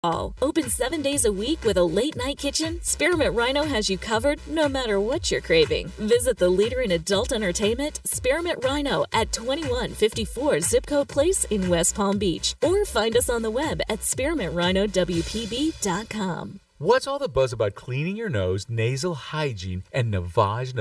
All. Open 7 days a week with a late-night kitchen, Spearmint Rhino has you covered no matter what you're craving. Visit the leader in adult entertainment, Spearmint Rhino, at 2154 Zip Code Place in West Palm Beach. Or find us on the web at spearmintrhinowpb.com. What's all the buzz about cleaning your nose, nasal hygiene, and navage?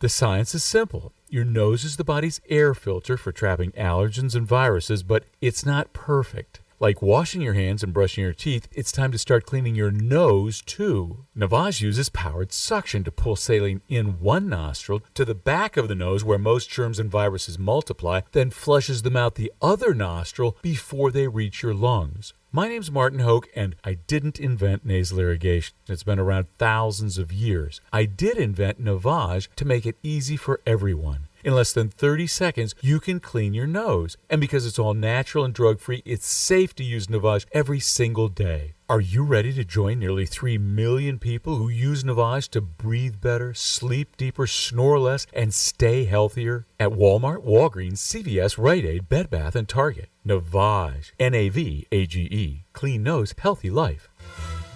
The science is simple. Your nose is the body's air filter for trapping allergens and viruses, but it's not perfect. Like washing your hands and brushing your teeth, it's time to start cleaning your nose, too. Navage uses powered suction to pull saline in one nostril to the back of the nose where most germs and viruses multiply, then flushes them out the other nostril before they reach your lungs. My name's Martin Hoke, and I didn't invent nasal irrigation. It's been around thousands of years. I did invent Navage to make it easy for everyone. In less than 30 seconds, you can clean your nose. And because it's all natural and drug-free, it's safe to use Navage every single day. Are you ready to join nearly 3 million people who use Navage to breathe better, sleep deeper, snore less, and stay healthier? At Walmart, Walgreens, CVS, Rite Aid, Bed Bath, and Target. Navage. Navage. Clean nose, healthy life.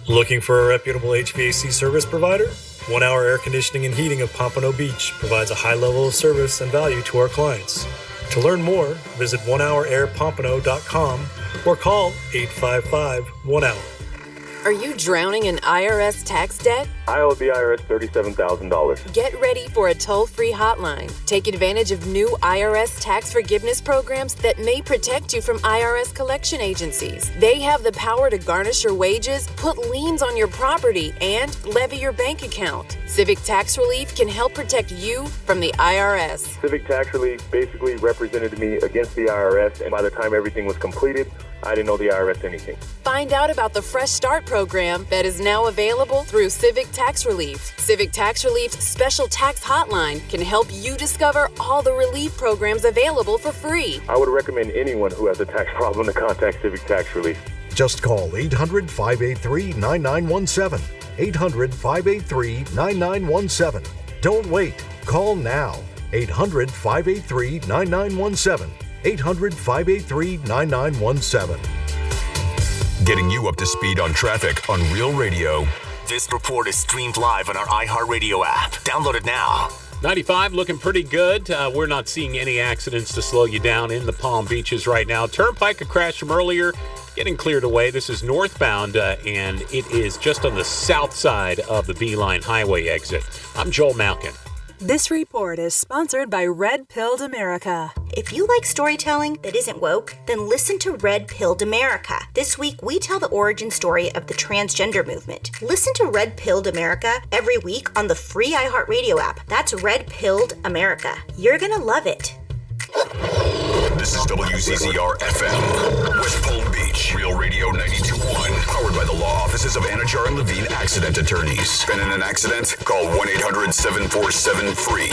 Looking for a reputable HVAC service provider? 1 Hour Air Conditioning and Heating of Pompano Beach provides a high level of service and value to our clients. To learn more, visit onehourairpompano.com or call 855-1HOUR. Are you drowning in IRS tax debt? I owe the IRS $37,000. Get ready for a toll-free hotline. Take advantage of new IRS tax forgiveness programs that may protect you from IRS collection agencies. They have the power to garnish your wages, put liens on your property, and levy your bank account. Civic Tax Relief can help protect you from the IRS. Civic Tax Relief basically represented me against the IRS, and by the time everything was completed, I didn't owe the IRS anything. Find out about the Fresh Start program that is now available through Civic Tax Relief. Civic Tax Relief's special tax hotline can help you discover all the relief programs available for free. I would recommend anyone who has a tax problem to contact Civic Tax Relief. Just call 800-583-9917. 800-583-9917. Don't wait. Call now. 800-583-9917. 800-583-9917. Getting you up to speed on traffic on Real Radio. This report is streamed live on our iHeartRadio app. Download it now. 95 looking pretty good. We're not seeing any accidents to slow you down in the Palm Beaches right now. Turnpike, a crash from earlier, getting cleared away. This is northbound, and it is just on the south side of the Beeline Highway exit. I'm Joel Malkin. This report is sponsored by Red Pilled America. If you like storytelling that isn't woke, then listen to Red Pilled America. This week, we tell the origin story of the transgender movement. Listen to Red Pilled America every week on the free iHeartRadio app. That's Red Pilled America. You're gonna love it. This is WCCR FM, West Palm Beach, Real Radio 92.1, powered by the law offices of Anajar and Levine Accident Attorneys. Been in an accident? Call 1-800-747-FREE.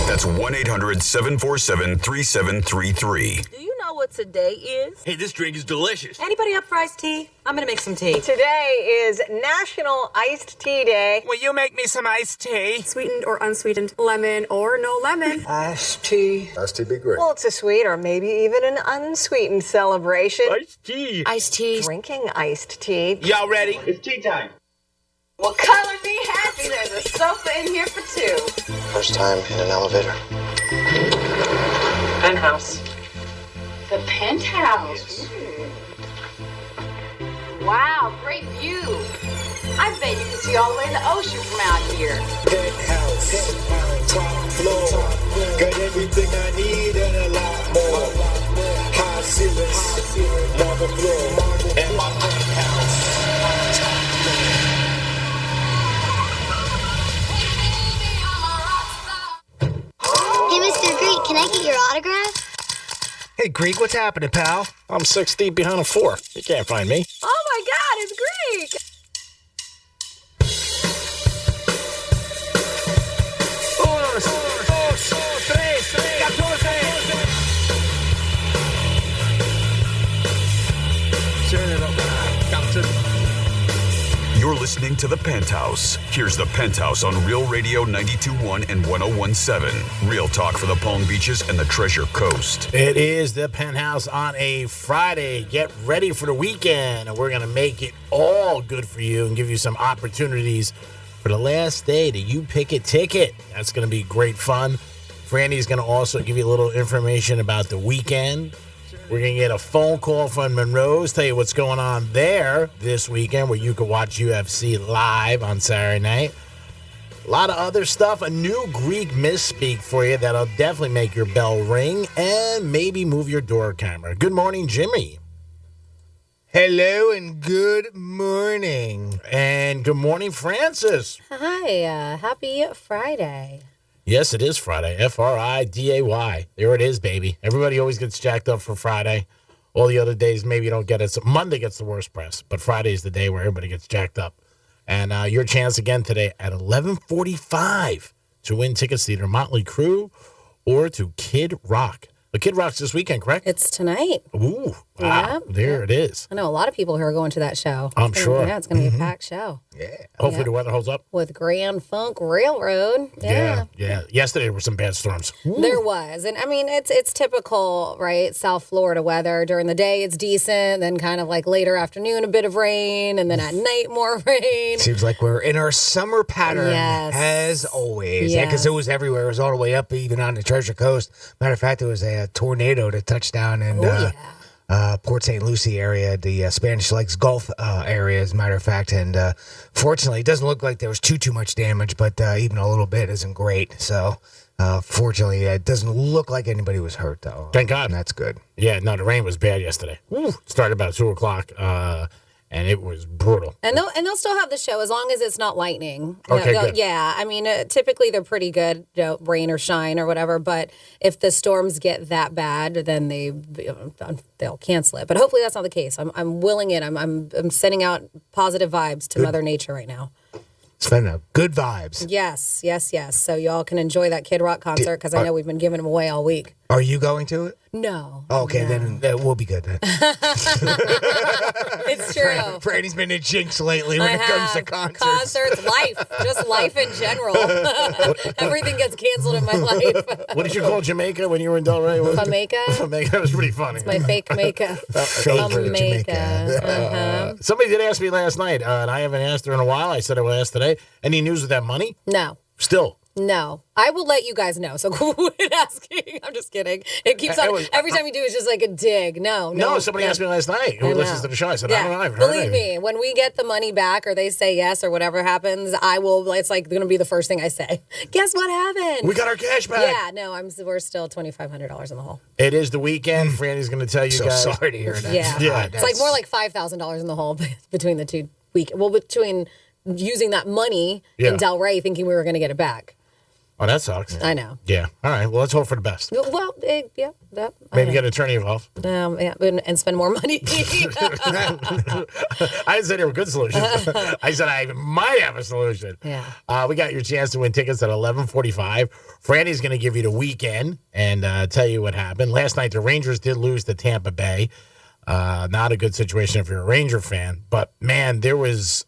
That's 1-800-747-3733. Do you know what today is? Hey, this drink is delicious. Anybody up for iced tea? I'm gonna make some tea. Today is National Iced Tea Day. Will you make me some iced tea? Sweetened or unsweetened, lemon or no lemon. Iced tea. Iced tea be great. Well, it's a sweet or maybe even an unsweetened celebration. Iced tea. Iced tea. Drinking iced tea. Y'all ready? It's tea time. Well, color me happy. There's a sofa in here for two. First time in an elevator. Penthouse. The Penthouse. Wow, great view. I bet you can see all the way to the ocean from out here. Penthouse, top floor. Got everything I need and a lot more. High ceilings, marble floor, and my penthouse. Hey, Mr. Greek, can I get your autograph? Hey, Greek, what's happening, pal? I'm 6 deep behind a 4. You can't find me. Oh my God, it's Greek! You're listening to The Penthouse. Here's The Penthouse on Real Radio 92.1 and 101.7. Real talk for the Palm Beaches and the Treasure Coast. It is The Penthouse on a Friday. Get ready for the weekend, and we're going to make it all good for you and give you some opportunities for the last day to You Pick a Ticket. That's going to be great fun. Franny's going to also give you a little information about the weekend. We're going to get a phone call from Monroe's, tell you what's going on there this weekend, where you can watch UFC live on Saturday night. A lot of other stuff, a new Greek misspeak for you that'll definitely make your bell ring and maybe move your door camera. Good morning, Jimmy. Hello and good morning. And good morning, Francis. Hi, happy Friday. Yes, it is Friday. Friday. There it is, baby. Everybody always gets jacked up for Friday. All the other days, maybe you don't get it. So Monday gets the worst press, but Friday is the day where everybody gets jacked up. And your chance again today at 11:45 to win tickets to either Motley Crue or to Kid Rock. The Kid Rock's this weekend, correct? It's tonight. Ooh, wow. There it is. I know a lot of people who are going to that show. I'm sure. Yeah, it's going to be a packed show. Yeah. Hopefully the weather holds up. With Grand Funk Railroad. Yeah. Yesterday there were some bad storms. Ooh. There was. And I mean, it's typical, right? South Florida weather. During the day, it's decent. Then kind of like later afternoon, a bit of rain. And then at night, more rain. Seems like we're in our summer pattern, as always. Yeah, because it was everywhere. It was all the way up, even on the Treasure Coast. Matter of fact, there was a tornado that touched down in Port St. Lucie area, the Spanish Lakes Gulf area, as a matter of fact. And fortunately, it doesn't look like there was too much damage, but even a little bit isn't great. So fortunately, it doesn't look like anybody was hurt, though. Thank God. And that's good. Yeah, no, the rain was bad yesterday. It started about 2 o'clock. And it was brutal. And they'll still have the show as long as it's not lightning. Okay, good. Yeah, I mean, typically they're pretty good, rain or shine or whatever. But if the storms get that bad, then they'll cancel it. But hopefully that's not the case. I'm willing it. I'm sending out positive vibes to Mother Nature right now. Sending good vibes. Yes. So y'all can enjoy that Kid Rock concert because I know we've been giving them away all week. Are you going to it? No. Okay, then we'll be good then. It's true. Franny's been a jinx lately when it comes to concerts. Concerts, life, just life in general. Everything gets canceled in my life. What did you call Jamaica when you were in Delray? Jamaica? That was pretty funny. It's my fake Jamaica. Jamaica. Somebody did ask me last night, and I haven't asked her in a while. I said I would ask today. Any news with that money? No. Still? No. I will let you guys know. So quit asking. I'm just kidding. It keeps on. Every time you do, it's just like a dig. No, somebody asked me last night who listens to the show. I said, I don't know. I've heard Believe me, when we get the money back or they say yes or whatever happens, I will. It's like going to be the first thing I say. Guess what happened? We got our cash back. Yeah, no, we're still $2,500 in the hole. It is the weekend. Franny's going to tell you guys. Sorry to hear that. Yeah. It's like more like $5,000 in the hole between the 2 week. Well, between using that money in Delray, thinking we were going to get it back. Oh, that sucks. I know. Yeah. All right. Well, let's hope for the best. Well, Maybe get an attorney involved. And spend more money. I didn't say there were good solutions. I said I might have a solution. Yeah. We got your chance to win tickets at 11:45. Franny's going to give you the weekend and tell you what happened. Last night, the Rangers did lose to Tampa Bay. Not a good situation if you're a Ranger fan. But, man,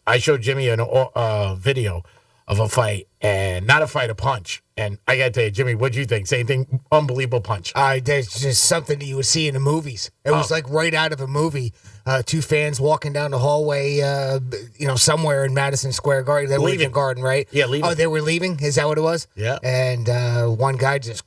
I showed Jimmy a video of a fight, and not a fight, a punch. And I got to tell you, Jimmy, what'd you think? Same thing, unbelievable punch. There's just something that you would see in the movies. It was like right out of a movie. 2 fans walking down the hallway, somewhere in Madison Square Garden. They were leaving Garden, right? Yeah, leaving. Oh, they were leaving? Is that what it was? Yeah. And one guy just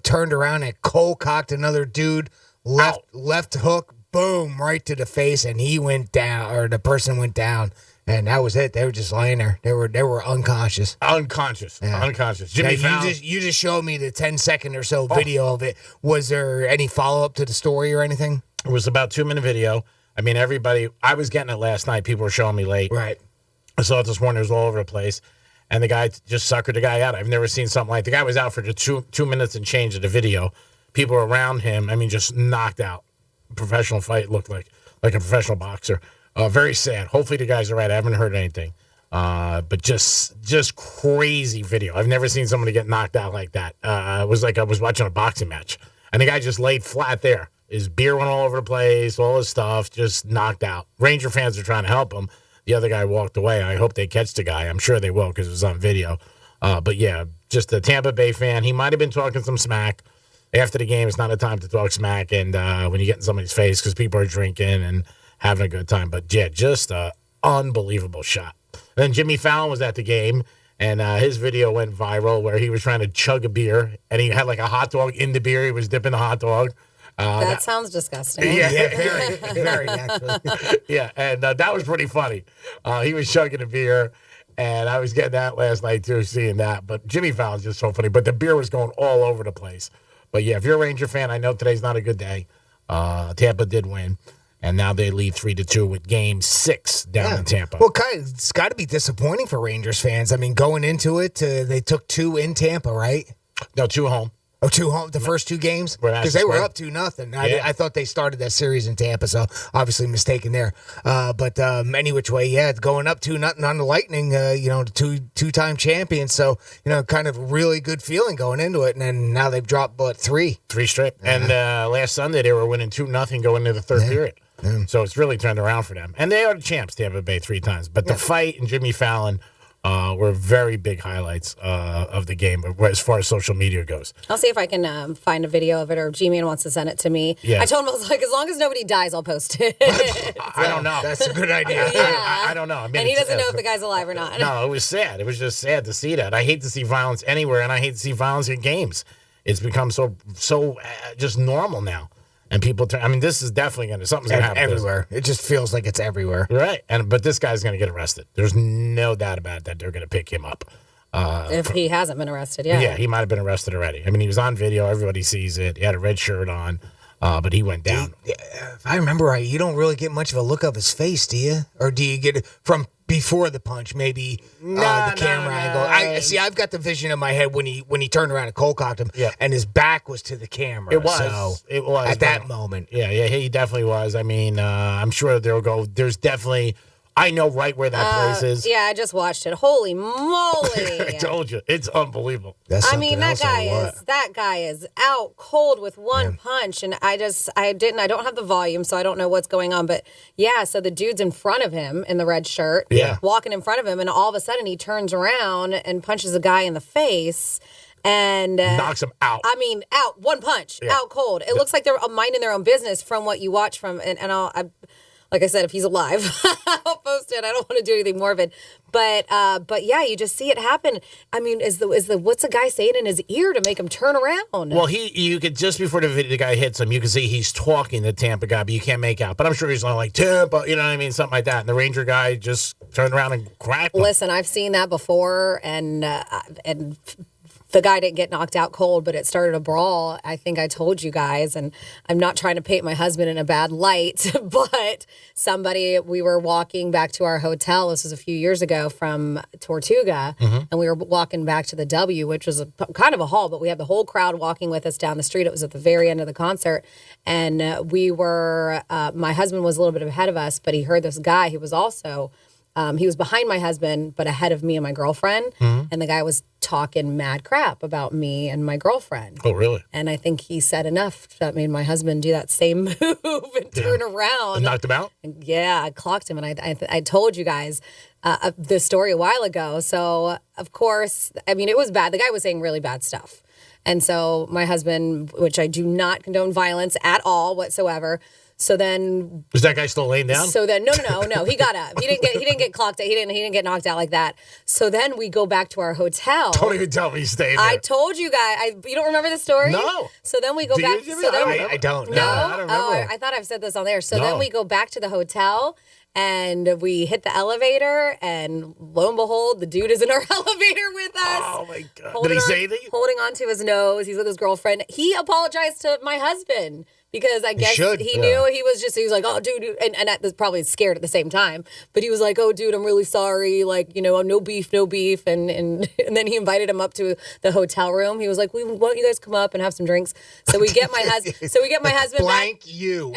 turned around and cold-cocked another dude, left hook, boom, right to the face, and he went down, or the person went down. And that was it. They were just laying there. They were unconscious. Unconscious. Jimmy you just showed me the 10-second or so video of it. Was there any follow-up to the story or anything? It was about 2-minute video. I mean, I was getting it last night. People were showing me late. Right. I saw it this morning. It was all over the place. And the guy just suckered the guy out. I've never seen something like the guy was out for the 2 minutes and change of the video. People around him, just knocked out. Professional fight looked like a professional boxer. Very sad. Hopefully the guys are right. I haven't heard anything. But just crazy video. I've never seen somebody get knocked out like that. It was like I was watching a boxing match. And the guy just laid flat there. His beer went all over the place, all his stuff, just knocked out. Ranger fans are trying to help him. the other guy walked away. I hope they catch the guy. I'm sure they will because it was on video. But yeah, just a Tampa Bay fan. He might have been talking some smack. After the game, it's not a time to talk smack. And when you get in somebody's face because people are drinking and having a good time. But yeah, just an unbelievable shot. And then Jimmy Fallon was at the game, and his video went viral where he was trying to chug a beer, and he had like a hot dog in the beer. He was dipping the hot dog. That sounds disgusting. Yeah, very, very actually. Yeah, and that was pretty funny. He was chugging a beer, and I was getting that last night too, seeing that. But Jimmy Fallon's just so funny. But the beer was going all over the place. But yeah, if you're a Ranger fan, I know today's not a good day. Tampa did win, and now they lead 3-2 with Game 6 down in Tampa. Well, it's got to be disappointing for Rangers fans. I mean, going into it, they took 2 in Tampa, right? No, 2 home. Oh, 2 home, the first 2 games? Because they were up 2-0. I thought they started that series in Tampa, so obviously mistaken there. But any which way, yeah, going up 2-0 on the Lightning, two-time champions. So, kind of really good feeling going into it. And then now they've dropped, 3? 3 straight. And last Sunday, they were winning 2-0 going into the third period. So it's really turned around for them. And they are the champs, Tampa Bay 3 times. But the fight and Jimmy Fallon were very big highlights of the game as far as social media goes. I'll see if I can find a video of it, or G-Man wants to send it to me. Yeah. I told him, I was like, as long as nobody dies, I'll post it. I don't know. That's a good idea. I don't know. I mean, and he doesn't know if the guy's alive or not. No, it was sad. It was just sad to see that. I hate to see violence anywhere, and I hate to see violence in games. It's become so just normal now. And people turn. I mean, this is definitely something's going to happen everywhere. It just feels like it's everywhere, right? But this guy's going to get arrested. There's no doubt about it that they're going to pick him up. If he hasn't been arrested, yeah, he might have been arrested already. I mean, he was on video. Everybody sees it. He had a red shirt on, but he went down. If I remember right, you don't really get much of a look of his face, do you? Or do you get it from before the punch? Maybe the camera angle. I've got the vision in my head when he turned around and cold cocked him, and his back was to the camera. It was. So it was at that moment. Yeah, he definitely was. I mean, I'm sure they'll go. There's definitely. I know right where that place is. Yeah, I just watched it. Holy moly! I told you, it's unbelievable. That guy is out cold with one punch, and I don't have the volume, so I don't know what's going on. But yeah, so the dude's in front of him in the red shirt, walking in front of him, and all of a sudden he turns around and punches a guy in the face. And knocks him out. I mean, out one punch, out cold. It looks like they're minding their own business from what you watch from, like I said, if he's alive, I'll post it. I don't want to do anything morbid, but yeah, you just see it happen. I mean, what's the guy saying in his ear to make him turn around? Well, you could just before the guy hits him, you can see he's talking to Tampa guy, but you can't make out. But I'm sure he's like Tampa, you know what I mean, something like that. And the Ranger guy just turned around and cracked him. Listen, I've seen that before, and the guy didn't get knocked out cold, but it started a brawl. I think I told you guys, and I'm not trying to paint my husband in a bad light, but we were walking back to our hotel. This was a few years ago from Tortuga, and we were walking back to the W, which was kind of a haul, but we had the whole crowd walking with us down the street. It was at the very end of the concert, and my husband was a little bit ahead of us, but he heard this guy who was also he was behind my husband, but ahead of me and my girlfriend. And the guy was talking mad crap about me and my girlfriend. Oh, really? And I think he said enough that made my husband do that same move and turn around. And knocked him out? Yeah, I clocked him. And I told you guys the story a while ago. So, of course, I mean, it was bad. The guy was saying really bad stuff. And so my husband, which I do not condone violence at all whatsoever. So then, was that guy still laying down? So then, no, he got up. He didn't get clocked out. He didn't get knocked out like that. So then we go back to our hotel. Don't even tell me you stayed there. I told you guys. You don't remember the story? No. So then we go back. I don't know. No, I don't remember. Oh, I thought I've said this on there. So then we go back to the hotel. And we hit the elevator, and lo and behold, the dude is in our elevator with us. Oh, my God. Did he say anything? Holding on to his nose. He's with his girlfriend. He apologized to my husband. Because I guess he knew he was like, oh, dude, and that was probably scared at the same time. But he was like, oh, dude, I'm really sorry. Like, no beef. And then he invited him up to the hotel room. He was like, why don't you guys come up and have some drinks? So we get my husband. Blank back. you.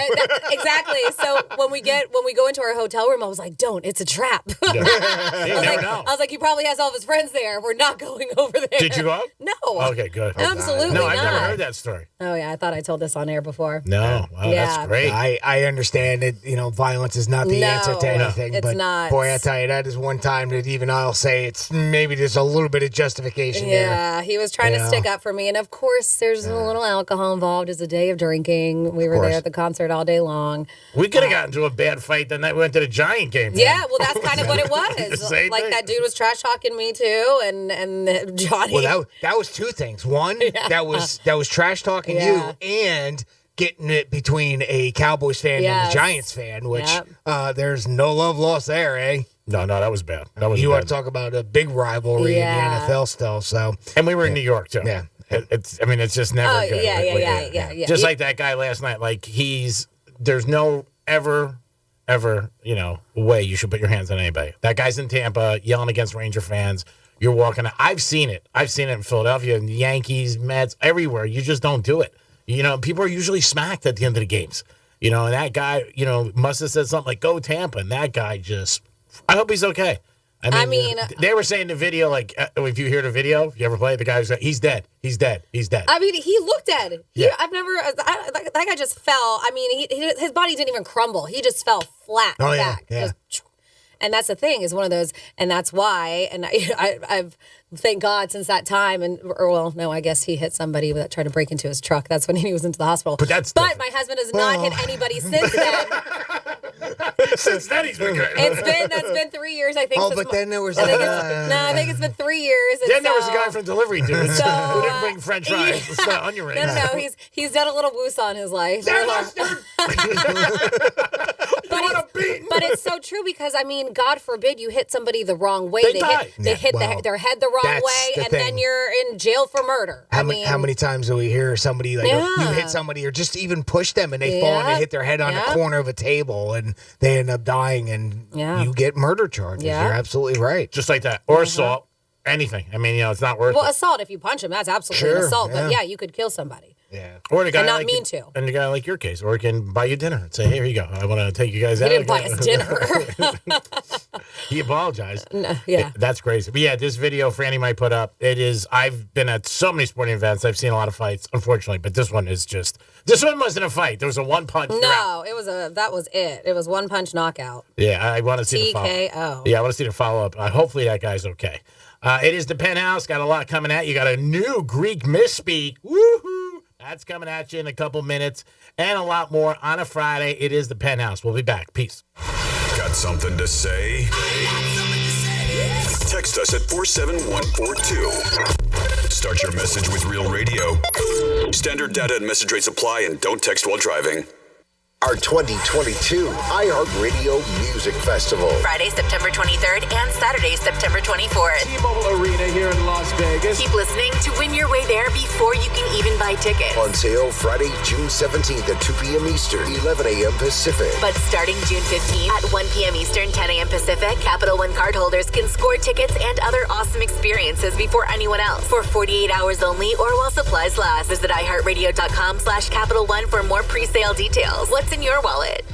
Exactly. So when we go into our hotel room, I was like, don't. It's a trap. I was like, he probably has all of his friends there. We're not going over there. Did you go up? No. Okay, good. Absolutely no, not. I've never heard that story. Oh yeah, I thought I told this on air before. No. Wow, that's great. I understand that, violence is not the answer to anything. it's but not. Boy, I tell you, that is one time that even I'll say it's maybe there's a little bit of justification there. Yeah, he was trying to stick up for me. And of course, there's a little alcohol involved. It's a day of drinking. We were there at the concert all day long. We could have gotten into a bad fight the night we went to the Giant game. Yeah, well, that's kind of what it was. Same Like thing. that dude was trash talking me too, and Johnny. Well, that was two things. One, that was trash talking you, and getting it between a Cowboys fan and a Giants fan, which there's no love lost there, eh? No, that was bad. That was you bad. want to talk about a big rivalry in the NFL still. So, and we were in New York too. Yeah, it's just never good. Yeah. Just like that guy last night. Like there's no ever, way you should put your hands on anybody. That guy's in Tampa yelling against Ranger fans. You're walking. I've seen it. I've seen it in Philadelphia, in the Yankees, Mets, everywhere. You just don't do it. People are usually smacked at the end of the games. And that guy, must have said something like, "Go Tampa," and that guy just. I hope he's okay. I mean, they were saying the video, like, if you hear the video, if you ever play it, the guy was like, he's dead. He's dead. He's dead. I mean, he looked dead. Yeah. That guy just fell. I mean, his body didn't even crumble. He just fell flat back. Yeah. And that's the thing, is one of those, and that's why, and I've thank God since that time, I guess he hit somebody that tried to break into his truck. That's when he was into the hospital. But my husband has not hit anybody since then. Since then, he's been good. That's been 3 years, I think. but then there was I think it's been 3 years. Then there was a guy from Delivery Dudes who didn't bring French fries. It's not onion rings. No. He's done a little woosah in his life. But it's so true because, I mean, God forbid you hit somebody the wrong way. They hit their head the wrong way, and then you're in jail for murder. How many times do we hear somebody like you hit somebody or just even push them and they fall and they hit their head on the corner of a table and they end up dying and you get murder charges. You're absolutely right. Just like that. Or assault. Anything. I mean, it's not worth it. Well, assault, if you punch him, that's absolutely an assault. But you could kill somebody. Yeah. Or the guy and not like mean to. And the guy like your case. Or he can buy you dinner and say, hey, here you go. I want to take you guys out. He didn't buy us dinner. He apologized. No, yeah. That's crazy. But yeah, this video Franny might put up, I've been at so many sporting events. I've seen a lot of fights, unfortunately. But this one wasn't a fight. There was a one punch. No, that was it. It was one punch knockout. Yeah, I want to see the follow-up. TKO. Yeah, I want to see the follow-up. Hopefully that guy's okay. It is the Penthouse. Got a lot coming at you. Got a new Greek misspeak. Woohoo! That's coming at you in a couple minutes. And a lot more on a Friday. It is the Penthouse. We'll be back. Peace. Got something to say? Text us at 47142. Start your message with Real Radio. Standard data and message rates apply, and don't text while driving. Our 2022 iHeartRadio Music Festival. Friday, September 23rd and Saturday, September 24th. T-Mobile Arena here in Las Vegas. Keep listening to win your way there before you can even buy tickets. On sale Friday, June 17th at 2 p.m. Eastern, 11 a.m. Pacific. But starting June 15th at 1 p.m. Eastern, 10 a.m. Pacific, Capital One cardholders can score tickets and other awesome experiences before anyone else for 48 hours only or while supplies last. Visit iHeartRadio.com/Capital One for more pre-sale details. What's in your wallet?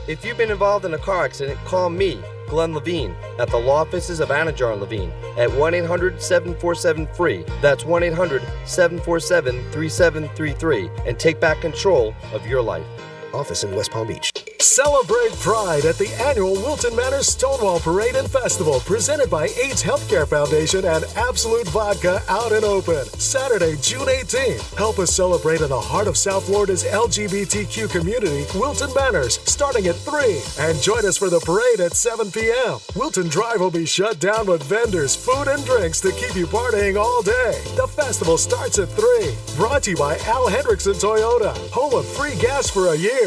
If you've been involved in a car accident, call me, Glenn Levine, at the law offices of Anajar and Levine at 1-800-747-FREE. That's 1-800-747-3733 and take back control of your life. Office in West Palm Beach. Celebrate Pride at the annual Wilton Manor Stonewall Parade and Festival, presented by AIDS Healthcare Foundation and Absolute Vodka Out and Open. Saturday, June 18th. Help us celebrate in the heart of South Florida's LGBTQ community, Wilton Manors, starting at 3. And join us for the parade at 7 p.m. Wilton Drive will be shut down with vendors, food, and drinks to keep you partying all day. The festival starts at 3. Brought to you by Al Hendrickson Toyota, home of free gas for a year.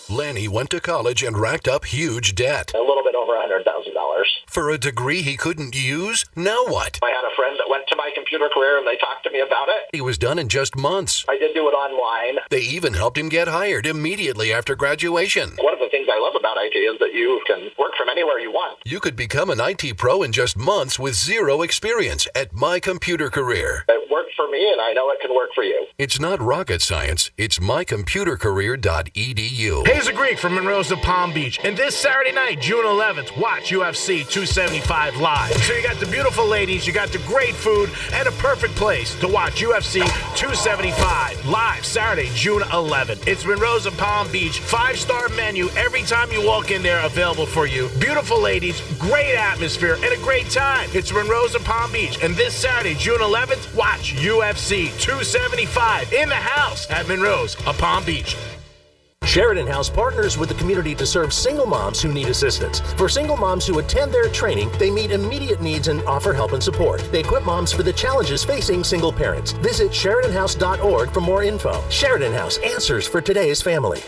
Lanny went to college and racked up huge debt. A little bit over $100,000. For a degree he couldn't use? Now what? I had a friend that went to my computer career and they talked to me about it. He was done in just months. I did do it online. They even helped him get hired immediately after graduation. One of the things I love about IT is that you can work from anywhere you want. You could become an IT pro in just months with zero experience at My Computer Career. It works for me, and I know it can work for you. It's not rocket science. It's mycomputercareer.edu. Hey, it's a Greek from Monroe's to Palm Beach. And this Saturday night, June 11th, watch UFC 275 live. So you got the beautiful ladies, you got the great food, and a perfect place to watch UFC 275 live Saturday, June 11th. It's Monroe's of Palm Beach. 5-star menu every time you walk in there, available for you. Beautiful ladies, great atmosphere, and a great time. It's Monroe's of Palm Beach. And this Saturday, June 11th, watch UFC 275 in the house at Monroe's of Palm Beach. Sheridan House partners with the community to serve single moms who need assistance. For single moms who attend their training, they meet immediate needs and offer help and support. They equip moms for the challenges facing single parents. Visit SheridanHouse.org for more info. Sheridan House, answers for today's family.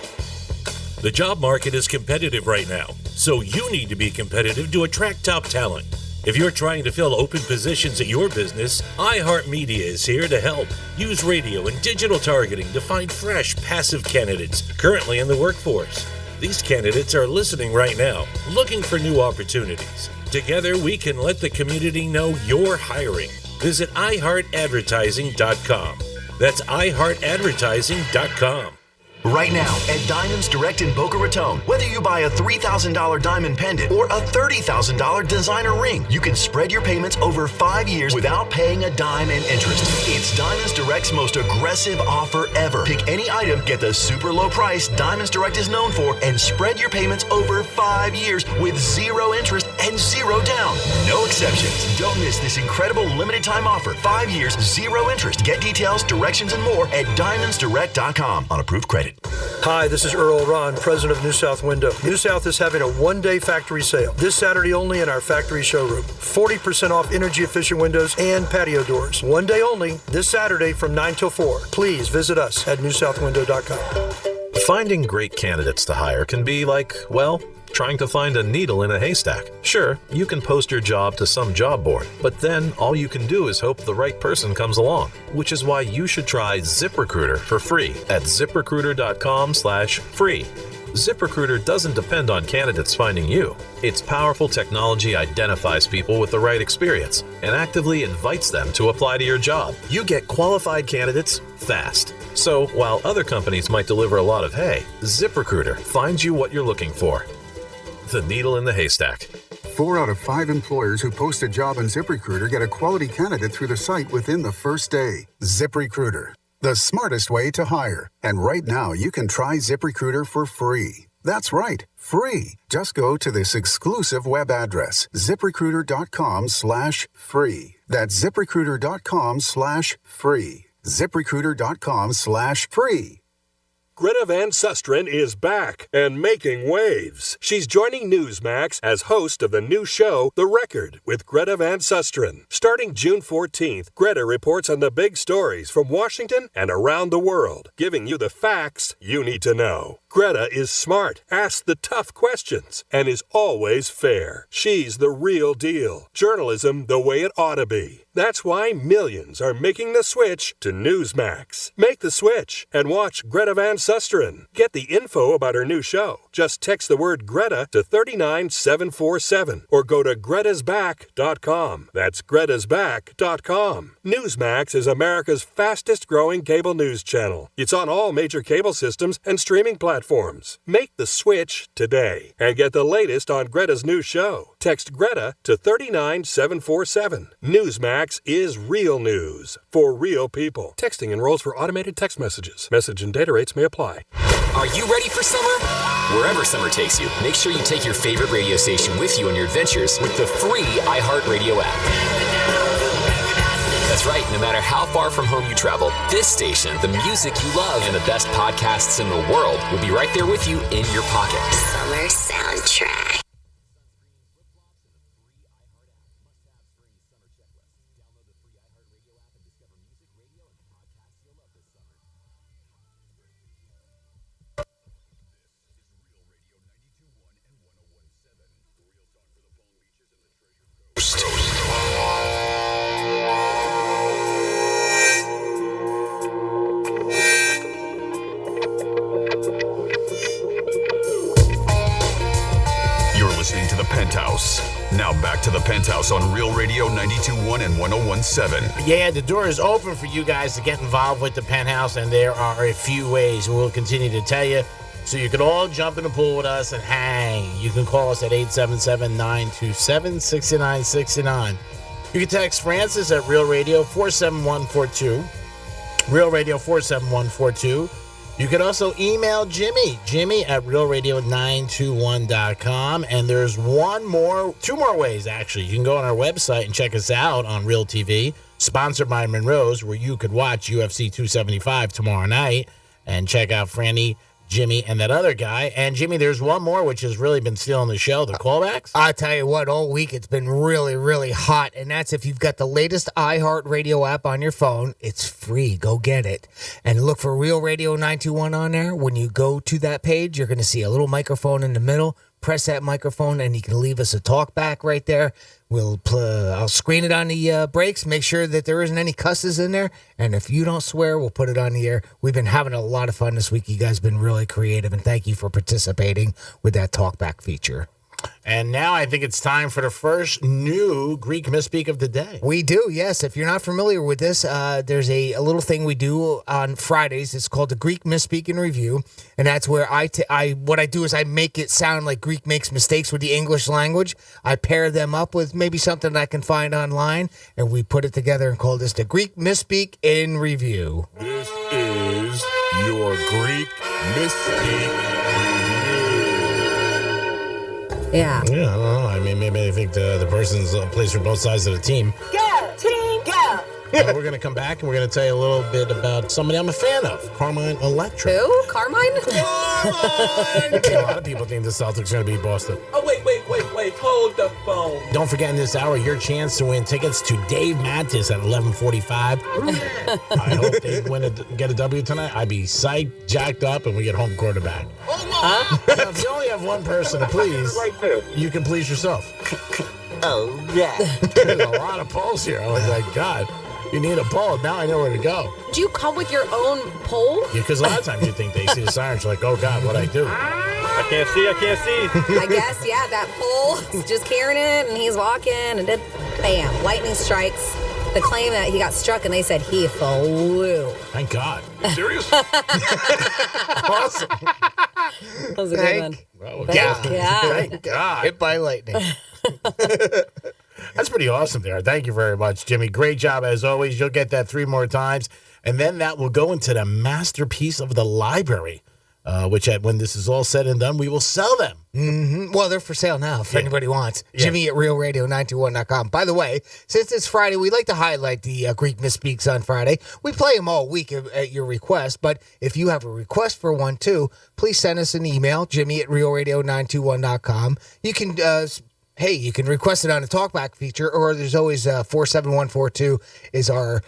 The job market is competitive right now, so you need to be competitive to attract top talent. If you're trying to fill open positions at your business, iHeartMedia is here to help. Use radio and digital targeting to find fresh, passive candidates currently in the workforce. These candidates are listening right now, looking for new opportunities. Together, we can let the community know you're hiring. Visit iHeartAdvertising.com. That's iHeartAdvertising.com. Right now at Diamonds Direct in Boca Raton, whether you buy a $3,000 diamond pendant or a $30,000 designer ring, you can spread your payments over 5 years without paying a dime in interest. It's Diamonds Direct's most aggressive offer ever. Pick any item, get the super low price Diamonds Direct is known for, and spread your payments over 5 years with 0 interest and 0 down. No exceptions. Don't miss this incredible limited time offer. 5 years, 0 interest. Get details, directions, and more at diamondsdirect.com on approved credit. Hi, this is Earl Ron, president of New South Window. New South is having a one-day factory sale this Saturday only in our factory showroom. 40% off energy-efficient windows and patio doors. One day only, this Saturday from 9 till 4. Please visit us at newsouthwindow.com. Finding great candidates to hire can be like, well, trying to find a needle in a haystack. Sure, you can post your job to some job board, but then all you can do is hope the right person comes along, which is why you should try ZipRecruiter for free at ZipRecruiter.com/free. ZipRecruiter doesn't depend on candidates finding you. Its powerful technology identifies people with the right experience and actively invites them to apply to your job. You get qualified candidates fast. So while other companies might deliver a lot of hay, ZipRecruiter finds you what you're looking for. The needle in the haystack. 4 out of 5 employers who post a job on ZipRecruiter get a quality candidate through the site within the first day. ZipRecruiter, the smartest way to hire. And right now, you can try ZipRecruiter for free. That's right, free. Just go to this exclusive web address, ZipRecruiter.com/free. That's ZipRecruiter.com/free. ZipRecruiter.com/free. Greta Van Susteren is back and making waves. She's joining Newsmax as host of the new show, The Record, with Greta Van Susteren. Starting June 14th, Greta reports on the big stories from Washington and around the world, giving you the facts you need to know. Greta is smart, asks the tough questions, and is always fair. She's the real deal. Journalism the way it ought to be. That's why millions are making the switch to Newsmax. Make the switch and watch Greta Van Susteren. Get the info about her new show. Just text the word Greta to 39747 or go to gretasback.com. That's gretasback.com. Newsmax is America's fastest growing cable news channel. It's on all major cable systems and streaming platforms. Make the switch today and get the latest on Greta's new show. Text Greta to 39747. Newsmax is real news for real people. Texting enrolls for automated text messages. Message and data rates may apply. Are you ready for summer? Wherever summer takes you, make sure you take your favorite radio station with you on your adventures with the free iHeartRadio app. That's right, no matter how far from home you travel, this station, the music you love, and the best podcasts in the world will be right there with you in your pocket. Summer soundtrack. Penthouse. Now back to the Penthouse on Real Radio 92.1 and 101.7. Yeah, the door is open for you guys to get involved with the Penthouse, and there are a few ways we'll continue to tell you. So you can all jump in the pool with us and hang. You can call us at 877-927-6969. You can text Francis at Real Radio 47142. Real Radio 47142. You can also email Jimmy at realradio921.com. And there's two more ways, actually. You can go on our website and check us out on Real TV, sponsored by Monroe's, where you could watch UFC 275 tomorrow night and check out Franny, Jimmy, and that other guy. And Jimmy, there's one more which has really been stealing the show, the callbacks. I tell you what, all week it's been really, really hot, and that's if you've got the latest iHeartRadio app on your phone. It's free. Go get it. And look for Real Radio 921 on there. When you go to that page, you're going to see a little microphone in the middle. Press that microphone, and you can leave us a talk back right there. I'll screen it on the breaks, make sure that there isn't any cusses in there, and if you don't swear, we'll put it on the air. We've been having a lot of fun this week. You guys have been really creative, and thank you for participating with that talkback feature. And now I think it's time for the first new Greek misspeak of the day. We do, yes. If you're not familiar with this, there's a little thing we do on Fridays. It's called the Greek Misspeak and Review, and that's where what I do is I make it sound like Greek makes mistakes with the English language. I pair them up with maybe something that I can find online, and we put it together and call this the Greek Misspeak and Review. This is your Greek Misspeak. Yeah. Yeah, I don't know. I mean, maybe they think the person's plays for both sides of the team. Go, team, go! We're going to come back and we're going to tell you a little bit about somebody I'm a fan of, Carmine Electra. Who? Carmine? A lot of people think the Celtics are going to beat Boston. Oh, wait. Hold the phone. Don't forget in this hour, your chance to win tickets to Dave Mattis at 11:45. I hope they get a W tonight. I'd be psyched, jacked up, and we get home quarterback. Huh? If you only have one person to please, you can please yourself. Oh, yeah. There's a lot of polls here. I was like, God, you need a poll. Now I know where to go. Do you come with your own poll? Yeah, because a lot of times you think they see the sirens, you're like, oh, God, what'd I do? I can't see. I guess, yeah, that pole, he's just carrying it, and he's walking, and then, bam, lightning strikes. The claim that he got struck, and they said he flew. Thank God. Serious? Awesome. That was a good one. Thank God. Thank God. Hit by lightning. That's pretty awesome there. Thank you very much, Jimmy. Great job as always. You'll get that 3 more times. And then that will go into the masterpiece of the library, which when this is all said and done, we will sell them. Mm-hmm. Well, they're for sale now if anybody wants. Jimmy at realradio921.com. By the way, since it's Friday, we like to highlight the Greek Misspeaks on Friday. We play them all week at your request, but if you have a request for one too, please send us an email, Jimmy at realradio921.com. You can you can request it on the talkback feature, or there's always 47142 is our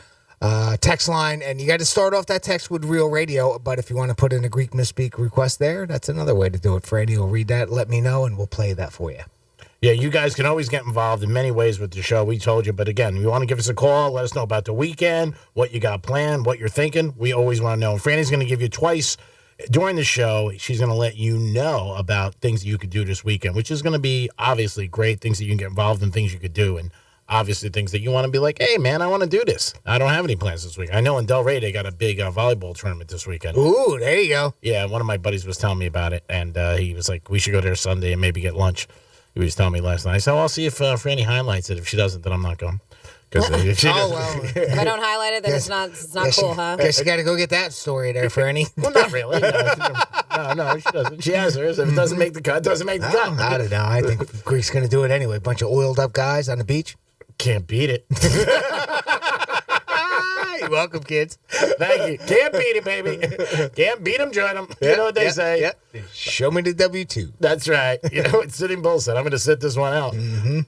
text line, and you got to start off that text with Real Radio. But if you want to put in a Greek Misspeak request there, that's another way to do it. Freddie will read that, let me know, and we'll play that for you. Yeah, you guys can always get involved in many ways with the show. We told you, but again, you want to give us a call, let us know about the weekend, what you got planned, what you're thinking. We always want to know. And Franny's going to give you twice during the show. She's going to let you know about things that you could do this weekend, which is going to be obviously great, things that you can get involved in, things you could do, and obviously things that you want to be like, hey, man, I want to do this. I don't have any plans this week. I know in Delray they got a big volleyball tournament this weekend. Ooh, there you go. Yeah, one of my buddies was telling me about it, and he was like, we should go there Sunday and maybe get lunch. He was telling me last night. So I'll see if Franny highlights it. If she doesn't, then I'm not going. If if I don't highlight it, then it's not cool, huh? Guess you got to go get that story there, Franny. Well, not really. No, she doesn't. She has hers. If it doesn't make the cut, it doesn't make the cut. I don't know. I think Greek's going to do it anyway. Bunch of oiled up guys on the beach. Can't beat it. You're welcome, kids. Thank you. Can't beat it, baby. Can't beat them, join them. You know what they say. Yep. Show me the W-2. That's right. You know, it's Sitting Bull said, I'm going to sit this one out. Mm-hmm.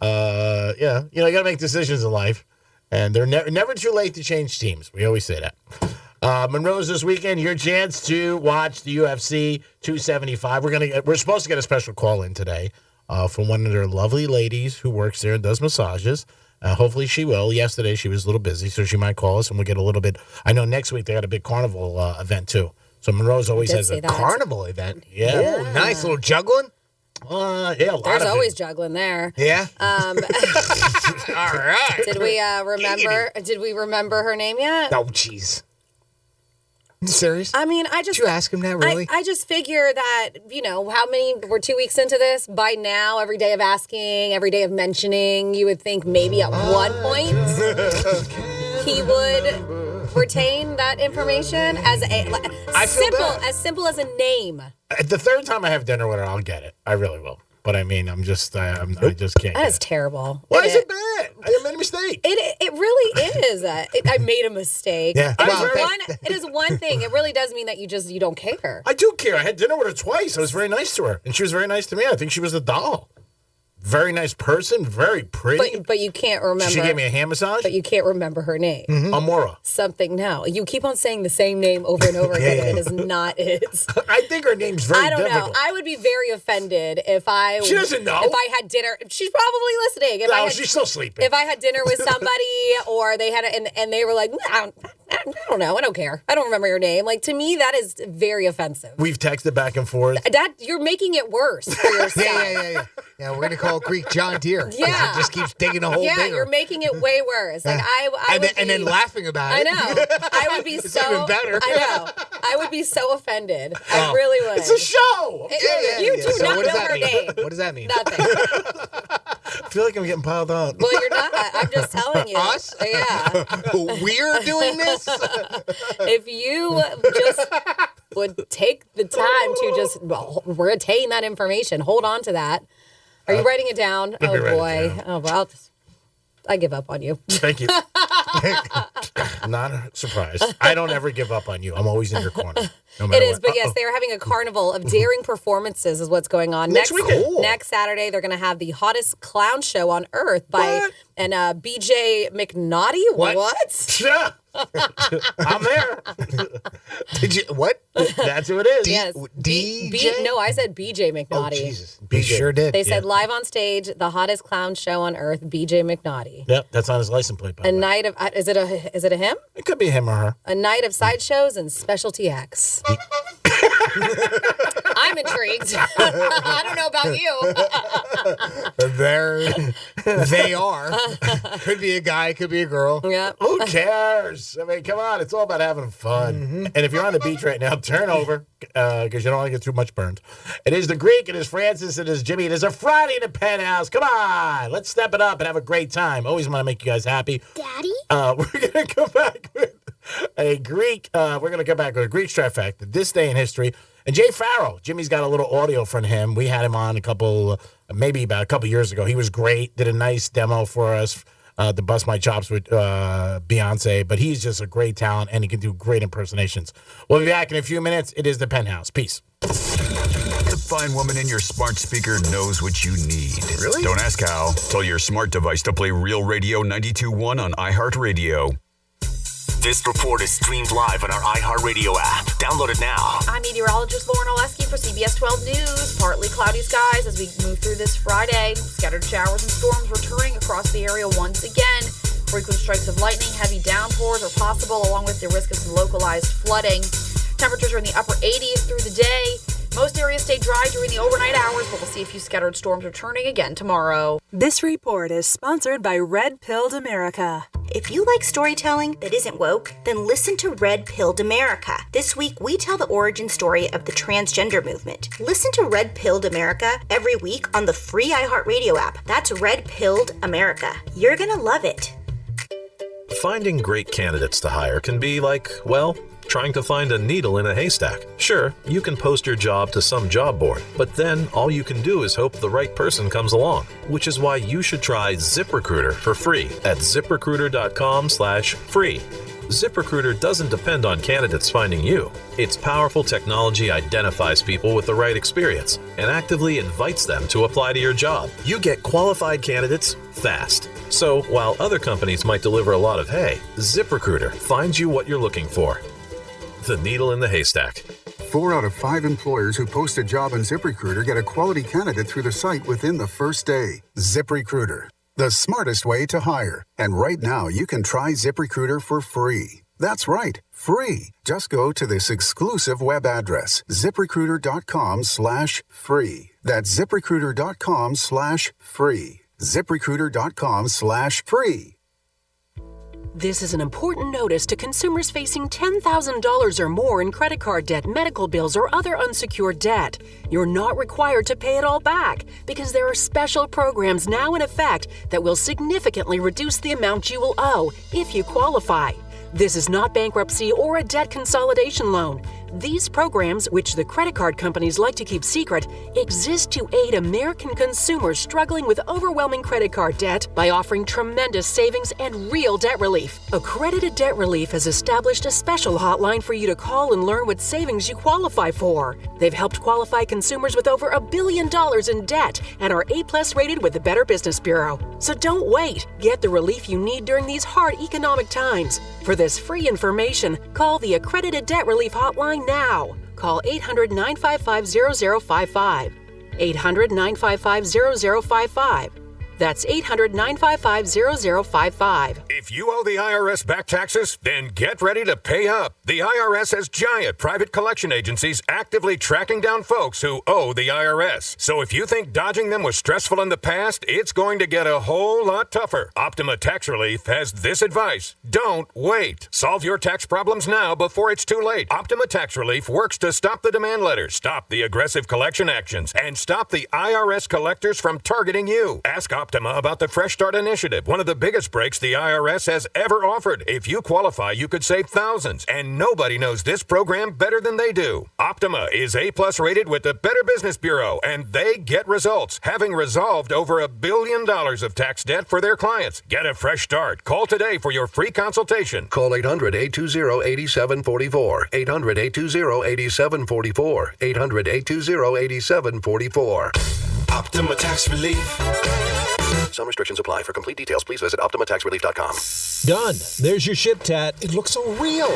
Yeah, you got to make decisions in life. And they're never too late to change teams. We always say that. Monroe's this weekend, your chance to watch the UFC 275. We're supposed to get a special call in today from one of their lovely ladies who works there and does massages. Hopefully she will. Yesterday she was a little busy, so she might call us and we'll get a little bit. I know next week they got a big carnival event too. So Monroe's always has a carnival event. Yeah. Oh, nice little juggling. Yeah, a lot There's of always it. juggling there. Yeah. All right. Did we remember? Did we remember her name yet? Oh, jeez. You serious? I mean, I just. Did you ask him that, really? I just figure that, how many, we're 2 weeks into this. By now, every day of asking, every day of mentioning, you would think maybe at one point he would retain that information as as simple as a name. The third time I have dinner with her, I'll get it. I really will. But I mean, I just can't. That is terrible. Why is it bad? I made a mistake. It really is. I made a mistake. Yeah. It is one thing. It really does mean that you don't care. I do care. I had dinner with her twice. I was very nice to her, and she was very nice to me. I think she was a doll. Very nice person, very pretty. But you can't remember. She gave me a hand massage. But you can't remember her name. Amora. Something now. You keep on saying the same name over and over again. It is not it. I think her name's very difficult. I don't know. I would be very offended if I... She doesn't know. If I had dinner... She's probably listening. She's still sleeping. If I had dinner with somebody or they had... And they were like, I don't know. I don't care. I don't remember your name. Like, to me, that is very offensive. We've texted back and forth. You're making it worse for yourself. Yeah, we're going to call Greek John Deere. Yeah. It just keeps digging a hole bigger. Yeah, you're making it way worse. Like, and then laughing about it. I know. I would be it's so... even better. I know. I would be so offended. I really would. It's a show. You do So not what does know that her mean? name. What does that mean? Nothing. I feel like I'm getting piled on. Well, you're not. I'm just telling you. Us? Yeah. We're doing this? If you just would take the time to just retain that information, hold on to that. Are you writing it down? Let me Oh, write it boy. down. Oh, well, I give up on you. Thank you. Not surprised. I don't ever give up on you. I'm always in your corner. No matter It is, what. but yes, they are having a carnival of daring performances is what's going on. Next weekend. Cool. Next Saturday, they're going to have the hottest clown show on earth by BJ McNaughty. What? Yeah. I'm there. Did you, what? That's who it is. Yes. DJ? No, I said BJ McNaughty. Oh, Jesus. You sure did. They said live on stage, the hottest clown show on earth, BJ McNaughty. Yep, that's on his license plate. By the way. Night of is it a him? It could be him or her. A night of sideshows and specialty acts. I'm intrigued. I don't know about you. They are. Could be a guy, could be a girl. Yeah. Who cares? I mean, come on. It's all about having fun. And if you're on the beach right now, turn over because you don't want to get too much burned. It is the Greek. It is Francis. It is Jimmy. It is a Friday in the Penthouse. Come on. Let's step it up and have a great time. Always want to make you guys happy. Daddy? We're going to come back with a Greek. We're going to come back with a Greek trifecta. This day in history. And Jay Farrell. Jimmy's got a little audio from him. We had him on maybe about a couple years ago. He was great. Did a nice demo for us. To bust my chops with Beyonce, but he's just a great talent and he can do great impersonations. We'll be back in a few minutes. It is the Penthouse. Peace. The fine woman in your smart speaker knows what you need. Really? Don't ask how. Tell your smart device to play Real Radio 92.1 on iHeartRadio. This report is streamed live on our iHeartRadio app. Download it now. I'm meteorologist Lauren Oleski for CBS 12 News. Partly cloudy skies as we move through this Friday. Scattered showers and storms returning across the area once again. Frequent strikes of lightning, heavy downpours are possible, along with the risk of some localized flooding. Temperatures are in the upper 80s through the day. Most areas stay dry during the overnight hours, but we'll see a few scattered storms returning again tomorrow. This report is sponsored by Red Pilled America. If you like storytelling that isn't woke, then listen to Red Pilled America. This week, we tell the origin story of the transgender movement. Listen to Red Pilled America every week on the free iHeartRadio app. That's Red Pilled America. You're gonna love it. Finding great candidates to hire can be like, well, trying to find a needle in a haystack. Sure, you can post your job to some job board, but then all you can do is hope the right person comes along, which is why you should try ZipRecruiter for free at ZipRecruiter.com/free. ZipRecruiter doesn't depend on candidates finding you. Its powerful technology identifies people with the right experience and actively invites them to apply to your job. You get qualified candidates fast. So while other companies might deliver a lot of hay, ZipRecruiter finds you what you're looking for. The needle in the haystack. 4 out of 5 employers who post a job on ZipRecruiter get a quality candidate through the site within the first day. ZipRecruiter, the smartest way to hire. And right now, you can try ZipRecruiter for free. That's right, free. Just go to this exclusive web address, ZipRecruiter.com/free. That's ZipRecruiter.com/free. ZipRecruiter.com/free. This is an important notice to consumers facing $10,000 or more in credit card debt, medical bills, or other unsecured debt. You're not required to pay it all back because there are special programs now in effect that will significantly reduce the amount you will owe if you qualify. This is not bankruptcy or a debt consolidation loan. These programs, which the credit card companies like to keep secret, exist to aid American consumers struggling with overwhelming credit card debt by offering tremendous savings and real debt relief. Accredited Debt Relief has established a special hotline for you to call and learn what savings you qualify for. They've helped qualify consumers with over $1 billion in debt and are A+ rated with the Better Business Bureau. So don't wait. Get the relief you need during these hard economic times. For this free information, call the Accredited Debt Relief Hotline now. Call 800-955-0055. 800-955-0055. That's 800-955-0055. If you owe the IRS back taxes, then get ready to pay up. The IRS has giant private collection agencies actively tracking down folks who owe the IRS. So if you think dodging them was stressful in the past, it's going to get a whole lot tougher. Optima Tax Relief has this advice. Don't wait. Solve your tax problems now before it's too late. Optima Tax Relief works to stop the demand letters, stop the aggressive collection actions, and stop the IRS collectors from targeting you. Ask Optima about the Fresh Start Initiative, one of the biggest breaks the IRS has ever offered. If you qualify, you could save thousands, and nobody knows this program better than they do. Optima is A+ rated with the Better Business Bureau, and they get results, having resolved over $1 billion of tax debt for their clients. Get a fresh start. Call today for your free consultation. Call 800-820-8744. 800-820-8744. 800-820-8744. Optima Tax Relief. Some restrictions apply. For complete details, please visit OptimaTaxRelief.com. Done. There's your ship tat. It looks so real.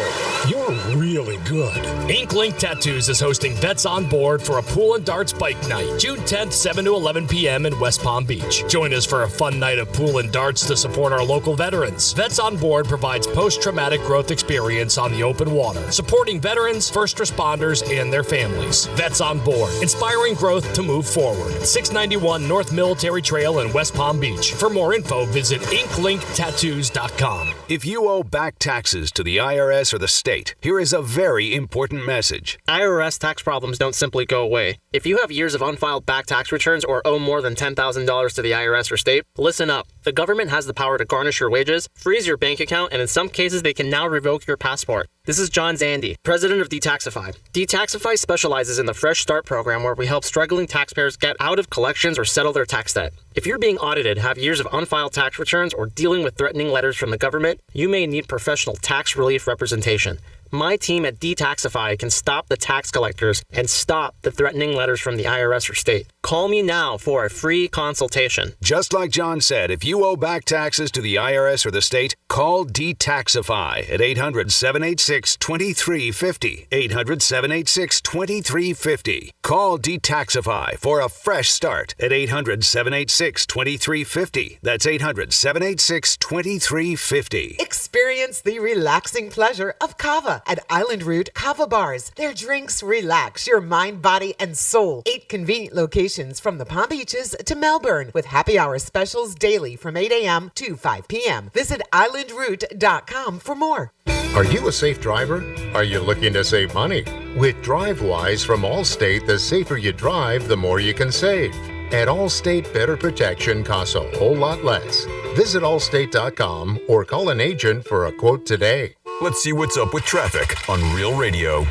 You're really good. Ink Link Tattoos is hosting Vets on Board for a pool and darts bike night, June 10th, 7 to 11 p.m. in West Palm Beach. Join us for a fun night of pool and darts to support our local veterans. Vets on Board provides post-traumatic growth experience on the open water, supporting veterans, first responders, and their families. Vets on Board, inspiring growth to move forward. 691 North Military Trail in West Palm Beach. For more info, visit inklinktattoos.com. If you owe back taxes to the IRS or the state, here is a very important message. IRS tax problems don't simply go away. If you have years of unfiled back tax returns or owe more than $10,000 to the IRS or state, listen up. The government has the power to garnish your wages, freeze your bank account, and in some cases, they can now revoke your passport. This is John Zandy, president of Detaxify. Detaxify specializes in the Fresh Start program where we help struggling taxpayers get out of collections or settle their tax debt. If you're being audited, have years of unfiled tax returns, or dealing with threatening letters from the government, you may need professional tax relief representation. My team at Detaxify can stop the tax collectors and stop the threatening letters from the IRS or state. Call me now for a free consultation. Just like John said, if you owe back taxes to the IRS or the state, call Detaxify at 800-786-2350. 800-786-2350. Call Detaxify for a fresh start at 800-786-2350. That's 800-786-2350. Experience the relaxing pleasure of kava at Island Route Kava Bars. Their drinks relax your mind, body, and soul. 8 convenient locations from the Palm Beaches to Melbourne with happy hour specials daily from 8 a.m. to 5 p.m. Visit islandroute.com for more. Are you a safe driver? Are you looking to save money? With DriveWise from Allstate, the safer you drive, the more you can save. At Allstate, better protection costs a whole lot less. Visit allstate.com or call an agent for a quote today. Let's see what's up with traffic on Real Radio.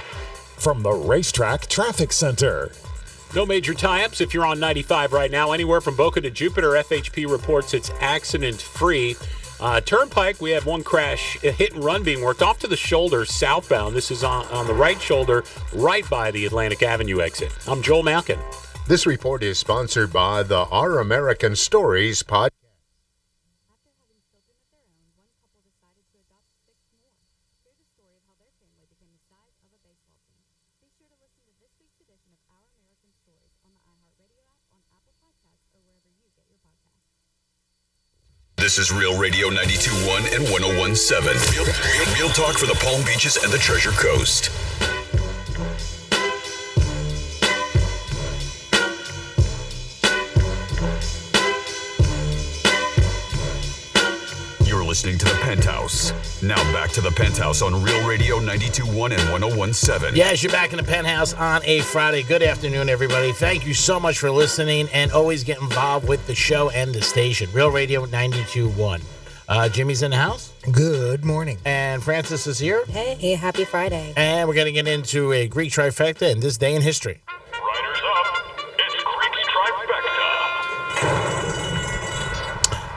From the Racetrack Traffic Center. No major tie-ups if you're on 95 right now. Anywhere from Boca to Jupiter, FHP reports it's accident-free. Turnpike, we have one crash, a hit and run being worked off to the shoulder southbound. This is on the right shoulder, right by the Atlantic Avenue exit. I'm Joel Malkin. This report is sponsored by the Our American Stories podcast. This is Real Radio 92.1 and 101.7. Real talk for the Palm Beaches and the Treasure Coast. You're listening to the Penthouse. Now back to the Penthouse on Real Radio 92.1 and 101.7. Yes, you're back in the Penthouse on a Friday. Good afternoon, everybody. Thank you so much for listening and always get involved with the show and the station. Real Radio 92.1. Jimmy's in the house. Good morning. And Francis is here. Hey, happy Friday. And we're going to get into a Greek trifecta in this day in history. Riders up. It's Greek's Trifecta.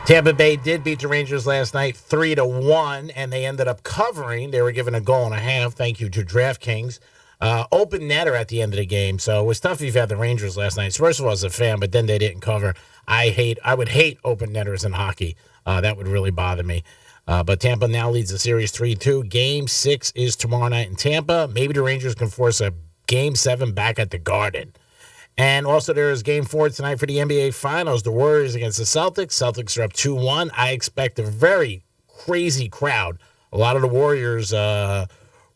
Tampa Bay did beat the Rangers last night 3-1, and they ended up covering. They were given a goal and a half. Thank you to DraftKings. Open netter at the end of the game, so it was tough if you had the Rangers last night. First of all, as a fan, but then they didn't cover. I would hate open netters in hockey. That would really bother me. But Tampa now leads the series 3-2. Game 6 is tomorrow night in Tampa. Maybe the Rangers can force a Game 7 back at the Garden. And also there is Game 4 tonight for the NBA Finals. The Warriors against the Celtics. Celtics are up 2-1. I expect a very crazy crowd. A lot of the Warriors were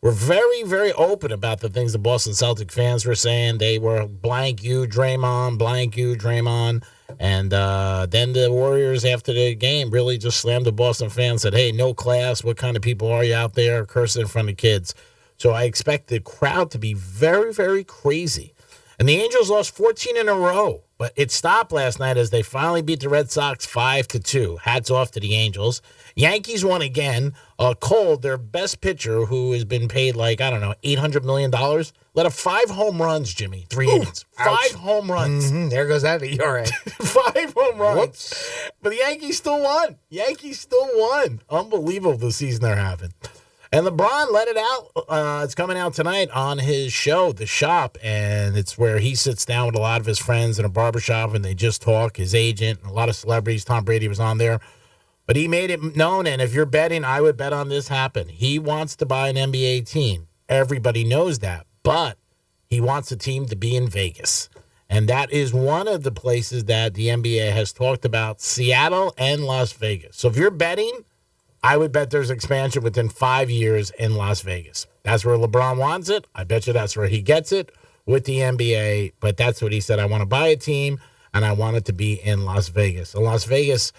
very, very open about the things the Boston Celtic fans were saying. They were blank you, Draymond, blank you, Draymond. And then the Warriors, after the game, really just slammed the Boston fans, said, hey, no class. What kind of people are you out there cursing in front of kids? So I expect the crowd to be very, very crazy. And the Angels lost 14 in a row, but it stopped last night as they finally beat the Red Sox 5-2. Hats off to the Angels. Yankees won again. Cole, their best pitcher, who has been paid $800 million, let up 5 home runs, Jimmy. 3 innings. 5 home runs. Mm-hmm. There goes that ERA. 5 home runs. Whoops. But the Yankees still won. Unbelievable the season they're having. And LeBron let it out. It's coming out tonight on his show, The Shop, and it's where he sits down with a lot of his friends in a barbershop, and they just talk, his agent, and a lot of celebrities. Tom Brady was on there. But he made it known, and if you're betting, I would bet on this happen. He wants to buy an NBA team. Everybody knows that. But he wants a team to be in Vegas. And that is one of the places that the NBA has talked about, Seattle and Las Vegas. So if you're betting, I would bet there's expansion within 5 years in Las Vegas. That's where LeBron wants it. I bet you that's where he gets it with the NBA. But that's what he said. I want to buy a team, and I want it to be in Las Vegas. And Las Vegas,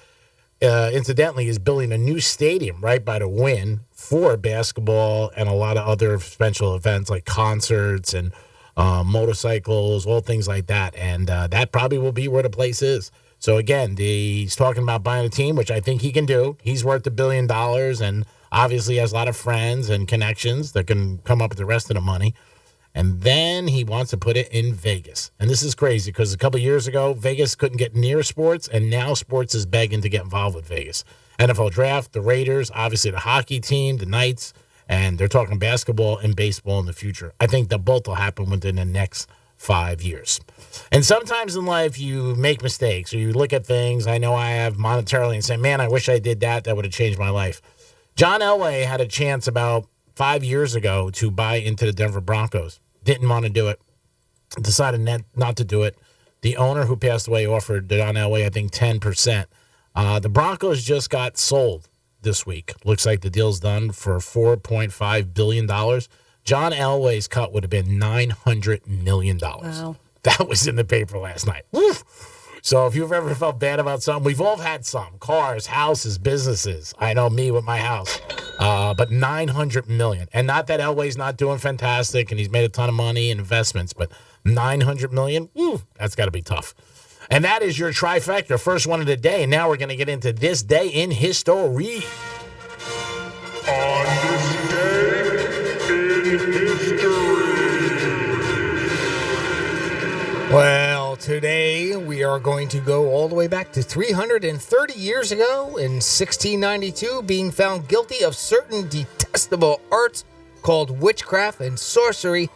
incidentally, is building a new stadium right by the Wynn for basketball and a lot of other special events like concerts and motorcycles, all things like that. And that probably will be where the place is. So, again, he's talking about buying a team, which I think he can do. He's worth $1 billion and obviously has a lot of friends and connections that can come up with the rest of the money. And then he wants to put it in Vegas. And this is crazy because a couple of years ago, Vegas couldn't get near sports, and now sports is begging to get involved with Vegas. NFL draft, the Raiders, obviously the hockey team, the Knights, and they're talking basketball and baseball in the future. I think that both will happen within the next 5 years. And sometimes in life you make mistakes or you look at things. I know I have monetarily and say, man, I wish I did that. That would have changed my life. John Elway had a chance about 5 years ago to buy into the Denver Broncos. Didn't want to do it. Decided not to do it. The owner who passed away offered John Elway, I think, 10%. The Broncos just got sold this week. Looks like the deal's done for $4.5 billion. John Elway's cut would have been $900 million. Wow. That was in the paper last night. Woo! So if you've ever felt bad about something, we've all had some. Cars, houses, businesses. I know me with my house. But $900 million. And not that Elway's not doing fantastic and he's made a ton of money in investments, but $900 million, that's got to be tough. And that is your trifecta, first one of the day. And now we're going to get into this day in history. On this day in history. Well, today we are going to go all the way back to 330 years ago in 1692, being found guilty of certain detestable arts called witchcraft and sorcery.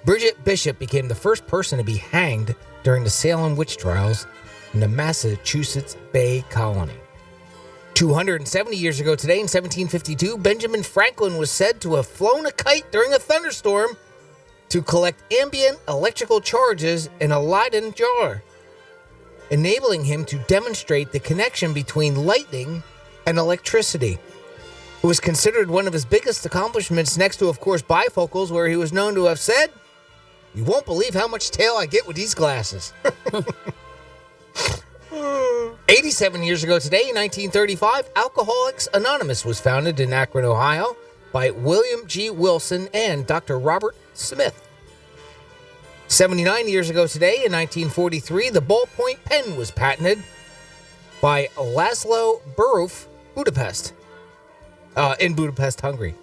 Bridget Bishop became the first person to be hanged during the Salem witch trials in the Massachusetts Bay Colony. 270 years ago today, in 1752, Benjamin Franklin was said to have flown a kite during a thunderstorm to collect ambient electrical charges in a Leyden jar, enabling him to demonstrate the connection between lightning and electricity. It was considered one of his biggest accomplishments next to, of course, bifocals, where he was known to have said, "You won't believe how much tail I get with these glasses." 87 years ago today, in 1935, Alcoholics Anonymous was founded in Akron, Ohio by William G. Wilson and Dr. Robert Smith. 79 years ago today, in 1943, the ballpoint pen was patented by Laszlo Beruf, Budapest, in Budapest, Hungary.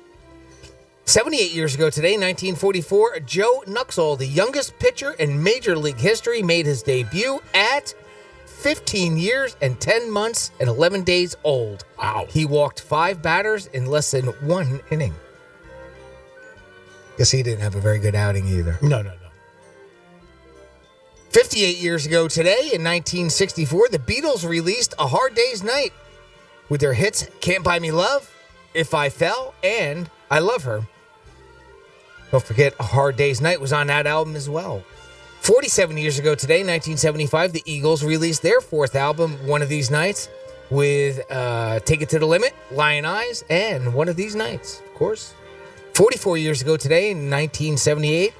78 years ago today, 1944, Joe Nuxhall, the youngest pitcher in Major League history, made his debut at 15 years and 10 months and 11 days old. Wow. He walked 5 batters in less than 1 inning. Guess he didn't have a very good outing either. No. 58 years ago today, in 1964, the Beatles released A Hard Day's Night with their hits Can't Buy Me Love, If I Fell, and I Love Her. Don't forget, A Hard Day's Night was on that album as well. 47 years ago today, 1975, the Eagles released their 4th album, One of These Nights, with Take It to the Limit, Lion Eyes, and One of These Nights, of course. 44 years ago today, in 1978,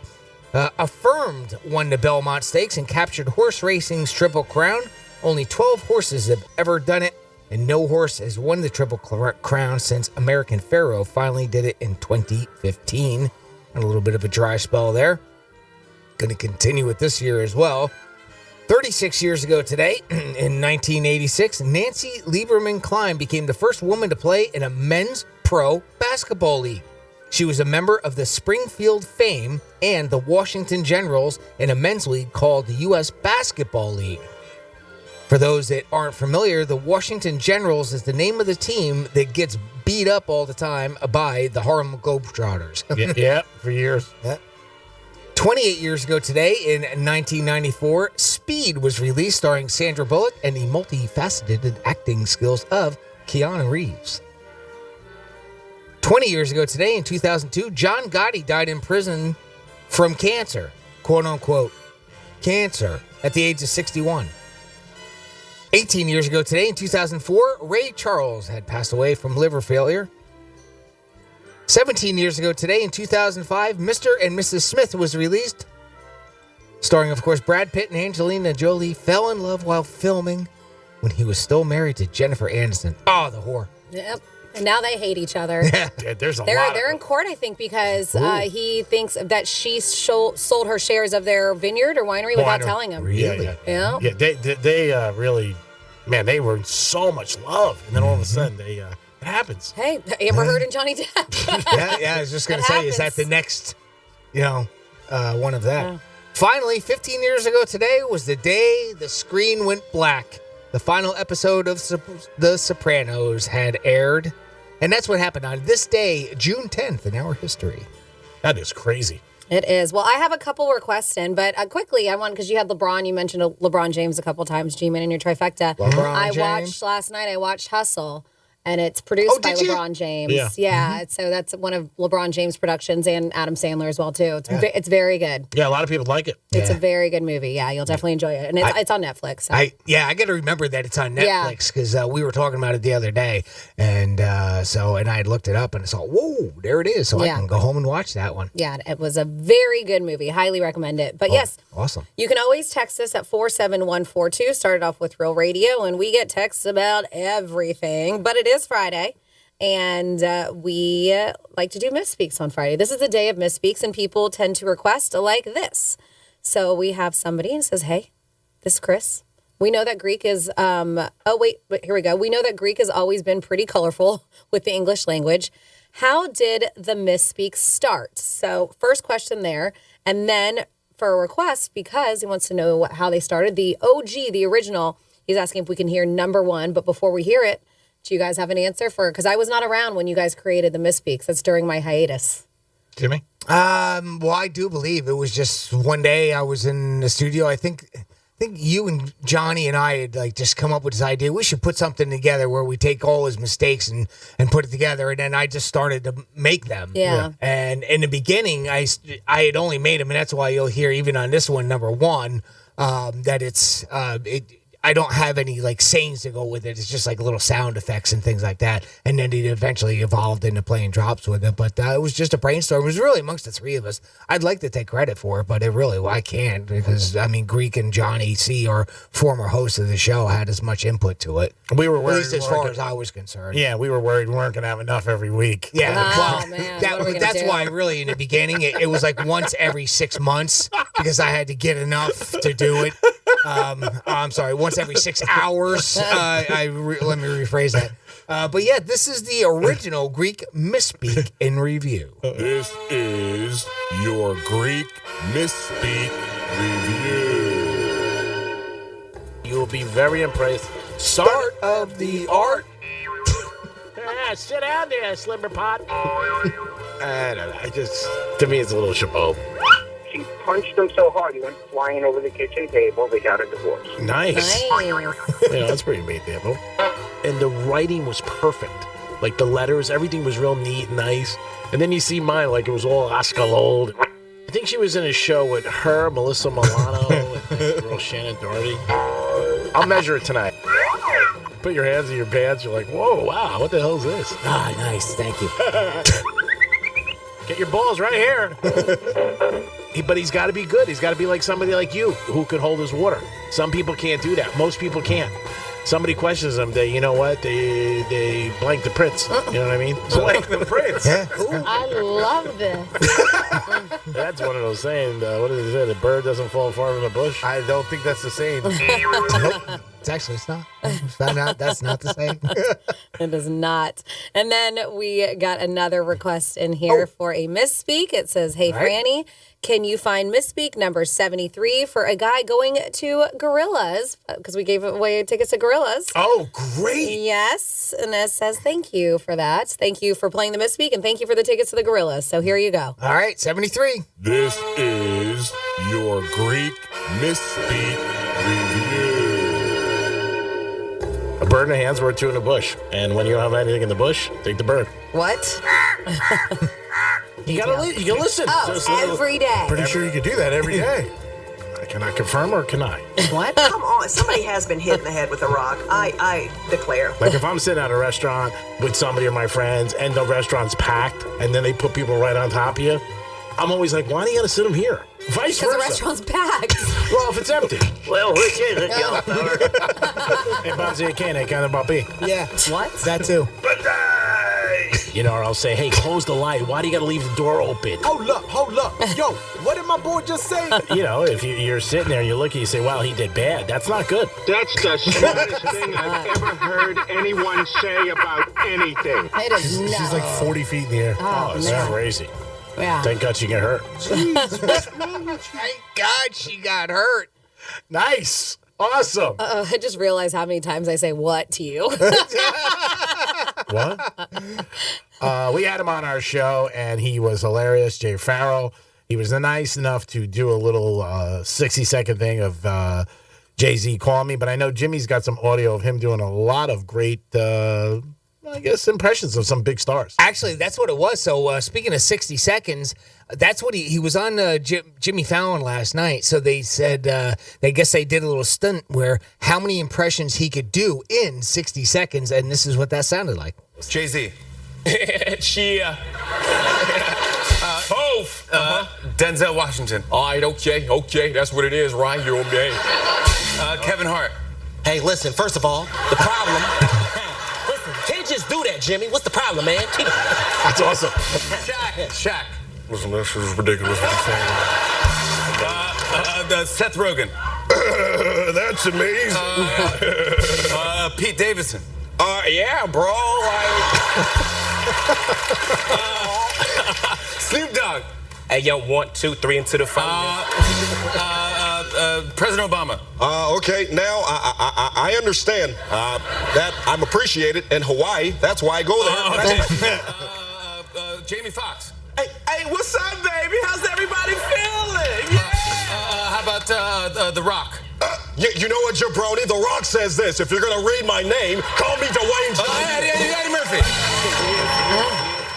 Affirmed won the Belmont Stakes and captured horse racing's Triple Crown. Only 12 horses have ever done it, and no horse has won the Triple Crown since American Pharoah finally did it in 2015. A little bit of a dry spell there. Going to continue it this year as well. 36 years ago today, in 1986, Nancy Lieberman Klein became the first woman to play in a men's pro basketball league. She was a member of the Springfield Fame and the Washington Generals in a men's league called the U.S. Basketball League. For those that aren't familiar, the Washington Generals is the name of the team that gets beat up all the time by the Harlem Globetrotters. Yeah, for years. Yeah. 28 years ago today, in 1994, Speed was released, starring Sandra Bullock and the multifaceted acting skills of Keanu Reeves. 20 years ago today, in 2002, John Gotti died in prison from cancer, quote-unquote, cancer, at the age of 61. 18 years ago today, in 2004, Ray Charles had passed away from liver failure. 17 years ago today, in 2005, Mr. and Mrs. Smith was released, starring, of course, Brad Pitt and Angelina Jolie fell in love while filming when he was still married to Jennifer Aniston. Oh, the whore. Yep. And now they hate each other. Yeah, there's a lot. They're in court, I think, because he thinks that she sold her shares of their vineyard or winery without telling him. Really? Yeah. Yeah, they really, man, they were in so much love, and then all of a sudden it happens. Hey, Amber Heard and Johnny Depp. yeah, I was just going to say, is that the next, one of that? Yeah. Finally, 15 years ago today was the day the screen went black. The final episode of The Sopranos had aired. And that's what happened on this day, June 10th, in our history. That is crazy. It is. Well, I have a couple requests in, but quickly, I want, because you had LeBron, you mentioned LeBron James a couple times, G-Man, in your trifecta. Last night, I watched Hustle. And it's produced by LeBron James. Yeah. So that's one of LeBron James' productions, and Adam Sandler as well, too. It's very good. Yeah, a lot of people like it. It's a very good movie. Yeah, you'll definitely enjoy it. And it's on Netflix. So. I got to remember that it's on Netflix, because we were talking about it the other day. And and I had looked it up and I saw, whoa, there it is. So I can go home and watch that one. Yeah, it was a very good movie. Highly recommend it. But yes. Awesome. You can always text us at 47142. Started off with Real Radio, and we get texts about everything. But it is Friday, and we like to do Misspeaks on Friday. This is the day of Misspeaks, and people tend to request like this. So we have somebody and says, hey, this is Chris. We know that Greek is, here we go. We know that Greek has always been pretty colorful with the English language. How did the Misspeaks start? So first question there, and then for a request, because he wants to know how they started, the OG, the original, he's asking if we can hear number 1, but before we hear it, do you guys have an answer for, because I was not around when you guys created the Misspeaks. That's during my hiatus. Jimmy? Well, I do believe it was just one day I was in the studio. I think you and Johnny and I had just come up with this idea. We should put something together where we take all his mistakes and put it together. And then I just started to make them. Yeah. And in the beginning, I had only made them, and that's why you'll hear even on this one, number 1, that I don't have any like sayings to go with it. It's just like little sound effects and things like that. And then it eventually evolved into playing drops with it. But it was just a brainstorm. It was really amongst the three of us. I'd like to take credit for it, but I can't because I mean Greek and Johnny C, our former host of the show, had as much input to it. We were worried, at least as far as I was concerned. Yeah, we were worried we weren't going to have enough every week. Yeah, man, that's why really in the beginning it was like once every 6 months because I had to get enough to do it. I'm sorry, once every 6 hours. Let me rephrase that. But yeah, this is the original Greek misspeak in review. This is your Greek misspeak review. You will be very impressed. Start of the art. Sit down there, Slimmer Pot. I don't know. To me, it's a little chabot. She punched him so hard he went flying over the kitchen table. They got a divorce. Nice. That's pretty big, Demo. And the writing was perfect. Like the letters, everything was real neat and nice. And then you see mine, like it was all Oscar-old. I think she was in a show with her, Melissa Milano, and that girl Shannon Doherty. I'll measure it tonight. Put your hands in your pants. You're like, whoa, wow, what the hell is this? Ah, nice. Thank you. Get your balls right here. But he's got to be good. He's got to be like somebody like you who could hold his water. Some people can't do that. Most people can't. Somebody questions them. They blank the prince. You know what I mean? Blank the prince. Yeah. I love this. That's one of those sayings. What did it say? The bird doesn't fall far from the bush. I don't think that's the saying. Nope. It's not. Found out that's not the same. It is not. And then we got another request in here for a misspeak. It says, hey, Franny, can you find misspeak number 73 for a guy going to Gorillas? Because we gave away tickets to Gorillas. Oh, great. Yes. And it says, thank you for that. Thank you for playing the misspeak, and thank you for the tickets to the Gorillas. So here you go. All right, 73. This is your Greek misspeak review. A bird in the hand's worth two in the bush. And when you don't have anything in the bush, take the bird. What? You gotta listen. Oh, every day. Pretty sure you could do that every day. Can I confirm or can I? What? Come on, somebody has been hit in the head with a rock. I declare. Like if I'm sitting at a restaurant with somebody of my friends and the restaurant's packed and then they put people right on top of you, I'm always like, why do you gotta sit them here? Vice versa. Because the restaurant's packed. Well, if it's empty. Well, which is it, young fella? Hey, Bonzi, can I kind of bumpy? Yeah. What? That too. Or I'll say, hey, close the light. Why do you gotta leave the door open? Hold up. Yo, what did my boy just say? If you're sitting there and you look and you say, wow, he did bad. That's not good. That's the smartest thing I've ever heard anyone say about anything. It is not. She's like 40 feet in the air. Oh, it's man. crazy. Yeah. Thank God she got hurt. Thank God she got hurt. Nice. Awesome. I just realized how many times I say what to you. What? We had him on our show, and he was hilarious. Jay Farrell. He was nice enough to do a little 60-second thing of Jay-Z Call Me, but I know Jimmy's got some audio of him doing a lot of great, impressions of some big stars. Actually, that's what it was. So speaking of 60 seconds, that's what he was on Jimmy Fallon last night. So they said, they did a little stunt where how many impressions he could do in 60 seconds, and this is what that sounded like. Jay-Z. Chia. Hove. Denzel Washington. All right, okay. That's what it is, right? You're okay. Kevin Hart. Hey, listen, first of all, the problem... Listen, can't just do that, Jimmy. What's the problem, man? That's awesome. Shaq. Listen, this is ridiculous what you're saying. Seth Rogen. That's amazing. Pete Davidson. Yeah, bro. Snoop Dogg. Hey, yo, 1, 2, 3 into the phone. President Obama. Okay, now I understand that I'm appreciated in Hawaii. That's why I go there. Jamie Foxx. Hey, what's up, baby? How's everybody feeling? Yeah. How about The Rock? You know what, Jabroni? The Rock says this. If you're going to read my name, call me Dwayne Johnson. Eddie Murphy.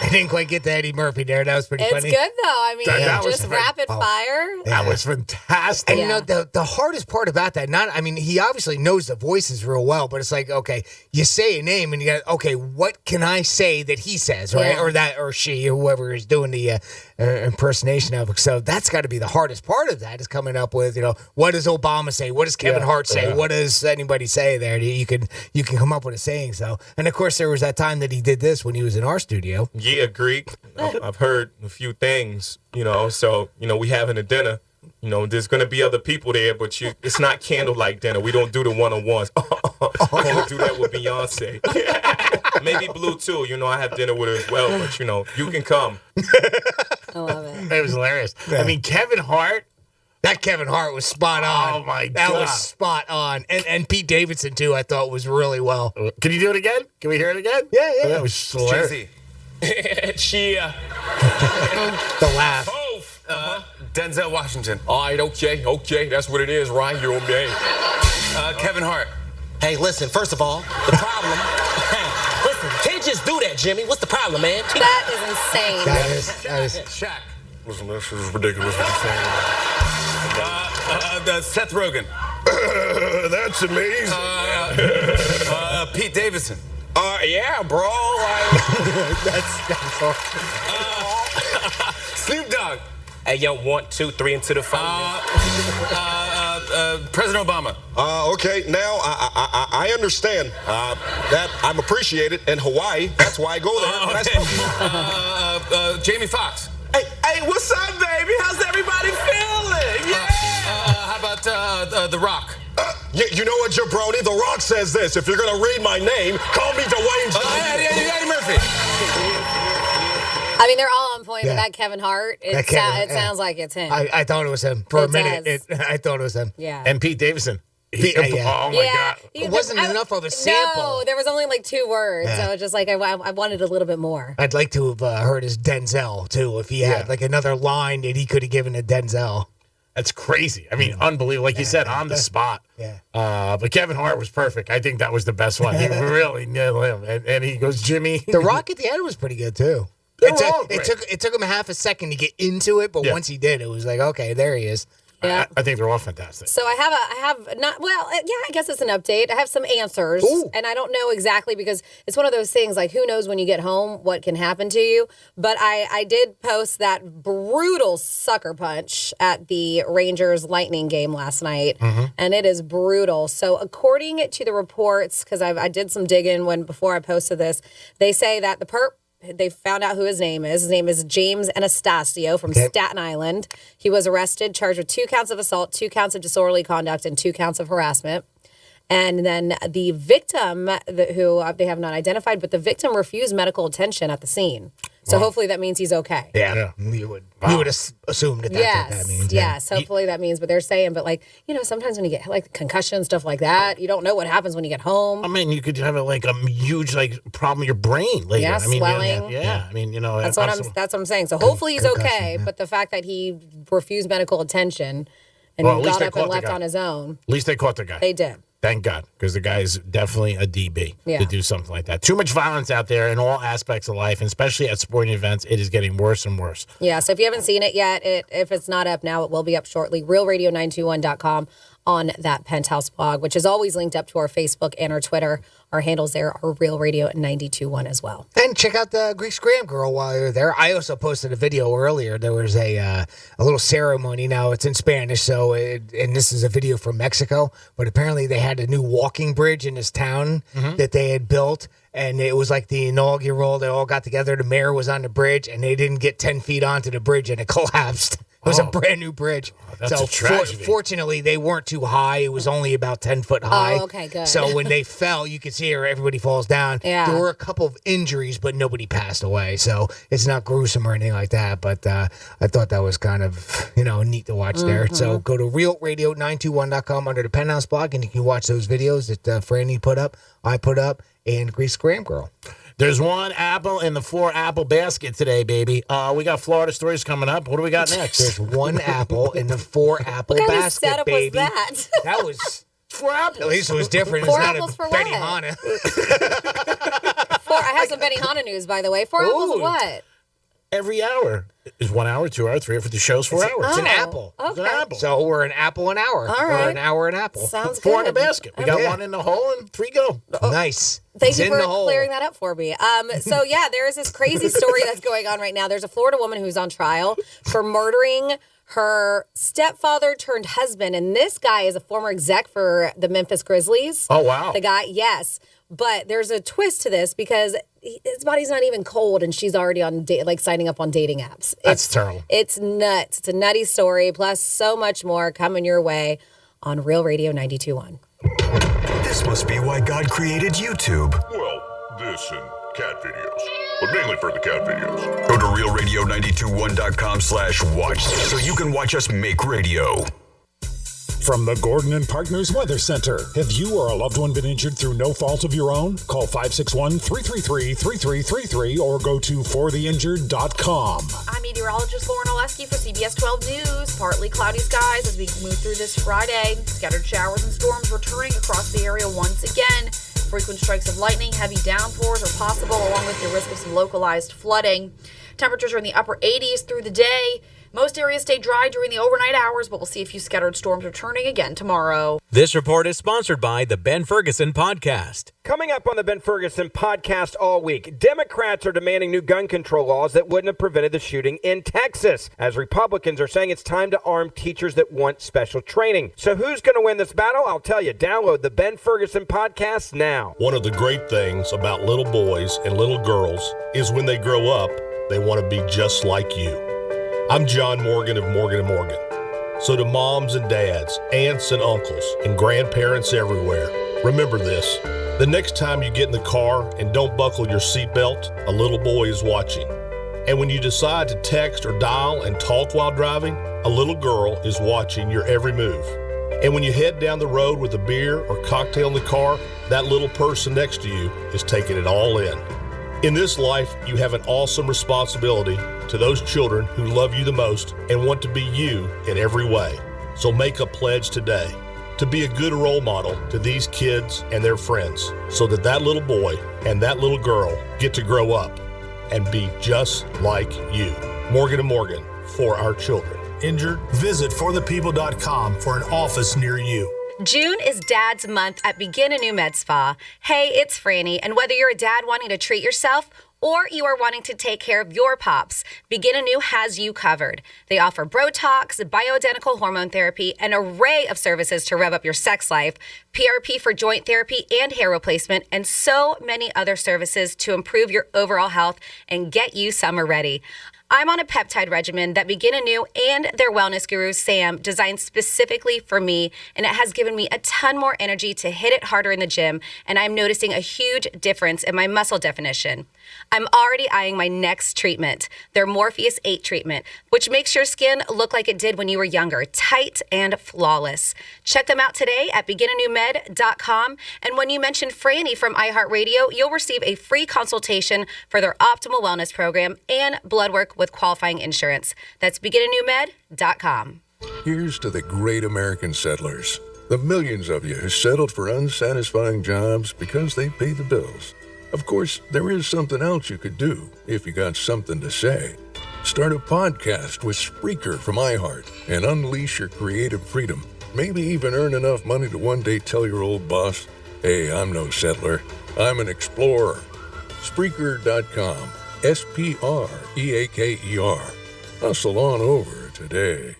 I didn't quite get to Eddie Murphy there. That was pretty It's funny. good though. I mean, That was just fun. rapid fire. That was fantastic. And you know, the hardest part about that, he obviously knows the voices real well, but it's like, okay, you say a name and you got, okay, what can I say that he says, right? Yeah. Or she, or whoever is doing the impersonation of it. So that's got to be the hardest part of that, is coming up with, what does Obama say? What does Kevin Hart say? What does anybody say there? You can come up with a saying. So, and of course, there was that time that he did this when he was in our studio. Yeah, Greek. I've heard a few things, so, we having a dinner. There's going to be other people there, but it's not candlelight dinner. We don't do the one-on-ones. Only do that with Beyonce. Maybe Blue, too. I have dinner with her as well, but, you can come. I love it. It was hilarious. Yeah. I mean, Kevin Hart. That Kevin Hart was spot on. Oh, my God. That was spot on. And Pete Davidson, too, I thought was really well. Can you do it again? Can we hear it again? Yeah. That was hilarious. Chia. The laugh. Denzel Washington. All right, okay. That's what it is, right? You're okay. Kevin Hart. Hey, listen, first of all, the problem. Listen, can't just do that, Jimmy. What's the problem, man? That is insane. That is. Shaq. Listen, this is ridiculous what you're saying. Seth Rogen. That's amazing. Pete Davidson. Yeah, bro. That's all. Snoop Dogg. Hey, yo, 1, 2, 3 into the phone. President Obama. Okay, now I understand that I'm appreciated in Hawaii. That's why I go there. Jamie Foxx. Hey, what's up, baby? How's everybody feeling? Yeah. How about The Rock? You know what, Jabroni? The Rock says this. If you're going to read my name, call me Dwayne Johnson. Eddie Murphy. I mean, they're all on point, but that Kevin Hart, it sounds like it's him. I thought it was him. For a minute, does. I thought it was him. Yeah. And Pete Davidson. Oh, my God. It wasn't enough of a sample. No, there was only like 2 words. Yeah. So it's just like I wanted a little bit more. I'd like to have heard his Denzel, too, if he had like another line that he could have given to Denzel. That's crazy. I mean, unbelievable. Like you said, on the spot. Yeah. But Kevin Hart was perfect. I think that was the best one. He really nailed him. And he goes, Jimmy. The Rock at the end was pretty good, too. It took him a half a second to get into it, but once he did, it was like, okay, there he is. Yeah. I think they're all fantastic. So I guess it's an update. I have some answers. And I don't know exactly, because it's one of those things like, who knows when you get home what can happen to you. But I did post that brutal sucker punch at the Rangers Lightning game last night. And it is brutal. So according to the reports, because I did some digging before I posted this, they say that the perp, they found out who his name is. His name is James Anastasio from Staten Island. He was arrested, charged with 2 counts of assault, 2 counts of disorderly conduct, and 2 counts of harassment. And then the victim, who they have not identified, but the victim refused medical attention at the scene. So hopefully that means he's okay. Yeah, we would assume that that's what that means. Yes, hopefully that means, but they're saying, but sometimes when you get like concussion, stuff like that, you don't know what happens when you get home. I mean, you could have a huge problem with your brain later. Yeah, I mean, swelling. Yeah, I mean, that's what I'm saying. So hopefully he's okay, but the fact that he refused medical attention and he got up and left on his own. At least they caught the guy. They did. Thank God, because the guy is definitely a DB to do something like that. Too much violence out there in all aspects of life, and especially at sporting events. It is getting worse and worse. Yeah, so if you haven't seen it yet, if it's not up now, it will be up shortly. RealRadio921.com on that Penthouse blog, which is always linked up to our Facebook and our Twitter. Our handles there are Real Radio 92.1 as well. And check out the Greek Scram Girl while you're there. I also posted a video earlier. There was a little ceremony. Now it's in Spanish, and this is a video from Mexico. But apparently they had a new walking bridge in this town that they had built. And it was like the inaugural. They all got together. The mayor was on the bridge, and they didn't get 10 feet onto the bridge, and it collapsed. It was a brand new bridge. That's a tragedy. Fortunately, they weren't too high. It was only about 10 foot high. Oh, okay, good. So when they fell, you could see her. Everybody falls down. Yeah. There were a couple of injuries, but nobody passed away. So it's not gruesome or anything like that. But I thought that was kind of neat to watch there. So go to realradio921.com under the Penthouse blog, and you can watch those videos that Franny put up, I put up, and Grease Scram Girl. There's 1 apple in the 4 apple basket today, baby. We got Florida stories coming up. What do we got next? There's 1 apple in the 4 apple what kind basket, of setup baby. was that? That was 4 apples. At least it was different. 4 it's apples not for a what? Benihana. I have some Benihana news, by the way. 4 apples of what? Every hour is 1 hour, 2 hour, 3 hour, 50 shows, 4 hours. It's an apple. Okay. It's an apple. So we're an apple an hour. All Or right. an hour an apple. Sounds 4 in good. the basket. We got Okay. 1 in the hole and 3 go. Nice. Thank It's you in for the hole. clearing that up for me. So yeah, there is this crazy story that's going on right now. There's a Florida woman who's on trial for murdering her stepfather turned husband, and this guy is a former exec for the Memphis Grizzlies. Oh, wow. The guy, yes. But there's a twist to this because his body's not even cold, and she's already on signing up on dating apps. That's terrible. It's nuts. It's a nutty story, plus so much more coming your way on Real Radio 92.1. This must be why God created YouTube. Well, this and cat videos. But mainly for the cat videos. Go to realradio921.com/watch so you can watch us make radio. From the Gordon and Partners Weather Center. Have you or a loved one been injured through no fault of your own? Call 561-333-3333 or go to fortheinjured.com. I'm meteorologist Lauren Oleski for CBS 12 News. Partly cloudy skies as we move through this Friday. Scattered showers and storms returning across the area once again. Frequent strikes of lightning, heavy downpours are possible, along with the risk of some localized flooding. Temperatures are in the upper 80s through the day. Most areas stay dry during the overnight hours, but we'll see a few scattered storms returning again tomorrow. This report is sponsored by the Ben Ferguson Podcast. Coming up on the Ben Ferguson Podcast all week, Democrats are demanding new gun control laws that wouldn't have prevented the shooting in Texas, as Republicans are saying it's time to arm teachers that want special training. So who's going to win this battle? I'll tell you. Download the Ben Ferguson Podcast now. One of the great things about little boys and little girls is when they grow up, they want to be just like you. I'm John Morgan of Morgan & Morgan. So to moms and dads, aunts and uncles, and grandparents everywhere, remember this. The next time you get in the car and don't buckle your seatbelt, a little boy is watching. And when you decide to text or dial and talk while driving, a little girl is watching your every move. And when you head down the road with a beer or cocktail in the car, that little person next to you is taking it all in. In this life, you have an awesome responsibility to those children who love you the most and want to be you in every way. So make a pledge today to be a good role model to these kids and their friends so that that little boy and that little girl get to grow up and be just like you. Morgan & Morgan, for our children. Injured? Visit forthepeople.com for an office near you. June is Dad's Month at Begin Anew Med Spa. Hey, it's Franny, and whether you're a dad wanting to treat yourself or you are wanting to take care of your pops, Begin Anew has you covered. They offer Botox, bioidentical hormone therapy, an array of services to rev up your sex life, PRP for joint therapy and hair replacement, and so many other services to improve your overall health and get you summer ready. I'm on a peptide regimen that Begin Anew and their wellness guru, Sam, designed specifically for me, and it has given me a ton more energy to hit it harder in the gym, and I'm noticing a huge difference in my muscle definition. I'm already eyeing my next treatment, their Morpheus 8 treatment, which makes your skin look like it did when you were younger, tight and flawless. Check them out today at beginanewmed.com, and when you mention Franny from iHeartRadio, you'll receive a free consultation for their optimal wellness program and blood work with qualifying insurance. That's beginanewmed.com. Here's to the great American settlers, the millions of you who settled for unsatisfying jobs because they pay the bills. Of course, there is something else you could do if you got something to say. Start a podcast with Spreaker from iHeart and unleash your creative freedom. Maybe even earn enough money to one day tell your old boss, hey, I'm no settler, I'm an explorer. Spreaker.com. Spreaker. Hustle on over today.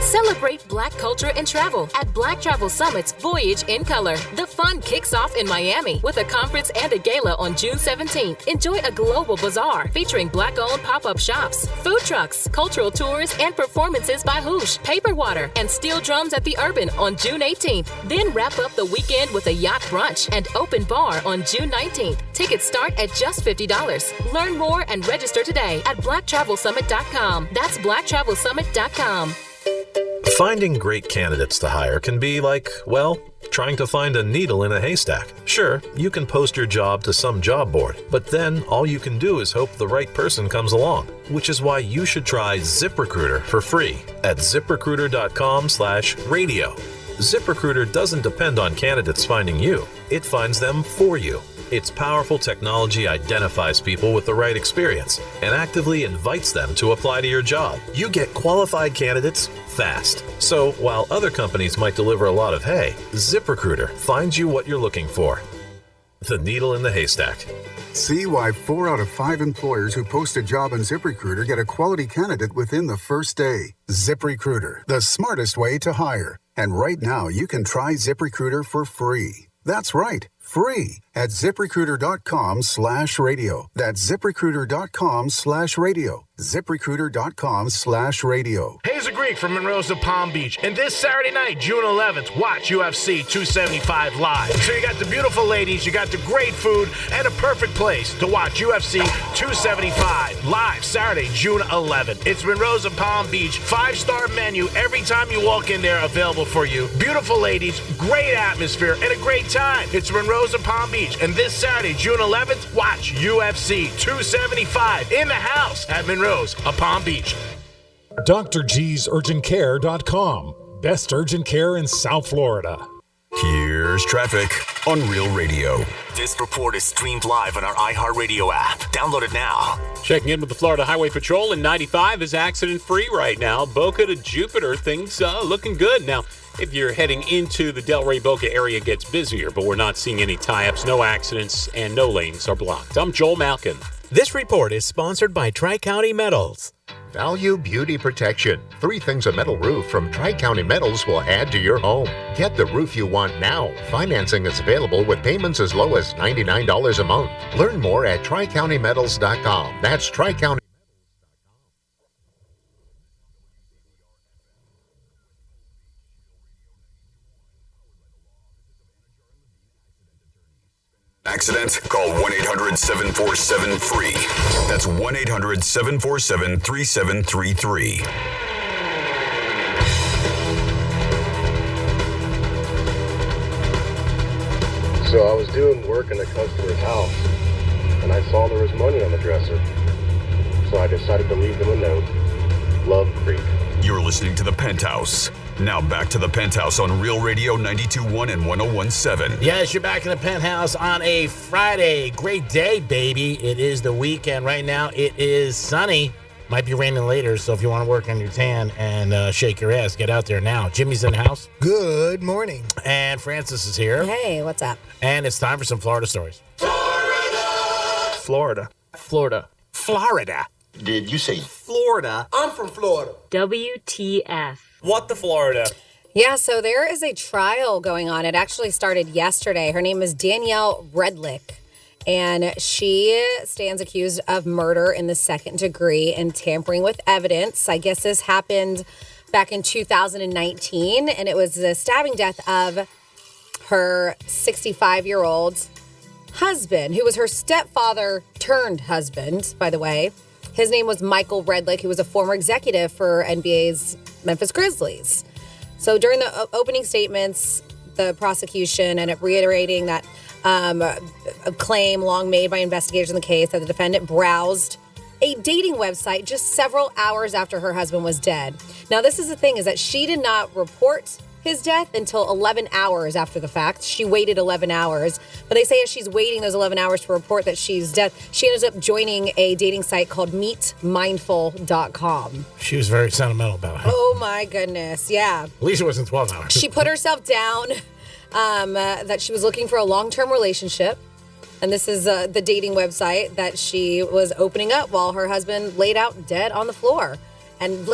Celebrate Black culture and travel at Black Travel Summit's Voyage in Color. The fun kicks off in Miami with a conference and a gala on June 17th. Enjoy a global bazaar featuring Black-owned pop-up shops, food trucks, cultural tours, and performances by Hoosh, Paper Water, and Steel Drums at the Urban on June 18th. Then wrap up the weekend with a yacht brunch and open bar on June 19th. Tickets start at just $50. Learn more and register today at BlackTravelSummit.com. That's BlackTravelSummit.com. Finding great candidates to hire can be like, well, trying to find a needle in a haystack. Sure, you can post your job to some job board, but then all you can do is hope the right person comes along, which is why you should try ZipRecruiter for free at ZipRecruiter.com/radio. ZipRecruiter doesn't depend on candidates finding you. It finds them for you. Its powerful technology identifies people with the right experience and actively invites them to apply to your job. You get qualified candidates fast. So while other companies might deliver a lot of hay, ZipRecruiter finds you what you're looking for. The needle in the haystack. See why 4 out of 5 employers who post a job on ZipRecruiter get a quality candidate within the first day. ZipRecruiter, the smartest way to hire. And right now, you can try ZipRecruiter for free. That's right, free at ZipRecruiter.com/radio. That's ZipRecruiter.com/radio. ZipRecruiter.com/radio. Hey, it's a Greek from Monroe's to Palm Beach. And this Saturday night, June 11th, watch UFC 275 live. So you got the beautiful ladies, you got the great food, and a perfect place to watch UFC 275 live Saturday, June 11th. It's Monroe's to Palm Beach. 5-star menu every time you walk in there available for you. Beautiful ladies, great atmosphere, and a great time. It's Monroe's to Palm Beach. And this Saturday, June 11th, watch UFC 275 in the house at Monroe's of Palm Beach. DrG'sUrgentCare.com. Best urgent care in South Florida. Here's traffic on Real Radio. This report is streamed live on our iHeartRadio app. Download it now. Checking in with the Florida Highway Patrol, and 95 is accident-free right now. Boca to Jupiter, things looking good. Now, if you're heading into the Delray Boca area, it gets busier, but we're not seeing any tie-ups, no accidents, and no lanes are blocked. I'm Joel Malkin. This report is sponsored by Tri-County Metals. Value Beauty Protection. 3 things a metal roof from Tri-County Metals will add to your home. Get the roof you want now. Financing is available with payments as low as $99 a month. Learn more at TriCountyMetals.com. That's Tri-County. Accident? Call 1-800-747-FREE. That's 1-800-747-3733. So I was doing work in a customer's house, and I saw there was money on the dresser. So I decided to leave them a note. Love Creek. You're listening to The Penthouse. Now back to The Penthouse on Real Radio 92.1 and 101.7. Yes, you're back in the Penthouse on a Friday. Great day, baby. It is the weekend right now. It is sunny. Might be raining later, so if you want to work on your tan and shake your ass, get out there now. Jimmy's in the house. Good morning. And Francis is here. Hey, what's up? And it's time for some Florida stories. Florida. Florida. Did you say Florida? I'm from Florida. WTF. What the Florida? Yeah, so there is a trial going on. It actually started yesterday. Her name is Danielle Redlick, and she stands accused of murder in the 2nd degree and tampering with evidence. I guess this happened back in 2019, and it was the stabbing death of her 65-year-old husband, who was her stepfather turned husband, by the way. His name was Michael Redlick, who was a former executive for NBA's Memphis Grizzlies. So during the opening statements, the prosecution ended up reiterating that a claim long made by investigators in the case that the defendant browsed a dating website just several hours after her husband was dead. Now, this is the thing, is that she did not report his death until 11 hours after the fact. She waited 11 hours. But they say as she's waiting those 11 hours to report that she's dead, she ends up joining a dating site called meetmindful.com. She was very sentimental about it. Oh, my goodness. Yeah. At least it wasn't 12 hours. She put herself down that she was looking for a long-term relationship. And this is the dating website that she was opening up while her husband laid out dead on the floor. And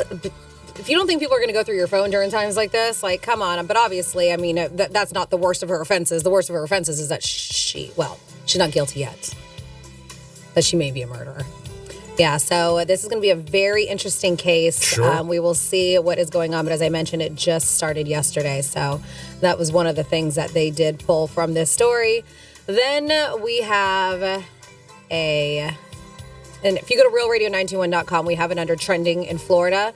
if you don't think people are going to go through your phone during times like this, like, come on. But obviously, I mean, that's not the worst of her offenses. The worst of her offenses is that she's not guilty yet. But she may be a murderer. Yeah, so this is going to be a very interesting case. Sure. We will see what is going on. But as I mentioned, it just started yesterday. So that was one of the things that they did pull from this story. Then we have and if you go to realradio921.com, we have it under trending in Florida.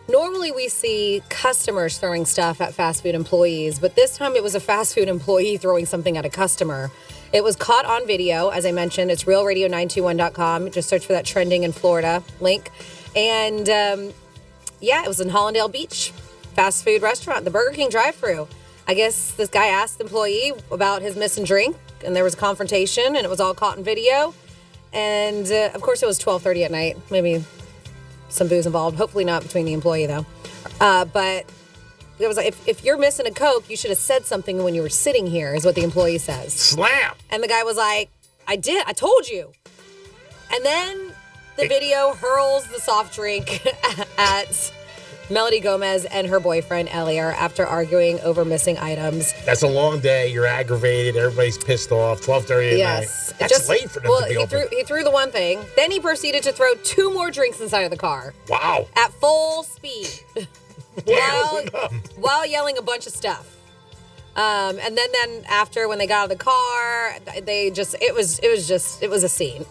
Normally we see customers throwing stuff at fast food employees, but this time it was a fast food employee throwing something at a customer. It was caught on video. As I mentioned, it's realradio921.com. Just search for that trending in Florida link. And it was in Hollandale Beach, fast food restaurant, the Burger King drive-thru. I guess this guy asked the employee about his missing drink. and there was a confrontation, and it was all caught in video. And, of course, it was 12:30 at night. Maybe some booze involved. Hopefully not between the employee, though. But it was like, if you're missing a Coke, you should have said something when you were sitting here, is what the employee says. Slam! And the guy was like, I did. I told you. And then the video hurls the soft drink at Melody Gomez and her boyfriend, Eliar, after arguing over missing items. That's a long day. You're aggravated. Everybody's pissed off. 12:30 at night. That's late for them to be open. He threw the one thing. Then he proceeded to throw 2 more drinks inside of the car. Wow. At full speed. while yelling a bunch of stuff. And then after, when they got out of the car, it was a scene.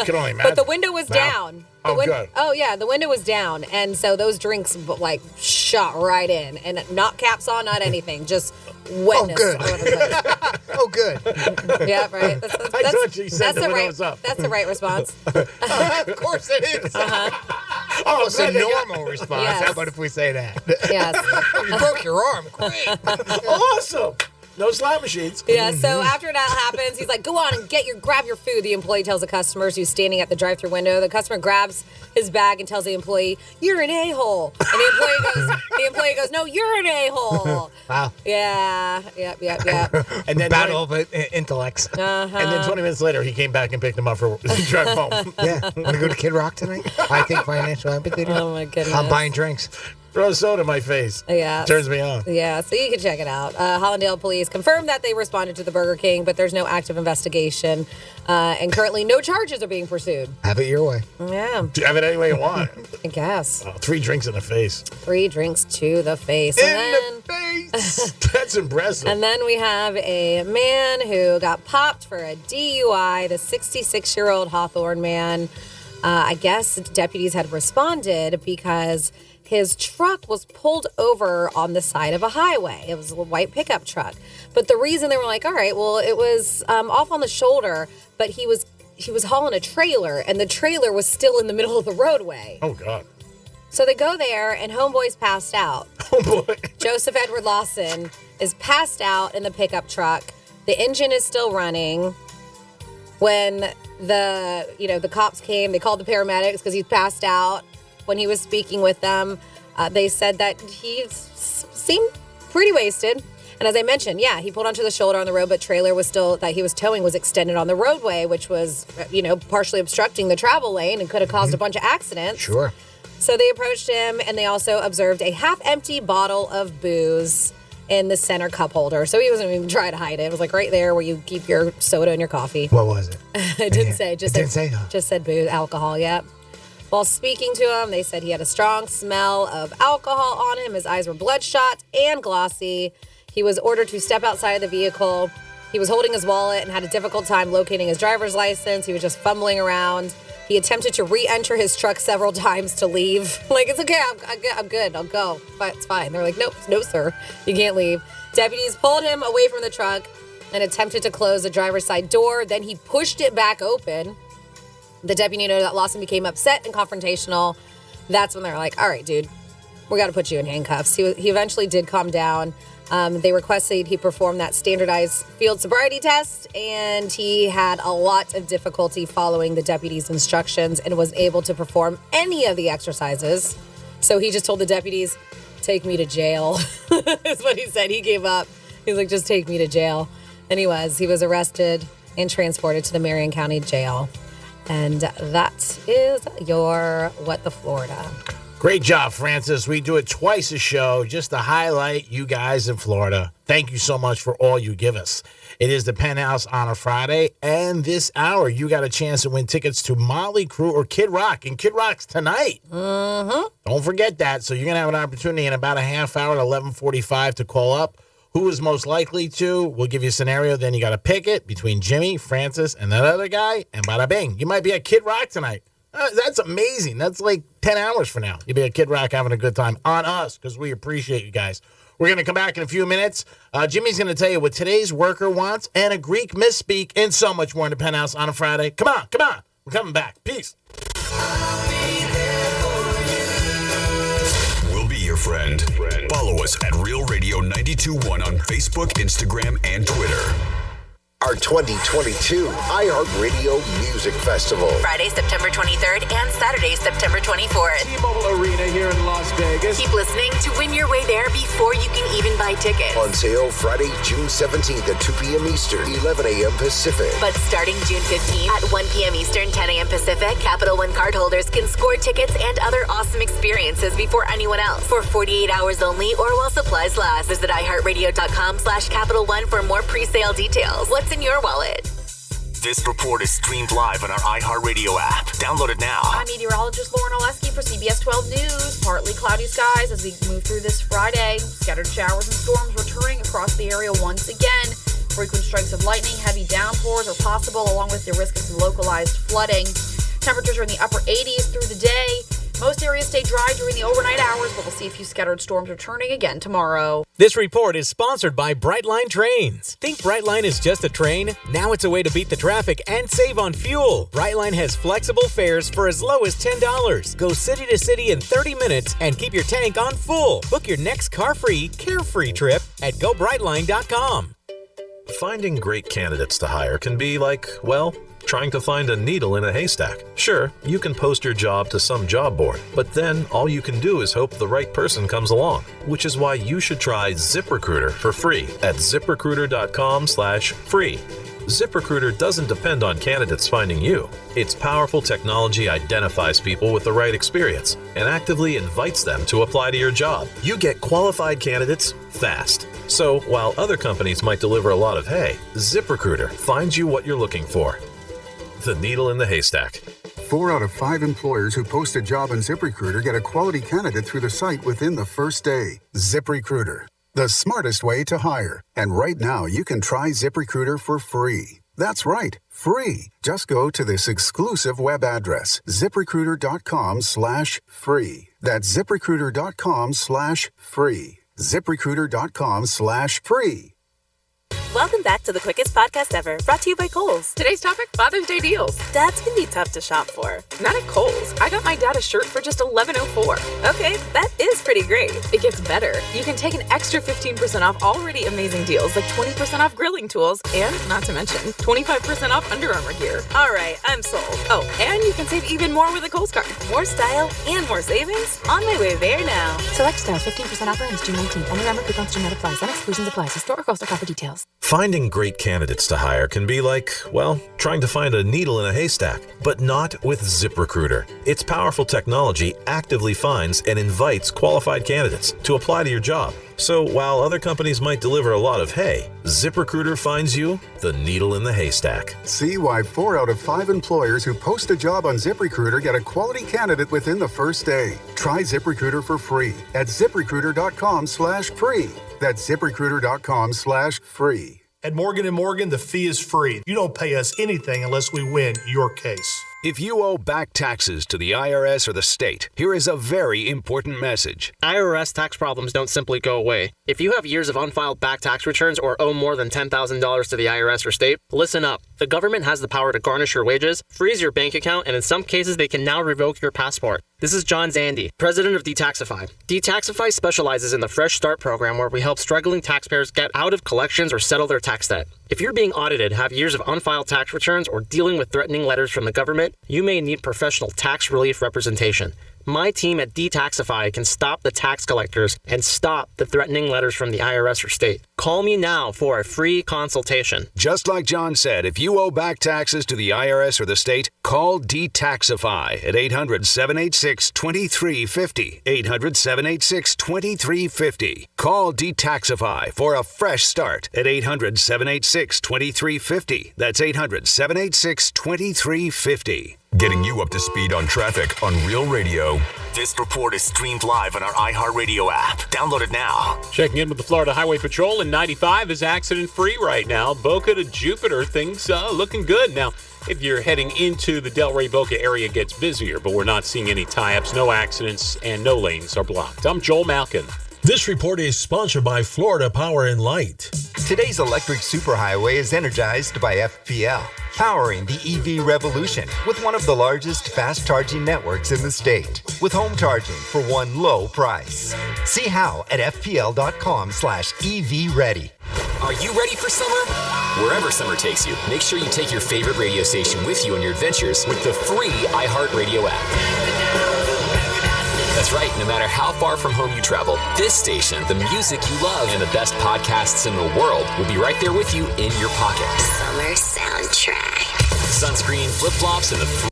Can only imagine. But the window was down. Good. Oh, yeah, the window was down. And so those drinks, like, shot right in. And not caps on, not anything. Just wetness all over the place. Oh, good. Yeah, right. I thought you said the window was up. That's the right response. Of course it is. Uh-huh. Oh, it's a normal response. Yes. How about if we say that? Yes. You broke your arm. Great. Awesome. No slot machines. Yeah, so after that happens, he's like, go on and grab your food. The employee tells the customer who's standing at the drive-thru window. The customer grabs his bag and tells the employee, you're an a-hole. And the employee goes, no, you're an a-hole. Wow. Yeah. Yep. And then Battle of intellects. Uh-huh. And then 20 minutes later, he came back and picked him up for drive home. Yeah. Want to go to Kid Rock tonight? I think financial empathy. Oh, my goodness. I'm buying drinks. Throw soda in my face. Yeah. Turns me on. Yeah, so you can check it out. Hollandale police confirmed that they responded to the Burger King, but there's no active investigation. And currently no charges are being pursued. Have it your way. Yeah. Have it any way you want. I guess. 3 drinks in the face. 3 drinks to the face. The face. That's impressive. And then we have a man who got popped for a DUI, the 66-year-old Hawthorne man. I guess deputies had responded because his truck was pulled over on the side of a highway. It was a white pickup truck. But the reason they were like, all right, well, it was off on the shoulder, but he was hauling a trailer, and the trailer was still in the middle of the roadway. Oh, God. So they go there, and homeboy's passed out. Oh, boy. Joseph Edward Lawson is passed out in the pickup truck. The engine is still running. When the cops came, they called the paramedics because he's passed out. When he was speaking with them, they said that he seemed pretty wasted. And as I mentioned, yeah, he pulled onto the shoulder on the road, but trailer was still, that he was towing was extended on the roadway, which was, partially obstructing the travel lane and could have caused a bunch of accidents. Sure. So they approached him, and they also observed a half-empty bottle of booze in the center cup holder. So he wasn't even trying to hide it. It was like right there where you keep your soda and your coffee. What was it? It didn't say. Just said booze, alcohol, yeah. While speaking to him, they said he had a strong smell of alcohol on him. His eyes were bloodshot and glossy. He was ordered to step outside of the vehicle. He was holding his wallet and had a difficult time locating his driver's license. He was just fumbling around. He attempted to re-enter his truck several times to leave. Like, it's okay, I'm good, I'll go. But it's fine. They're like, nope, no, sir, you can't leave. Deputies pulled him away from the truck and attempted to close the driver's side door. Then he pushed it back open. The deputy noted that Lawson became upset and confrontational. That's when they're like, all right, dude, we got to put you in handcuffs. He eventually did calm down. They requested he perform that standardized field sobriety test, and he had a lot of difficulty following the deputy's instructions and was able to perform any of the exercises. So he just told the deputies, take me to jail, is what he said. He gave up. He's like, just take me to jail. And he was. He was arrested and transported to the Marion County Jail. And that is your What the Florida. Great job, Francis. We do it twice a show just to highlight you guys in Florida. Thank you so much for all you give us. It is the Penthouse on a Friday, and this hour you got a chance to win tickets to Motley Crue or Kid Rock, and Kid Rock's tonight. Mm-hmm. Don't forget that. So you're going to have an opportunity in about a half hour at 11:45 to call up. Who is most likely to? We'll give you a scenario. Then you got to pick it between Jimmy, Francis, and that other guy, and bada bing. You might be at Kid Rock tonight. That's amazing. That's like 10 hours from now. You'll be at Kid Rock having a good time on us because we appreciate you guys. We're going to come back in a few minutes. Jimmy's going to tell you what today's worker wants and a Greek misspeak and so much more in the Penthouse on a Friday. Come on. We're coming back. Peace. We'll be your friend. Follow us at Real Radio 92.1 on Facebook, Instagram, and Twitter. our 2022 iHeartRadio Music Festival. Friday, September 23rd and Saturday, September 24th. T-Mobile Arena here in Las Vegas. Keep listening to win your way there before you can even buy tickets. On sale Friday, June 17th at 2 p.m. Eastern, 11 a.m. Pacific. But starting June 15th at 1 p.m. Eastern, 10 a.m. Pacific, Capital One cardholders can score tickets and other awesome experiences before anyone else for 48 hours only or while supplies last. Visit iHeartRadio.com/Capital One for more pre-sale details. What's in your wallet? This report is streamed live on our iHeartRadio app. Download it now. I'm meteorologist Lauren Oleski for CBS 12 News. Partly cloudy skies as we move through this Friday. Scattered showers and storms returning across the area once again. Frequent strikes of lightning, heavy downpours are possible, along with the risk of some localized flooding. Temperatures are in the upper 80s through the day. Most areas stay dry during the overnight hours, but we'll see a few scattered storms returning again tomorrow. This report is sponsored by Brightline Trains. Think Brightline is just a train? Now it's a way to beat the traffic and save on fuel. Brightline has flexible fares for as low as $10. Go city to city in 30 minutes and keep your tank on full. Book your next car-free, carefree trip at GoBrightline.com. Finding great candidates to hire can be like, well, trying to find a needle in a haystack. Sure, you can post your job to some job board, but then all you can do is hope the right person comes along, which is why you should try ZipRecruiter for free at ZipRecruiter.com/free. ZipRecruiter doesn't depend on candidates finding you. Its powerful technology identifies people with the right experience and actively invites them to apply to your job. You get qualified candidates fast. So while other companies might deliver a lot of hay, ZipRecruiter finds you what you're looking for. The needle in the haystack. 4 out of 5 employers who post a job on ZipRecruiter get a quality candidate through the site within the first day. ZipRecruiter, the smartest way to hire. And right now, you can try ZipRecruiter for free. That's right, free. Just go to this exclusive web address, ZipRecruiter.com/free. That's ZipRecruiter.com/free. ZipRecruiter.com/free. Welcome back to the quickest podcast ever, brought to you by Kohl's. Today's topic, Father's Day deals. Dads can be tough to shop for. Not at Kohl's. I got my dad a shirt for just $11.04. Okay, that is pretty great. It gets better. You can take an extra 15% off already amazing deals, like 20% off grilling tools, and, not to mention, 25% off Under Armour gear. All right, I'm sold. Oh, and you can save even more with a Kohl's card. More style and more savings? On my way there now. Select styles, 15% offer ends June 19th. Under Armour coupons do not apply. Some exclusions apply. See store or Kohl's.com for details. Finding great candidates to hire can be like, well, trying to find a needle in a haystack, but not with ZipRecruiter. Its powerful technology actively finds and invites qualified candidates to apply to your job. So while other companies might deliver a lot of hay, ZipRecruiter finds you the needle in the haystack. See why 4 out of 5 employers who post a job on ZipRecruiter get a quality candidate within the first day. Try ZipRecruiter for free at ZipRecruiter.com/free. That's ZipRecruiter.com/free. At Morgan & Morgan, the fee is free. You don't pay us anything unless we win your case. If you owe back taxes to the IRS or the state, here is a very important message. IRS tax problems don't simply go away. If you have years of unfiled back tax returns or owe more than $10,000 to the IRS or state, listen up. The government has the power to garnish your wages, freeze your bank account, and in some cases, they can now revoke your passport. This is John Zandy, president of Detaxify. Detaxify specializes in the Fresh Start program where we help struggling taxpayers get out of collections or settle their tax debt. If you're being audited, have years of unfiled tax returns, or dealing with threatening letters from the government, you may need professional tax relief representation. My team at Detaxify can stop the tax collectors and stop the threatening letters from the IRS or state. Call me now for a free consultation. Just like John said, if you owe back taxes to the IRS or the state, call Detaxify at 800-786-2350. 800-786-2350. Call Detaxify for a fresh start at 800-786-2350. That's 800-786-2350. Getting you up to speed on traffic on Real Radio. This report is streamed live on our iHeartRadio app. Download it now. Checking in with the Florida Highway Patrol, in 95 is accident-free right now. Boca to Jupiter, things looking good. Now, if you're heading into the Delray Boca area, it gets busier, but we're not seeing any tie-ups, no accidents, and no lanes are blocked. I'm Joel Malkin. This report is sponsored by Florida Power and Light. Today's electric superhighway is energized by FPL, powering the EV revolution with one of the largest fast charging networks in the state, with home charging for one low price. See how at fpl.com/EV ready. Are you ready for summer? Wherever summer takes you, make sure you take your favorite radio station with you on your adventures with the free iHeartRadio app. That's right, no matter how far from home you travel, this station, the music you love, and the best podcasts in the world will be right there with you in your pocket. Summer soundtrack. Sunscreen, flip-flops, and the free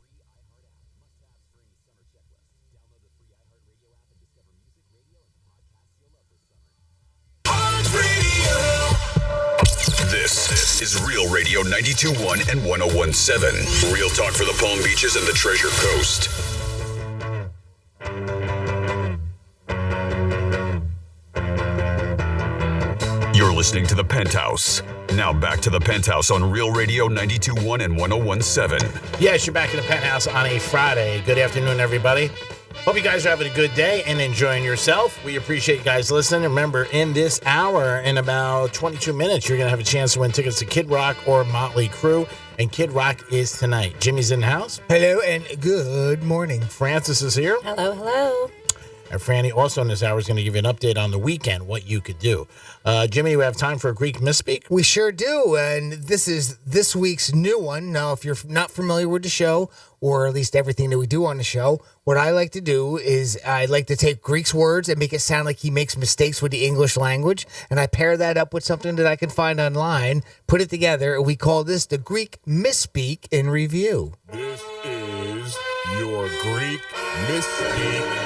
This is Real Radio 92.1 and 101.7. Real talk for the Palm Beaches and the Treasure Coast. You're listening to The Penthouse. Now back to The Penthouse on Real Radio 92.1 and 101.7. Yes, you're back in The Penthouse on a Friday. Good afternoon, everybody. Hope you guys are having a good day and enjoying yourself. We appreciate you guys listening. Remember, in this hour, in about 22 minutes, you're going to have a chance to win tickets to Kid Rock or Motley Crue. And Kid Rock is tonight. Jimmy's in the house. Hello and good morning. Francis is here. Hello, hello. And Franny, also in this hour, is going to give you an update on the weekend, what you could do. Jimmy, we have time for a Greek misspeak? We sure do, and this is this week's new one. Now, if you're not familiar with the show, or at least everything that we do on the show, what I like to do is I like to take Greek's words and make it sound like he makes mistakes with the English language, and I pair that up with something that I can find online, put it together, and we call this the Greek misspeak in review. This is your Greek misspeak.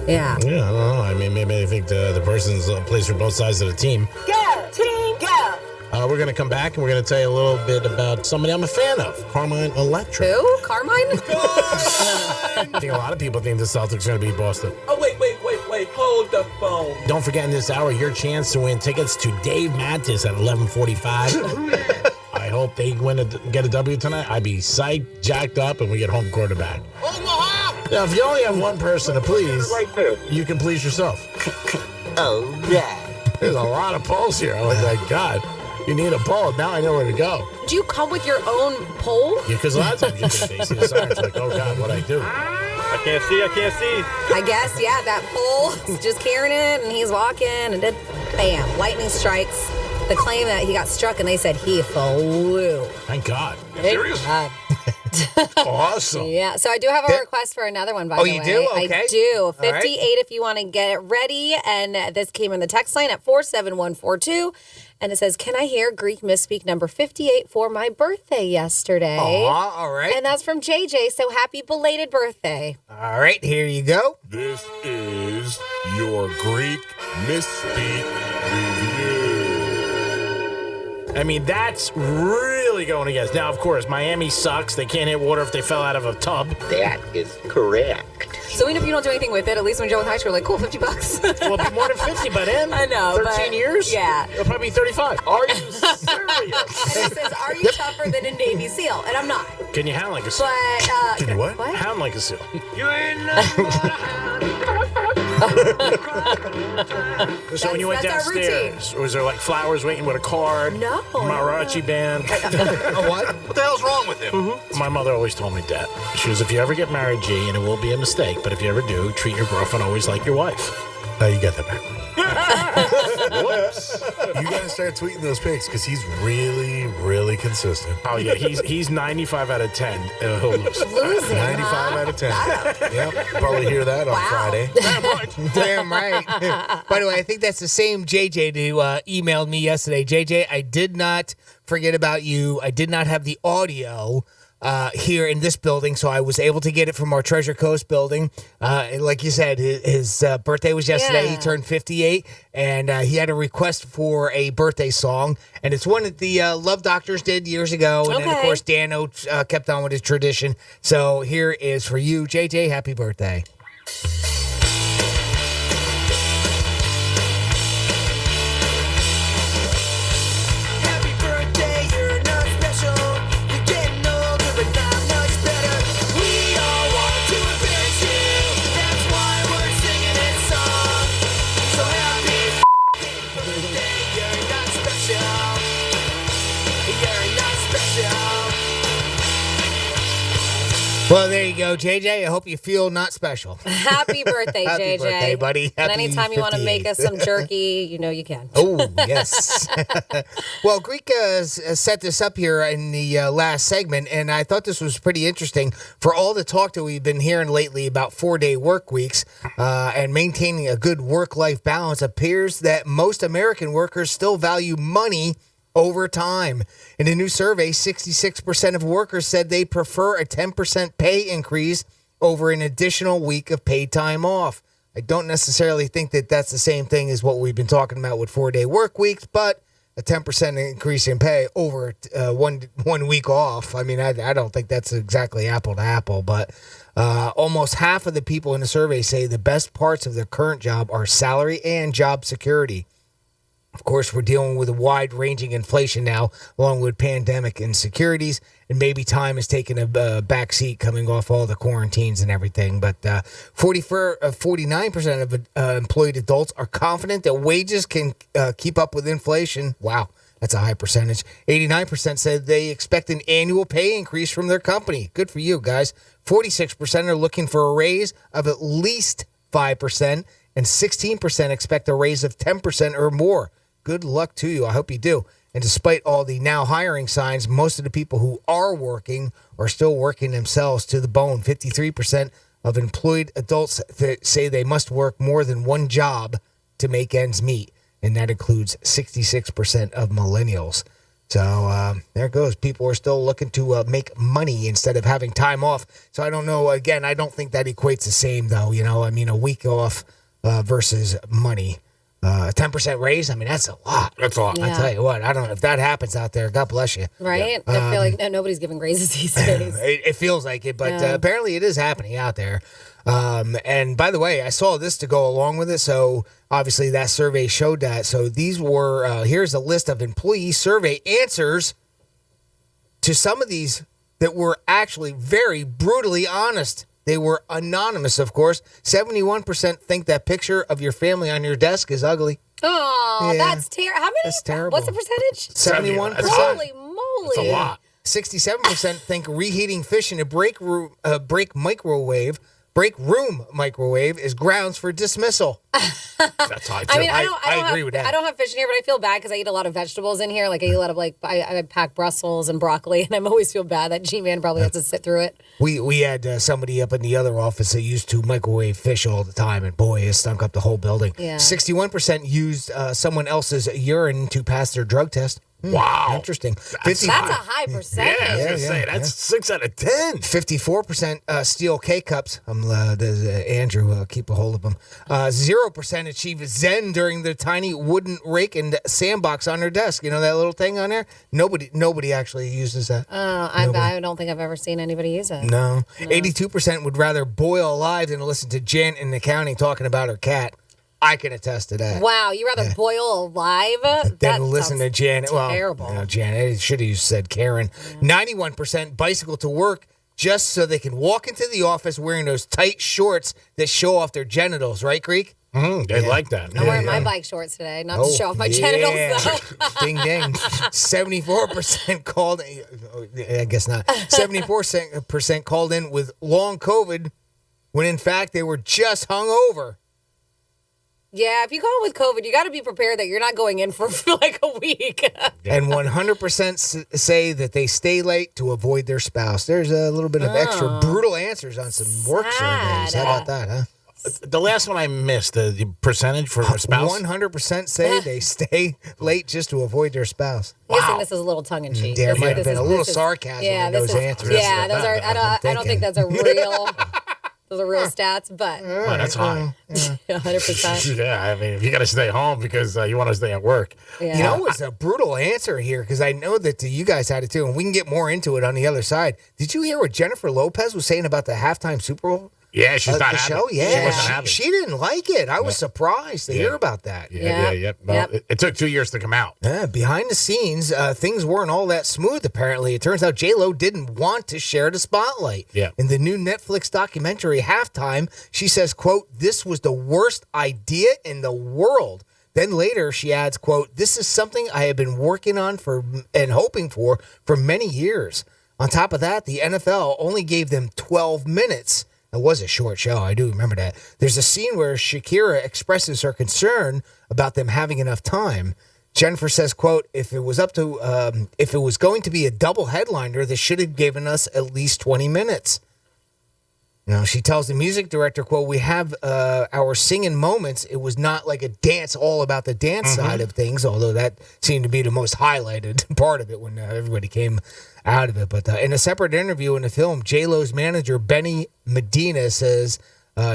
Yeah. Yeah, I don't know. I mean, maybe they think the person's plays for both sides of the team. Go, team, go! We're going to come back and we're going to tell you a little bit about somebody I'm a fan of, Carmine Electra. Who? Carmine? I think a lot of people think the Celtics are going to beat Boston. Oh, wait. Hold the phone. Don't forget in this hour, your chance to win tickets to Dave Mattis at 11:45. I hope they get a W tonight. I'd be psyched, jacked up, and we get home quarterback. Now, if you only have one person to please, you can please yourself. Oh, yeah. There's a lot of polls here. I was like, God, you need a poll. Now I know where to go. Do you come with your own poll? Yeah, because a lot of times you can see the signs like, oh, God, what'd I do? I can't see. I guess, yeah, that pole is just carrying it, and he's walking, and then, bam, lightning strikes. The claim that he got struck, and they said he flew. Thank God. Serious? Awesome. Yeah, so I do have a request for another one, by the way. Oh, you do? Okay. I do. 58 right. if you want to get it ready. And this came in the text line at 47142. And it says, can I hear Greek misspeak number 58 for my birthday yesterday? Aw, all right. And that's from JJ, so happy belated birthday. All right, here you go. This is your Greek misspeak review. I mean, that's really going against. Now, of course, Miami sucks. They can't hit water if they fell out of a tub. That is correct. So even if you don't do anything with it, at least when Joe in high school, like, cool, $50. Well, it'll be more than 50 by then. I know. 13 years? Yeah. It'll probably be 35. Are you serious? And it says, are you tougher than a Navy SEAL? And I'm not. Can you hound like a seal? But, Can you what? Hound like a seal. You ain't nothing but a hound. So when you went that's our downstairs, was there like flowers waiting with a card? No. Mariachi band? What? What the hell's wrong with him? Mm-hmm. My mother always told me that. She was, if you ever get married, G, and it will be a mistake, but if you ever do, treat your girlfriend always like your wife. You got that backwards. Whoops. You gotta start tweeting those pics because he's really, really consistent. Oh, yeah, he's 95 out of 10. He'll lose. Losing, 95 out of 10. Yep, probably hear that on Friday. Damn right. By the way, I think that's the same JJ who emailed me yesterday. JJ, I did not forget about you. I did not have the audio here in this building, so I was able to get it from our Treasure Coast building. Like you said, his birthday was yesterday. Yeah. He turned 58, and he had a request for a birthday song, and it's one that the Love Doctors did years ago, and then, of course, Dano kept on with his tradition. So here is for you, JJ, happy birthday. Well, there you go, JJ. I hope you feel not special. Happy birthday, Happy JJ. birthday, buddy. And Happy anytime you want to make us 58th. some jerky, you know you can. Oh, yes. Well, Greek set this up here in the last segment, and I thought this was pretty interesting. For all the talk that we've been hearing lately about 4-day work weeks and maintaining a good work-life balance, appears that most American workers still value money over time. In a new survey, 66% of workers said they prefer a 10% pay increase over an additional week of paid time off. I don't necessarily think that that's the same thing as what we've been talking about with 4-day work weeks, but a 10% increase in pay over 1 week off. I mean, I don't think that's exactly apple to apple, but almost half of the people in the survey say the best parts of their current job are salary and job security. Of course, we're dealing with a wide-ranging inflation now, along with pandemic insecurities, and maybe time has taken a backseat coming off all the quarantines and everything. But 49% of employed adults are confident that wages can keep up with inflation. Wow, that's a high percentage. 89% said they expect an annual pay increase from their company. Good for you, guys. 46% are looking for a raise of at least 5%, and 16% expect a raise of 10% or more. Good luck to you. I hope you do. And despite all the now hiring signs, most of the people who are working are still working themselves to the bone. 53% of employed adults say they must work more than one job to make ends meet. And that includes 66% of millennials. So there it goes. People are still looking to make money instead of having time off. So I don't know. Again, I don't think that equates the same, though. You know, I mean, a week off versus money. 10% raise, I mean, that's a lot. That's a lot. I tell you what, I don't know if that happens out there. God bless you. Right? I feel like nobody's giving raises these days. It feels like it, but apparently it is happening out there. And by the way, I saw this to go along with it. So obviously that survey showed that. So these were, here's a list of employee survey answers to some of these that were actually very brutally honest. They were anonymous, of course. 71% think that picture of your family on your desk is ugly. Oh, Yeah. That's terrible. How many? That's terrible. What's the percentage? 71%. Holy moly. That's a lot. 67% think reheating fish in a break room microwave is grounds for dismissal. That's high, too. I mean, I agree with that. I don't have fish in here, but I feel bad because I eat a lot of vegetables in here. Like I eat a lot of I pack Brussels and broccoli, and I always feel bad that G-Man probably has to sit through it. We had somebody up in the other office that used to microwave fish all the time, and boy, it stunk up the whole building. Yeah. 61% used someone else's urine to pass their drug test. Wow. Interesting. That's a high percentage. Yeah, I was going to say, that's 6 out of 10. 54% steal K-cups. Andrew, keep a hold of them. 0% achieve Zen during the tiny wooden rake and sandbox on their desk. You know that little thing on there? Nobody actually uses that. I don't think I've ever seen anybody use it. No. 82% would rather boil alive than listen to Jen in accounting talking about her cat. I can attest to that. Wow, you rather boil alive than listen to Janet. Terrible. Well, Janet, it should have said Karen. 91% bicycle to work just so they can walk into the office wearing those tight shorts that show off their genitals, right, Greek? They like that. I'm wearing my bike shorts today, not to show off my genitals, though. Ding, ding. 74% called, I guess not. 74% called in with long COVID when, in fact, they were just hungover. Yeah, if you call with COVID, you got to be prepared that you're not going in for like a week. And 100% say that they stay late to avoid their spouse. There's a little bit of extra brutal answers on some work surveys. How about that, huh? The last one I missed, the percentage for a spouse? 100% say they stay late just to avoid their spouse. I'm guessing this is a little tongue-in-cheek. There might have been a little sarcasm in those answers. Yeah, those are. I don't think that's a real... Those are real stats, but... Oh, that's high. 100%. Yeah, I mean, if you got to stay home because you want to stay at work. Yeah. You know, it's a brutal answer here because I know that you guys had it too, and we can get more into it on the other side. Did you hear what Jennifer Lopez was saying about the halftime Super Bowl? Yeah, she's not the happy. show. Yeah, she wasn't happy. She didn't like it. I was surprised to hear about that. Yeah. Well, it took 2 years to come out. Behind the scenes, things weren't all that smooth, apparently. It turns out J-Lo didn't want to share the spotlight. Yeah. In the new Netflix documentary, Halftime, she says, quote, "This was the worst idea in the world." Then later, she adds, quote, "This is something I have been working on and hoping for many years. On top of that, the NFL only gave them 12 minutes. It was a short show. I do remember that. There's a scene where Shakira expresses her concern about them having enough time. Jennifer says, quote, if it was going to be a double headliner, they should have given us at least 20 minutes. She tells the music director, quote, we have our singing moments. It was not like a dance, all about the dance side of things, although that seemed to be the most highlighted part of it when everybody came out of it. But in a separate interview in the film, J-Lo's manager, Benny Medina, says,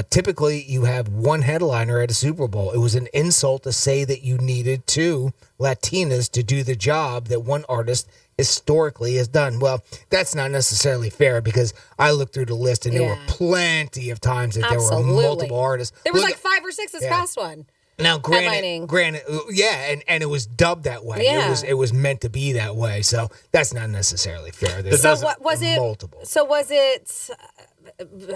typically you have one headliner at a Super Bowl. It was an insult to say that you needed two Latinas to do the job that one artist historically has done. Well, that's not necessarily fair because I looked through the list and there were plenty of times that there were multiple artists. There was like 5 or 6 this past one. Now, granted, yeah, and it was dubbed that way. Yeah. It was meant to be that way. So that's not necessarily fair. So what was it? Multiple. So was it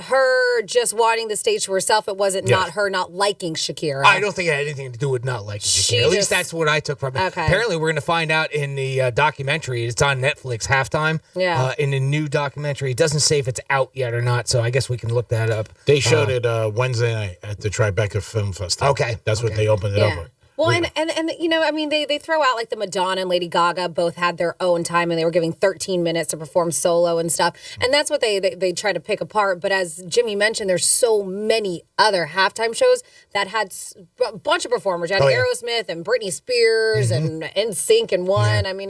her just wanting the stage to herself? It wasn't not her not liking Shakira. I don't think it had anything to do with not liking Shakira. At least that's what I took from it. Okay. Apparently, we're going to find out in the documentary. It's on Netflix, Halftime. Yeah. In the new documentary. It doesn't say if it's out yet or not, so I guess we can look that up. They showed it Wednesday night at the Tribeca Film Festival. Okay. That's what they opened it up with. Well, and I mean, they throw out like the Madonna and Lady Gaga both had their own time and they were giving 13 minutes to perform solo and stuff. And that's what they try to pick apart. But as Jimmy mentioned, there's so many other halftime shows that had a bunch of performers. You had Aerosmith and Britney Spears and NSYNC and one. I mean,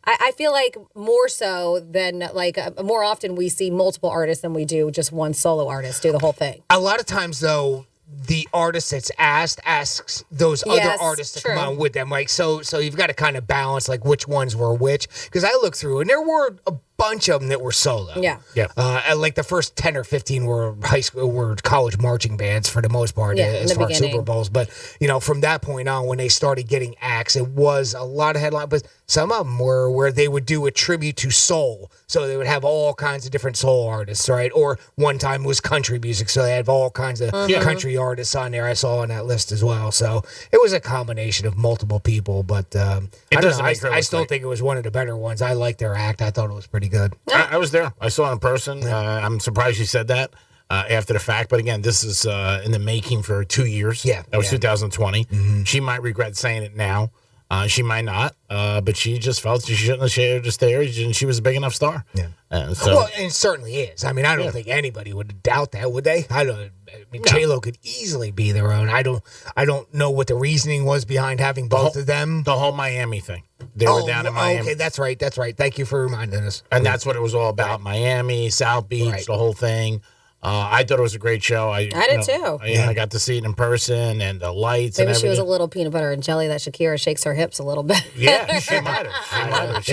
I feel like more so than more often we see multiple artists than we do just one solo artist do the whole thing. A lot of times, though, the artist that's asks those other artists to come on with them. Like, so you've got to kind of balance like which ones were which. Because I looked through and there were a bunch of them that were solo. Yeah. Like the first 10 or 15 were college marching bands for the most part as far as Super Bowls. But, from that point on, when they started getting acts, it was a lot of headlines. But some of them were where they would do a tribute to soul. So they would have all kinds of different soul artists, right? Or one time it was country music. So they had all kinds of country artists on there I saw on that list as well. So it was a combination of multiple people. But I still think it was one of the better ones. I liked their act. I thought it was pretty good. I was there. I saw it in person. I'm surprised you said that after the fact. But again, this is in the making for 2 years. Yeah. That was 2020. Mm-hmm. She might regret saying it now. She might not, but she just felt she shouldn't have shared the stage, and she was a big enough star. Yeah. Well, and it certainly is. I mean, I don't think anybody would doubt that, would they? I mean, J-Lo could easily be their own. I don't know what the reasoning was behind having both of them. The whole Miami thing. They were down in Miami. Okay, that's right. Thank you for reminding us. And that's what it was all about. Miami, South Beach, the whole thing. I thought it was a great show. I did too. I got to see it in person and the lights. Maybe and she was a little peanut butter and jelly that Shakira shakes her hips a little bit. Yeah, she might have.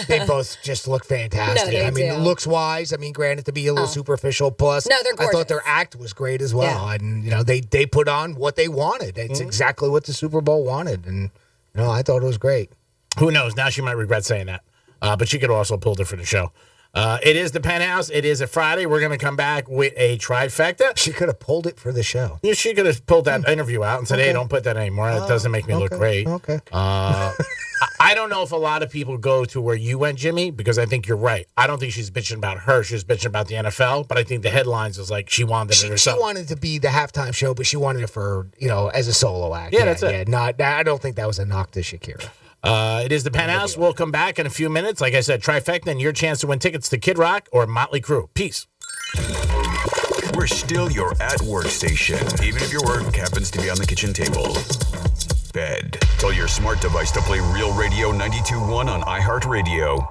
They both just look fantastic. No, I mean, looks wise. I mean, granted to be a little superficial. Plus, no, they're gorgeous. I thought their act was great as well. Yeah. And they put on what they wanted. It's exactly what the Super Bowl wanted, and I thought it was great. Who knows? Now she might regret saying that, but she could also pulled it for the show. It is the Penthouse. It is a Friday. We're going to come back with a trifecta. She could have pulled it for the show. Yeah, she could have pulled that interview out and said, hey, don't put that anymore. It doesn't make me look great. Okay. I don't know if a lot of people go to where you went, Jimmy, because I think you're right. I don't think she's bitching about her. She's bitching about the NFL, but I think the headlines is like she wanted it herself. She wanted to be the halftime show, but she wanted it for, as a solo act. Yeah, that's it. Yeah, I don't think that was a knock to Shakira. It is the Penthouse. We'll come back in a few minutes. Like I said, trifecta and your chance to win tickets to Kid Rock or Motley Crue. Peace. We're still your at-work station, even if your work happens to be on the kitchen table. Bed. Tell your smart device to play Real Radio 92.1 on iHeartRadio.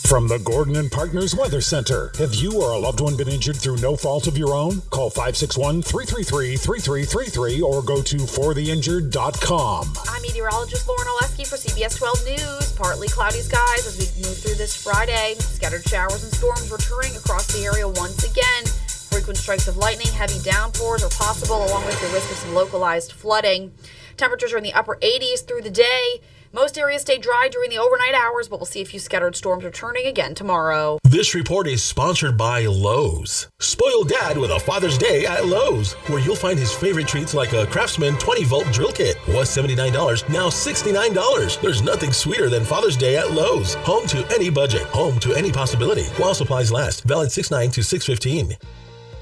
From the Gordon and Partners Weather Center. Have you or a loved one been injured through no fault of your own? Call 561-333-3333 or go to fortheinjured.com. I'm meteorologist Lauren Oleski for CBS 12 News. Partly cloudy skies as we move through this Friday. Scattered showers and storms returning across the area once again. Frequent strikes of lightning, heavy downpours are possible, along with the risk of some localized flooding. Temperatures are in the upper 80s through the day. Most areas stay dry during the overnight hours, but we'll see a few scattered storms returning again tomorrow. This report is sponsored by Lowe's. Spoil Dad with a Father's Day at Lowe's, where you'll find his favorite treats like a Craftsman 20-volt drill kit. Was $79, now $69. There's nothing sweeter than Father's Day at Lowe's. Home to any budget, home to any possibility, while supplies last. Valid 6/9 to 6/15.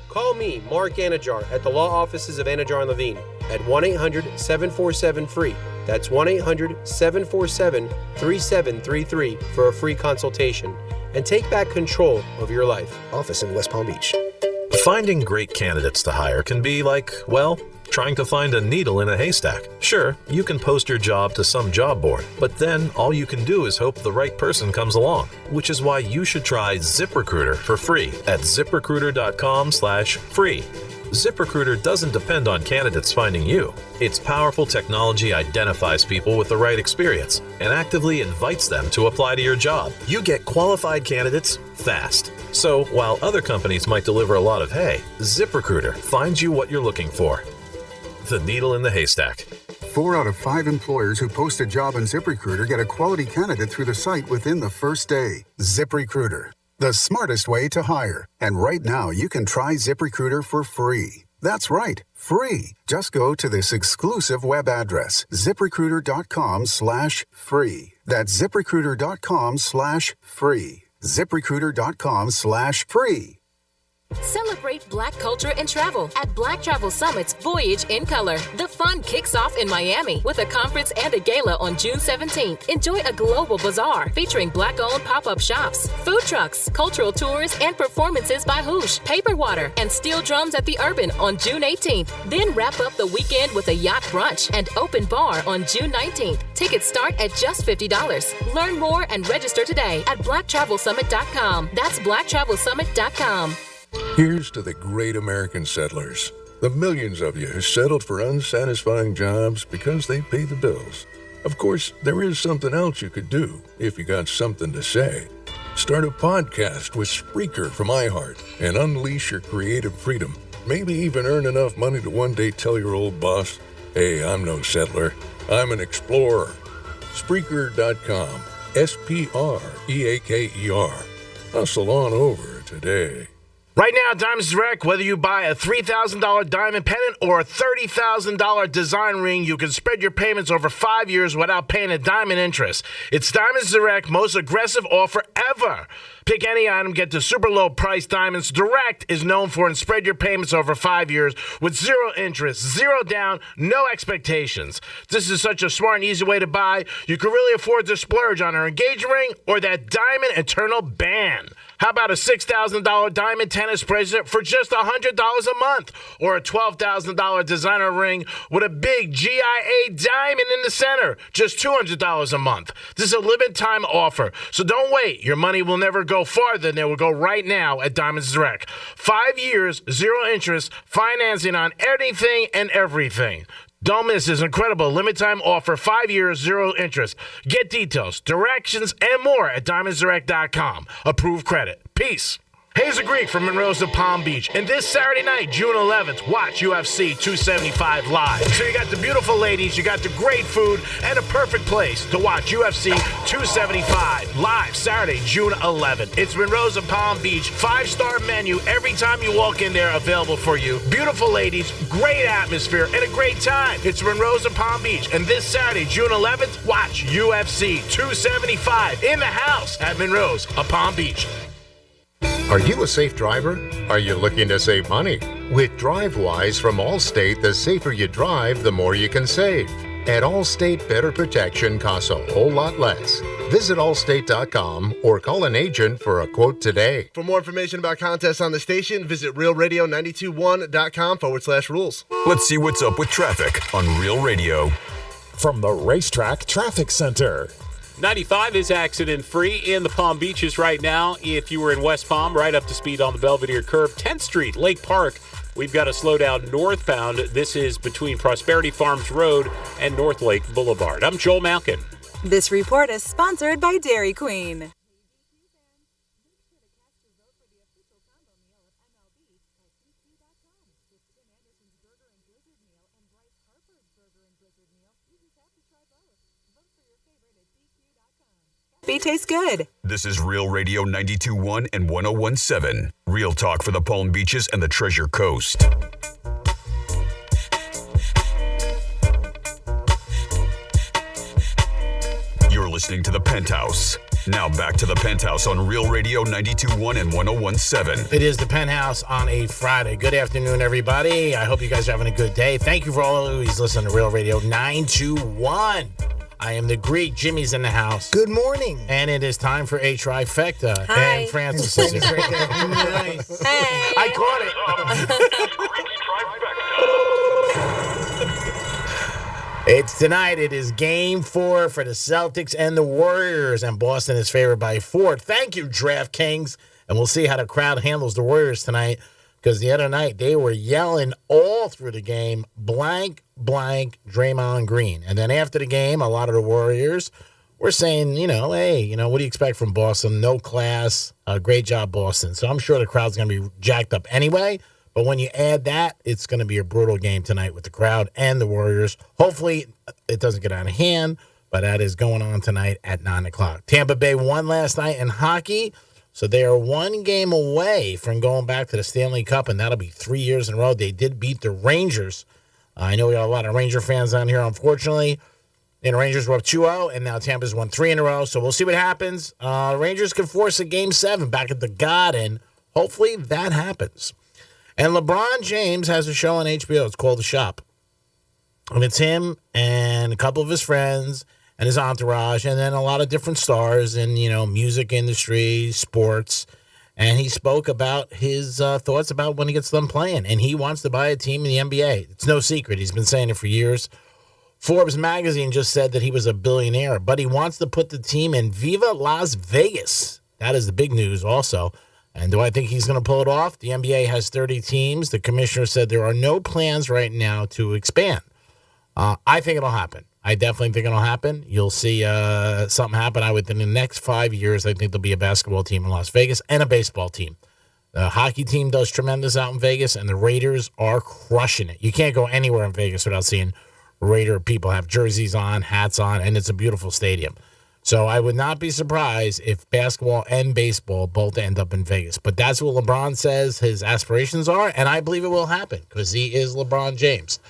Call me, Mark Anajar, at the law offices of Anajar and Levine at 1-800-747-FREE. That's 1-800-747-3733 for a free consultation. And take back control of your life. Office in West Palm Beach. Finding great candidates to hire can be like, well, trying to find a needle in a haystack. Sure, you can post your job to some job board, but then all you can do is hope the right person comes along, which is why you should try ZipRecruiter for free at ziprecruiter.com/free. ZipRecruiter doesn't depend on candidates finding you. Its powerful technology identifies people with the right experience and actively invites them to apply to your job. You get qualified candidates fast. So while other companies might deliver a lot of hay, ZipRecruiter finds you what you're looking for. The needle in the haystack. 4 out of 5 employers who post a job on ZipRecruiter get a quality candidate through the site within the first day. ZipRecruiter, the smartest way to hire. And right now, you can try ZipRecruiter for free. That's right, free. Just go to this exclusive web address, ziprecruiter.com/free. That's ziprecruiter.com/free. ziprecruiter.com/free. Celebrate Black culture and travel at Black Travel Summit's Voyage in Color. The fun kicks off in Miami with a conference and a gala on June 17th. Enjoy a global bazaar featuring Black-owned pop-up shops, food trucks, cultural tours, and performances by Hoosh, Paper Water, and Steel Drums at the Urban on June 18th. Then wrap up the weekend with a yacht brunch and open bar on June 19th. Tickets start at just $50. Learn more and register today at blacktravelsummit.com. That's blacktravelsummit.com. Here's to the great American settlers, the millions of you who settled for unsatisfying jobs because they pay the bills. Of course, there is something else you could do if you got something to say. Start a podcast with Spreaker from iHeart and unleash your creative freedom. Maybe even earn enough money to one day tell your old boss, hey, I'm no settler, I'm an explorer. Spreaker.com, Spreaker. Hustle on over today. Right now, Diamonds Direct, whether you buy a $3,000 diamond pendant or a $30,000 design ring, you can spread your payments over 5 years without paying a diamond interest. It's Diamonds Direct, most aggressive offer ever. Pick any item, get the super low price. Diamonds Direct is known for and spread your payments over 5 years with zero interest, zero down, no expectations. This is such a smart and easy way to buy. You can really afford to splurge on an engagement ring or that diamond eternal band. How about a $6,000 diamond tennis bracelet for just $100 a month? Or a $12,000 designer ring with a big GIA diamond in the center, just $200 a month. This is a limited time offer, so don't wait. Your money will never go farther than it will go right now at Diamonds Direct. 5 years, zero interest, financing on anything and everything. Don't miss this incredible limited time offer, 5 years, zero interest. Get details, directions, and more at diamondsdirect.com. Approved credit. Peace. Hey, it's a Greek from Monroe to Palm Beach, and this Saturday night, June 11th, watch UFC 275 live. So you got the beautiful ladies, you got the great food, and a perfect place to watch UFC 275 live Saturday, June 11th. It's Monroe's of Palm Beach, 5-star menu every time you walk in there, available for you. Beautiful ladies, great atmosphere, and a great time. It's Monroe's of Palm Beach, and this Saturday, June 11th, watch UFC 275 in the house at Monroe's of Palm Beach. Are you a safe driver? Are you looking to save money? With DriveWise from Allstate, the safer you drive, the more you can save. At Allstate, better protection costs a whole lot less. Visit allstate.com or call an agent for a quote today. For more information about contests on the station, visit realradio921.com/rules. Let's see what's up with traffic on Real Radio. From the Racetrack Traffic Center. 95 is accident-free in the Palm Beaches right now. If you were in West Palm, right up to speed on the Belvedere curve. 10th Street, Lake Park, we've got a slowdown northbound. This is between Prosperity Farms Road and North Lake Boulevard. I'm Joel Malkin. This report is sponsored by Dairy Queen. Beef tastes good. This is Real Radio 92.1 and 101.7. Real talk for the Palm Beaches and the Treasure Coast. You're listening to The Penthouse. Now back to The Penthouse on Real Radio 92.1 and 101.7. It is The Penthouse on a Friday. Good afternoon, everybody. I hope you guys are having a good day. Thank you for all who's listening to Real Radio 921. I am the Greek. Jimmy's in the house. Good morning. And it is time for a trifecta. Hi. And Francis is here. Nice. Hey. I caught it. It's tonight. It is game 4 for the Celtics and the Warriors, and Boston is favored by 4. Thank you, DraftKings. And we'll see how the crowd handles the Warriors tonight, because the other night they were yelling all through the game, blank, blank, Draymond Green. And then after the game, a lot of the Warriors were saying, hey, what do you expect from Boston? No class. Great job, Boston. So I'm sure the crowd's going to be jacked up anyway. But when you add that, it's going to be a brutal game tonight with the crowd and the Warriors. Hopefully, it doesn't get out of hand, but that is going on tonight at 9 o'clock. Tampa Bay won last night in hockey, so they are 1 game away from going back to the Stanley Cup, and that'll be 3 years in a row. They did beat the Rangers. I know we got a lot of Ranger fans on here, unfortunately. And the Rangers were up 2-0, and now Tampa's won 3 in a row, so we'll see what happens. Rangers could force a Game 7 back at the Garden. Hopefully that happens. And LeBron James has a show on HBO. It's called The Shop. And it's him and a couple of his friends and his entourage, and then a lot of different stars in, music industry, sports. And he spoke about his thoughts about when he gets done playing. And he wants to buy a team in the NBA. It's no secret. He's been saying it for years. Forbes magazine just said that he was a billionaire, but he wants to put the team in Viva Las Vegas. That is the big news also. And do I think he's going to pull it off? The NBA has 30 teams. The commissioner said there are no plans right now to expand. I think it'll happen. I definitely think it'll happen. You'll see something happen. Within the next 5 years, I think there'll be a basketball team in Las Vegas and a baseball team. The hockey team does tremendous out in Vegas, and the Raiders are crushing it. You can't go anywhere in Vegas without seeing Raider people have jerseys on, hats on, and it's a beautiful stadium. So I would not be surprised if basketball and baseball both end up in Vegas. But that's what LeBron says his aspirations are, and I believe it will happen because he is LeBron James.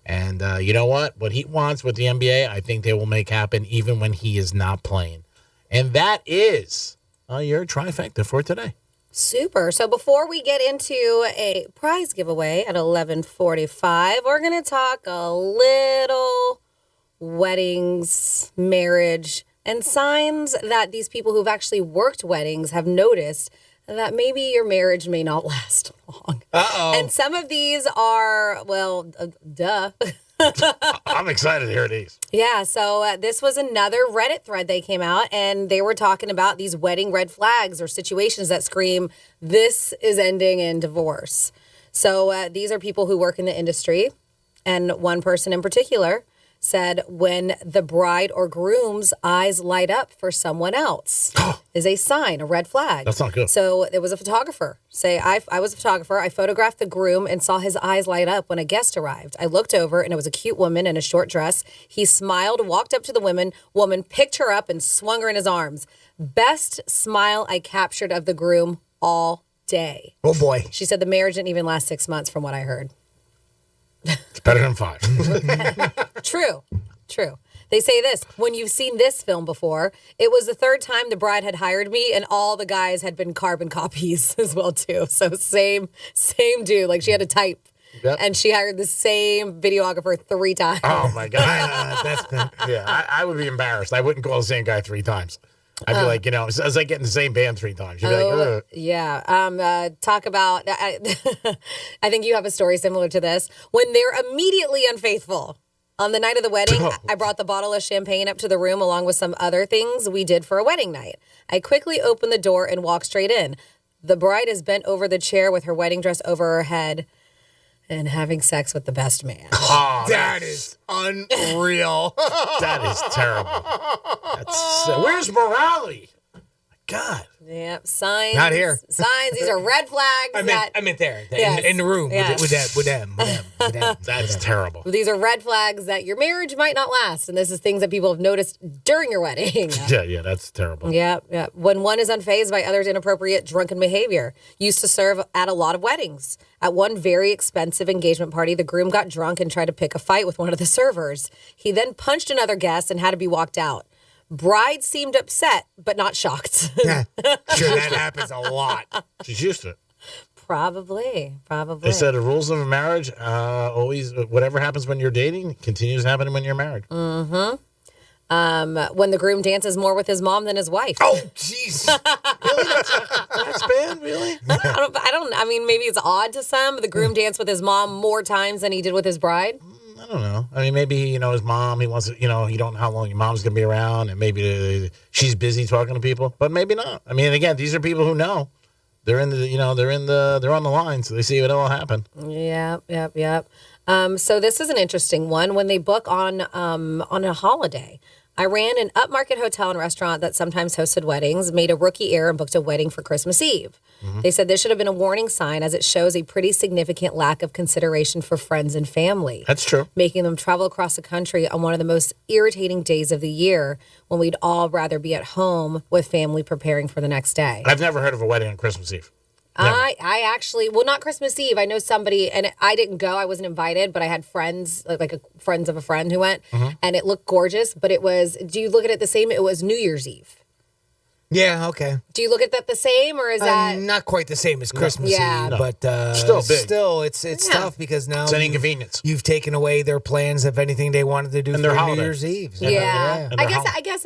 And you know what? What he wants with the NBA, I think they will make happen even when he is not playing. And that is your trifecta for today. Super. So before we get into a prize giveaway at 11:45, we're going to talk a little weddings, marriage, and signs that these people who've actually worked weddings have noticed that maybe your marriage may not last long. Uh-oh. And some of these are, duh. I'm excited to hear these. Yeah, so this was another Reddit thread they came out, and they were talking about these wedding red flags or situations that scream, this is ending in divorce. So these are people who work in the industry, and one person in particular said when the bride or groom's eyes light up for someone else is a sign, a red flag. That's not good. So there was a photographer. I was a photographer. I photographed the groom and saw his eyes light up when a guest arrived. I looked over and it was a cute woman in a short dress. He smiled, walked up to the woman, picked her up and swung her in his arms. Best smile I captured of the groom all day. Oh boy. She said the marriage didn't even last 6 months from what I heard. It's better than 5. True. They say this, when you've seen this film before, it was the third time the bride had hired me and all the guys had been carbon copies as well too. So same dude, like she had a type. Yep. And she hired the same videographer 3 times. Oh my God. I would be embarrassed. I wouldn't call the same guy 3 times. I'd be like, it's like getting the same band 3 times. You'd be like, ugh. Yeah. Talk about, I think you have a story similar to this. When they're immediately unfaithful. On the night of the wedding, I brought the bottle of champagne up to the room along with some other things we did for a wedding night. I quickly opened the door and walked straight in. The bride is bent over the chair with her wedding dress over her head and having sex with the best man. Oh, that is unreal. That is terrible. Where's morality? God. Yep, signs. Not here. Signs. These are red flags. I meant there. Yes. In the room Yes. with them. That's terrible. These are red flags that your marriage might not last, and this is things that people have noticed during your wedding. Yeah, that's terrible. Yeah. When one is unfazed by others' inappropriate drunken behavior. Used to serve at a lot of weddings. At one very expensive engagement party, the groom got drunk and tried to pick a fight with one of the servers. He then punched another guest and had to be walked out. Bride seemed upset, but not shocked. Yeah, sure, that happens a lot. She's used to it. Probably. They said the rules of a marriage, always, whatever happens when you're dating continues happening when you're married. Mm-hmm. When the groom dances more with his mom than his wife. Oh, jeez. Really? That's bad, really? I mean, maybe it's odd to some. The groom danced with his mom more times than he did with his bride. I don't know. I mean, maybe, his mom, he wants to, you don't know how long your mom's going to be around, and maybe she's busy talking to people, but maybe not. I mean, again, these are people who know. They're in the, they're on the line, so they see what will happen. Yep. So this is an interesting one. When they book on a holiday, I ran an upmarket hotel and restaurant that sometimes hosted weddings, made a rookie error and booked a wedding for Christmas Eve. Mm-hmm. They said this should have been a warning sign as it shows a pretty significant lack of consideration for friends and family. That's true. Making them travel across the country on one of the most irritating days of the year when we'd all rather be at home with family preparing for the next day. I've never heard of a wedding on Christmas Eve. I actually, not Christmas Eve. I know somebody, and I didn't go. I wasn't invited, but I had friends, friends of a friend who went, and it looked gorgeous. But it was, do you look at it the same? It was New Year's Eve. Yeah, okay. Do you look at that the same, or is that not quite the same as Christmas Yeah. Eve? But Still big. Still, it's tough because now It's an inconvenience. You've taken away their plans of anything they wanted to do And for their New holiday. Year's Eve. So, Yeah, I guess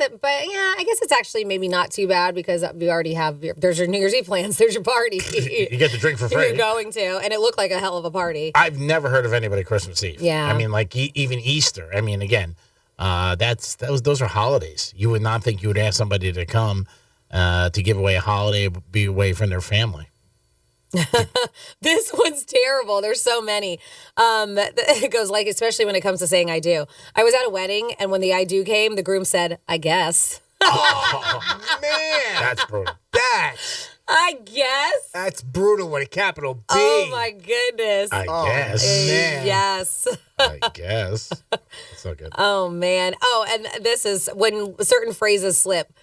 it's actually maybe not too bad because we already have. There's your New Year's Eve plans. There's your party. You get the drink for free. You're going to, and it looked like a hell of a party. I've never heard of anybody Christmas Eve. Yeah. I mean, even Easter. I mean, again, those are holidays. You would not think you would ask somebody to come to give away a holiday, be away from their family. This one's terrible. There's so many. It goes especially when it comes to saying I do. I was at a wedding, and when the I do came, the groom said, I guess. Oh, man. That's brutal. I guess. That's brutal with a capital B. Oh, my goodness. I guess. Man. Yes. I guess. That's not good. Oh, man. Oh, and this is when certain phrases slip.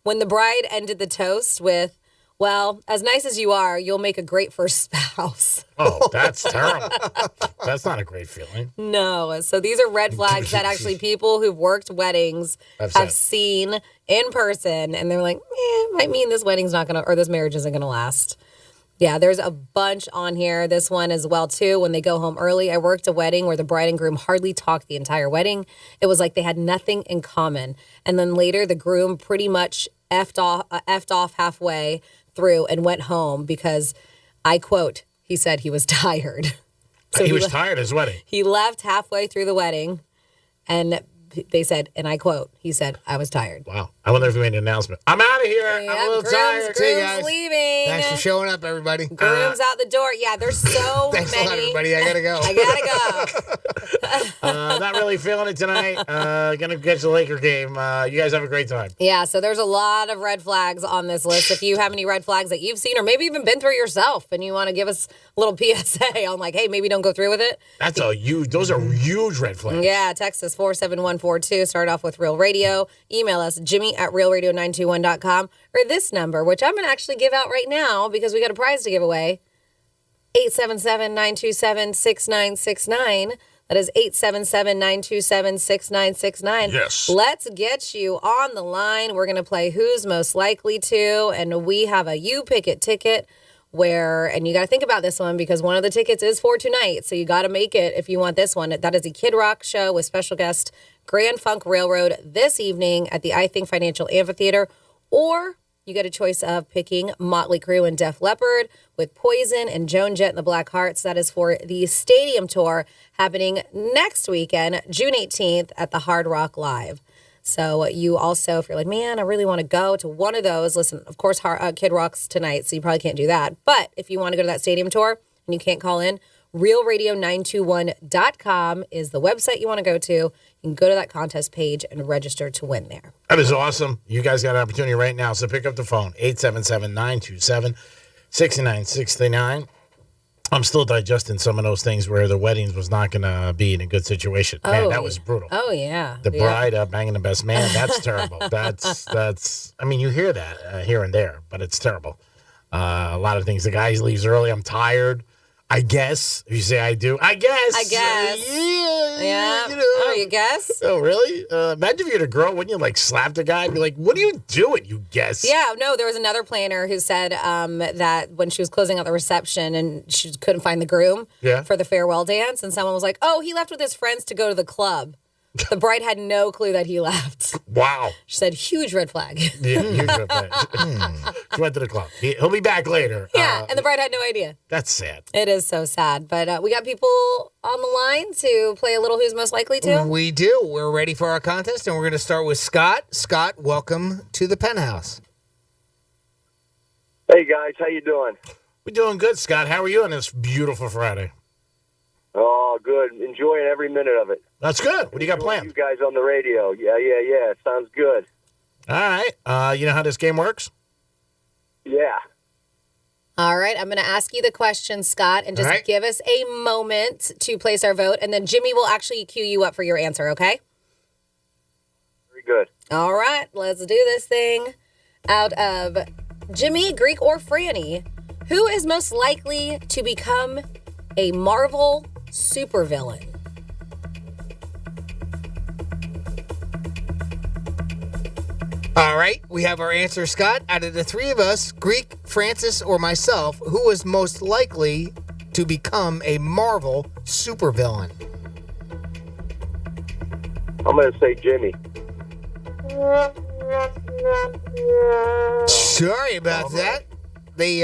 When the bride ended the toast with, well, as nice as you are, you'll make a great first spouse. Oh, that's terrible. That's not a great feeling. No. So these are red flags that actually people who've worked weddings have seen in person. And they're like, might mean this wedding's not going to, or this marriage isn't going to last. Yeah, there's a bunch on here. This one as well, too. When they go home early, I worked a wedding where the bride and groom hardly talked the entire wedding. It was like they had nothing in common. And then later, the groom pretty much effed off halfway through and went home because, I quote, he said he was tired. So he was tired at his wedding. He left halfway through the wedding, and they said, and I quote, he said, I was tired. Wow. I wonder if he made an announcement. I'm out of here. I'm a little tired. See you Groom's guys. leaving. Thanks for showing up, everybody. Groom's out the door. Yeah, there's so Thanks many. a lot, everybody. I gotta go. Not really feeling it tonight. Gonna catch the Laker game. You guys have a great time. Yeah, so there's a lot of red flags on this list. If you have any red flags that you've seen or maybe even been through yourself and you want to give us a little PSA on hey, maybe don't go through with it. Those are huge red flags. Yeah, text us 47142. Start off with Real Radio. Email us, Jimmy@realradio921.com, or this number, which I'm going to actually give out right now because we got a prize to give away. 877-927-6969. That is 877-927-6969. Yes. Let's get you on the line. We're going to play Who's Most Likely To, and we have a You Pick It ticket and you got to think about this one because one of the tickets is for tonight, so you got to make it if you want this one. That is a Kid Rock show with special guest Grand Funk Railroad this evening at the I Think Financial Amphitheater, or you get a choice of picking Motley Crue and Def Leppard with Poison and Joan Jett and the Black Hearts. That is for the stadium tour happening next weekend, June 18th at the Hard Rock Live. So you also, if you're like, man, I really want to go to one of those, listen, of course, Kid Rock's tonight, so you probably can't do that. But if you want to go to that stadium tour and you can't call in, realradio921.com is the website you want to go to. You can go to that contest page and register to win there. That is awesome. You guys got an opportunity right now. So pick up the phone, 877-927-6969. I'm still digesting some of those things where the weddings was not going to be in a good situation. Man, that was brutal. Oh, yeah. The bride banging the best man. That's terrible. That's. I mean, you hear that here and there, but it's terrible. A lot of things. The guy leaves early. I'm tired. I guess. If you say I do, I guess. Yeah. You know. Oh, you guess? Oh, really? Imagine if you're a girl, wouldn't you like slap the guy and be like, what are you doing, you guess? Yeah, no, there was another planner who said that when she was closing out the reception and she couldn't find the groom for the farewell dance, and someone was like, oh, he left with his friends to go to the club. The bride had no clue that he left. Wow. She said, huge red flag. Yeah, huge red flag. She went to the club. He'll be back later. Yeah, and the bride had no idea. That's sad. It is so sad. But we got people on the line to play a little Who's Most Likely To. We do. We're ready for our contest, and we're going to start with Scott. Scott, welcome to the Penthouse. Hey, guys. How you doing? We're doing good, Scott. How are you on this beautiful Friday? Oh, good. Enjoying every minute of it. That's good. What do you got planned? You guys on the radio. Yeah. Sounds good. All right. You know how this game works? Yeah. All right. I'm going to ask you the question, Scott, and just give us a moment to place our vote, and then Jimmy will actually cue you up for your answer, okay? Very good. All right. Let's do this thing. Out of Jimmy, Greek, or Franny, who is most likely to become a Marvel supervillain? All right, we have our answer, Scott. Out of the three of us, Greek, Francis, or myself, who was most likely to become a Marvel supervillain? I'm going to say Jimmy. Sorry about that. They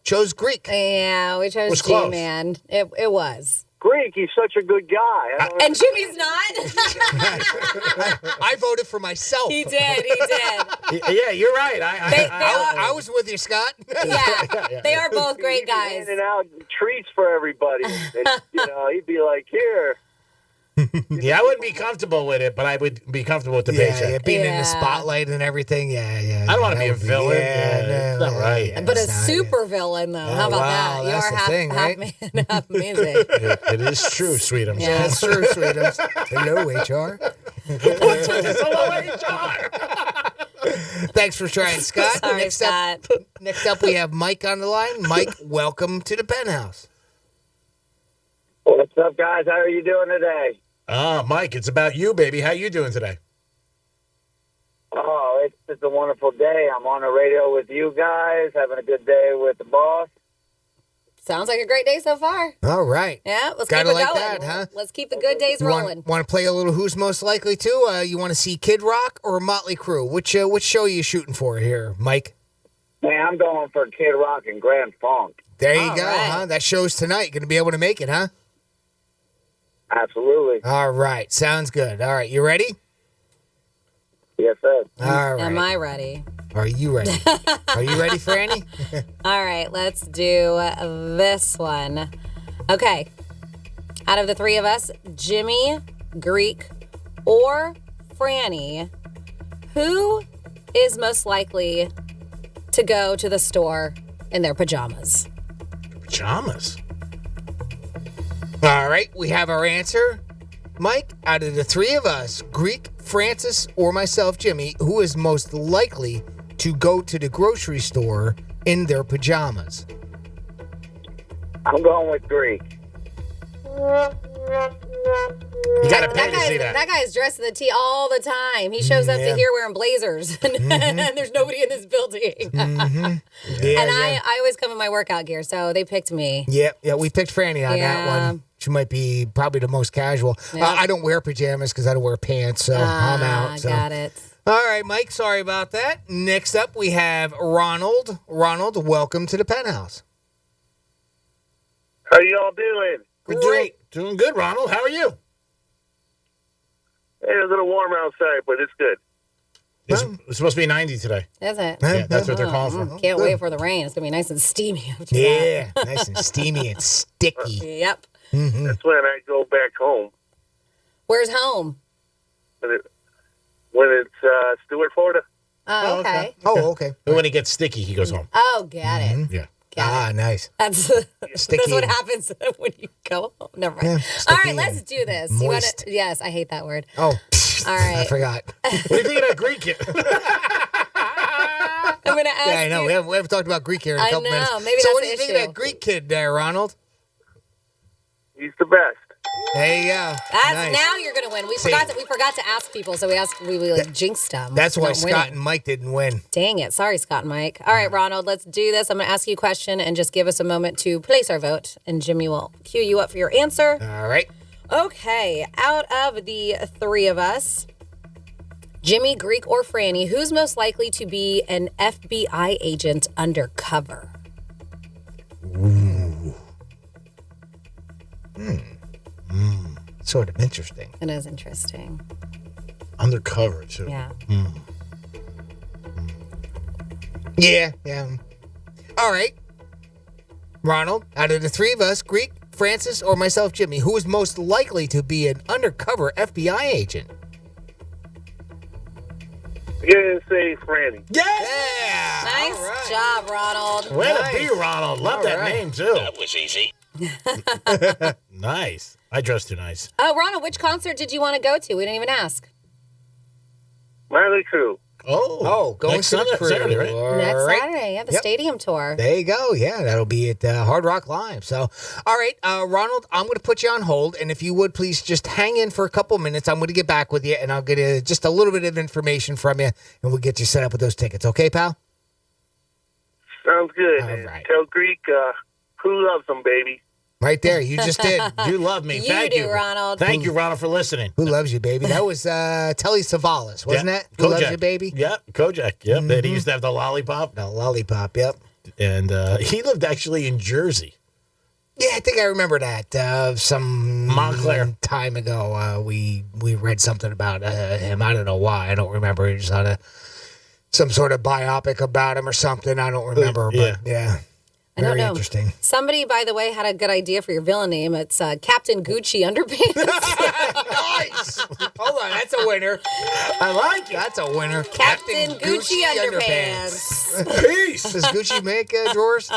chose Greek. Yeah, we chose G-Man. It was. Greek, he's such a good guy. And Jimmy's not? I voted for myself. He did. Yeah, you're right. I was with you, Scott. Yeah, they are both great guys. Handing out treats for everybody. And, he'd be like, here. Yeah, I wouldn't be comfortable with it, but I would be comfortable with the paycheck. Yeah, being in the spotlight and everything. Yeah. I don't want to be a villain. It's not right. But a super villain, though. How about that? You that's are the half, thing, half right? man, half music. It is true, Sweetums. Yeah. That's true, Sweetums. Hello, HR. Thanks for trying, Scott. Sorry, Scott. Next up, we have Mike on the line. Mike, welcome to the Penthouse. What's up, guys? How are you doing today? Mike, it's about you, baby. How you doing today? Oh, it's just a wonderful day. I'm on the radio with you guys, having a good day with the boss. Sounds like a great day so far. All right. Yeah, let's Gotta keep it like going. that, huh? Let's keep the good days rolling. Want to play a little Who's Most Likely To? You want to see Kid Rock or Motley Crue? Which show are you shooting for here, Mike? Man, I'm going for Kid Rock and Grand Funk. There you go, huh? That show's tonight. Going to be able to make it, huh? Absolutely. All right. Sounds good. All right. You ready? Yes, sir. All right. Am I ready? Are you ready? Are you ready, Franny? All right, let's do this one. Okay. Out of the three of us, Jimmy, Greek, or Franny, who is most likely to go to the store in their pajamas? Pajamas? All right, we have our answer. Mike, out of the three of us, Greek, Francis, or myself, Jimmy, who is most likely to go to the grocery store in their pajamas? I'm going with Greek. You got to pay to see that. That guy is dressed in the T all the time. He shows up to here wearing blazers, and there's nobody in this building. Yeah, and I always come in my workout gear, so they picked me. Yeah, we picked Franny on that one. She might be probably the most casual. Yep. I don't wear pajamas because I don't wear pants, so I'm out. So. Got it. All right, Mike, sorry about that. Next up, we have Ronald. Ronald, welcome to the Penthouse. How y'all doing? We're doing good, Ronald. How are you? Hey, a little warm outside, but it's good. It's supposed to be 90 today. Is it? Yeah, that's what they're calling for. Can't wait for the rain. It's going to be nice and steamy after Yeah, that. nice and steamy and sticky. Yep. Mm-hmm. That's when I go back home. Where's home? When it's Stewart, Florida. Oh, okay. Oh, okay. But when it gets sticky, he goes home. Oh, got it. Yeah. Nice. That's what happens when you go home. Never mind. All right, let's do this. You wanna, yes, I hate that word. Oh, all right. I forgot. What do you think of that Greek kid? I'm going to ask Yeah, I know. you. We haven't talked about Greek here in a couple minutes. Maybe so that's what do the you think issue. of that Greek kid there, Ronald? He's the best. There you go. Nice. Now you're going to win. We See. forgot to ask people, so we jinxed them. That's why Not Scott winning. and Mike didn't win. Dang it. Sorry, Scott and Mike. All right, Ronald, let's do this. I'm going to ask you a question and just give us a moment to place our vote, and Jimmy will cue you up for your answer. All right. Okay. Out of the three of us, Jimmy, Greek, or Franny, who's most likely to be an FBI agent undercover? Ooh. Sort of interesting. It is interesting. Undercover, too. Yeah. Yeah. All right. Ronald, out of the three of us, Greek, Francis, or myself, Jimmy, who is most likely to be an undercover FBI agent? I'm going to say Franny. Yeah! Nice job, Ronald. Way to be, Ronald. Love that name, too. That was easy. Nice. I dressed too nice. Oh, Ronald, which concert did you want to go to? We didn't even ask. Miley Crew. Going next to the crew. Saturday, right? Next All right. Saturday, yeah, the Yep. stadium tour. There you go. Yeah, that'll be at Hard Rock Live. So, all right, Ronald, I'm going to put you on hold, and if you would please just hang in for a couple minutes. I'm going to get back with you, and I'll get just a little bit of information from you, and we'll get you set up with those tickets. Okay, pal? Sounds good. All And right. tell Greek, who loves him, baby? Right there. You just did. You love me. You Thank do, you. Ronald. Thank you, Ronald, for listening. Who loves you, baby? That was Telly Savalas, wasn't Yeah. that? Who Kojak. loves you, baby? Yep, Kojak. Yep. And he used to have the lollipop. The lollipop, yep. And he lived actually in Jersey. Yeah, I think I remember that. Some Montclair. time ago, we read something about him. I don't know why. I don't remember. He just had some sort of biopic about him or something. I don't remember. But yeah. I don't Very know. interesting. Somebody, by the way, had a good idea for your villain name. It's Captain Gucci Underpants. Nice. Hold on, that's a winner. I like it. That's a winner. Captain Gucci Underpants. Peace. Does Gucci make drawers?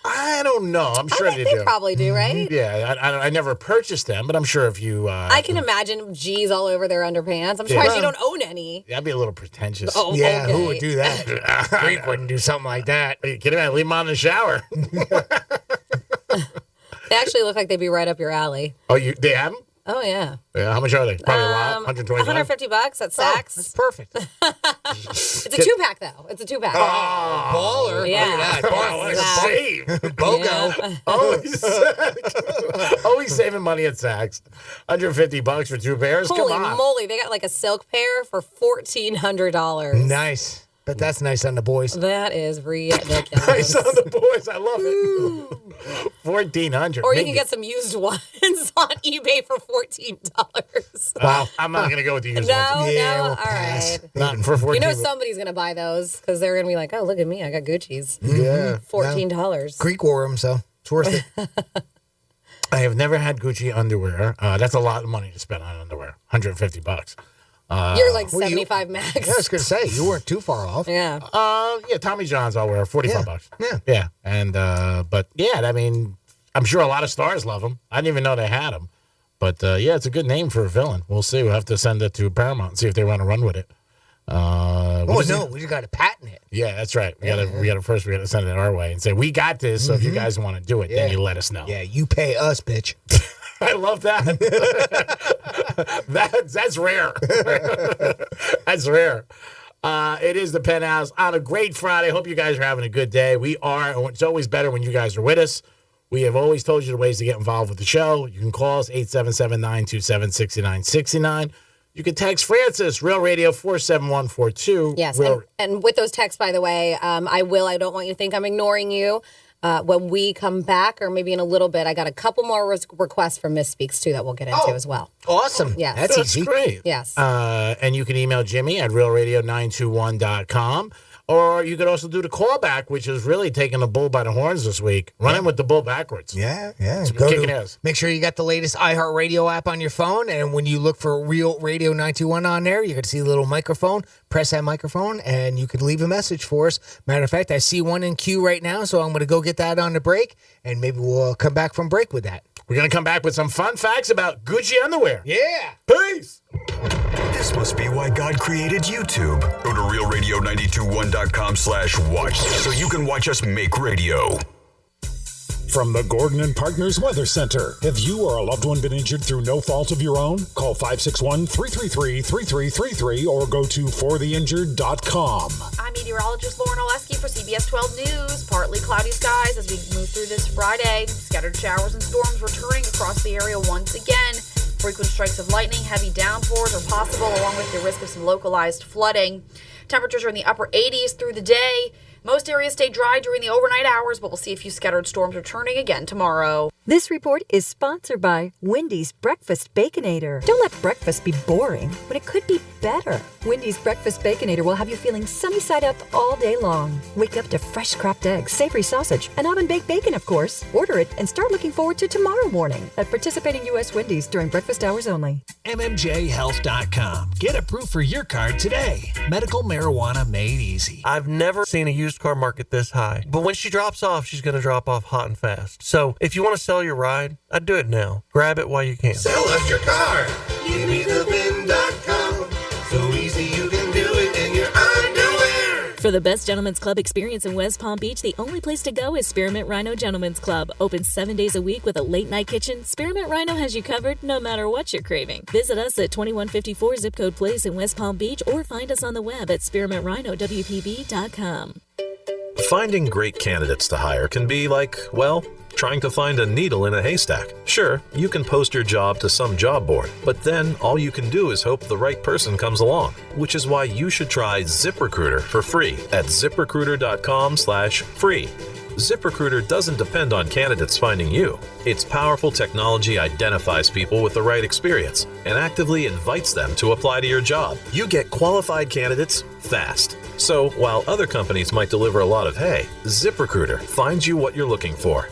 I don't know. I'm sure they They do. probably do, right? Yeah, I never purchased them, but I'm sure if you... I can imagine G's all over their underpants. I'm surprised you don't own any. That'd be a little pretentious. Oh, Yeah, okay. who would do that? Greek wouldn't do something like that. Are you kidding me? I leave them on in the shower. They actually look like they'd be right up your alley. Oh, they have them? Oh, yeah. Yeah, how much are they? Probably a lot. 125? $150 at Saks. That's perfect. It's a 2-pack, though. It's a 2-pack. Baller. Yeah. Look at that. Oh, what a save. BOGO. Always saving money at Saks. $150 for 2 pairs? Holy Come on. moly. They got like a silk pair for $1,400. Nice. But that's nice on the boys. That is ridiculous. Nice on the boys. I love it. 1,400. Or you can get some used ones on eBay for $14. Wow. I'm not going to go with the used No, ones. no, we'll all pass. right. Not for 14. You know somebody's going to buy those because they're going to be like, oh, look at me. I got Gucci's. Yeah. $14. Greek wore them, so it's worth it. I have never had Gucci underwear. That's a lot of money to spend on underwear. $150. You're like well, 75 max. Yeah, I was going to say, you weren't too far off. Yeah. Yeah, Tommy John's I'll wear $45. Yeah. Yeah. And, but yeah, I mean, I'm sure a lot of stars love them. I didn't even know they had them. But yeah, it's a good name for a villain. We'll see. We'll have to send it to Paramount and see if they want to run with it. We just got to patent it. Yeah, that's right. We gotta send it our way and say, we got this, so if you guys want to do it, then you let us know. Yeah, you pay us, bitch. I love that. That's rare. That's rare. It is the Penthouse on a great Friday. Hope you guys are having a good day. We are. It's always better when you guys are with us. We have always told you the ways to get involved with the show. You can call us 877-927-6969. You can text Francis, Real Radio 47142. Yes, and with those texts, by the way, I don't want you to think I'm ignoring you. when we come back, or maybe in a little bit. I got a couple more requests from Miss Speaks, too, that we'll get into as well. Awesome. Yes. That's easy. Great. Yes. And you can email Jimmy at realradio921.com. Or you could also do the callback, which is really taking the bull by the horns this week. Running with the bull backwards. Yeah. Kicking ass. Make sure you got the latest iHeartRadio app on your phone. And when you look for Real Radio 921 on there, you're going to see a little microphone. Press that microphone, and you could leave a message for us. Matter of fact, I see one in queue right now, so I'm going to go get that on the break. And maybe we'll come back from break with that. We're going to come back with some fun facts about Gucci underwear. Yeah. Peace. This must be why God created YouTube. Go to realradio921.com/watch so you can watch us make radio. From the Gordon and Partners Weather Center. Have you or a loved one been injured through no fault of your own? Call 561-333-3333 or go to fortheinjured.com. I'm meteorologist Lauren Oleski for CBS 12 News. Partly cloudy skies as we move through this Friday. Scattered showers and storms returning across the area once again. Frequent strikes of lightning, heavy downpours are possible, along with the risk of some localized flooding. Temperatures are in the upper 80s through the day. Most areas stay dry during the overnight hours, but we'll see a few scattered storms returning again tomorrow. This report is sponsored by Wendy's Breakfast Baconator. Don't let breakfast be boring when it could be better. Wendy's Breakfast Baconator will have you feeling sunny side up all day long. Wake up to fresh cracked eggs, savory sausage, and oven-baked bacon, of course. Order it and start looking forward to tomorrow morning at participating U.S. Wendy's during breakfast hours only. MMJHealth.com. Get approved for your card today. Medical marijuana made easy. I've never seen a used car market this high. But when she drops off, she's going to drop off hot and fast. So if you want to sell your ride, I'd do it now. Grab it while you can. Sell us your car. GiveMeTheVIN.com. So easy you can do it in your underwear. For the best gentlemen's club experience in West Palm Beach, the only place to go is Spearmint Rhino Gentlemen's Club. Open 7 days a week with a late-night kitchen, Spearmint Rhino has you covered no matter what you're craving. Visit us at 2154 Zip Code Place in West Palm Beach or find us on the web at SpearmintRhinoWPB.com. Finding great candidates to hire can be like, well, trying to find a needle in a haystack. Sure, you can post your job to some job board, but then all you can do is hope the right person comes along, which is why you should try ZipRecruiter for free at ZipRecruiter.com/free. ZipRecruiter doesn't depend on candidates finding you. Its powerful technology identifies people with the right experience and actively invites them to apply to your job. You get qualified candidates fast. So while other companies might deliver a lot of hay, ZipRecruiter finds you what you're looking for.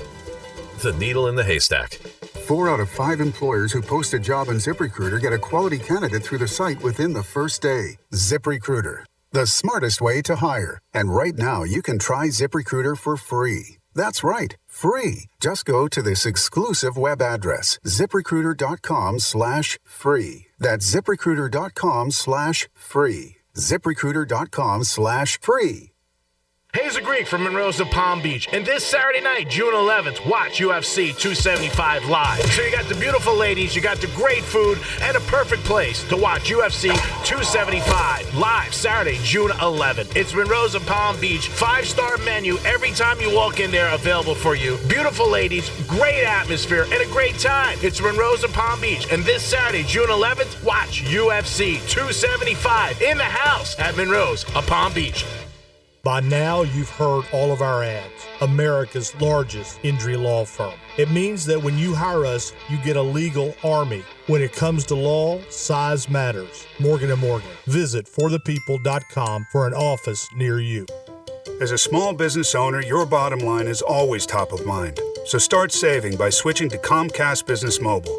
The needle in the haystack. 4 out of 5 employers who post a job on ZipRecruiter get a quality candidate through the site within the first day. ZipRecruiter, the smartest way to hire. And right now, you can try ZipRecruiter for free. That's right, free. Just go to this exclusive web address, ZipRecruiter.com/free. That's ZipRecruiter.com/free. ZipRecruiter.com/free. Hazel Greek from Monroe to Palm Beach. And this Saturday night, June 11th, watch UFC 275 live. So you got the beautiful ladies, you got the great food, and a perfect place to watch UFC 275 live Saturday, June 11th. It's Monroe's of Palm Beach. 5-star menu every time you walk in there available for you. Beautiful ladies, great atmosphere, and a great time. It's Monroe's of Palm Beach. And this Saturday, June 11th, watch UFC 275 in the house at Monroe's of Palm Beach. By now, you've heard all of our ads. America's largest injury law firm. It means that when you hire us, you get a legal army. When it comes to law, size matters. Morgan & Morgan. Visit forthepeople.com for an office near you. As a small business owner, your bottom line is always top of mind. So start saving by switching to Comcast Business Mobile.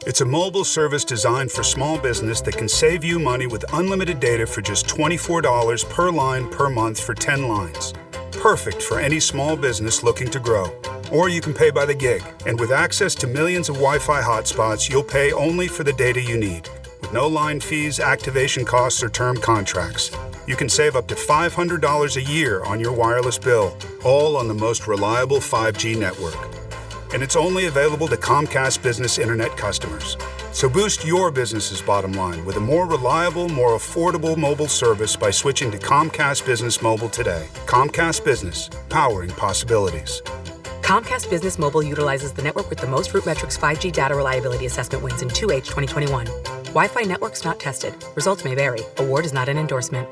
It's a mobile service designed for small business that can save you money with unlimited data for just $24 per line per month for 10 lines. Perfect for any small business looking to grow. Or you can pay by the gig. And with access to millions of Wi-Fi hotspots, you'll pay only for the data you need. With no line fees, activation costs, or term contracts. You can save up to $500 a year on your wireless bill, all on the most reliable 5G network. And it's only available to Comcast Business Internet customers. So boost your business's bottom line with a more reliable, more affordable mobile service by switching to Comcast Business Mobile today. Comcast Business, powering possibilities. Comcast Business Mobile utilizes the network with the most RootMetrics 5G data reliability assessment wins in 2H 2021. Wi-Fi networks not tested. Results may vary. Award is not an endorsement.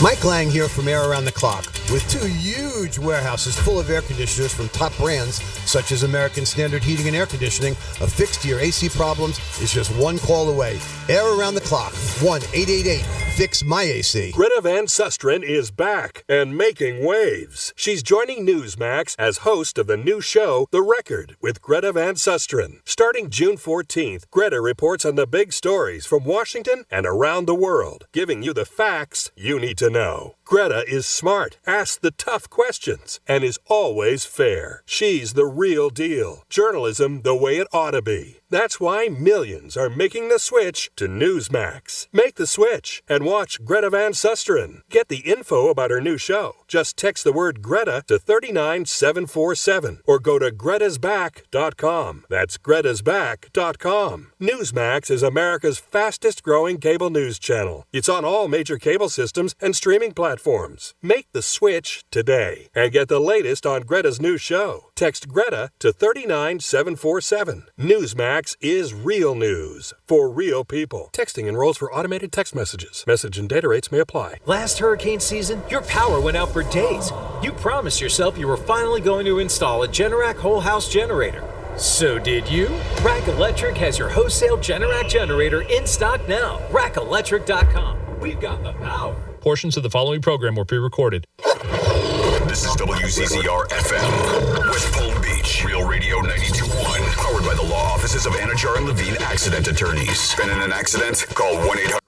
Mike Lang here from Air Around the Clock. With 2 huge warehouses full of air conditioners from top brands such as American Standard Heating and Air Conditioning, a fix to your AC problems is just one call away. Air Around the Clock, 1-888-FIX-MY-AC. Greta Van Susteren is back and making waves. She's joining Newsmax as host of the new show, The Record, with Greta Van Susteren. Starting June 14th, Greta reports on the big stories from Washington and around the world, giving you the facts you need to know. Greta is smart, asks the tough questions, and is always fair. She's the real deal. Journalism the way it ought to be. That's why millions are making the switch to Newsmax. Make the switch and watch Greta Van Susteren. Get the info about her new show. Just text the word Greta to 39747 or go to gretasback.com. That's gretasback.com. Newsmax is America's fastest growing cable news channel. It's on all major cable systems and streaming platforms. Make the switch today and get the latest on Greta's new show. Text Greta to 39747. Newsmax is real news for real people. Texting enrolls for automated text messages. Message and data rates may apply. Last hurricane season, your power went out for days. You promised yourself you were finally going to install a Generac whole house generator. So did you? Rack Electric has your wholesale Generac generator in stock now. RackElectric.com. We've got the power. Portions of the following program were pre-recorded. This is WCCR FM, West Palm Beach, Real Radio 92.1, powered by the law offices of Anajar and Levine Accident Attorneys. Been in an accident? Call 1-800.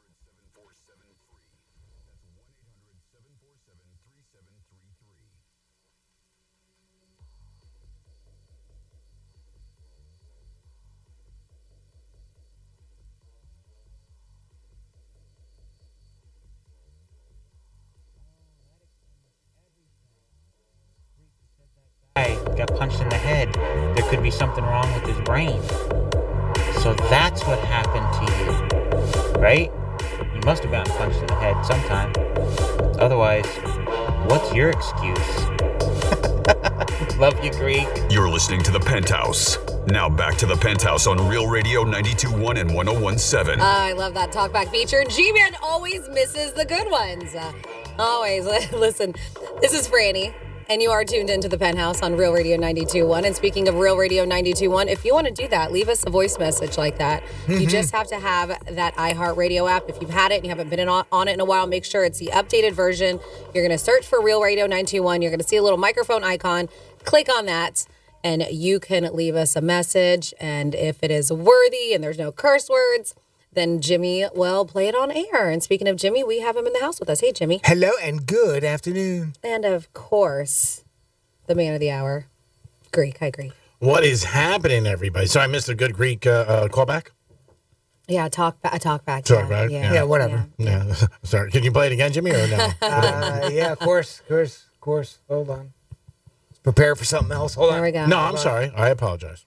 Got punched in the head. There could be something wrong with his brain. So that's what happened to you, right? You must have gotten punched in the head sometime. Otherwise, what's your excuse? Love you, Greek. You're listening to The Penthouse. Now back to The Penthouse on Real Radio 92.1 and 101.7. I love that talkback feature. G-Man always misses the good ones. Always. Listen, this is Franny. And you are tuned into the Penthouse on Real Radio 92.1. And speaking of Real Radio 92.1, if you want to do that, leave us a voice message like that. Mm-hmm. You just have to have that iHeartRadio app. If you've had it and you haven't been on it in a while, make sure it's the updated version. You're going to search for Real Radio 92.1. You're going to see a little microphone icon. Click on that, and you can leave us a message. And if it is worthy and there's no curse words, then Jimmy will play it on air. And speaking of Jimmy, we have him in the house with us. Hey, Jimmy. Hello and good afternoon. And of course, the man of the hour, Greek. Hi, Greek. What is happening, everybody? So I missed a good Greek callback? Yeah, talk back. Back? Yeah, whatever. Yeah. Sorry. Can you play it again, Jimmy, or no? Yeah, of course. Hold on. Let's prepare for something else. Hold on. There we go. No, I'm sorry. I apologize.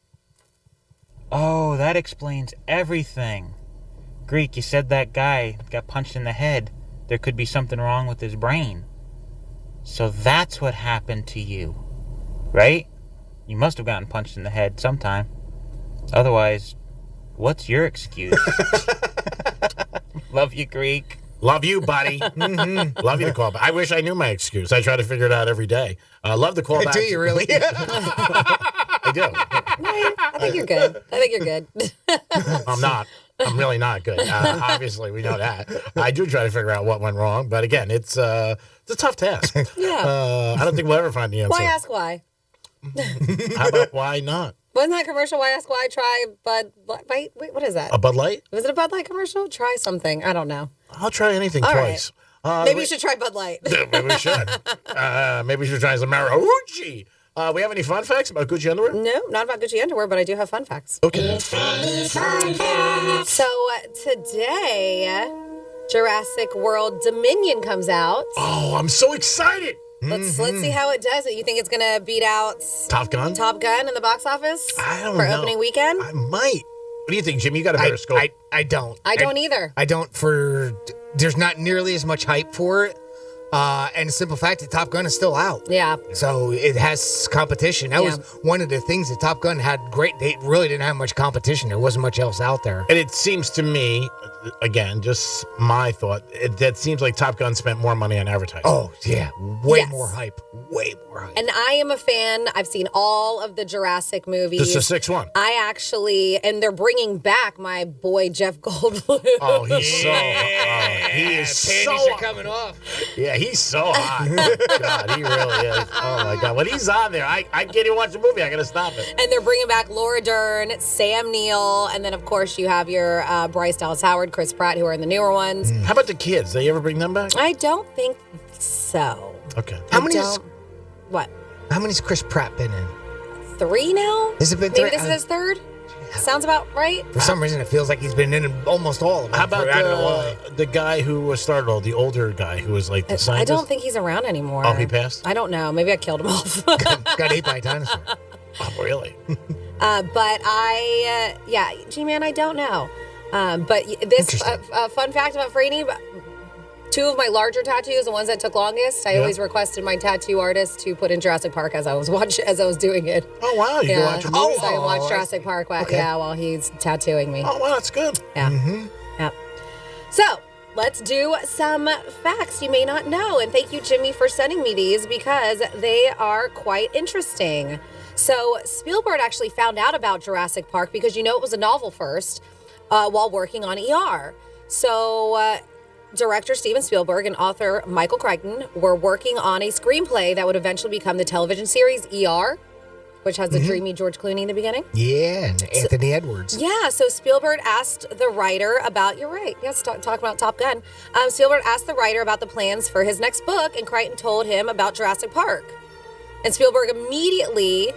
Oh, that explains everything. Greek, you said that guy got punched in the head. There could be something wrong with his brain. So that's what happened to you, right? You must have gotten punched in the head sometime. Otherwise, what's your excuse? Love you, Greek. Love you, buddy. Mm-hmm. Love you to call back. I wish I knew my excuse. I try to figure it out every day. Love the call back. Do you really? I do. I think you're good. I'm not. I'm really not good. Obviously, we know that. I do try to figure out what went wrong, but again, it's a tough task. Yeah. I don't think we'll ever find the answer. Why ask why? How about why not? Wasn't that commercial? Why ask why? Try Bud Light. Wait, what is that? A Bud Light? Was it a Bud Light commercial? Try something. I don't know. I'll try anything All twice. Right. Maybe you should try Bud Light. Maybe we should. Maybe we should try some Marucci. We have any fun facts about Gucci underwear? No, not about Gucci underwear, but I do have fun facts. Okay. So today, Jurassic World Dominion comes out. Oh, I'm so excited. Let's see how it does. You think it's going to beat out Top Gun in the box office? I don't know. For opening weekend? I might. What do you think, Jimmy? You got a better scope. I don't. I don't either. I don't there's not nearly as much hype for it. And the simple fact that Top Gun is still out. Yeah. So it has competition. That was one of the things that Top Gun had great. They really didn't have much competition. There wasn't much else out there. And it seems to me, again, just my thought. That seems like Top Gun spent more money on advertising. Oh, yeah. Way more hype. Way more hype. And I am a fan. I've seen all of the Jurassic movies. This is the sixth one. And they're bringing back my boy Jeff Goldblum. Oh, he's he is so Panties are coming off. Yeah, he's so hot. God, he really is. Oh my God, when he's on there, I can't even watch the movie. I gotta stop it. And they're bringing back Laura Dern, Sam Neill, and then of course you have your Bryce Dallas Howard, Chris Pratt, who are in the newer ones. How about the kids? They ever bring them back? I don't think so. Okay. How many? What? How many's Chris Pratt been in? 3 now? Has it been Maybe 3? this is his 3rd? Sounds about right. For some reason, it feels like he's been in almost all of them. How about the guy who started all, the older guy who was like the I scientist? don't think he's around anymore. Oh, he passed? I don't know. Maybe I killed him off. Got ate by a dinosaur. Oh, really? But G-Man, I don't know. But this fun fact about Franny, 2 of my larger tattoos, the ones that took longest, I always requested my tattoo artist to put in Jurassic Park as I was doing it. Oh wow, you go watch a movie? So I watched Jurassic Park while he's tattooing me. Oh wow, that's good. Yeah. Yeah. So let's do some facts you may not know. And thank you, Jimmy, for sending me these because they are quite interesting. So Spielberg actually found out about Jurassic Park because it was a novel first while working on ER. So director Steven Spielberg and author Michael Crichton were working on a screenplay that would eventually become the television series ER, which has the dreamy George Clooney in the beginning. Yeah, and Anthony Edwards. Yeah, so Spielberg asked the writer about, you're right, yes, talk about Top Gun. Spielberg asked the writer about the plans for his next book, and Crichton told him about Jurassic Park. And Spielberg immediately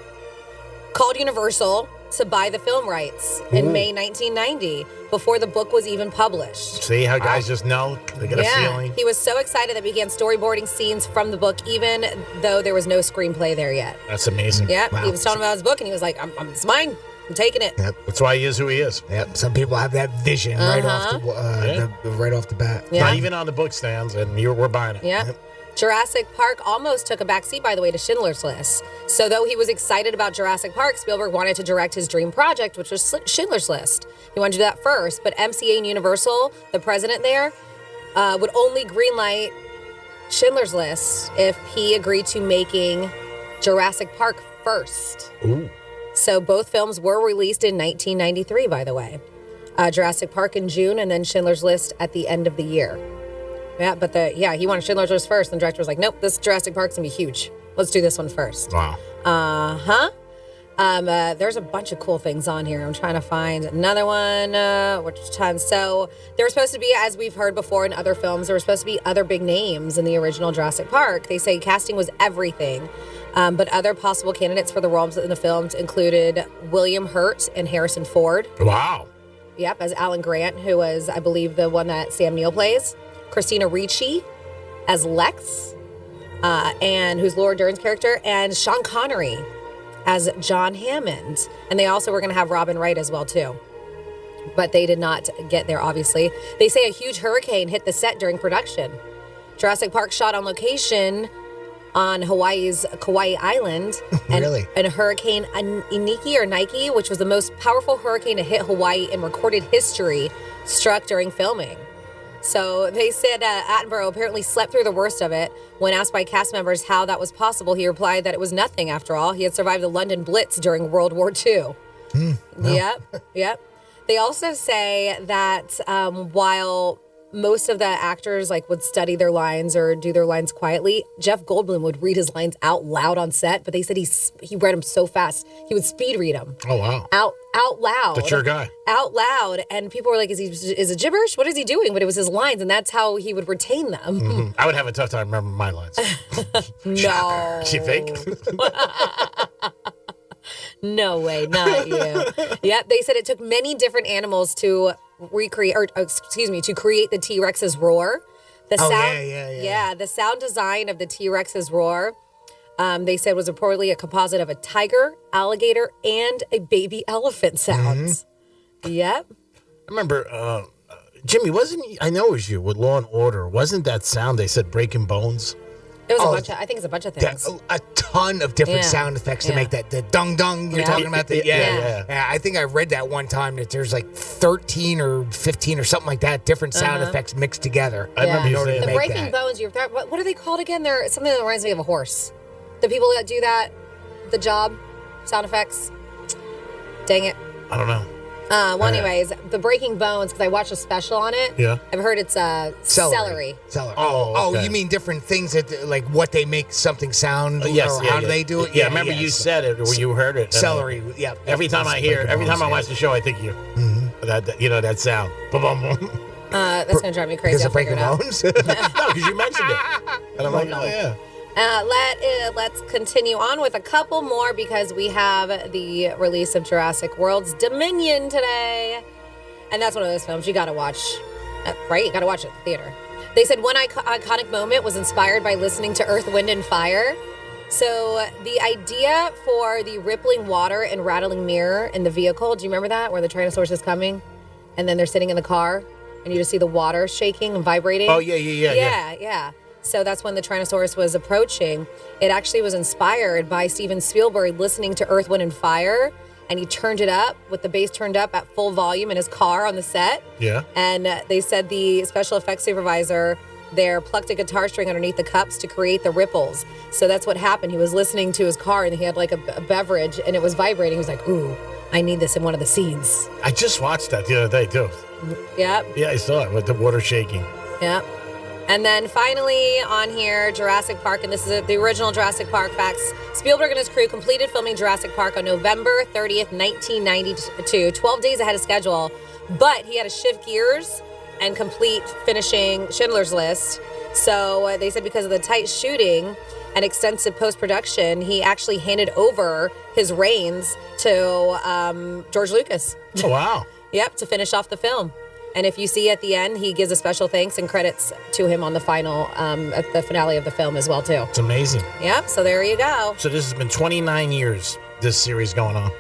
called Universal to buy the film rights in May 1990, before the book was even published. See how guys just know? They get a feeling. He was so excited that he began storyboarding scenes from the book, even though there was no screenplay there yet. That's amazing. Yeah, he was telling about his book, and he was like, it's mine. I'm taking it. Yep. That's why he is who he is. Yep. Some people have that vision right off the bat. Yeah. Not even on the book stands, and we're buying it. Yeah. Jurassic Park almost took a backseat, by the way, to Schindler's List. So though he was excited about Jurassic Park, Spielberg wanted to direct his dream project, which was Schindler's List. He wanted to do that first, but MCA and Universal, the president there, would only greenlight Schindler's List if he agreed to making Jurassic Park first. Ooh. So both films were released in 1993, by the way. Jurassic Park in June, and then Schindler's List at the end of the year. Yeah, but he wanted Schindler's List first, and the director was like, nope, this Jurassic Park's gonna be huge. Let's do this one first. Wow. There's a bunch of cool things on here. I'm trying to find another one. So there were supposed to be, as we've heard before in other films, there were supposed to be other big names in the original Jurassic Park. They say casting was everything. But other possible candidates for the roles in the films included William Hurt and Harrison Ford. Wow. Yep, as Alan Grant, who was, I believe, the one that Sam Neill plays. Christina Ricci as Lex, and who's Laura Dern's character, and Sean Connery as John Hammond. And they also were going to have Robin Wright as well, too. But they did not get there, obviously. They say a huge hurricane hit the set during production. Jurassic Park shot on location on Hawaii's Kauai Island. Really? And Hurricane Nike, which was the most powerful hurricane to hit Hawaii in recorded history, struck during filming. So they said Attenborough apparently slept through the worst of it. When asked by cast members how that was possible, he replied that it was nothing after all. He had survived the London Blitz during World War II. Yep. They also say that while most of the actors would study their lines or do their lines quietly, Jeff Goldblum would read his lines out loud on set, but they said he read them so fast, he would speed read them. Oh, wow. Out loud. That's your guy. Out loud. And people were like, is it gibberish? What is he doing? But it was his lines, and that's how he would retain them. Mm-hmm. I would have a tough time remembering my lines. No. She fake? No way, not you. Yep, they said it took many different animals to create the T-Rex's roar. The sound, yeah, the sound design of the T-Rex's roar, they said was reportedly a composite of a tiger, alligator, and a baby elephant sounds. Yep. I remember, Jimmy, I know it was you with Law and Order. Wasn't that sound they said breaking bones? It was a bunch of, I think it's a bunch of things. A ton of different Yeah. sound effects to Yeah. make that, the dung dung you're Yeah. talking about. Yeah. I think I read that one time that there's like 13 or 15 or something like that, different sound effects mixed together. I remember you in order saying to The make breaking that. bones, what are they called again? They're something that reminds me of a horse. The people that do that, the job, sound effects. Dang it. I don't know. Well, anyways, the breaking bones, because I watched a special on it. Yeah. I've heard it's celery. Celery. Oh, okay. You mean different things that like what they make something sound? Yes, or yeah, how yeah. do they do it? Yeah, remember you said it or you heard it. Celery. Yeah. Every time I watch the show, I think you. That sound. Boom, boom, boom. That's gonna drive me crazy. Because I'll of breaking figure it out. bones. No, because you mentioned it, and I'm like, oh yeah. Let's continue on with a couple more because we have the release of Jurassic World's Dominion today. And that's one of those films you got to watch, right? You got to watch it at the theater. They said one iconic moment was inspired by listening to Earth, Wind, and Fire. So the idea for the rippling water and rattling mirror in the vehicle, do you remember that? Where the Tyrannosaurus is coming and then they're sitting in the car and you just see the water shaking and vibrating? Oh, yeah. Yeah. So that's when the Tyrannosaurus was approaching. It actually was inspired by Steven Spielberg listening to Earth, Wind, and Fire, and he turned it up with the bass turned up at full volume in his car on the set. Yeah. And they said the special effects supervisor there plucked a guitar string underneath the cups to create the ripples. So that's what happened. He was listening to his car and he had like a beverage and it was vibrating. He was like, ooh, I need this in one of the scenes. I just watched that the other day too. Yep. Yeah, I saw it with the water shaking. Yep. And then finally on here, Jurassic Park, and this is the original Jurassic Park facts. Spielberg and his crew completed filming Jurassic Park on November 30th, 1992, 12 days ahead of schedule. But he had to shift gears and complete finishing Schindler's List. So they said because of the tight shooting and extensive post-production, he actually handed over his reins to George Lucas. Oh, wow. Yep, to finish off the film. And if you see at the end, he gives a special thanks and credits to him on the final, at the finale of the film as well, too. It's amazing. Yep, so there you go. So this has been 29 years, this series going on,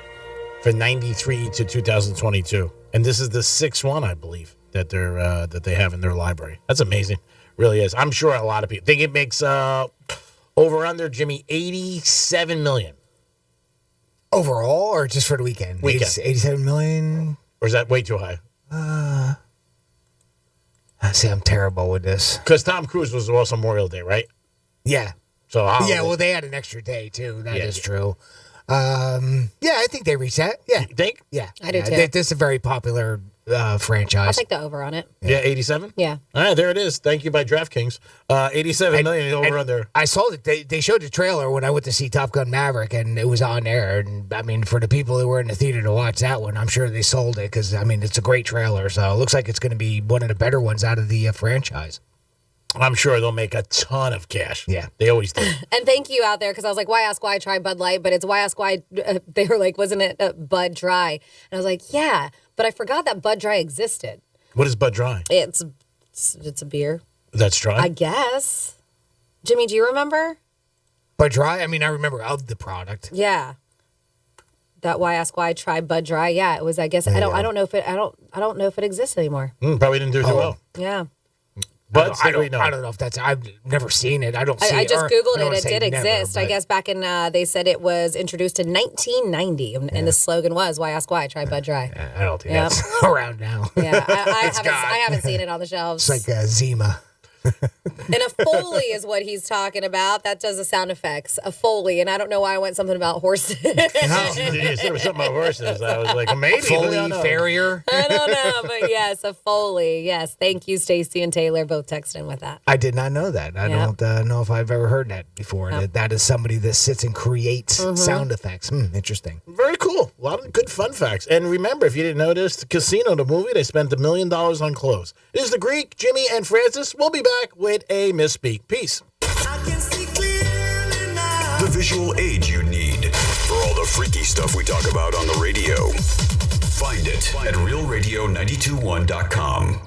from 93 to 2022. And this is the sixth one, I believe, that they have in their library. That's amazing. Really is. I'm sure a lot of people think it makes over under, Jimmy, $87 million. Overall or just for the weekend? Weekend. 87 million? Or is that way too high? See, I'm terrible with this. Because Tom Cruise was also Memorial Day, right? Yeah. So well, they had an extra day too. That is true. Yeah, I think they reached that. Yeah. You think? Yeah. I do too. This is a very popular franchise. I'll take the over on it. Yeah, 87? Yeah. All right, there it is. Thank you by DraftKings. 87 million over under. I saw that they showed the trailer when I went to see Top Gun Maverick, and it was on there. And I mean, for the people who were in the theater to watch that one, I'm sure they sold it because I mean, it's a great trailer. So it looks like it's going to be one of the better ones out of the franchise. I'm sure they'll make a ton of cash. Yeah. They always do. And thank you out there, because I was like, why ask why I try Bud Light? But it's why ask why they were like, wasn't it Bud Dry? And I was like, yeah, but I forgot that Bud Dry existed. What is Bud Dry? It's a beer. That's dry? I guess. Jimmy, do you remember? Bud Dry? I mean, I remember of the product. Yeah. That why ask why I try Bud Dry. Yeah, it was. I guess I don't know if it exists anymore. Probably didn't do too well. Yeah. But I don't know if that's. I've never seen it. I don't see I it. just or Googled I don't it. wanna It say did never, exist. I but- guess back in, they said it was introduced in 1990. And the slogan was, why ask why? Try Bud Dry. I don't think Yep. that's around now. Yeah, I haven't seen it on the shelves. It's like Zima. And a Foley is what he's talking about. That does the sound effects. A Foley. And I don't know why I went something about horses. You said it was something about horses. I was like, well, maybe. Foley Farrier. I don't know, but yes, a Foley. Yes, thank you, Stacy and Taylor, both texted in with that. I did not know that. I don't know if I've ever heard that before. That is somebody that sits and creates sound effects. Interesting. Very cool. A lot of good fun facts. And remember, if you didn't notice, the Casino, the movie, they spent $1 million on clothes. It is the Greek, Jimmy, and Francis. We'll be back with a misspeak. Peace. The visual aid you need for all the freaky stuff we talk about on the radio. Find it at realradio921.com.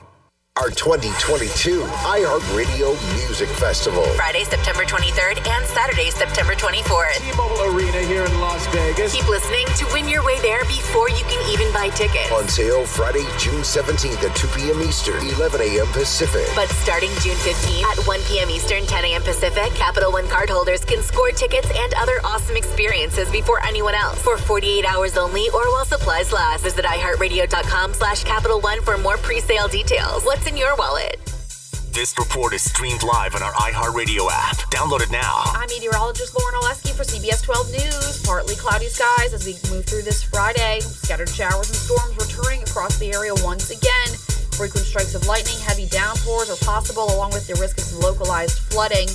Our 2022 iHeartRadio Music Festival. Friday, September 23rd and Saturday, September 24th. T-Mobile Arena here in Las Vegas. Keep listening to win your way there before you can even buy tickets. On sale Friday, June 17th at 2 p.m. Eastern, 11 a.m. Pacific. But starting June 15th at 1 p.m. Eastern, 10 a.m. Pacific, Capital One cardholders can score tickets and other awesome experiences before anyone else for 48 hours only or while supplies last. Visit iHeartRadio.com/Capital One for more pre-sale details. What's in your wallet? This report is streamed live on our iHeartRadio app. Download it now. I'm meteorologist Lauren Oleski for CBS 12 News. Partly cloudy skies as we move through this Friday. Scattered showers and storms returning across the area once again. Frequent strikes of lightning, heavy downpours are possible, along with the risk of some localized flooding.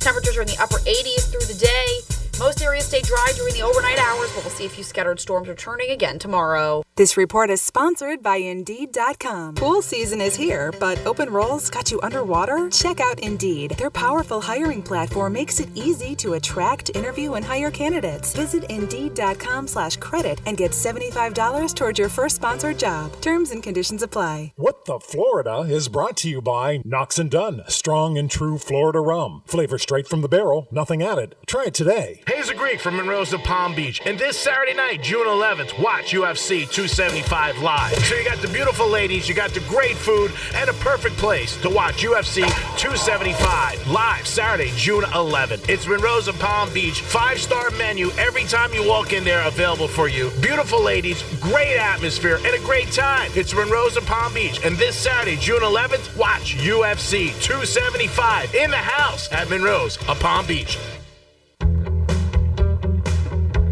Temperatures are in the upper 80s through the day. Most areas stay dry during the overnight hours, but we'll see a few scattered storms returning again tomorrow. This report is sponsored by Indeed.com. Pool season is here, but open roles got you underwater? Check out Indeed. Their powerful hiring platform makes it easy to attract, interview, and hire candidates. Visit Indeed.com/credit and get $75 towards your first sponsored job. Terms and conditions apply. What the Florida is brought to you by Knox & Dunn, strong and true Florida rum. Flavor straight from the barrel, nothing added. Try it today. Hey, it's Greek from Monroe's to Palm Beach. And this Saturday night, June 11th, watch UFC 275 live. So you got the beautiful ladies, you got the great food, and a perfect place to watch UFC 275 live Saturday, June 11th. It's Monroe's to Palm Beach. 5-star menu every time you walk in there, available for you. Beautiful ladies, great atmosphere, and a great time. It's Monroe's to Palm Beach. And this Saturday, June 11th, watch UFC 275 in the house at Monroe's of Palm Beach.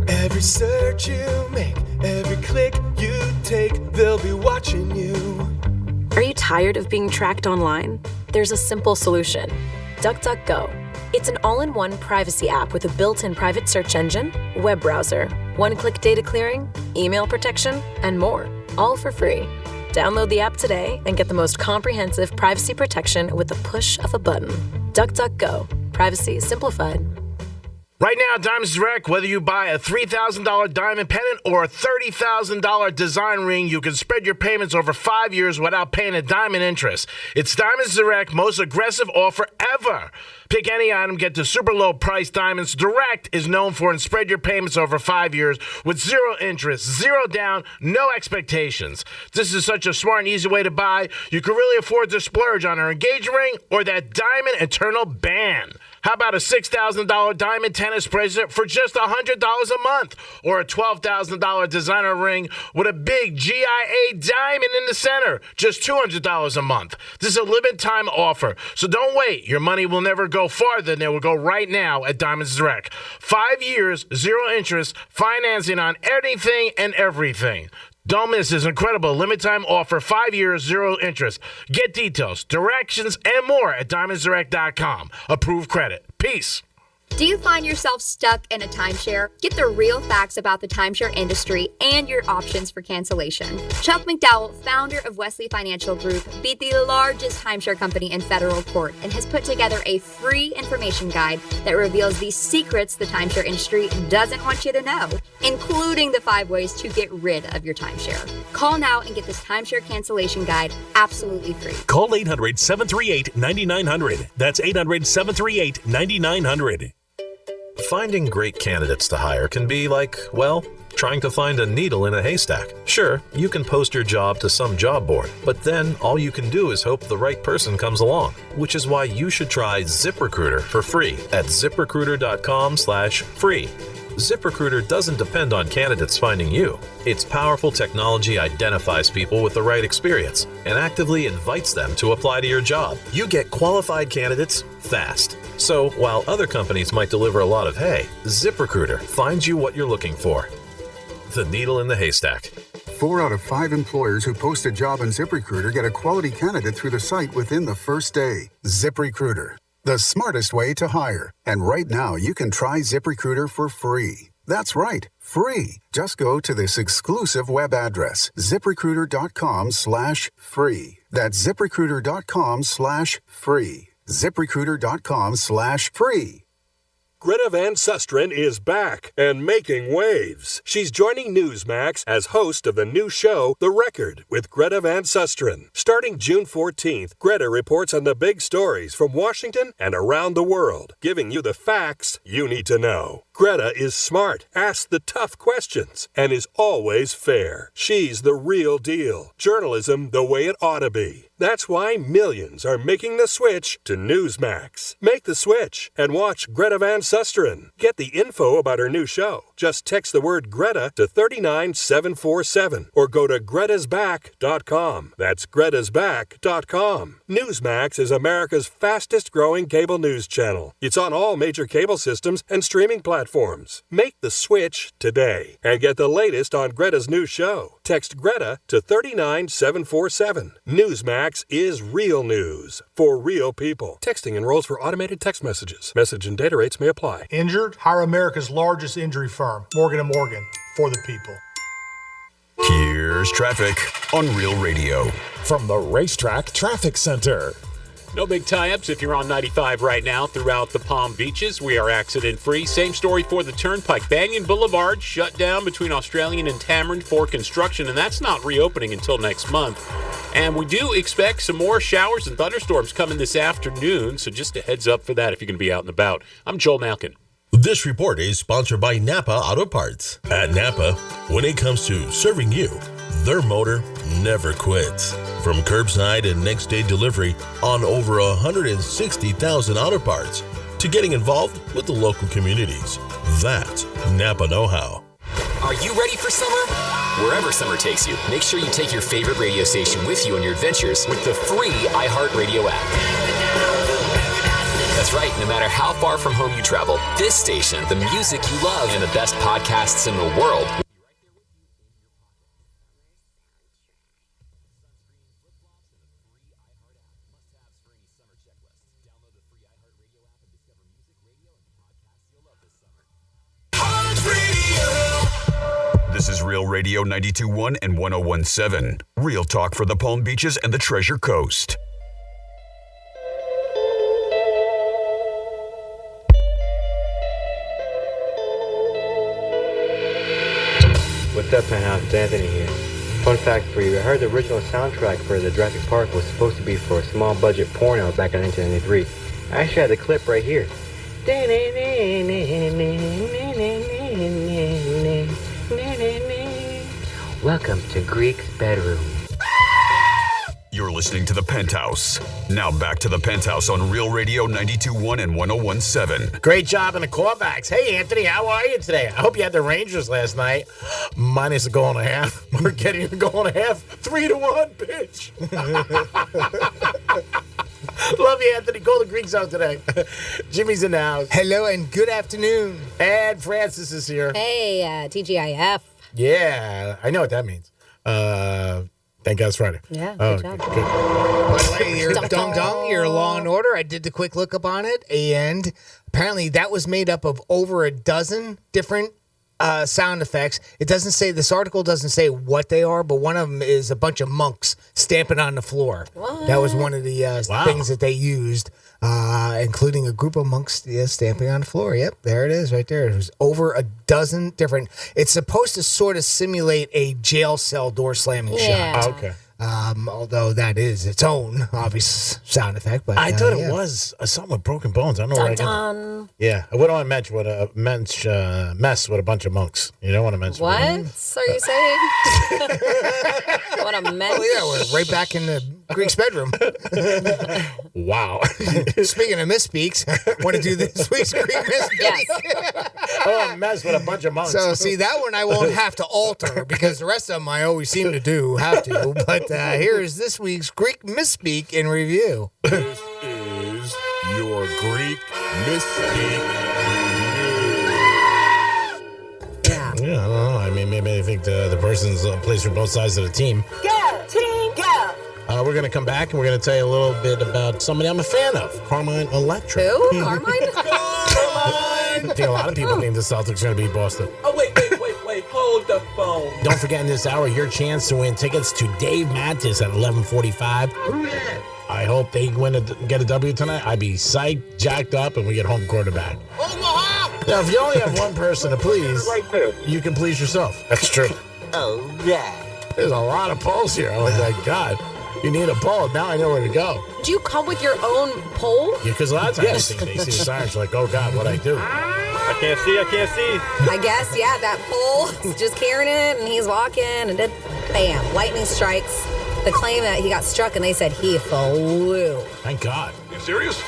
Every search you make, every click you take, they'll be watching you. Are you tired of being tracked online? There's a simple solution. DuckDuckGo. It's an all-in-one privacy app with a built-in private search engine, web browser, one-click data clearing, email protection, and more, all for free. Download the app today and get the most comprehensive privacy protection with the push of a button. DuckDuckGo. Privacy simplified. Right now, Diamonds Direct, whether you buy a $3,000 diamond pendant or a $30,000 design ring, you can spread your payments over 5 years without paying a dime in interest. It's Diamonds Direct, most aggressive offer ever. Pick any item, get the super low price. Diamonds Direct is known for, and spread your payments over 5 years with zero interest, zero down, no expectations. This is such a smart and easy way to buy. You can really afford to splurge on an engagement ring or that diamond eternal band. How about a $6,000 diamond tennis bracelet for just $100 a month? Or a $12,000 designer ring with a big GIA diamond in the center, just $200 a month. This is a limited time offer, so don't wait. Your money will never go farther than it will go right now at Diamonds Direct. 5 years, zero interest, financing on anything and everything. Don't miss this incredible limited time offer, 5 years, zero interest. Get details, directions, and more at diamondsdirect.com. Approved credit. Peace. Do you find yourself stuck in a timeshare? Get the real facts about the timeshare industry and your options for cancellation. Chuck McDowell, founder of Wesley Financial Group, beat the largest timeshare company in federal court and has put together a free information guide that reveals the secrets the timeshare industry doesn't want you to know, including the 5 ways to get rid of your timeshare. Call now and get this timeshare cancellation guide absolutely free. Call 800-738-9900. That's 800-738-9900. Finding great candidates to hire can be like, well, trying to find a needle in a haystack. Sure, you can post your job to some job board, but then all you can do is hope the right person comes along, which is why you should try ZipRecruiter for free at ZipRecruiter.com/free. ZipRecruiter doesn't depend on candidates finding you. Its powerful technology identifies people with the right experience and actively invites them to apply to your job. You get qualified candidates fast. So while other companies might deliver a lot of hay, ZipRecruiter finds you what you're looking for. The needle in the haystack. 4 out of 5 employers who post a job on ZipRecruiter get a quality candidate through the site within the first day. ZipRecruiter, the smartest way to hire. And right now, you can try ZipRecruiter for free. That's right, free. Just go to this exclusive web address, ZipRecruiter.com/free. That's ZipRecruiter.com/free. ZipRecruiter.com/free. Greta Van Susteren is back and making waves. She's joining Newsmax as host of the new show, The Record, with Greta Van Susteren. Starting June 14th, Greta reports on the big stories from Washington and around the world, giving you the facts you need to know. Greta is smart, asks the tough questions, and is always fair. She's the real deal. Journalism the way it ought to be. That's why millions are making the switch to Newsmax. Make the switch and watch Greta Van Susteren. Get the info about her new show. Just text the word Greta to 39747 or go to gretasback.com. That's gretasback.com. Newsmax is America's fastest growing cable news channel. It's on all major cable systems and streaming platforms. Make the switch today and get the latest on Greta's new show. Text Greta to 39747. Newsmax is real news for real people. Texting enrolls for automated text messages. Message and data rates may apply. Injured? Hire America's largest injury firm, Morgan & Morgan, for the people. Here's traffic on Real Radio. From the Racetrack Traffic Center. No big tie-ups if you're on 95 right now throughout the Palm Beaches. We are accident-free. Same story for the Turnpike. Banyan Boulevard shut down between Australian and Tamarind for construction, and that's not reopening until next month. And we do expect some more showers and thunderstorms coming this afternoon, so just a heads up for that if you're going to be out and about. I'm Joel Malkin. This report is sponsored by Napa Auto Parts. At Napa, when it comes to serving you, their motor never quits. From curbside and next-day delivery on over 160,000 auto parts to getting involved with the local communities. That's Napa know-how. Are you ready for summer? Wherever summer takes you, make sure you take your favorite radio station with you on your adventures with the free iHeartRadio app. That's right, no matter how far from home you travel, this station, the music you love, and the best podcasts in the world. This is Real Radio 92.1 and 101.7. Real talk for the Palm Beaches and the Treasure Coast. What's up, Penthouse? It's Anthony here. Fun fact for you, I heard the original soundtrack for the Jurassic Park was supposed to be for a small budget porno back in 1993. I actually had the clip right here. Welcome to Greek's bedroom. You're listening to The Penthouse. Now back to The Penthouse on Real Radio 92.1 and 101.7. Great job in the callbacks. Hey, Anthony, how are you today? I hope you had the Rangers last night. Minus a goal and a half. We're getting a goal and a half. 3-1 pitch. Love you, Anthony. Call the Greek Zone today. Jimmy's in the house. Hello and good afternoon. And Francis is here. Hey, TGIF. Yeah, I know what that means. Thank God it's Friday. Yeah, good job. By the way, your Dong Dong, your Law and Order, I did the quick look up on it, and apparently that was made up of over a dozen different sound effects. It doesn't say, this article doesn't say what they are, but one of them is a bunch of monks stamping on the floor. What? That was one of the things that they used, including a group of monks stamping on the floor. Yep, there it is right there. It was over a dozen different. It's supposed to sort of simulate a jail cell door slamming shot. Oh, okay. Although that is its own obvious sound effect. But I thought it was something with broken bones. I don't know where I got it. Yeah, I wouldn't want to mess with a bunch of monks. You don't want to mess with What are you saying? What a mess. Oh, yeah, we're right back in the Greek's bedroom. Wow. Speaking of misspeaks, want to do this week's Greek misspeak? Yes. Oh, mess with a bunch of monks. So, see, that one I won't have to alter because the rest of them I always seem to have to. But here is this week's Greek misspeak in review. This is your Greek misspeak Yeah, I don't know. I mean, maybe I think the person's plays for both sides of the team. Go, team, go! We're going to come back and we're going to tell you a little bit about somebody I'm a fan of, Carmine Electra. Who? Carmine? I think a lot of people think the Celtics are going to beat Boston. Oh, wait, hold the phone. Don't forget in this hour, your chance to win tickets to Dave Mattis at 11:45. I hope they get a W tonight. I'd be psyched, jacked up, and we get home quarterback. Omaha! Now, if you only have one person to please, you can please yourself. That's true. Oh, right. There's a lot of polls here. I was like, God, you need a poll. Now I know where to go. Do you come with your own poll? Yeah, because a lot of times they see the signs like, oh, God, what'd I do? I can't see. I guess, yeah, that pole is just carrying it, and he's walking, and then, bam, lightning strikes. The claim that he got struck, and they said he flew. Thank God. You serious?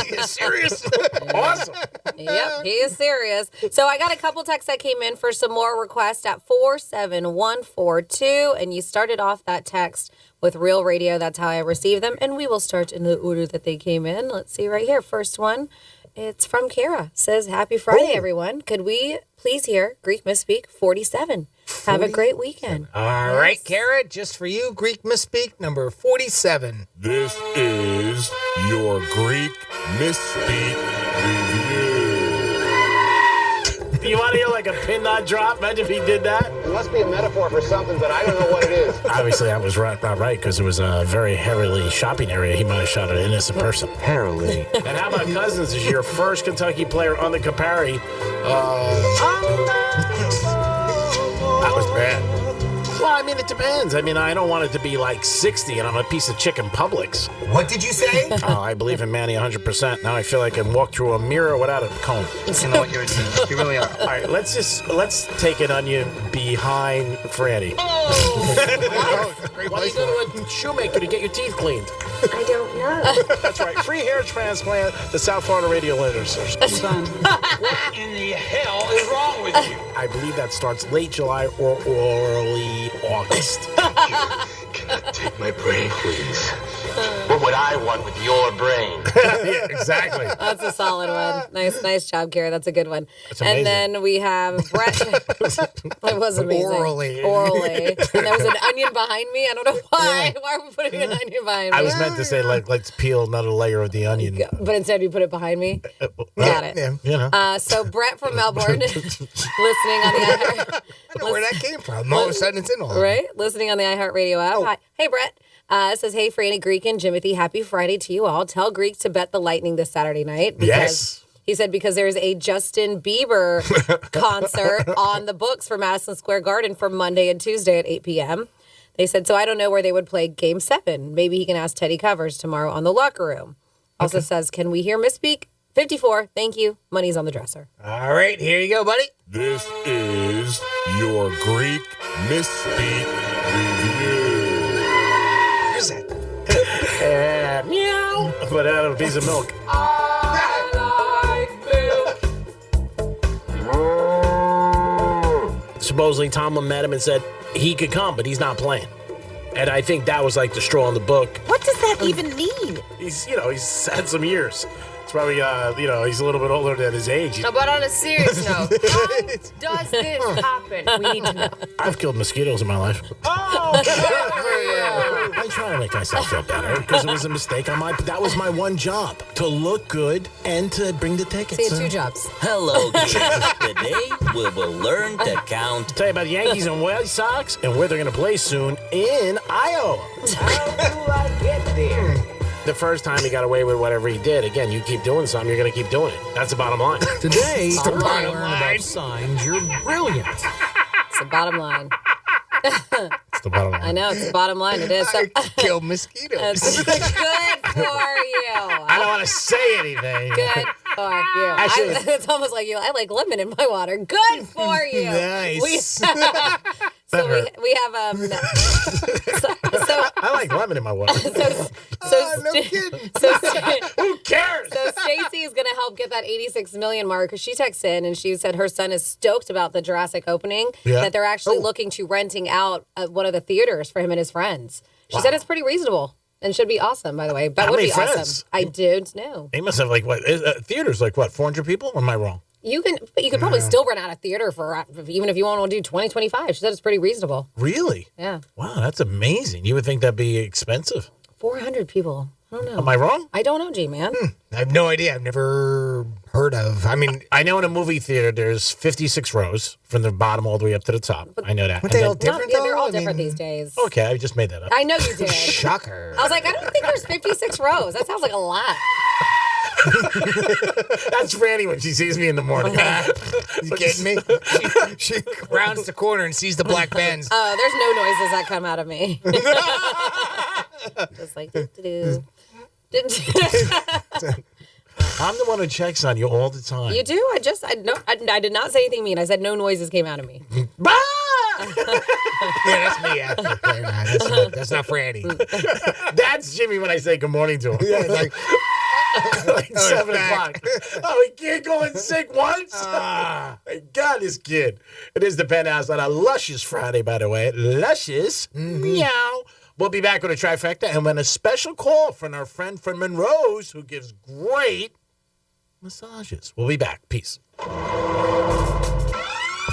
You serious? Awesome. Yep, he is serious. So I got a couple texts that came in for some more requests at 47142, and you started off that text with Real Radio. That's how I received them, and we will start in the order that they came in. Let's see right here. First one, it's from Kara. Says, Happy Friday, everyone. Could we please hear Greek Misspeak 47? Have a great weekend. All right, Kara, just for you, Greek Misspeak number 47. This is your Greek Misspeak Review. You want to hear like a pin not drop? Imagine if he did that. It must be a metaphor for something, but I don't know what it is. Obviously, that was not right because it was a very harrowly shopping area. He might have shot an innocent person. Harrowly. And how about Cousins is your first Kentucky player on the Capari? That was bad. Well, I mean, it depends. I mean, I don't want it to be like 60 and I'm a piece of chicken Publix. What did you say? Oh, I believe in Manny 100%. Now I feel like I can walk through a mirror without a comb. You know what, you really are. All right, let's take an onion behind Franny. Great What do you go to a shoemaker to get your teeth cleaned? I don't know. That's right. Free hair transplant, the South Florida Radio listeners. What in the hell is wrong with you? I believe that starts late July or early August. Can I take my brain, please? What would I want with your brain? Yeah, exactly. That's a solid one. Nice job, Kara. That's a good one. That's amazing. And then we have Brett. It was amazing. Orally. And there was an onion behind me. I don't know why. Why are we putting an onion behind me? I was meant to say, like, let's peel another layer of the onion. But instead you put it behind me. Got it. Yeah. You know. So Brett from Melbourne, listening on the iHeart. I don't know where that came from. All of a sudden it's in all. Right? Listening on the iHeartRadio app. Hi. Hey, Brett. It says, hey, Franny, Greek, and Jimothy, happy Friday to you all. Tell Greek to bet the Lightning this Saturday night. Yes. He said because there's a Justin Bieber concert on the books for Madison Square Garden for Monday and Tuesday at 8 p.m. They said, so I don't know where they would play Game 7. Maybe he can ask Teddy Covers tomorrow on the locker room. Also says, can we hear Misspeak? 54. Thank you. Money's on the dresser. All right, here you go, buddy. This is your Greek Misspeak Review. Where's that? Meow. But out of a piece of milk. Supposedly, Tomlin met him and said he could come, but he's not playing. And I think that was like the straw in the book. What does that even mean? He's had some years. It's probably, he's a little bit older than his age. No, but on a serious note, how does this happen? We need to know. I've killed mosquitoes in my life. Oh, I try to make myself feel better because it was a mistake on that was my one job, to look good and to bring the tickets. So you had two jobs. Hello, kids. Today we will learn to count. Tell you about the Yankees and White Sox and where they're going to play soon in Iowa. How do I get there? The first time he got away with whatever he did, again, you keep doing something, you're going to keep doing it. That's the bottom line. Today, It's the we're bottom going to learn line. about signs you're brilliant. It's the bottom line. It's the bottom line. I know, it's the bottom line. It is. So, Kill mosquitoes. it's good for you. I don't want to say anything. Good for you. Actually- It's almost like you. I like lemon in my water. Good for you. Nice. So we have I like lemon in my water. No kidding. Who cares? So Stacy is going to help get that 86 million mark because she texted in and she said her son is stoked about the Jurassic opening, that they're actually looking to renting out one of the theaters for him and his friends. She said it's pretty reasonable and should be awesome, by the way. But How would many be friends? awesome. I don't know. They must have theaters 400 people? Or am I wrong? You could probably still rent out a theater for even if you want to do 2025. She said it's pretty reasonable. Really? Yeah. Wow, that's amazing. You would think that'd be expensive. 400 people. I don't know. Am I wrong? I don't know, G-Man. I have no idea. I've never heard of. I mean, I know in a movie theater there's 56 rows from the bottom all the way up to the top. I know that. Weren't they all different, Yeah, they're though? all I different mean- these days. Okay, I just made that up. I know you did. Shocker. I was like, I don't think there's 56 rows. That sounds like a lot. That's Franny when she sees me in the morning. You kidding me? She rounds the corner and sees the black Benz. Oh, there's no noises that come out of me. Just like do. I'm the one who checks on you all the time. You do? I did not say anything mean. I said no noises came out of me. Yeah, that's me. Yeah. That's not Franny. That's Jimmy when I say good morning to him. Yeah, it's like, like 7 o'clock. Oh, he can't go in sick once? Thank God, this kid. It is the Penthouse on a luscious Friday, by the way. Luscious. Meow. We'll be back with a trifecta and when a special call from our friend from Monroe's who gives great massages. We'll be back. Peace.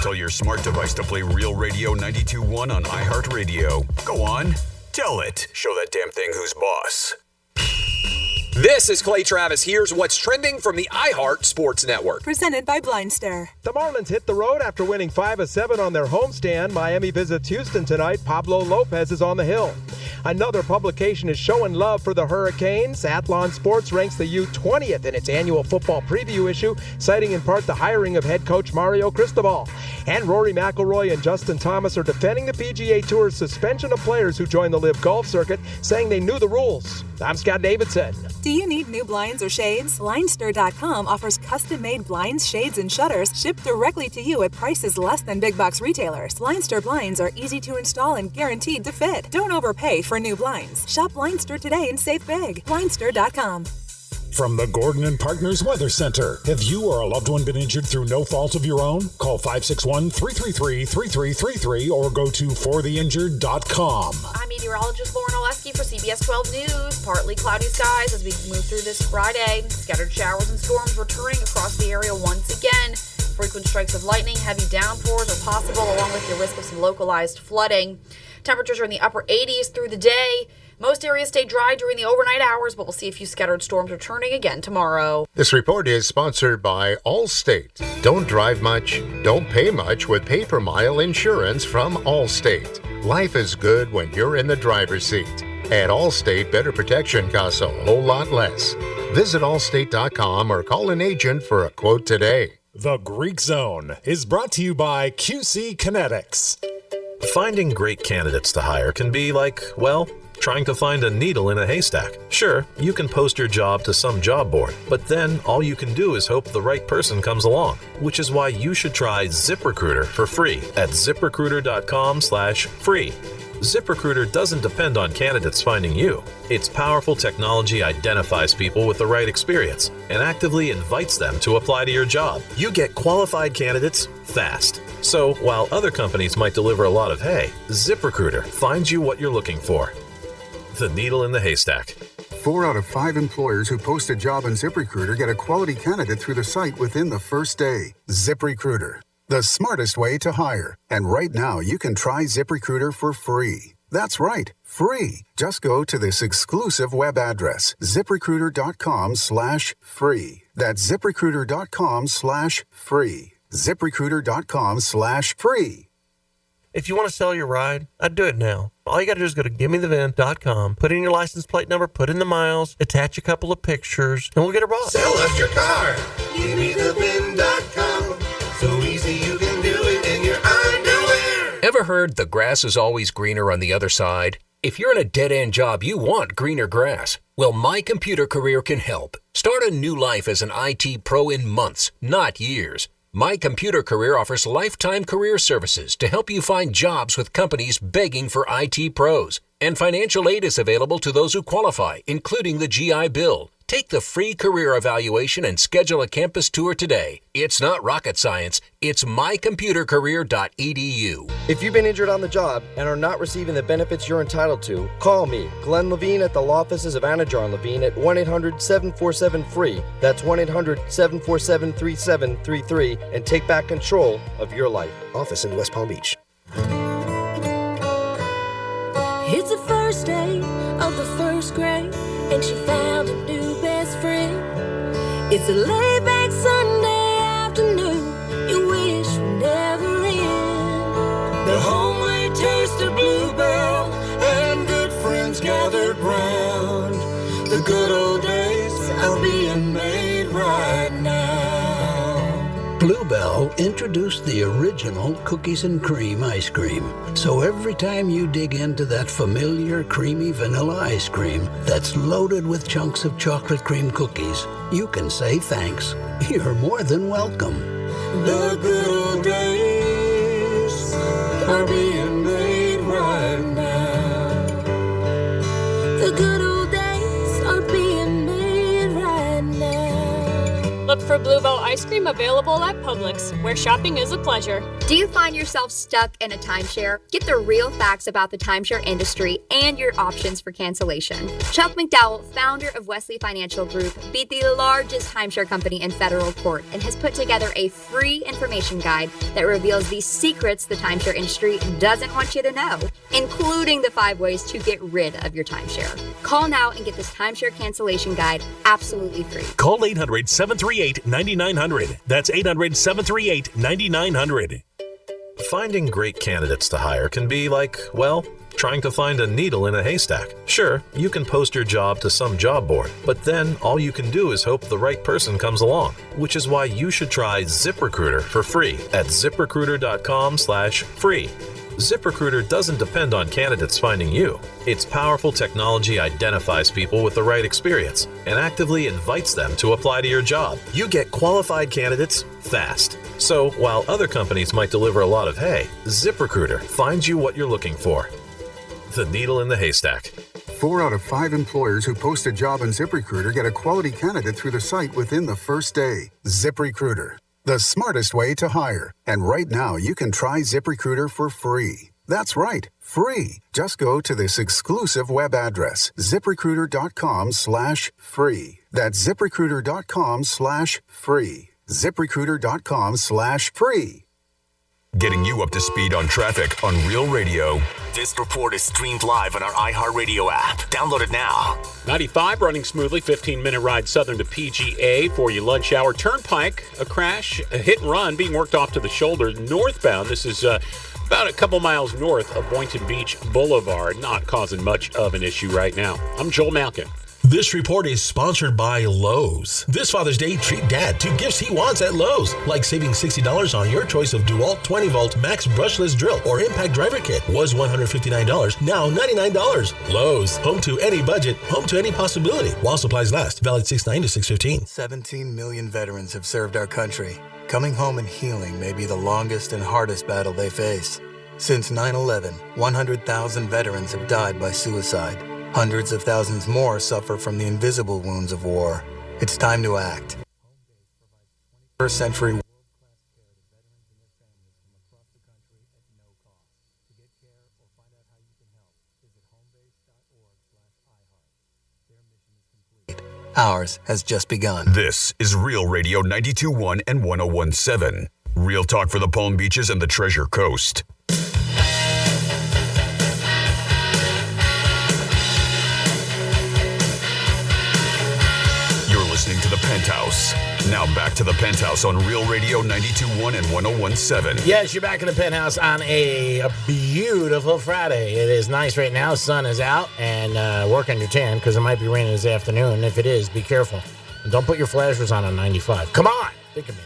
Tell your smart device to play Real Radio 92.1 on iHeartRadio. Go on, tell it. Show that damn thing who's boss. This is Clay Travis. Here's what's trending from the iHeart Sports Network. Presented by Blindstar. The Marlins hit the road after winning 5-7 on their homestand. Miami visits Houston tonight. Pablo Lopez is on the hill. Another publication is showing love for the Hurricanes. Athlon Sports ranks the U 20th in its annual football preview issue, citing in part the hiring of head coach Mario Cristobal. And Rory McIlroy and Justin Thomas are defending the PGA Tour's suspension of players who joined the LIV Golf Circuit, saying they knew the rules. I'm Scott Davidson. Do you need new blinds or shades? Blindstar.com offers custom-made blinds, shades, and shutters shipped directly to you at prices less than big box retailers. Blindstar blinds are easy to install and guaranteed to fit. Don't overpay for new blinds. Shop Blindstar today and save big. Blindstar.com. From the Gordon and Partners Weather Center. Have you or a loved one been injured through no fault of your own? Call 561-333-3333 or go to fortheinjured.com. I'm meteorologist Lauren Oleski for CBS 12 News. Partly cloudy skies as we move through this Friday. Scattered showers and storms returning across the area once again. Frequent strikes of lightning, heavy downpours are possible, along with the risk of some localized flooding. Temperatures are in the upper 80s through the day. Most areas stay dry during the overnight hours, but we'll see a few scattered storms returning again tomorrow. This report is sponsored by Allstate. Don't drive much, don't pay much with pay-per-mile insurance from Allstate. Life is good when you're in the driver's seat. At Allstate, better protection costs a whole lot less. Visit allstate.com or call an agent for a quote today. The Greek Zone is brought to you by QC Kinetics. Finding great candidates to hire can be like, well, trying to find a needle in a haystack. Sure, you can post your job to some job board, but then all you can do is hope the right person comes along, which is why you should try ZipRecruiter for free at ZipRecruiter.com/free. ZipRecruiter doesn't depend on candidates finding you. Its powerful technology identifies people with the right experience and actively invites them to apply to your job. You get qualified candidates fast. So while other companies might deliver a lot of hay, ZipRecruiter finds you what you're looking for. The needle in the haystack. 4 out of 5 employers who post a job on ZipRecruiter get a quality candidate through the site within the first day. ZipRecruiter, the smartest way to hire. And right now, you can try ZipRecruiter for free. That's right, free. Just go to this exclusive web address, ZipRecruiter.com/free. That's ZipRecruiter.com/free. ZipRecruiter.com/free. If you want to sell your ride, I'd do it now. All you got to do is go to GimmeTheVin.com, put in your license plate number, put in the miles, attach a couple of pictures, and we'll get her bought. Sell us your car. GimmeTheVin.com. So easy you can do it in your underwear. Ever heard the grass is always greener on the other side? If you're in a dead-end job, you want greener grass. Well, My Computer Career can help. Start a new life as an IT pro in months, not years. My Computer Career offers lifetime career services to help you find jobs with companies begging for IT pros. And financial aid is available to those who qualify, including the GI Bill. Take the free career evaluation and schedule a campus tour today. It's not rocket science. It's mycomputercareer.edu. If you've been injured on the job and are not receiving the benefits you're entitled to, call me, Glenn Levine, at the law offices of Anajar and Levine at 1-800-747-FREE. That's 1-800-747-3733, and take back control of your life. Office in West Palm Beach. It's the first day of the first grade, and she found a new best friend. It's a laid-back Sunday afternoon you wish would never end. The homemade taste of Bluebell and good friends gathered round. The good old days of being made. Bluebell introduced the original cookies and cream ice cream. So every time you dig into that familiar creamy vanilla ice cream that's loaded with chunks of chocolate cream cookies, you can say thanks. You're more than welcome. The good old days are being made right now. The good old days are being made right now. Look for Bluebell ice cream available at Publix, where shopping is a pleasure. Do you find yourself stuck in a timeshare? Get the real facts about the timeshare industry and your options for cancellation. Chuck McDowell, founder of Wesley Financial Group, beat the largest timeshare company in federal court and has put together a free information guide that reveals the secrets the timeshare industry doesn't want you to know, including the 5 ways to get rid of your timeshare. Call now and get this timeshare cancellation guide absolutely free. Call 800-738-9900. That's 800-738-9900. Finding great candidates to hire can be like, well, trying to find a needle in a haystack. Sure, you can post your job to some job board, but then all you can do is hope the right person comes along, which is why you should try ZipRecruiter for free at ZipRecruiter.com/free. ZipRecruiter doesn't depend on candidates finding you. Its powerful technology identifies people with the right experience and actively invites them to apply to your job. You get qualified candidates fast. So while other companies might deliver a lot of hay, ZipRecruiter finds you what you're looking for. The needle in the haystack. 4 out of 5 employers who post a job on ZipRecruiter get a quality candidate through the site within the first day. ZipRecruiter, the smartest way to hire. And right now, you can try ZipRecruiter for free. That's right, free. Just go to this exclusive web address, ZipRecruiter.com/free. That's ZipRecruiter.com/free. ZipRecruiter.com/free. Getting you up to speed on traffic on Real Radio. This report is streamed live on our iHeartRadio app. Download it now. 95 running smoothly, 15-minute ride southern to PGA for your lunch hour. Turnpike, a crash, a hit and run being worked off to the shoulder. Northbound, this is about a couple miles north of Boynton Beach Boulevard. Not causing much of an issue right now. I'm Joel Malkin. This report is sponsored by Lowe's. This Father's Day, treat Dad to gifts he wants at Lowe's, like saving $60 on your choice of DeWalt 20-volt max brushless drill or impact driver kit. Was $159, now $99. Lowe's, home to any budget, home to any possibility. While supplies last, valid 6/9 to 6/15. 17 million veterans have served our country. Coming home and healing may be the longest and hardest battle they face. Since 9/11, 100,000 veterans have died by suicide. Hundreds of thousands more suffer from the invisible wounds of war. It's time to act. First century. Ours has just begun. This is Real Radio 92.1 and 101.7. Real talk for the Palm Beaches and the Treasure Coast. Listening to the Penthouse. Now back to the Penthouse on Real Radio 92.1 and 101.7. Yes, you're back in the Penthouse on a beautiful Friday. It is nice right now. Sun is out, and work on your tan because it might be raining this afternoon. If it is, be careful. And don't put your flashers on 95. Come on, think of me.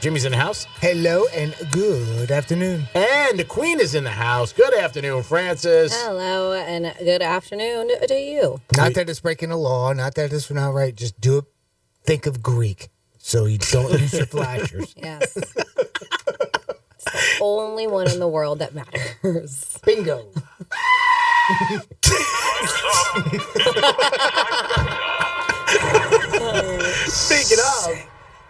Jimmy's in the house. Hello and good afternoon. And the Queen is in the house. Good afternoon, Francis. Hello and good afternoon to you. Not that it's breaking the law, not that it's not right. Just do it. Think of Greek so you don't lose your flashers. Yes. It's the only one in the world that matters. Bingo. Speaking of,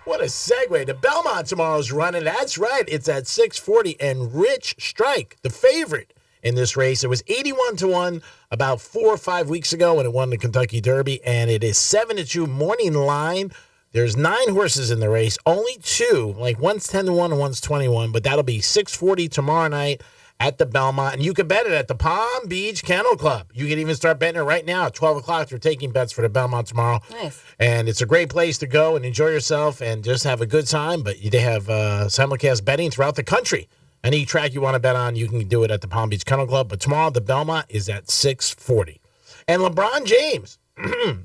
what a segue. The Belmont tomorrow's running. That's right. It's at 6:40. And Rich Strike, the favorite in this race. It was 81-1 about 4 or 5 weeks ago when it won the Kentucky Derby, and it is 7-2 morning line. There's 9 horses in the race, only 2, like one's 10-1 and one's 21, but that'll be 6:40 tomorrow night at the Belmont, and you can bet it at the Palm Beach Kennel Club. You can even start betting it right now at 12 o'clock. They're taking bets for the Belmont tomorrow. Nice. And it's a great place to go and enjoy yourself and just have a good time, but they have simulcast betting throughout the country. Any track you want to bet on, you can do it at the Palm Beach Kennel Club. But tomorrow, the Belmont is at 6:40. And LeBron James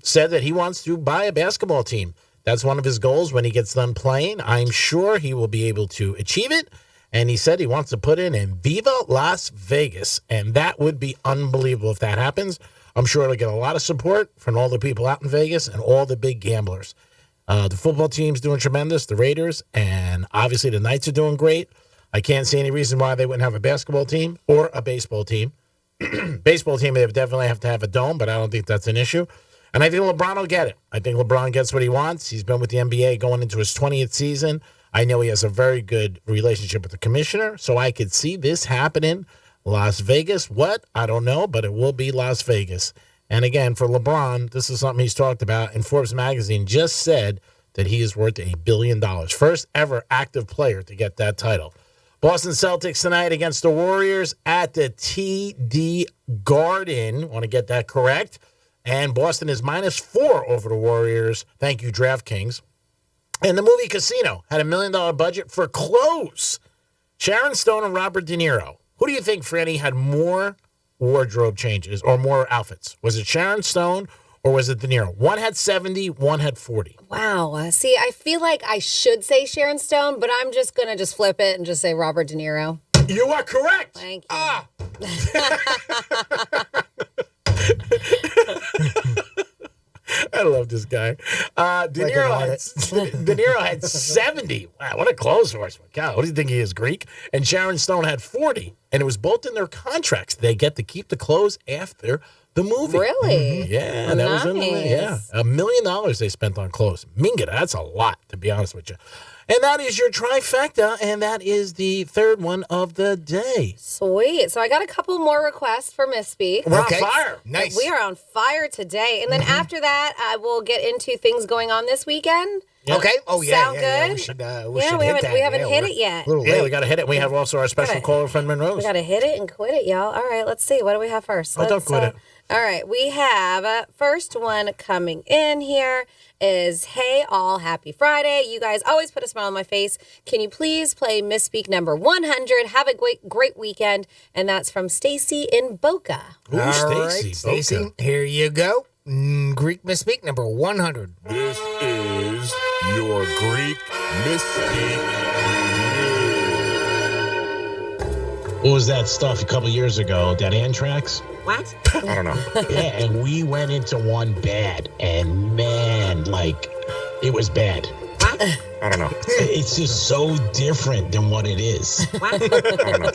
said that he wants to buy a basketball team. That's one of his goals when he gets done playing. I'm sure he will be able to achieve it. And he said he wants to put in Viva Las Vegas. And that would be unbelievable if that happens. I'm sure it'll get a lot of support from all the people out in Vegas and all the big gamblers. The football team's doing tremendous, the Raiders, and obviously the Knights are doing great. I can't see any reason why they wouldn't have a basketball team or a baseball team. Baseball team, they would definitely have to have a dome, but I don't think that's an issue. And I think LeBron will get it. I think LeBron gets what he wants. He's been with the NBA going into his 20th season. I know he has a very good relationship with the commissioner, so I could see this happening. Las Vegas, what? I don't know, but it will be Las Vegas. And again, for LeBron, this is something he's talked about, and Forbes magazine just said that he is worth $1 billion. First ever active player to get that title. Boston Celtics tonight against the Warriors at the TD Garden. Want to get that correct. And Boston is -4 over the Warriors. Thank you, DraftKings. And the movie Casino had $1 million budget for clothes. Sharon Stone and Robert De Niro. Who do you think, Franny, had more wardrobe changes or more outfits? Was it Sharon Stone or was it De Niro? One had 70, one had 40. Wow. See, I feel like I should say Sharon Stone, but I'm just going to flip it and just say Robert De Niro. You are correct. Thank you. Ah. I love this guy. De Niro had 70. Wow, what a clothes horse. God, what do you think he is, Greek? And Sharon Stone had 40. And it was both in their contracts. They get to keep the clothes after the movie. Really? Yeah, that was in the yeah. $1 million they spent on clothes. Minga, that's a lot, to be honest with you. And that is your trifecta, and that is the third one of the day. Sweet. So I got a couple more requests for Misspeak. We're on fire. Nice. We are on fire today. And then after that, I will get into things going on this weekend. Yep. Okay. Oh, yeah. Sound Yeah, good? we should We haven't hit it yet. Yeah, we got to hit it. We have also our special caller friend, Monroe. We got to hit it and quit it, y'all. All right, let's see. What do we have first? Don't quit it. All right, we have first one coming in here is, hey, all, happy Friday. You guys always put a smile on my face. Can you please play Misspeak number 100? Have a great weekend. And that's from Stacy in Boca. Ooh, All Stacy. right, Stacy, here you go. Greek Misspeak number 100. This is your Greek Misspeak. What was that stuff a couple years ago? That Anthrax? What? I don't know. Yeah, and we went into one bad, and man, like, it was bad. What? I don't know. It's just so different than what it is. What? I don't know.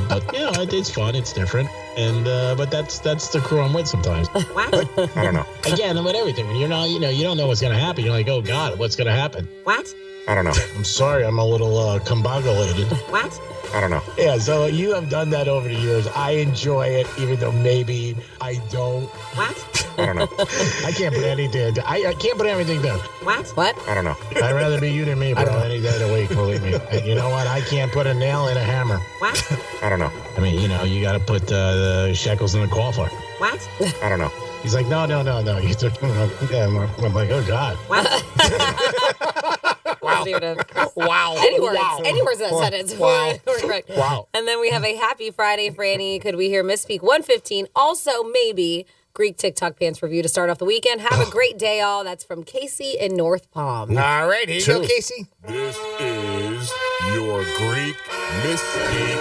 But, you know, it's fun. It's different. And but that's the crew I'm with sometimes. What? I don't know. Again, with everything. When you're not, you don't know what's going to happen. You're like, oh, God, what's going to happen? What? I don't know. I'm sorry. I'm a little combobulated. What? I don't know. Yeah, so you have done that over the years. I enjoy it, even though maybe I don't. What? I don't know. I can't put anything. I can't put everything down. What? What? I don't know. I'd rather be you than me, bro, any day of the week, believe me. And you know what? I can't put a nail in a hammer. What? I don't know. I mean, you got to put the shekels in the coffler. What? I don't know. He's like, no. You took, I'm like, oh, God. What? Wow. Anywhere in that sentence. Wow. Right. Wow. And then we have a happy Friday, Franny. Could we hear Misspeak 115? Also, maybe Greek TikTok pants review to start off the weekend. Have a great day, all. That's from Casey in North Palm. All right, here you go, Casey. This is your Greek Misspeak.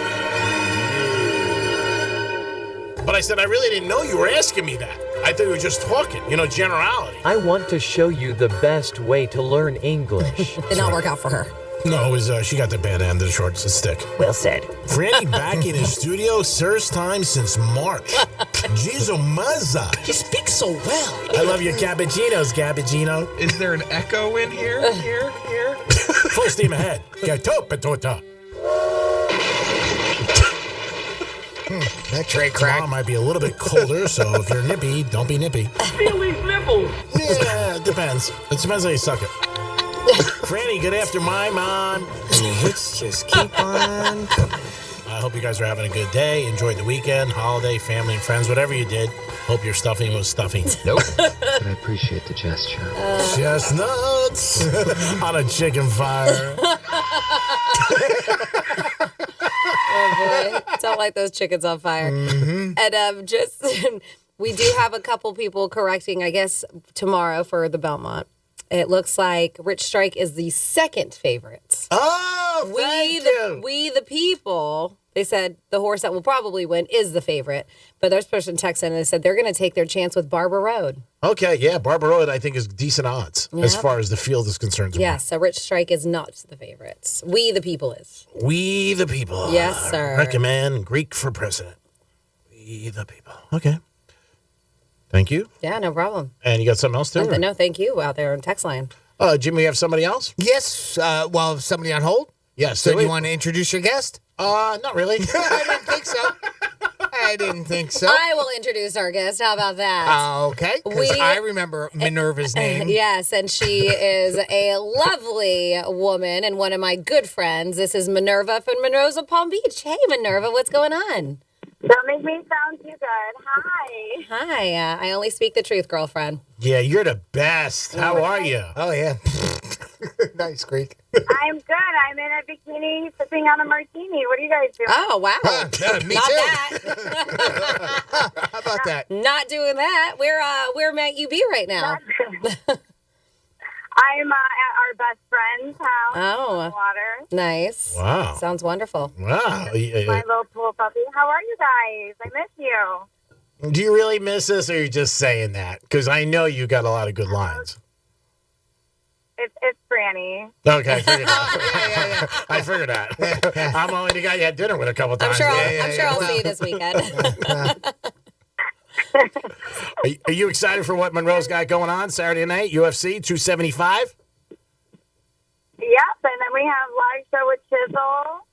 But I said, I really didn't know you were asking me that. I thought you were just talking, generality. I want to show you the best way to learn English. Did not work out for her. No, it was, she got the bad end of the short stick. Well said. Franny back in his studio, first time since March. Jeez, mazza. He speaks so well. I love your cappuccinos, Cappuccino. Is there an echo in here? Here? Full steam ahead. Tota. That tray crack. Tomorrow might be a little bit colder, so if you're nippy, don't be nippy. Feel these nipples. Yeah, it depends. It depends how you suck it. Franny, good after my mom. And the hits just keep on coming. I hope you guys are having a good day. Enjoyed the weekend, holiday, family, and friends, whatever you did. Hope your stuffing was stuffing. Nope. But I appreciate the gesture. Chestnuts on a chicken fire. Oh, boy. Don't light those chickens on fire. Mm-hmm. And we do have a couple people correcting, I guess, tomorrow for the Belmont. It looks like Rich Strike is the second favorite. Oh, We the people. They said the horse that will probably win is the favorite. But there's a person texted and they said they're going to take their chance with Barber Road. Okay, yeah, Barber Road I think is decent odds as far as the field is concerned. Yes, so Rich Strike is not the favorite. We the people is. We the people. Yes, sir. Recommend Greek for president. We the people. Okay. Thank you. Yeah, no problem. And you got something else too? or- No, thank you out there on text line. Jimmy, you have somebody else? Yes. Well, somebody on hold? Yes. So you want to introduce your guest? Not really. I didn't think so. I didn't think so. I will introduce our guest. How about that? Okay. Because I remember Minerva's name. Yes, and she is a lovely woman and one of my good friends. This is Minerva from Monroe, Palm Beach. Hey, Minerva, what's going on? Don't make me sound too good. Hi. Hi. I only speak the truth, girlfriend. Yeah, you're the best. How are you? Oh, yeah. Nice, Greek. I'm good. I'm in a bikini sipping on a martini. What are you guys doing? Oh, wow. Me Not too. that. How about that? Not doing that. Where might you be right now? I'm at our best friend's house. Oh. On the water. Nice. Wow. Sounds wonderful. Wow. My little pool puppy. How are you guys? I miss you. Do you really miss us, or are you just saying that? Because I know you got a lot of good lines. It's Franny. Okay, I figured that. I figured that. I'm only the guy you had dinner with a couple times. I'm sure I'll see you this weekend. Are you excited for what Monroe's got going on Saturday night? UFC 275? Yep, and then we have live show with Chisel.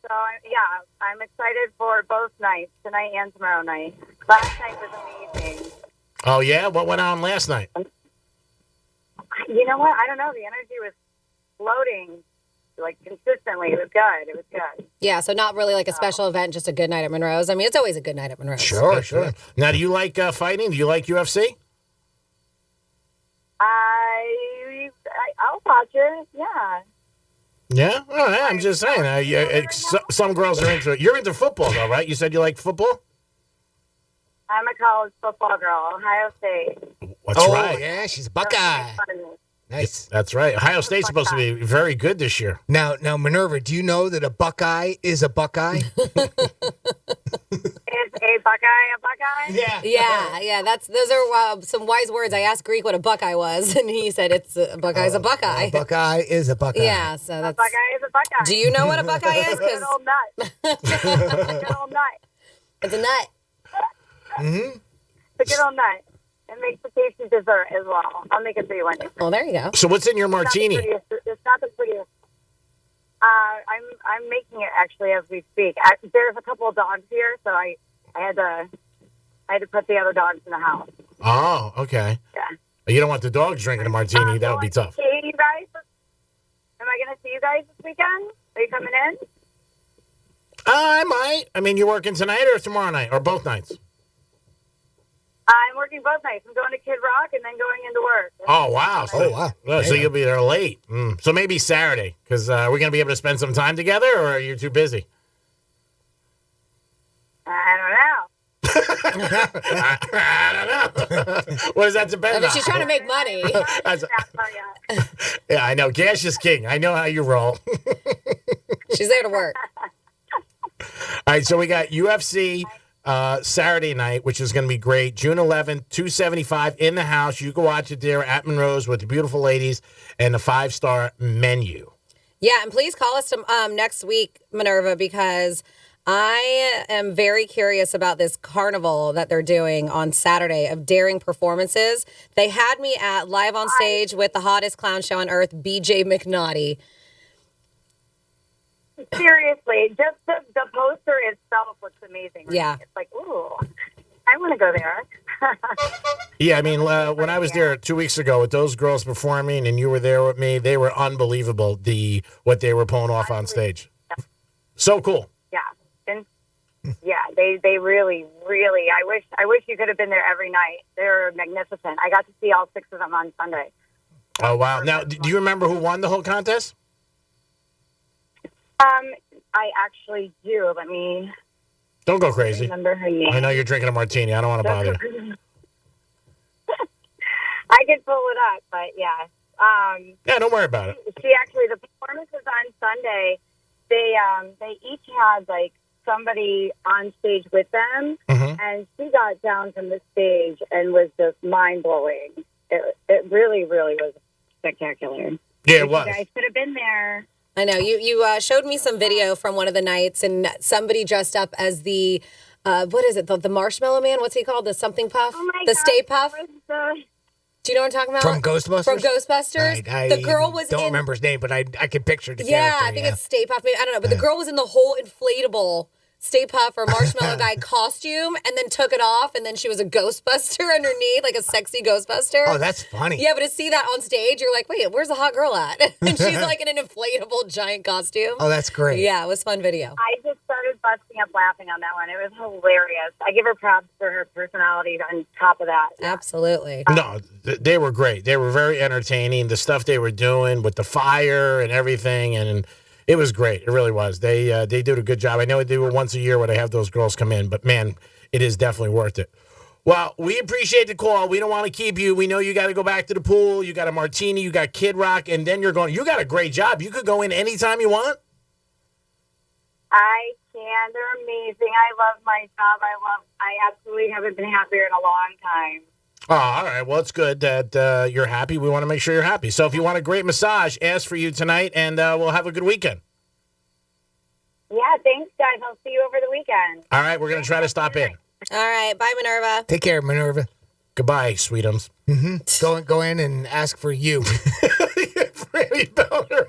So, yeah, I'm excited for both nights, tonight and tomorrow night. Last night was amazing. Oh, yeah? What went on last night? You know what? I don't know. The energy was floating, like, consistently. It was good. It was good. Yeah, so not really like a special event, just a good night at Monroe's. I mean, it's always a good night at Monroe's. Sure. Now, do you like fighting? Do you like UFC? I'll watch it. Yeah. Yeah? All right. I'm just saying. Some girls are into it. You're into football, though, right? You said you like football? I'm a college football girl, Ohio State. That's right. Yeah, she's a Buckeye. Nice. That's right. Ohio State's supposed to be very good this year. Now, Minerva, do you know that a Buckeye is a Buckeye? Is a Buckeye a Buckeye? Yeah. Those are some wise words. I asked Greek what a Buckeye was, and he said it's a Buckeye's a Buckeye. A Buckeye is a Buckeye. Yeah, so that's. A Buckeye is a Buckeye. Do you know what a Buckeye is? Good old nut. Good old nut. It's a nut. Mm-hmm. It's a good old nut. It makes a tasty dessert as well. I'll make it for you one day. Oh, there you go. So what's in your martini? It's not the prettiest. I'm making it actually as we speak. There's a couple of dogs here, so I had to put the other dogs in the house. Oh, okay. Yeah. You don't want the dogs drinking a martini. That would be tough. See you guys? Am I going to see you guys this weekend? Are you coming in? I might. I mean, you working tonight or tomorrow night or both nights? I'm working both nights. I'm going to Kid Rock and then going into work. Oh, wow. So you'll be there late. So maybe Saturday, because we're going to be able to spend some time together, or are you too busy? I don't know. I don't know. What does that depend on? I mean, she's trying to make money. Yeah, I know. Cash is king. I know how you roll. She's there to work. All right, so we got UFC Saturday night, which is going to be great. June 11th, 275 in the house. You can watch it there at Monroe's with the beautiful ladies and the 5-star menu. Yeah, and please call us next week, Minerva, because I am very curious about this carnival that they're doing on Saturday of daring performances. They had me at live on stage with the hottest clown show on earth, BJ McNaughty. Seriously, just the poster itself looks amazing. Right? Yeah. It's like, ooh, I want to go there. Yeah, I mean, when I was there 2 weeks ago with those girls performing and you were there with me, they were unbelievable, what they were pulling off on stage. So cool. Yeah. And yeah, they really, really, I wish you could have been there every night. They were magnificent. I got to see all 6 of them on Sunday. Oh, wow. Now, do you remember who won the whole contest? I actually do. Let me... Don't go crazy. Remember her name. I know you're drinking a martini. I don't want to bother you. I could pull it up, but yeah. Yeah, don't worry about it. She actually, the performance was on Sunday. They each had like somebody on stage with them, and she got down from the stage and was just mind blowing. It really, really was spectacular. Yeah, it was. You guys could have been there. I know. You showed me some video from one of the nights, and somebody dressed up as the, what is it, the Marshmallow Man? What's he called? The something puff? Oh my the gosh, Stay Puff? Do you know what I'm talking about? From Ghostbusters? From Ghostbusters. The girl was don't in... remember his name, but I can picture the Yeah, character. I think it's Stay Puff. Maybe, I don't know. But the girl was in the whole inflatable Stay Puff or Marshmallow Guy costume and then took it off, and then she was a Ghostbuster underneath, like a sexy Ghostbuster. Oh, that's funny. Yeah, but to see that on stage, you're like, wait, where's the hot girl at? And she's like in an inflatable giant costume. Oh, that's great. Yeah, it was a fun video. I just started busting up laughing on that one. It was hilarious. I give her props for her personality on top of that. Absolutely. No, they were great. They were very entertaining. The stuff they were doing with the fire and everything, and it was great. It really was. They did a good job. I know they do it once a year where they have those girls come in, but man, it is definitely worth it. Well, we appreciate the call. We don't want to keep you. We know you got to go back to the pool. You got a martini. You got Kid Rock, and then you're going. You got a great job. You could go in anytime you want. I can. They're amazing. I love my job. I absolutely haven't been happier in a long time. Oh, all right. Well, it's good that you're happy. We want to make sure you're happy. So if you want a great massage, ask for you tonight, and we'll have a good weekend. Yeah, thanks, guys. I'll see you over the weekend. All right. We're going to try to stop in. All right. Bye, Minerva. Take care, Minerva. Goodbye, sweetums. Go in and ask for you. Really better.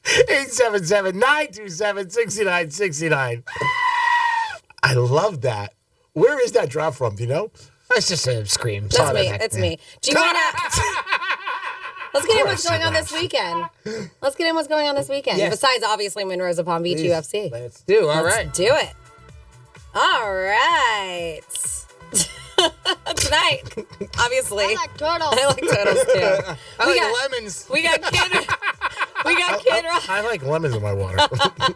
877-927-6969. I love that. Where is that drop from? Do you know? That's just a scream. That's me. It's me. Do you want to... Let's get in what's going on this weekend. Let's get in what's going on this weekend. Yes. Besides, obviously, Monroe's Palm Beach UFC. Let's do. All right. Let's do it. All right. Tonight, obviously. I like turtles. I like turtles too. I like lemons. We got Kid Rock. I like lemons in my water.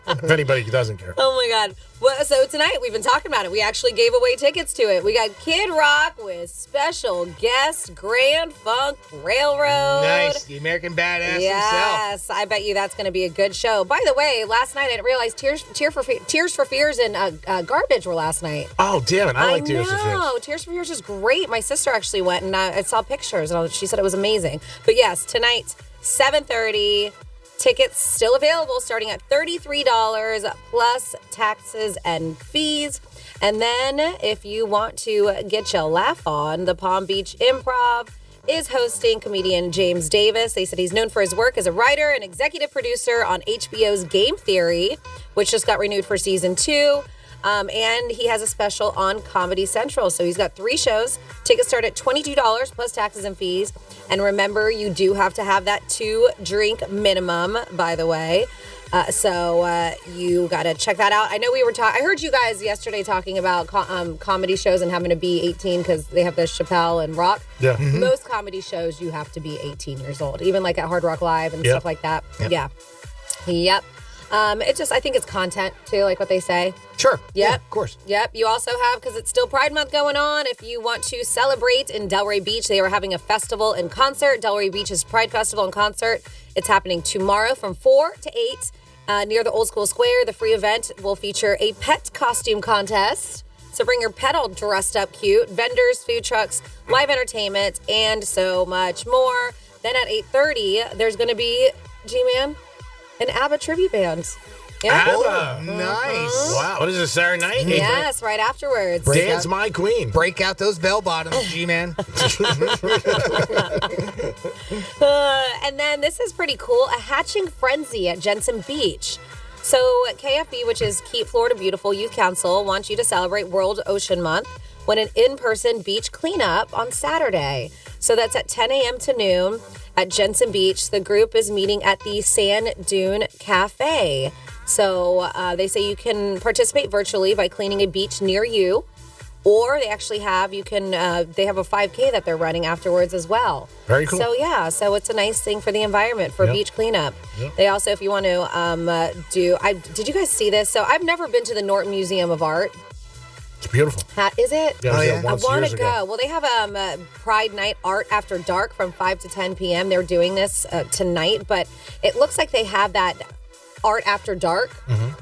If anybody doesn't care. Oh my God. Well, so tonight we've been talking about it. We actually gave away tickets to it. We got Kid Rock with special guest Grand Funk Railroad. Nice. The American Badass himself. Yes, I bet you that's going to be a good show. By the way, last night I didn't realize Tears for Fears and Garbage were last night. Oh, damn it. I like Tears for Fears. No, Tears for Fears is great. My sister actually went and I saw pictures and she said it was amazing. But yes, tonight, 7:30. Tickets still available starting at $33 plus taxes and fees. And then if you want to get your laugh on, the Palm Beach Improv is hosting comedian James Davis. They said he's known for his work as a writer and executive producer on HBO's Game Theory, which just got renewed for season 2. And he has a special on Comedy Central. So he's got 3 shows. Tickets start at $22 plus taxes and fees. And remember, you do have to have that 2-drink minimum, by the way. So you got to check that out. I know we were I heard you guys yesterday talking about comedy shows and having to be 18 because they have the Chappelle and Rock. Yeah. Most comedy shows, you have to be 18 years old, even like at Hard Rock Live and stuff like that. Yep. Yep. It just, I think it's content too, like what they say. Sure. Yep. Yeah, of course. Yep. You also have, because it's still Pride Month going on, if you want to celebrate in Delray Beach, they are having a festival and concert. Delray Beach's Pride Festival and Concert. It's happening tomorrow from 4 to 8 near the Old School Square. The free event will feature a pet costume contest. So bring your pet all dressed up cute. Vendors, food trucks, live entertainment, and so much more. Then at 8:30, there's going to be, G-Man, an ABBA tribute band. Yeah. ABBA. Nice. Wow. What is this, Saturday night? Yes, right afterwards. Dance My Queen. Break out those bell bottoms, G-Man. And then this is pretty cool. A hatching frenzy at Jensen Beach. So KFB, which is Keep Florida Beautiful Youth Council, wants you to celebrate World Ocean Month with an in-person beach cleanup on Saturday. So that's at 10 a.m. to noon at Jensen Beach. The group is meeting at the Sand Dune Cafe. So they say you can participate virtually by cleaning a beach near you, or they actually have, they have a 5K that they're running afterwards as well. Very cool. So yeah, so it's a nice thing for the environment for beach cleanup. Yep. They also, if you want to did you guys see this? So I've never been to the Norton Museum of Art. It's beautiful. Is it? Yeah, I want to go. Well, they have Pride Night Art After Dark from 5 to 10 p.m. They're doing this tonight, but it looks like they have that Art After Dark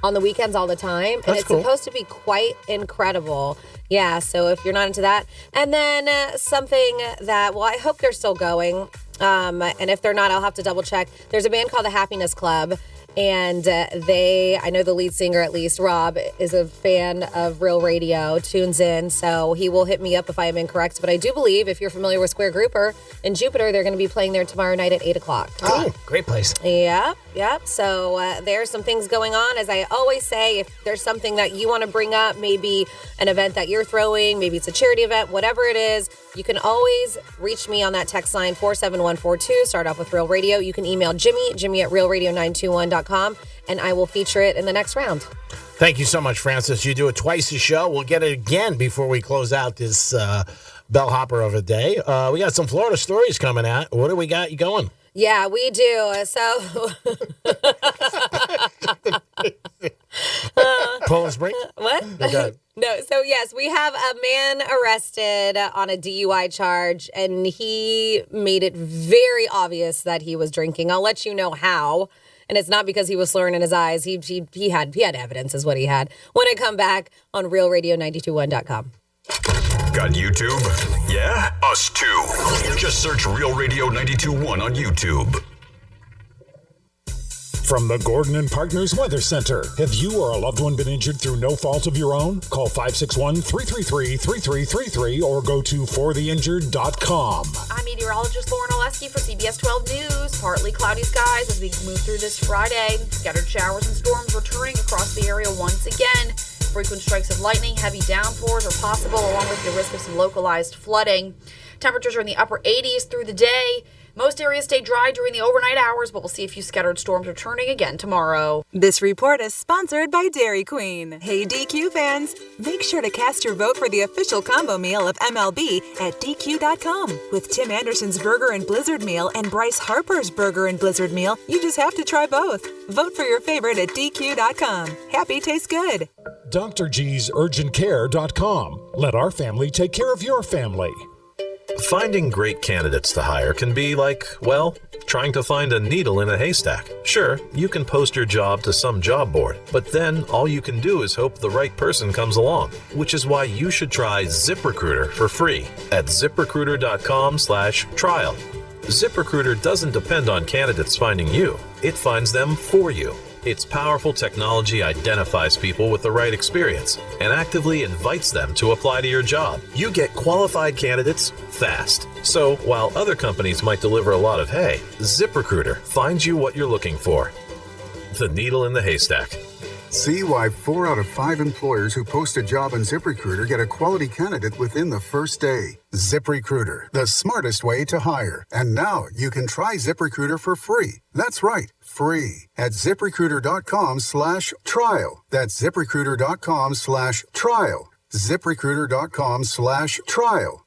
on the weekends all the time. And it's supposed to be quite incredible. Yeah, so if you're not into that. And then something that, well, I hope they're still going. And if they're not, I'll have to double check. There's a band called the Happiness Club. And I know the lead singer, at least, Rob, is a fan of Real Radio, tunes in, so he will hit me up if I am incorrect. But I do believe, if you're familiar with Square Grouper in Jupiter, they're going to be playing there tomorrow night at 8 o'clock. Oh, great place. Yep. So there's some things going on. As I always say, if there's something that you want to bring up, maybe an event that you're throwing, maybe it's a charity event, whatever it is, you can always reach me on that text line, 47142. Start off with Real Radio. You can email Jimmy at realradio921.com, and I will feature it in the next round. Thank you so much, Francis. You do it twice a show. We'll get it again before we close out this bellhopper of a day. We got some Florida stories coming out. What do we got you going? Yeah, we do. So, Poland Spring? What? Okay. No, so yes, we have a man arrested on a DUI charge, and he made it very obvious that he was drinking. I'll let you know how. And it's not because he was slurring in his eyes. He had evidence, is what he had. When I come back on realradio921.com. Got YouTube? Yeah? Us too. Just search Real Radio 92.1 on YouTube. From the Gordon and Partners Weather Center. Have you or a loved one been injured through no fault of your own? Call 561-333-3333 or go to fortheinjured.com. I'm meteorologist Lauren Oleski for CBS 12 News. Partly cloudy skies as we move through this Friday. Scattered showers and storms returning across the area once again. Frequent strikes of lightning, heavy downpours are possible, along with the risk of some localized flooding. Temperatures are in the upper 80s through the day. Most areas stay dry during the overnight hours, but we'll see a few scattered storms returning again tomorrow. This report is sponsored by Dairy Queen. Hey, DQ fans, make sure to cast your vote for the official combo meal of MLB at DQ.com. With Tim Anderson's Burger and Blizzard Meal and Bryce Harper's Burger and Blizzard Meal, you just have to try both. Vote for your favorite at DQ.com. Happy tastes good. DrG'sUrgentCare.com. Let our family take care of your family. Finding great candidates to hire can be like, well, trying to find a needle in a haystack. Sure, you can post your job to some job board, but then all you can do is hope the right person comes along, which is why you should try ZipRecruiter for free at ZipRecruiter.com/trial. ZipRecruiter doesn't depend on candidates finding you. It finds them for you. Its powerful technology identifies people with the right experience and actively invites them to apply to your job. You get qualified candidates fast. So while other companies might deliver a lot of hay, ZipRecruiter finds you what you're looking for. The needle in the haystack. See why 4 out of 5 employers who post a job on ZipRecruiter get a quality candidate within the first day. ZipRecruiter, the smartest way to hire. And now you can try ZipRecruiter for free. That's right, free at ZipRecruiter.com/trial. That's ZipRecruiter.com/trial. ZipRecruiter.com/trial.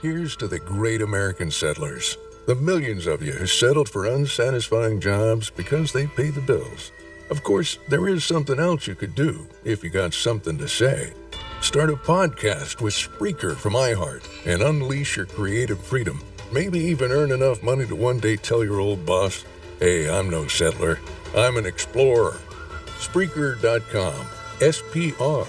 Here's to the great American settlers, the millions of you who settled for unsatisfying jobs because they pay the bills. Of course, there is something else you could do if you got something to say. Start a podcast with Spreaker from iHeart and unleash your creative freedom. Maybe even earn enough money to one day tell your old boss, hey, I'm no settler, I'm an explorer. Spreaker.com, Spreaker.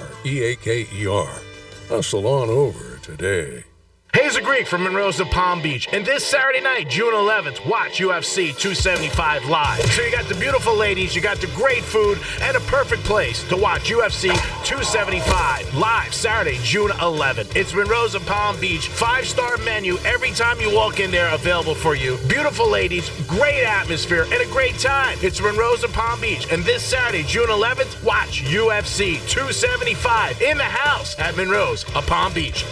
Hustle on over today. Hey, it's a Greek from Monroe's to Palm Beach, and this Saturday night, June 11th, watch UFC 275 live. So you got the beautiful ladies, you got the great food, and a perfect place to watch UFC 275 live Saturday, June 11th. It's Monroe's to Palm Beach, 5-star menu every time you walk in there, available for you. Beautiful ladies, great atmosphere, and a great time. It's Monroe's to Palm Beach, and this Saturday, June 11th, watch UFC 275 in the house at Monroe's of Palm Beach.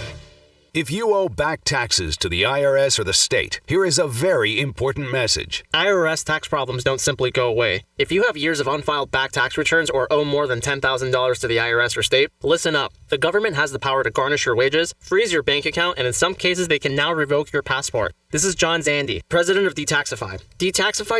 If you owe back taxes to the IRS or the state, here is a very important message. IRS tax problems don't simply go away. If you have years of unfiled back tax returns or owe more than $10,000 to the IRS or state, listen up. The government has the power to garnish your wages, freeze your bank account, and in some cases, they can now revoke your passport. This is John Zandy, president of Detaxify.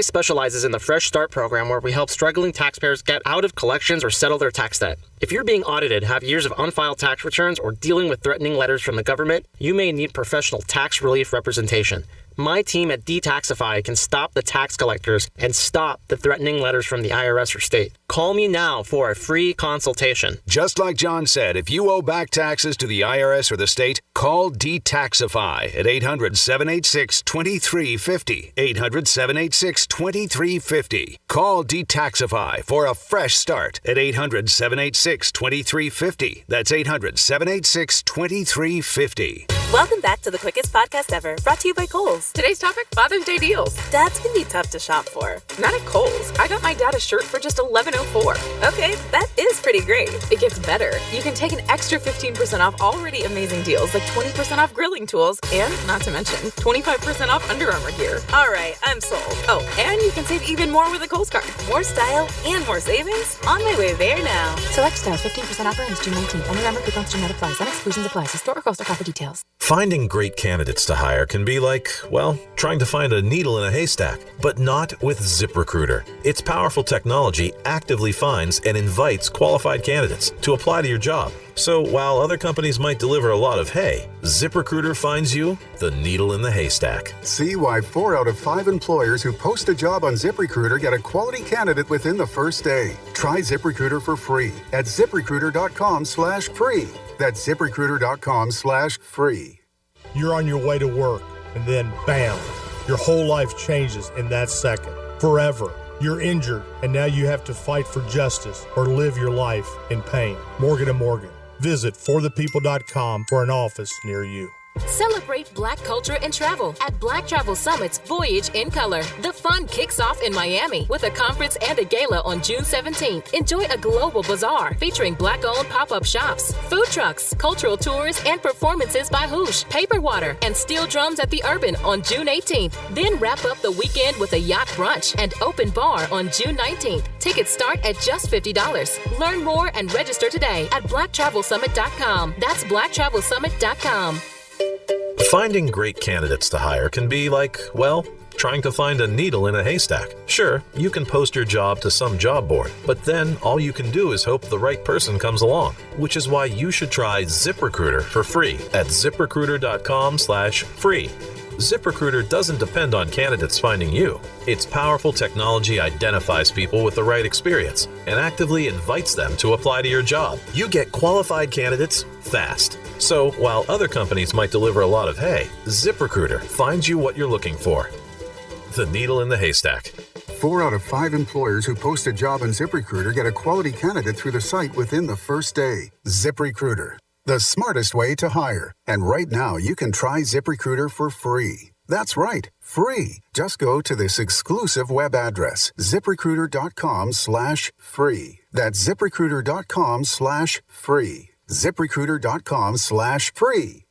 specializes in the Fresh Start program where we help struggling taxpayers get out of collections or settle their tax debt. If you're being audited, have years of unfiled tax returns, or dealing with threatening letters from the government, you may need professional tax relief representation. My team at Detaxify can stop the tax collectors and stop the threatening letters from the IRS or state. Call me now for a free consultation. Just like John said, if you owe back taxes to the IRS or the state, call Detaxify at 800-786-2350. 800-786-2350. Call Detaxify for a fresh start at 800-786-2350. That's 800-786-2350. Welcome back to the quickest podcast ever, brought to you by Kohl's. Today's topic, Father's Day deals. Dads can be tough to shop for. Not at Kohl's. I got my dad a shirt for just $11.04. Okay, that is pretty great. It gets better. You can take an extra 15% off already amazing deals like 20% off grilling tools and, not to mention, 25% off Under Armour gear. All right, I'm sold. Oh, and you can save even more with a Kohl's card. More style and more savings? On my way there now. Select styles, 15% offer ends June 19th. Under Armour coupons do not apply. Some exclusions apply. See store or Kohl's for details. Finding great candidates to hire can be like, well, trying to find a needle in a haystack, but not with ZipRecruiter. Its powerful technology actively finds and invites qualified candidates to apply to your job. So while other companies might deliver a lot of hay, ZipRecruiter finds you the needle in the haystack. See why 4 out of 5 employers who post a job on ZipRecruiter get a quality candidate within the first day. Try ZipRecruiter for free at ZipRecruiter.com/free. That's ZipRecruiter.com/free. You're on your way to work, and then bam, your whole life changes in that second. Forever. You're injured, and now you have to fight for justice or live your life in pain. Morgan & Morgan. Visit forthepeople.com for an office near you. Celebrate Black culture and travel at Black Travel Summit's Voyage in Color. The fun kicks off in Miami with a conference and a gala on June 17th. Enjoy a global bazaar featuring Black-owned pop-up shops, food trucks, cultural tours, and performances by Hoosh, Paper Water, and Steel Drums at the Urban on June 18th. Then wrap up the weekend with a yacht brunch and open bar on June 19th. Tickets start at just $50. Learn more and register today at BlackTravelSummit.com. That's BlackTravelSummit.com. Finding great candidates to hire can be like, well, trying to find a needle in a haystack. Sure, you can post your job to some job board, but then all you can do is hope the right person comes along, which is why you should try ZipRecruiter for free at ZipRecruiter.com/free. ZipRecruiter doesn't depend on candidates finding you. Its powerful technology identifies people with the right experience and actively invites them to apply to your job. You get qualified candidates fast. So while other companies might deliver a lot of hay, ZipRecruiter finds you what you're looking for. The needle in the haystack. 4 out of 5 employers who post a job on ZipRecruiter get a quality candidate through the site within the first day. ZipRecruiter, the smartest way to hire. And right now, you can try ZipRecruiter for free. That's right, free. Just go to this exclusive web address, ZipRecruiter.com/free. That's ZipRecruiter.com/free. ZipRecruiter.com/free.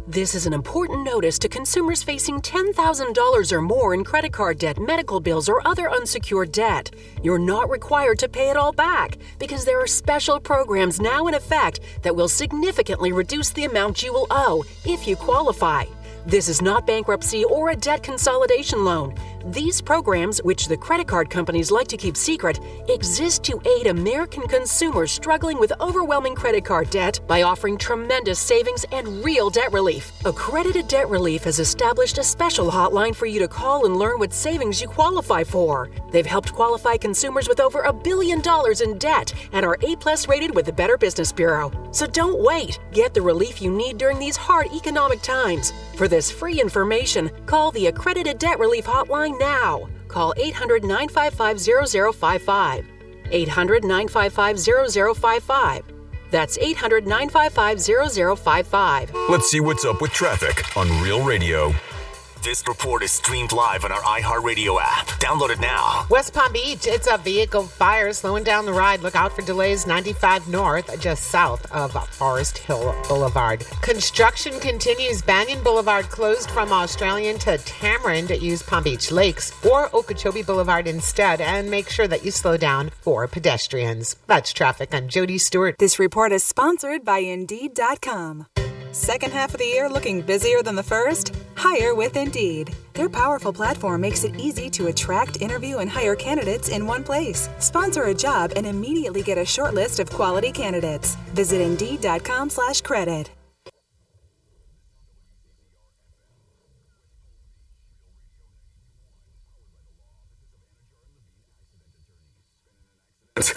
This is an important notice to consumers facing $10,000 or more in credit card debt, medical bills, or other unsecured debt. You're not required to pay it all back because there are special programs now in effect that will significantly reduce the amount you will owe if you qualify. This is not bankruptcy or a debt consolidation loan. These programs, which the credit card companies like to keep secret, exist to aid American consumers struggling with overwhelming credit card debt by offering tremendous savings and real debt relief. Accredited Debt Relief has established a special hotline for you to call and learn what savings you qualify for. They've helped qualify consumers with over $1 billion in debt and are A+ rated with the Better Business Bureau. So don't wait. Get the relief you need during these hard economic times. For this free information, call the Accredited Debt Relief Hotline now. Call 800-955-0055. 800-955-0055. That's 800-955-0055. Let's see what's up with traffic on Real Radio. This report is streamed live on our iHeartRadio app. Download it now. West Palm Beach, it's a vehicle fire slowing down the ride. Look out for delays 95 north, just south of Forest Hill Boulevard. Construction continues. Banyan Boulevard closed from Australian to Tamarind. Use Palm Beach Lakes or Okeechobee Boulevard instead, and make sure that you slow down for pedestrians. That's traffic. I'm Jody Stewart. This report is sponsored by Indeed.com. Second half of the year looking busier than the first? Hire with Indeed. Their powerful platform makes it easy to attract, interview, and hire candidates in one place. Sponsor a job and immediately get a short list of quality candidates. Visit Indeed.com/credit.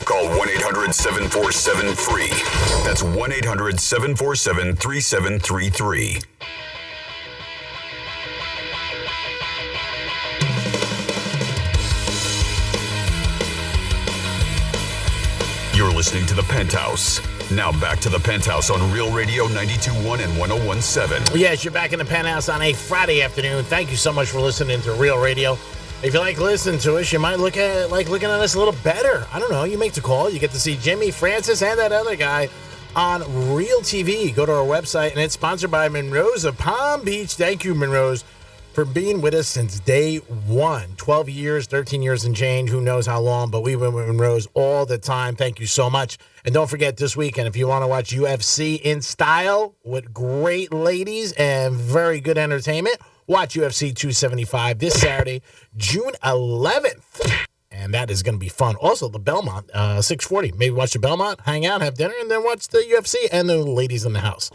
Call 1-800-747-FREE. That's 1-800-747-3733. You're listening to The Penthouse. Now back to The Penthouse on Real Radio 92.1 and 101.7. Yes, you're back in The Penthouse on a Friday afternoon. Thank you so much for listening to Real Radio. If you like listening to us, you might looking at us a little better. I don't know. You make the call. You get to see Jimmy, Francis, and that other guy on Real TV. Go to our website, and it's sponsored by Monroe's of Palm Beach. Thank you, Monroe's, for being with us since day one. 12 years, 13 years and change. Who knows how long, but we've been with Monroe's all the time. Thank you so much. And don't forget this weekend, if you want to watch UFC in style with great ladies and very good entertainment, watch UFC 275 this Saturday, June 11th. And that is going to be fun. Also, the Belmont, 640. Maybe watch the Belmont, hang out, have dinner, and then watch the UFC and the ladies in the house.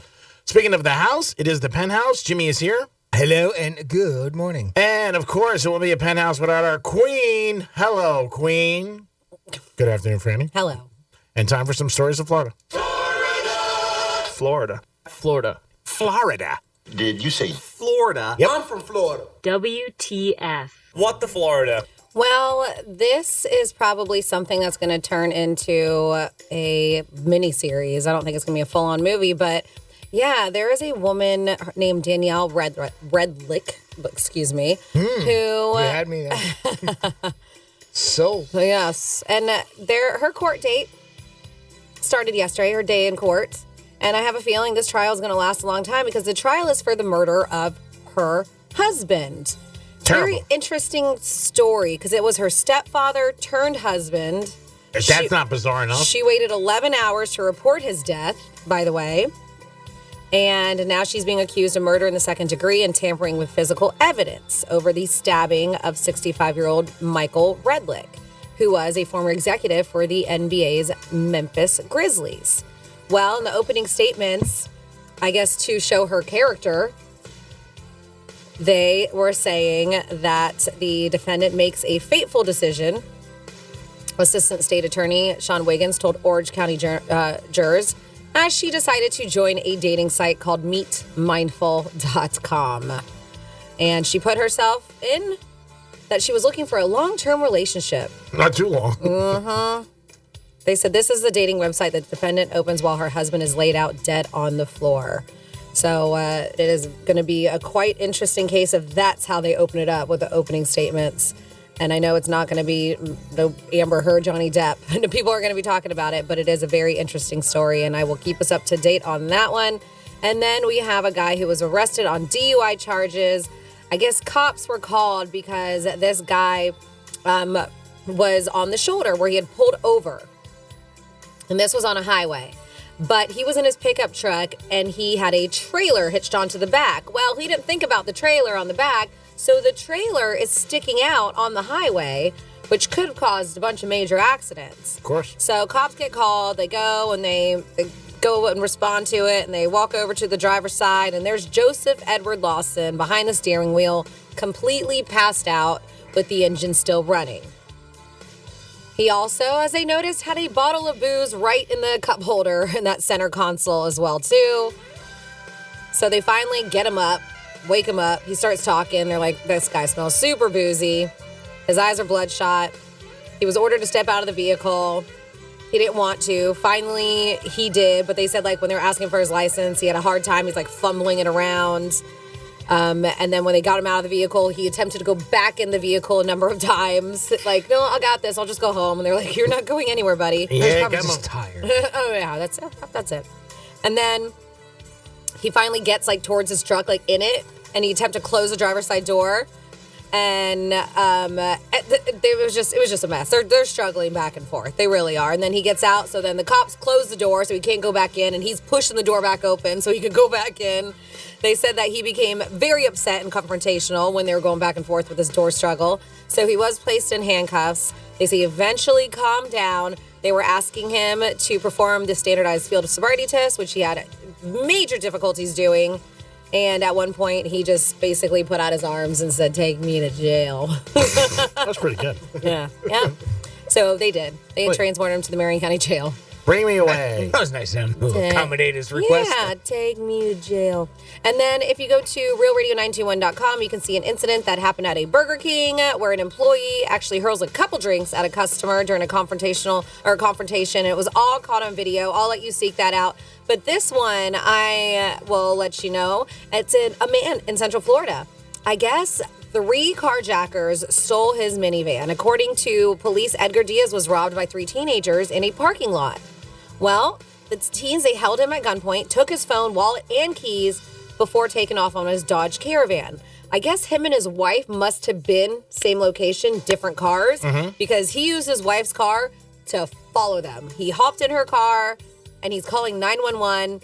Speaking of the house, it is the Penthouse. Jimmy is here. Hello and good morning. And, of course, it will be a Penthouse without our queen. Hello, queen. Good afternoon, Franny. Hello. And time for some stories of Florida. Florida. Florida. Did you say Florida? Yep. I'm from Florida. WTF. What the Florida? Well, this is probably something that's going to turn into a mini-series. I don't think it's going to be a full-on movie, but yeah, there is a woman named Danielle Redlick, excuse me, who... You had me there. So. Yes, and her court date started yesterday, her day in court. And I have a feeling this trial is going to last a long time because the trial is for the murder of her husband. Terrible. Very interesting story because it was her stepfather turned husband. If that's not bizarre enough. She waited 11 hours to report his death, by the way. And now she's being accused of murder in the second degree and tampering with physical evidence over the stabbing of 65-year-old Michael Redlick, who was a former executive for the NBA's Memphis Grizzlies. Well, in the opening statements, I guess to show her character, they were saying that the defendant makes a fateful decision. Assistant State Attorney Sean Wiggins told Orange County jurors as she decided to join a dating site called meetmindful.com. And she put herself in that she was looking for a long-term relationship. Not too long. Mm-hmm. They said this is the dating website that the defendant opens while her husband is laid out dead on the floor. So it is going to be a quite interesting case if that's how they open it up with the opening statements. And I know it's not going to be the Amber Heard, Johnny Depp. And people are going to be talking about it, but it is a very interesting story, and I will keep us up to date on that one. And then we have a guy who was arrested on DUI charges. I guess cops were called because this guy was on the shoulder where he had pulled over. And this was on a highway. But he was in his pickup truck, and he had a trailer hitched onto the back. Well, he didn't think about the trailer on the back, so the trailer is sticking out on the highway, which could have caused a bunch of major accidents. Of course. So cops get called, they go, and they go and respond to it, and they walk over to the driver's side, and there's Joseph Edward Lawson behind the steering wheel, completely passed out with the engine still running. He also, as they noticed, had a bottle of booze right in the cup holder in that center console as well, too. So they finally get him up, wake him up. He starts talking. They're like, this guy smells super boozy. His eyes are bloodshot. He was ordered to step out of the vehicle. He didn't want to. Finally, he did. But they said, like, when they were asking for his license, he had a hard time. He's, like, fumbling it around. And then when they got him out of the vehicle, he attempted to go back in the vehicle a number of times. Like, no, I got this. I'll just go home. And they're like, you're not going anywhere, buddy. He's probably just tired. Oh, yeah, that's it. And then he finally gets, like, towards his truck, like, in it. And he attempts to close the driver's side door. And it was just a mess. They're struggling back and forth. They really are. And then he gets out. So then the cops close the door so he can't go back in. And he's pushing the door back open so he could go back in. They said that he became very upset and confrontational when they were going back and forth with this door struggle. So he was placed in handcuffs. They say he eventually calmed down. They were asking him to perform the standardized field of sobriety test, which he had major difficulties doing. And at one point, he just basically put out his arms and said, "Take me to jail." That's pretty good. Yeah. So they did. They transported him to the Marion County Jail. Bring me away. That was nice of him to accommodate his request. Yeah, take me to jail. And then if you go to realradio921.com, you can see an incident that happened at a Burger King where an employee actually hurls a couple drinks at a customer during a confrontation. It was all caught on video. I'll let you seek that out. But this one, I will let you know. It's a man in Central Florida. I guess 3 carjackers stole his minivan. According to police, Edgar Diaz was robbed by 3 teenagers in a parking lot. Well, the teens, they held him at gunpoint, took his phone, wallet, and keys before taking off on his Dodge Caravan. I guess him and his wife must have been same location, different cars, because he used his wife's car to follow them. He hopped in her car, and he's calling 911.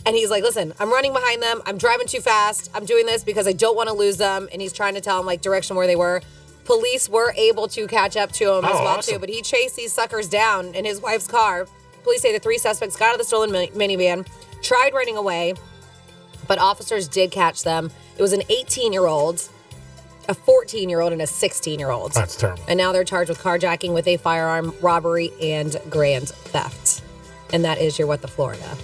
And he's like, "Listen, I'm running behind them. I'm driving too fast. I'm doing this because I don't want to lose them." And he's trying to tell him, like, direction where they were. Police were able to catch up to him as well, awesome. too. But he chased these suckers down in his wife's car. Police say the 3 suspects got out of the stolen minivan, tried running away, but officers did catch them. It was an 18-year-old, a 14-year-old, and a 16-year-old. That's terrible. And now they're charged with carjacking with a firearm, robbery, and grand theft. And that is your What the Florida.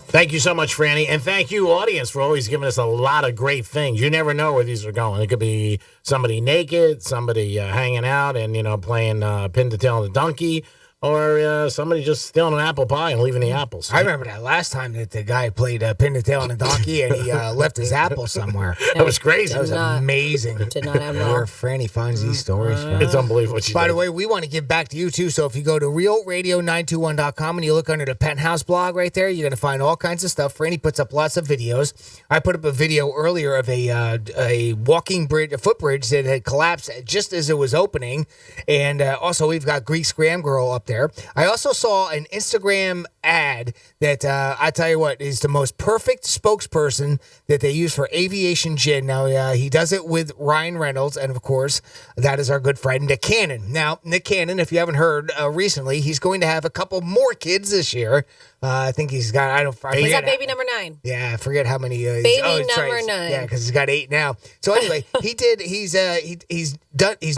Thank you so much, Franny. And thank you, audience, for always giving us a lot of great things. You never know where these are going. It could be somebody naked, somebody hanging out and, playing pin the tail on the donkey, or somebody just stealing an apple pie and leaving the apples. I remember that last time that the guy played pin the tail on a donkey and he left his apple somewhere. That was crazy. That was amazing. Did not have Where Franny finds these stories from. It's unbelievable. By the way, we want to give back to you, too. So if you go to realradio921.com and you look under the Penthouse blog right there, you're going to find all kinds of stuff. Franny puts up lots of videos. I put up a video earlier of a walking bridge, a footbridge that had collapsed just as it was opening. And also, we've got Greek Scram Girl up there. I also saw an Instagram ad that I tell you what is the most perfect spokesperson that they use for aviation gin. Now, he does it with Ryan Reynolds, and of course, that is our good friend Nick Cannon. Now, Nick Cannon, if you haven't heard recently, he's going to have a couple more kids this year. I think he's got, He's got baby number 9. Yeah, I forget how many. Baby number 9. Yeah, because he's got 8 now. So anyway, he's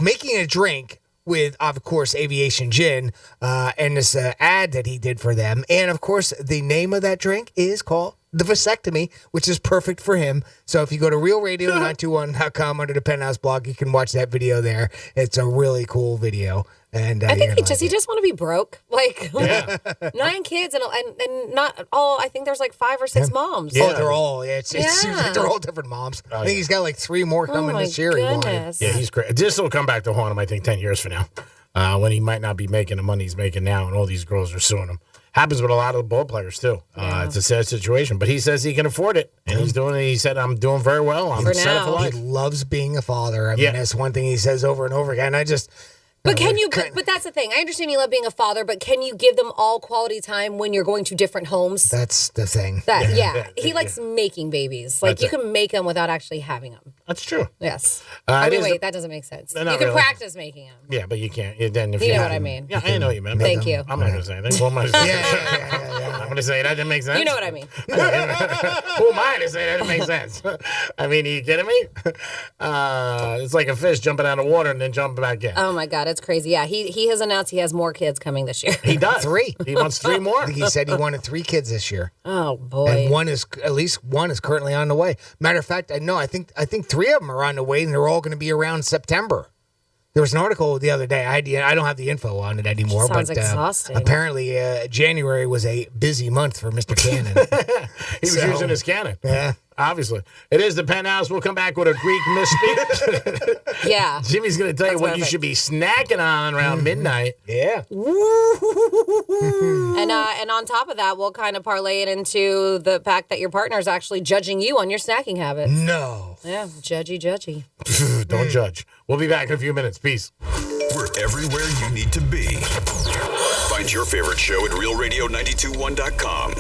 making a drink with, of course, aviation gin, and this ad that he did for them. And, of course, the name of that drink is called The Vasectomy, which is perfect for him. So if you go to realradio921.com under the Penthouse blog, you can watch that video there. It's a really cool video. And I think he just want to be broke. Like, 9 kids and not all. I think there's like 5 or 6 moms. Yeah. Oh, they're all. It seems like they're all different moms. I think he's got like 3 more coming this year. Goodness. Yeah, he's great. This will come back to haunt him, I think, 10 years from now, when he might not be making the money he's making now, and all these girls are suing him. Happens with a lot of the ball players, too. It's a sad situation. But he says he can afford it. And he's doing it. He said, "I'm doing very well. I'm set up for life." He loves being a father. I mean, that's one thing he says over and over again. But but that's the thing. I understand you love being a father, but can you give them all quality time when you're going to different homes? That's the thing. He likes making babies. Like, you can make them without actually having them. That's true. Yes. Wait, that doesn't make sense. You can practice making them. Yeah, but you can't. Then if you know what I mean. Yeah, I know what you mean. Thank you. I'm not going to say anything. What am I going to say? I'm going to say that didn't make sense. You know what I mean. Who am I to say that didn't make sense? I mean, are you kidding me? It's like a fish jumping out of water and then jumping back in. Oh, my God. It's crazy. Yeah, he has announced he has more kids coming this year. He does. 3. He wants 3 more. I think he said he wanted 3 kids this year. Oh, boy. And at least one is currently on the way. Matter of fact, I think 3 of them are on the way, and they're all going to be around September. There was an article the other day. I don't have the info on it anymore. Sounds exhausting. Apparently, January was a busy month for Mr. Cannon. He was using his cannon. Yeah. Obviously. It is the Penthouse. We'll come back with a Greek mystery. Yeah. Jimmy's going to tell you what you perfect. should be snacking on around midnight. Yeah. And on top of that, we'll kind of parlay it into the fact that your partner is actually judging you on your snacking habits. No. Yeah, judgy. Don't judge. We'll be back in a few minutes. Peace. We're everywhere you need to be. Find your favorite show at realradio921.com.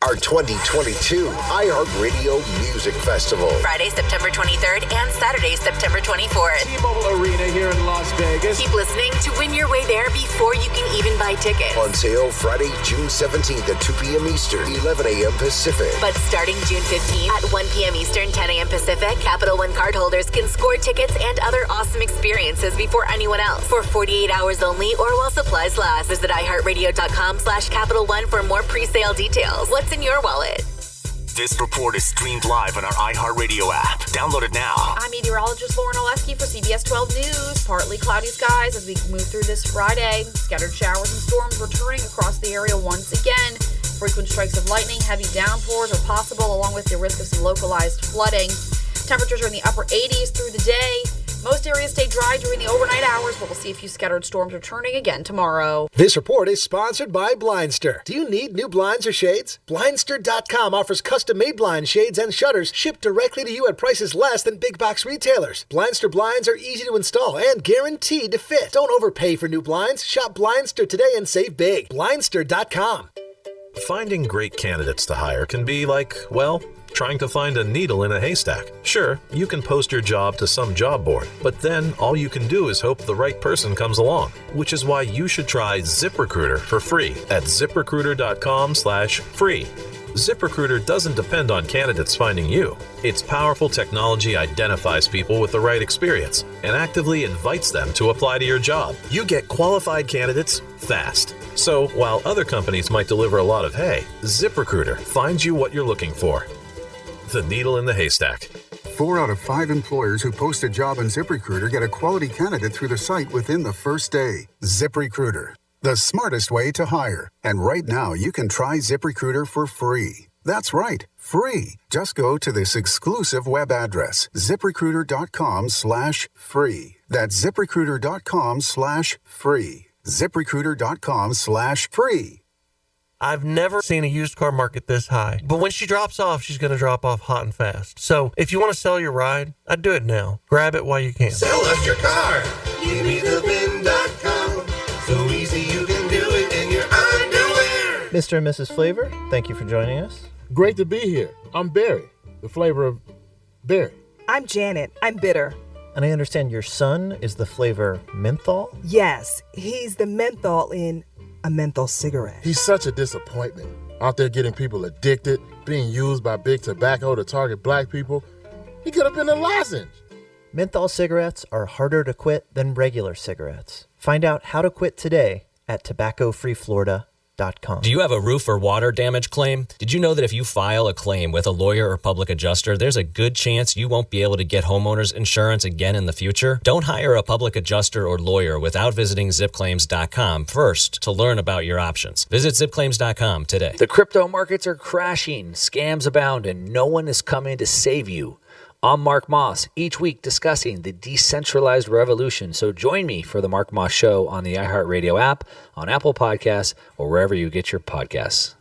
Our 2022 iHeartRadio Music Festival. Friday, September 23rd and Saturday, September 24th. T-Mobile Arena here in Las Vegas. Keep listening to win your way there before you can even buy tickets. On sale Friday, June 17th at 2 p.m. Eastern, 11 a.m. Pacific. But starting June 15th at 1 p.m. Eastern, 10 a.m. Pacific, Capital One cardholders can score tickets and other awesome experiences before anyone else for 48 hours only or while supplies last. Visit iHeartRadio.com/Capital One for more pre-sale details. What's in your wallet? This report is streamed live on our iHeartRadio app. Download it now. I'm meteorologist Lauren Oleski for CBS 12 News. Partly cloudy skies as we move through this Friday. Scattered showers and storms returning across the area once again. Frequent strikes of lightning, heavy downpours are possible, along with the risk of some localized flooding. Temperatures are in the upper 80s through the day. Most areas stay dry during the overnight hours, but we'll see a few scattered storms returning again tomorrow. This report is sponsored by Blindster. Do you need new blinds or shades? Blindster.com offers custom-made blind shades and shutters shipped directly to you at prices less than big box retailers. Blindster blinds are easy to install and guaranteed to fit. Don't overpay for new blinds. Shop Blindster today and save big. Blindster.com. Finding great candidates to hire can be like, well, trying to find a needle in a haystack. Sure, you can post your job to some job board, but then all you can do is hope the right person comes along, which is why you should try ZipRecruiter for free at ZipRecruiter.com/free. ZipRecruiter doesn't depend on candidates finding you. Its powerful technology identifies people with the right experience and actively invites them to apply to your job. You get qualified candidates fast. So while other companies might deliver a lot of hay, ZipRecruiter finds you what you're looking for. The needle in the haystack. 4 out of 5 employers who post a job on ZipRecruiter get a quality candidate through the site within the first day. ZipRecruiter, the smartest way to hire. And right now, you can try ZipRecruiter for free. That's right, free. Just go to this exclusive web address, ZipRecruiter.com/free. That's ZipRecruiter.com/free. ZipRecruiter.com/free. I've never seen a used car market this high. But when she drops off, she's going to drop off hot and fast. So if you want to sell your ride, I'd do it now. Grab it while you can. Sell us your car. Give me the VIN.com. So easy you can do it in your underwear. Mr. and Mrs. Flavor, thank you for joining us. Great to be here. I'm Barry, the flavor of berry. I'm Janet. I'm bitter. And I understand your son is the flavor menthol? Yes, he's the menthol in a menthol cigarette. He's such a disappointment. Out there getting people addicted, being used by big tobacco to target black people. He could have been a lozenge. Menthol cigarettes are harder to quit than regular cigarettes. Find out how to quit today at tobaccofreeflorida.com. Do you have a roof or water damage claim? Did you know that if you file a claim with a lawyer or public adjuster, there's a good chance you won't be able to get homeowners insurance again in the future? Don't hire a public adjuster or lawyer without visiting zipclaims.com first to learn about your options. Visit zipclaims.com today. The crypto markets are crashing, scams abound, and no one is coming to save you. I'm Mark Moss, each week discussing the decentralized revolution. So join me for the Mark Moss Show on the iHeartRadio app, on Apple Podcasts, or wherever you get your podcasts.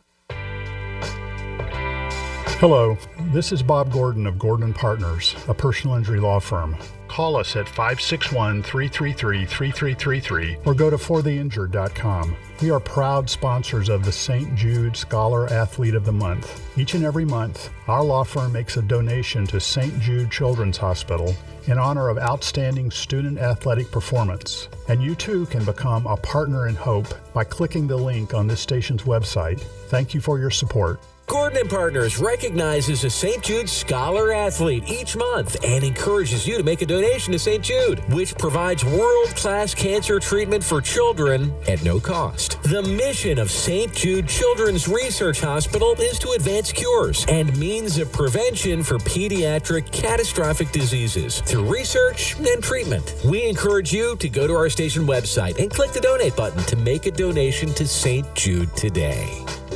Hello, this is Bob Gordon of Gordon & Partners, a personal injury law firm. Call us at 561-333-3333 or go to fortheinjured.com. We are proud sponsors of the St. Jude Scholar Athlete of the Month. Each and every month, our law firm makes a donation to St. Jude Children's Hospital in honor of outstanding student athletic performance. And you too can become a partner in hope by clicking the link on this station's website. Thank you for your support. Gordon & Partners recognizes a St. Jude Scholar Athlete each month and encourages you to make a donation to St. Jude, which provides world-class cancer treatment for children at no cost. The mission of St. Jude Children's Research Hospital is to advance cures and means of prevention for pediatric catastrophic diseases through research and treatment. We encourage you to go to our station website and click the donate button to make a donation to St. Jude today.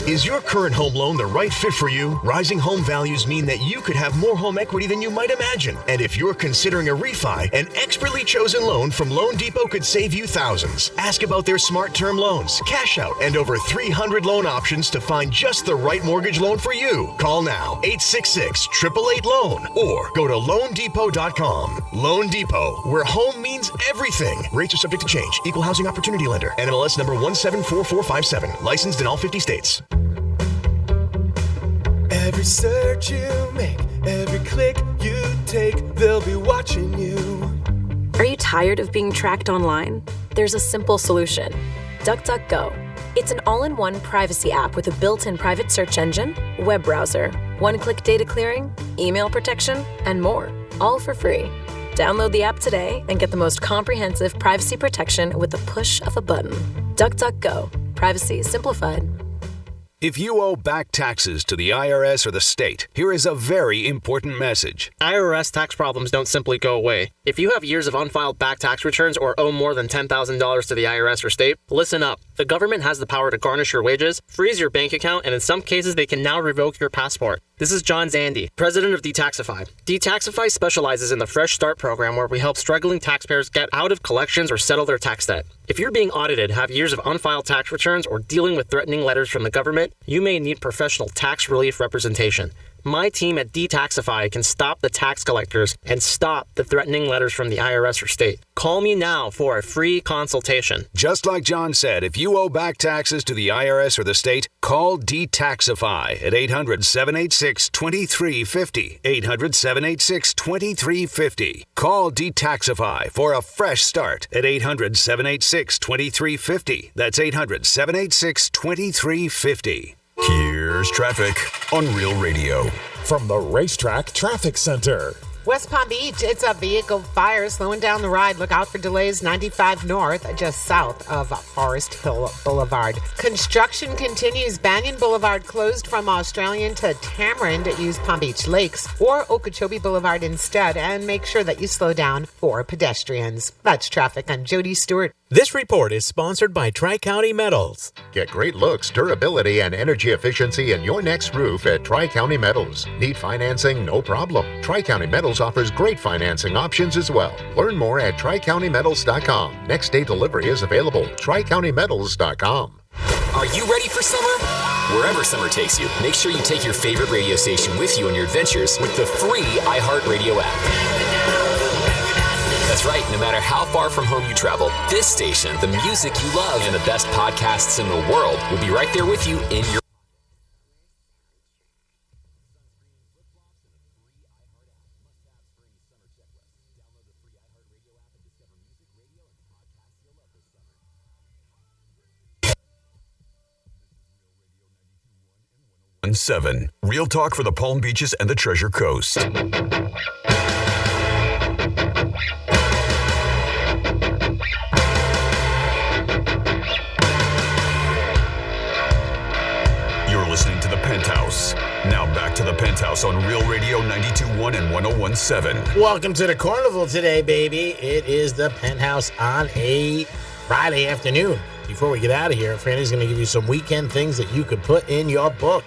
Is your current home loan the right fit for you? Rising home values mean that you could have more home equity than you might imagine. And if you're considering a refi, an expertly chosen loan from Loan Depot could save you thousands. Ask about their smart term loans, cash out, and over 300 loan options to find just the right mortgage loan for you. Call now, 866-888-LOAN, or go to loandepot.com. Loan Depot, where home means everything. Rates are subject to change. Equal housing opportunity lender. NMLS number 174457. Licensed in all 50 states. Every search you make, every click you take, they'll be watching you. Are you tired of being tracked online? There's a simple solution. DuckDuckGo. It's an all-in-one privacy app with a built-in private search engine, web browser, one-click data clearing, email protection, and more, all for free. Download the app today and get the most comprehensive privacy protection with the push of a button. DuckDuckGo. Privacy simplified. If you owe back taxes to the IRS or the state, here is a very important message. IRS tax problems don't simply go away. If you have years of unfiled back tax returns or owe more than $10,000 to the IRS or state, listen up. The government has the power to garnish your wages, freeze your bank account, and in some cases, they can now revoke your passport. This is John Zandy, president of Detaxify. Detaxify specializes in the Fresh Start program where we help struggling taxpayers get out of collections or settle their tax debt. If you're being audited, have years of unfiled tax returns, or dealing with threatening letters from the government, you may need professional tax relief representation. My team at Detaxify can stop the tax collectors and stop the threatening letters from the IRS or state. Call me now for a free consultation. Just like John said, if you owe back taxes to the IRS or the state, call Detaxify at 800-786-2350. 800-786-2350. Call Detaxify for a fresh start at 800-786-2350. That's 800-786-2350. Here's traffic on Real Radio. From the Racetrack Traffic Center. West Palm Beach, it's a vehicle fire slowing down the ride. Look out for delays 95 north, just south of Forest Hill Boulevard. Construction continues. Banyan Boulevard closed from Australian to Tamarind. Use Palm Beach Lakes or Okeechobee Boulevard instead, and make sure that you slow down for pedestrians. That's traffic. I'm Jody Stewart. This report is sponsored by Tri-County Metals. Get great looks, durability, and energy efficiency in your next roof at Tri-County Metals. Need financing? No problem. Tri-County Metals offers great financing options as well. Learn more at TriCountyMetals.com. Next day delivery is available. TriCountyMetals.com. Are you ready for summer? Wherever summer takes you, make sure you take your favorite radio station with you on your adventures with the free iHeartRadio app. That's right, no matter how far from home you travel, this station, the music you love, and the best podcasts in the world will be right there with you in your... Seven. Real talk for the Palm Beaches and the Treasure Coast. You're listening to the Penthouse. Now back to the Penthouse on Real Radio 92.1 and 101.7. Welcome to the carnival today, baby. It is the Penthouse on a Friday afternoon. Before we get out of here, Franny's going to give you some weekend things that you could put in your book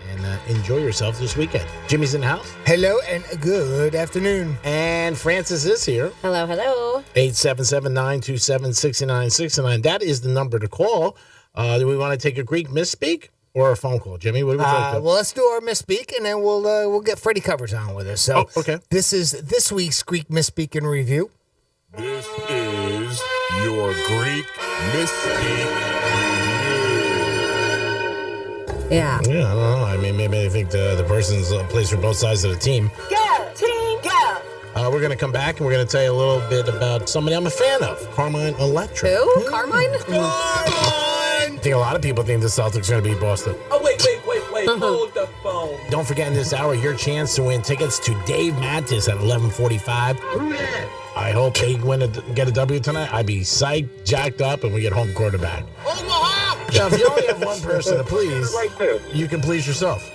and enjoy yourself this weekend. Jimmy's in the house. Hello and good afternoon. And Francis is here. Hello, hello. 877-927-6969. That is the number to call. Do we want to take a Greek misspeak or a phone call? Jimmy, what do we think? Well, let's do our misspeak, and then we'll get Freddie Covers on with us. So, okay. This is this week's Greek misspeak in review. This is your Greek misspeak. Yeah. Yeah, I don't know. I mean, maybe I think the person's plays for both sides of the team. Go, team, go! We're going to come back and we're going to tell you a little bit about somebody I'm a fan of, Carmine Electra. Who? Carmine? I think a lot of people think the Celtics are going to beat Boston. Oh, wait. Hold the phone. Don't forget in this hour, your chance to win tickets to Dave Mattis at 11:45. I hope they get a W tonight. I'd be psyched, jacked up, and we get home quarterback. Now, if you only have one person to please, you can please yourself.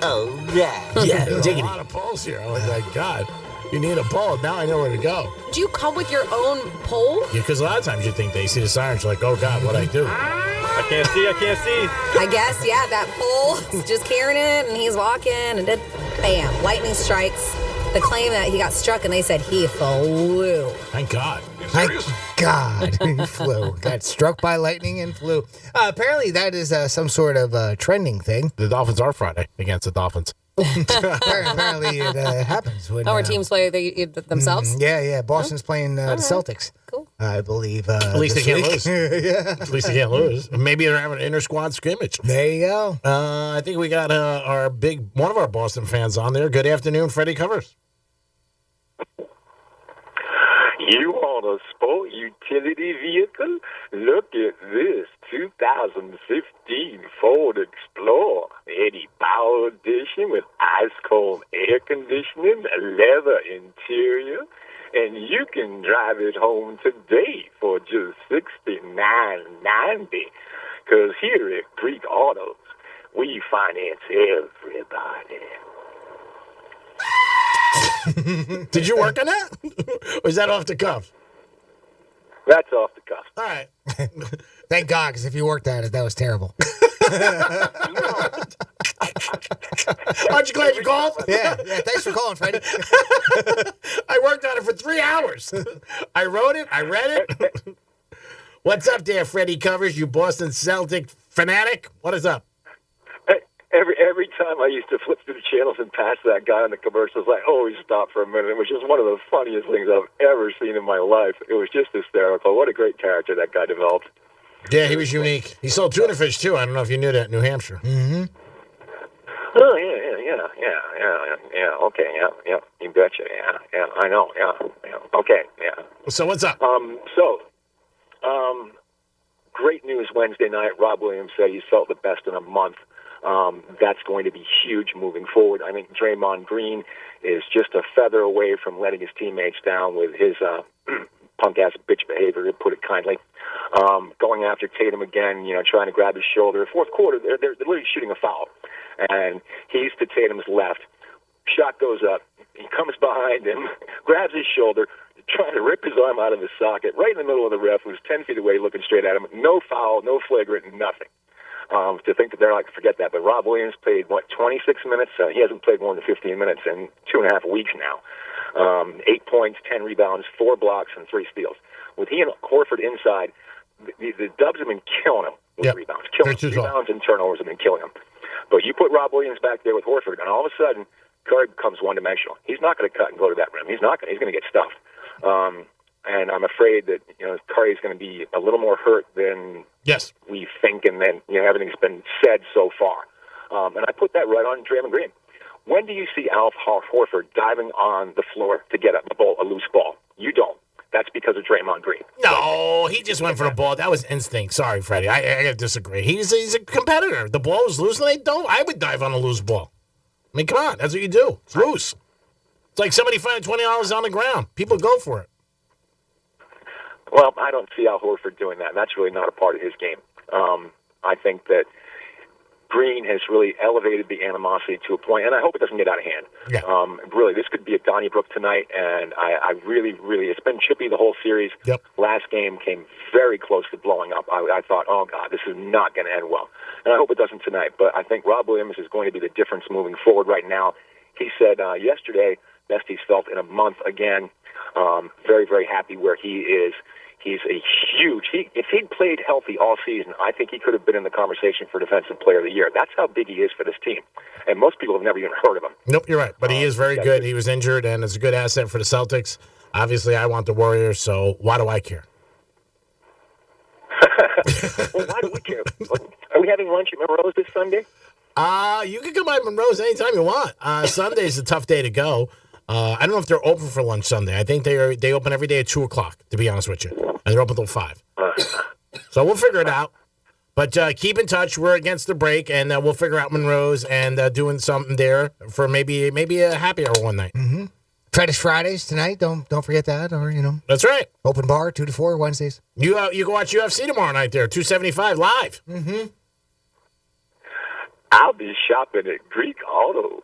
Oh, yeah. Yeah, diggity. A lot of pulse here. Oh, my God. You need a pole. Now I know where to go. Do you come with your own pole? Yeah, because a lot of times you think they see the sirens, you're like, oh, God, what'd I do? I can't see. I guess, yeah, that pole is just carrying it, and he's walking, and then, bam, lightning strikes. The claim that he got struck, and they said he flew. Thank God. Thank God he flew. Got struck by lightning and flew. Apparently, that is some sort of trending thing. The Dolphins are Friday against the Dolphins. Apparently, it happens when Our teams play themselves? Yeah. Boston's playing the Celtics. Cool. I believe. At least they can't lose. Yeah. At least they can't lose. Maybe they're having an inter-squad scrimmage. There you go. I think we got one of our Boston fans on there. Good afternoon, Freddie Covers. You want a sport utility vehicle? Look at this 2015 Ford Explorer. Eddie Bauer edition with ice-cold air conditioning, a leather interior. And you can drive it home today for just $69.90. Because here at Greek Autos, we finance everybody. Did you work on that? Or is that off the cuff? That's off the cuff. All right. Thank God, because if you worked at it, that was terrible. Aren't you glad you called? Yeah. Thanks for calling, Freddie. I worked on it for 3 hours. I wrote it. I read it. What's up there, Freddie Covers, you Boston Celtic fanatic? What is up? Every time I used to flip through the channels and pass that guy on the commercials, I always stop for a minute. It was just one of the funniest things I've ever seen in my life. It was just hysterical. What a great character that guy developed. Yeah, he was unique. He sold tuna fish, too. I don't know if you knew that in New Hampshire. Mm-hmm. Oh, yeah. Okay, yeah. You betcha. Yeah. I know. Yeah. Okay, yeah. So what's up? Great news Wednesday night. Rob Williams said he's felt the best in a month. That's going to be huge moving forward. I think Draymond Green is just a feather away from letting his teammates down with his punk-ass bitch behavior, to put it kindly. Going after Tatum again, trying to grab his shoulder. Fourth quarter, they're literally shooting a foul. And he's to Tatum's left. Shot goes up. He comes behind him, grabs his shoulder, trying to rip his arm out of his socket, right in the middle of the ref, who's 10 feet away looking straight at him. No foul, no flagrant, nothing. To think that they're like, forget that. But Rob Williams played, 26 minutes? He hasn't played more than 15 minutes in 2.5 weeks now. 8 points, 10 rebounds, 4 blocks, and 3 steals. With he and Horford inside, the Dubs have been killing him with rebounds. Rebounds and turnovers have been killing him. But you put Rob Williams back there with Horford, and all of a sudden, Curry becomes one-dimensional. He's not going to cut and go to that rim. He's going to get stuffed. And I'm afraid that Curry's going to be a little more hurt than we think, and then everything's been said so far. And I put that right on Draymond Green. When do you see Al Horford diving on the floor to get a loose ball? You don't. That's because of Draymond Green. No, he just went for the ball. That was instinct. Sorry, Freddie. I got to disagree. He's a competitor. The ball was loose, and they don't. I would dive on a loose ball. I mean, come on. That's what you do. It's loose. It's like somebody finding $20 on the ground. People go for it. Well, I don't see Al Horford doing that. That's really not a part of his game. I think that Green has really elevated the animosity to a point, and I hope it doesn't get out of hand. Yeah. Really, this could be a Donnybrook tonight, and I really, it's been chippy the whole series. Yep. Last game came very close to blowing up. I thought, oh, God, this is not going to end well. And I hope it doesn't tonight, but I think Rob Williams is going to be the difference moving forward right now. He said yesterday, best he's felt in a month again. Very, very happy where he is. He's a huge. If he'd played healthy all season, I think he could have been in the conversation for Defensive Player of the Year. That's how big he is for this team, and most people have never even heard of him. Nope, you're right. But he is very good. He was injured, and it's a good asset for the Celtics. Obviously, I want the Warriors, so why do I care? Well, why do we care? Are we having lunch at Monroe's this Sunday? You can come by Monroe's anytime you want. Sunday's a tough day to go. I don't know if they're open for lunch Sunday. I think they open every day at 2 o'clock, to be honest with you. And they're open until 5. So we'll figure it out. But keep in touch. We're against the break, and we'll figure out Monroe's and doing something there for maybe a happy hour one night. Mm-hmm. Fetish Fridays tonight. Don't forget that. Or that's right. Open bar 2 to 4 Wednesdays. You can watch UFC tomorrow night there, 275 live. Mm-hmm. I'll be shopping at Greek Auto.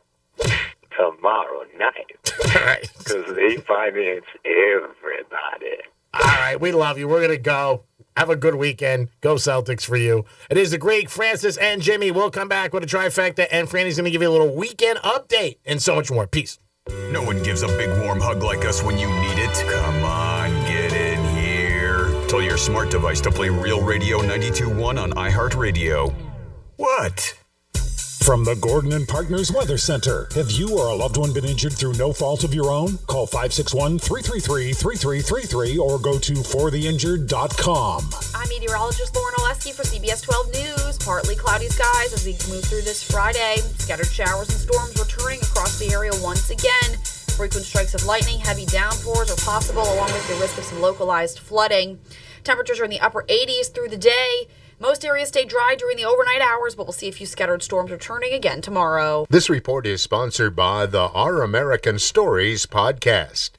tomorrow night. All right. Because they finance everybody. All right, we love you. We're going to go. Have a good weekend. Go Celtics for you. It is the Greek, Francis, and Jimmy. We'll come back with a trifecta, and Franny's going to give you a little weekend update and so much more. Peace. No one gives a big warm hug like us when you need it. Come on, get in here. Tell your smart device to play Real Radio 92.1 on iHeartRadio. What? From the Gordon and Partners Weather Center. Have you or a loved one been injured through no fault of your own? Call 561-333-3333 or go to fortheinjured.com. I'm meteorologist Lauren Oleski for CBS 12 News. Partly cloudy skies as we move through this Friday. Scattered showers and storms returning across the area once again. Frequent strikes of lightning, heavy downpours are possible, along with the risk of some localized flooding. Temperatures are in the upper 80s through the day. Most areas stay dry during the overnight hours, but we'll see a few scattered storms returning again tomorrow. This report is sponsored by the Our American Stories podcast.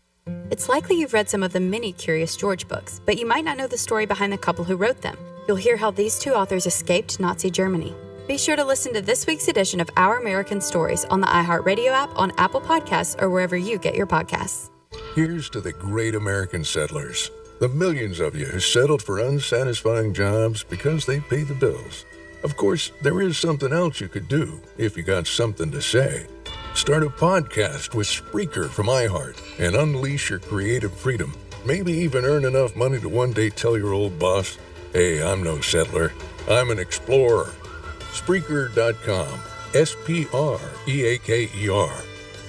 It's likely you've read some of the many Curious George books, but you might not know the story behind the couple who wrote them. You'll hear how these two authors escaped Nazi Germany. Be sure to listen to this week's edition of Our American Stories on the iHeartRadio app, on Apple Podcasts, or wherever you get your podcasts. Here's to the great American settlers. The millions of you who settled for unsatisfying jobs because they pay the bills. Of course, there is something else you could do if you got something to say. Start a podcast with Spreaker from iHeart and unleash your creative freedom. Maybe even earn enough money to one day tell your old boss, "Hey, I'm no settler. I'm an explorer." Spreaker.com. Spreaker.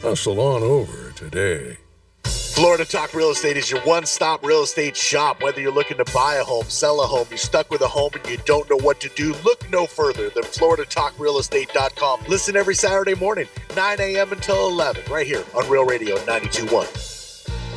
Hustle on over today. Florida Talk Real Estate is your one-stop real estate shop. Whether you're looking to buy a home, sell a home, you're stuck with a home and you don't know what to do, look no further than FloridaTalkRealEstate.com. Listen every Saturday morning, 9 a.m. until 11, right here on Real Radio 92.1.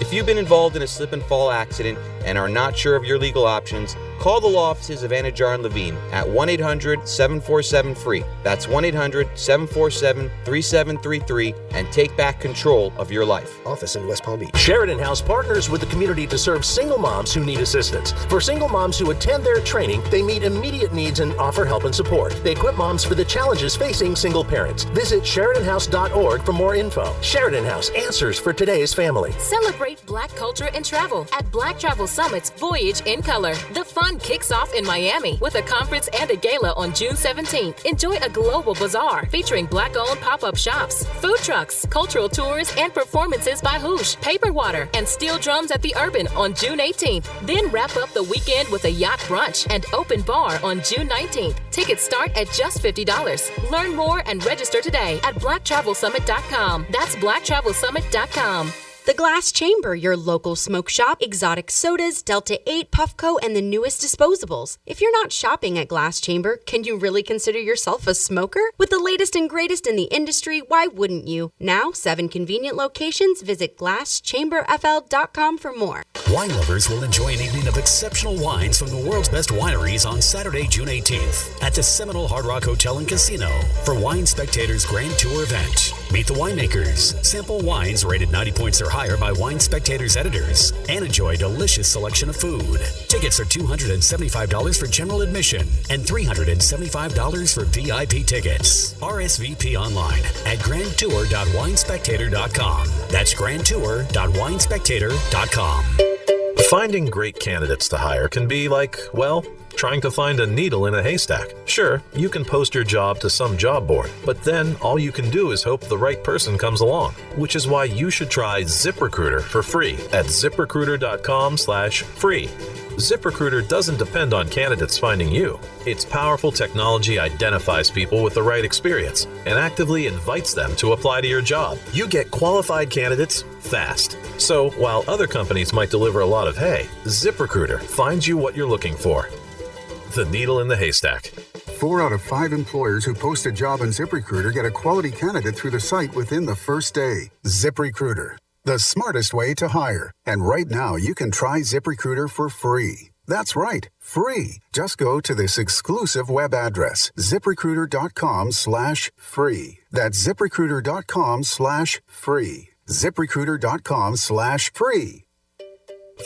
If you've been involved in a slip and fall accident and are not sure of your legal options, call the law offices of Anajar and Levine at 1-800-747-FREE. That's 1-800-747-3733 and take back control of your life. Office in West Palm Beach. Sheridan House partners with the community to serve single moms who need assistance. For single moms who attend their training, they meet immediate needs and offer help and support. They equip moms for the challenges facing single parents. Visit SheridanHouse.org for more info. Sheridan House, answers for today's family. Celebrate Black culture and travel at Black Travel Summit's Voyage in Color. The fun kicks off in Miami with a conference and a gala on June 17th. Enjoy a global bazaar featuring Black-owned pop-up shops, food trucks, cultural tours, and performances by Hoosh, Paper Water, and Steel Drums at the Urban on June 18th. Then wrap up the weekend with a yacht brunch and open bar on June 19th. Tickets start at just $50. Learn more and register today at BlackTravelSummit.com. That's BlackTravelSummit.com. The Glass Chamber, your local smoke shop, exotic sodas, Delta 8, Puffco, and the newest disposables. If you're not shopping at Glass Chamber, can you really consider yourself a smoker? With the latest and greatest in the industry, why wouldn't you? Now, 7 convenient locations. Visit GlassChamberFL.com for more. Wine lovers will enjoy an evening of exceptional wines from the world's best wineries on Saturday, June 18th at the Seminole Hard Rock Hotel and Casino for Wine Spectator's Grand Tour event. Meet the winemakers, sample wines rated 90 points or higher by Wine Spectator's editors, and enjoy a delicious selection of food. Tickets are $275 for general admission and $375 for VIP tickets. RSVP online at grandtour.winespectator.com. That's grandtour.winespectator.com. Finding great candidates to hire can be like, well, trying to find a needle in a haystack. Sure, you can post your job to some job board, but then all you can do is hope the right person comes along, which is why you should try ZipRecruiter for free at ZipRecruiter.com/free. ZipRecruiter doesn't depend on candidates finding you. Its powerful technology identifies people with the right experience and actively invites them to apply to your job. You get qualified candidates fast. So while other companies might deliver a lot of hay, ZipRecruiter finds you what you're looking for. The needle in the haystack. 4 out of 5 employers who post a job on ZipRecruiter get a quality candidate through the site within the first day. ZipRecruiter, the smartest way to hire. And right now, you can try ZipRecruiter for free. That's right, free. Just go to this exclusive web address, ZipRecruiter.com/free. That's ZipRecruiter.com/free. ZipRecruiter.com/free.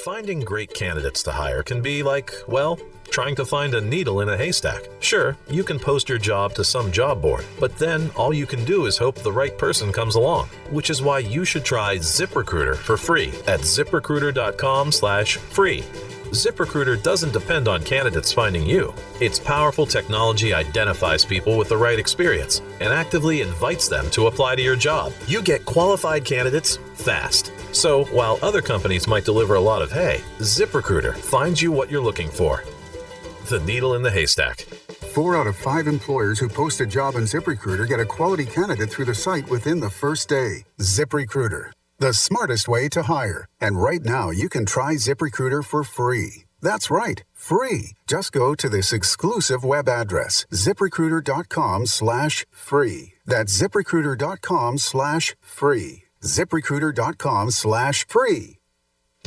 Finding great candidates to hire can be like, well, trying to find a needle in a haystack? Sure, you can post your job to some job board, but then all you can do is hope the right person comes along, which is why you should try ZipRecruiter for free at ZipRecruiter.com/free. ZipRecruiter doesn't depend on candidates finding you. Its powerful technology identifies people with the right experience and actively invites them to apply to your job. You get qualified candidates fast. So, while other companies might deliver a lot of hay, ZipRecruiter finds you what you're looking for. The needle in the haystack. 4 out of 5 employers who post a job on ZipRecruiter get a quality candidate through the site within the first day. ZipRecruiter, the smartest way to hire. And right now, you can try ZipRecruiter for free. That's right, free. Just go to this exclusive web address, ZipRecruiter.com/free. That's ZipRecruiter.com/free. ZipRecruiter.com/free.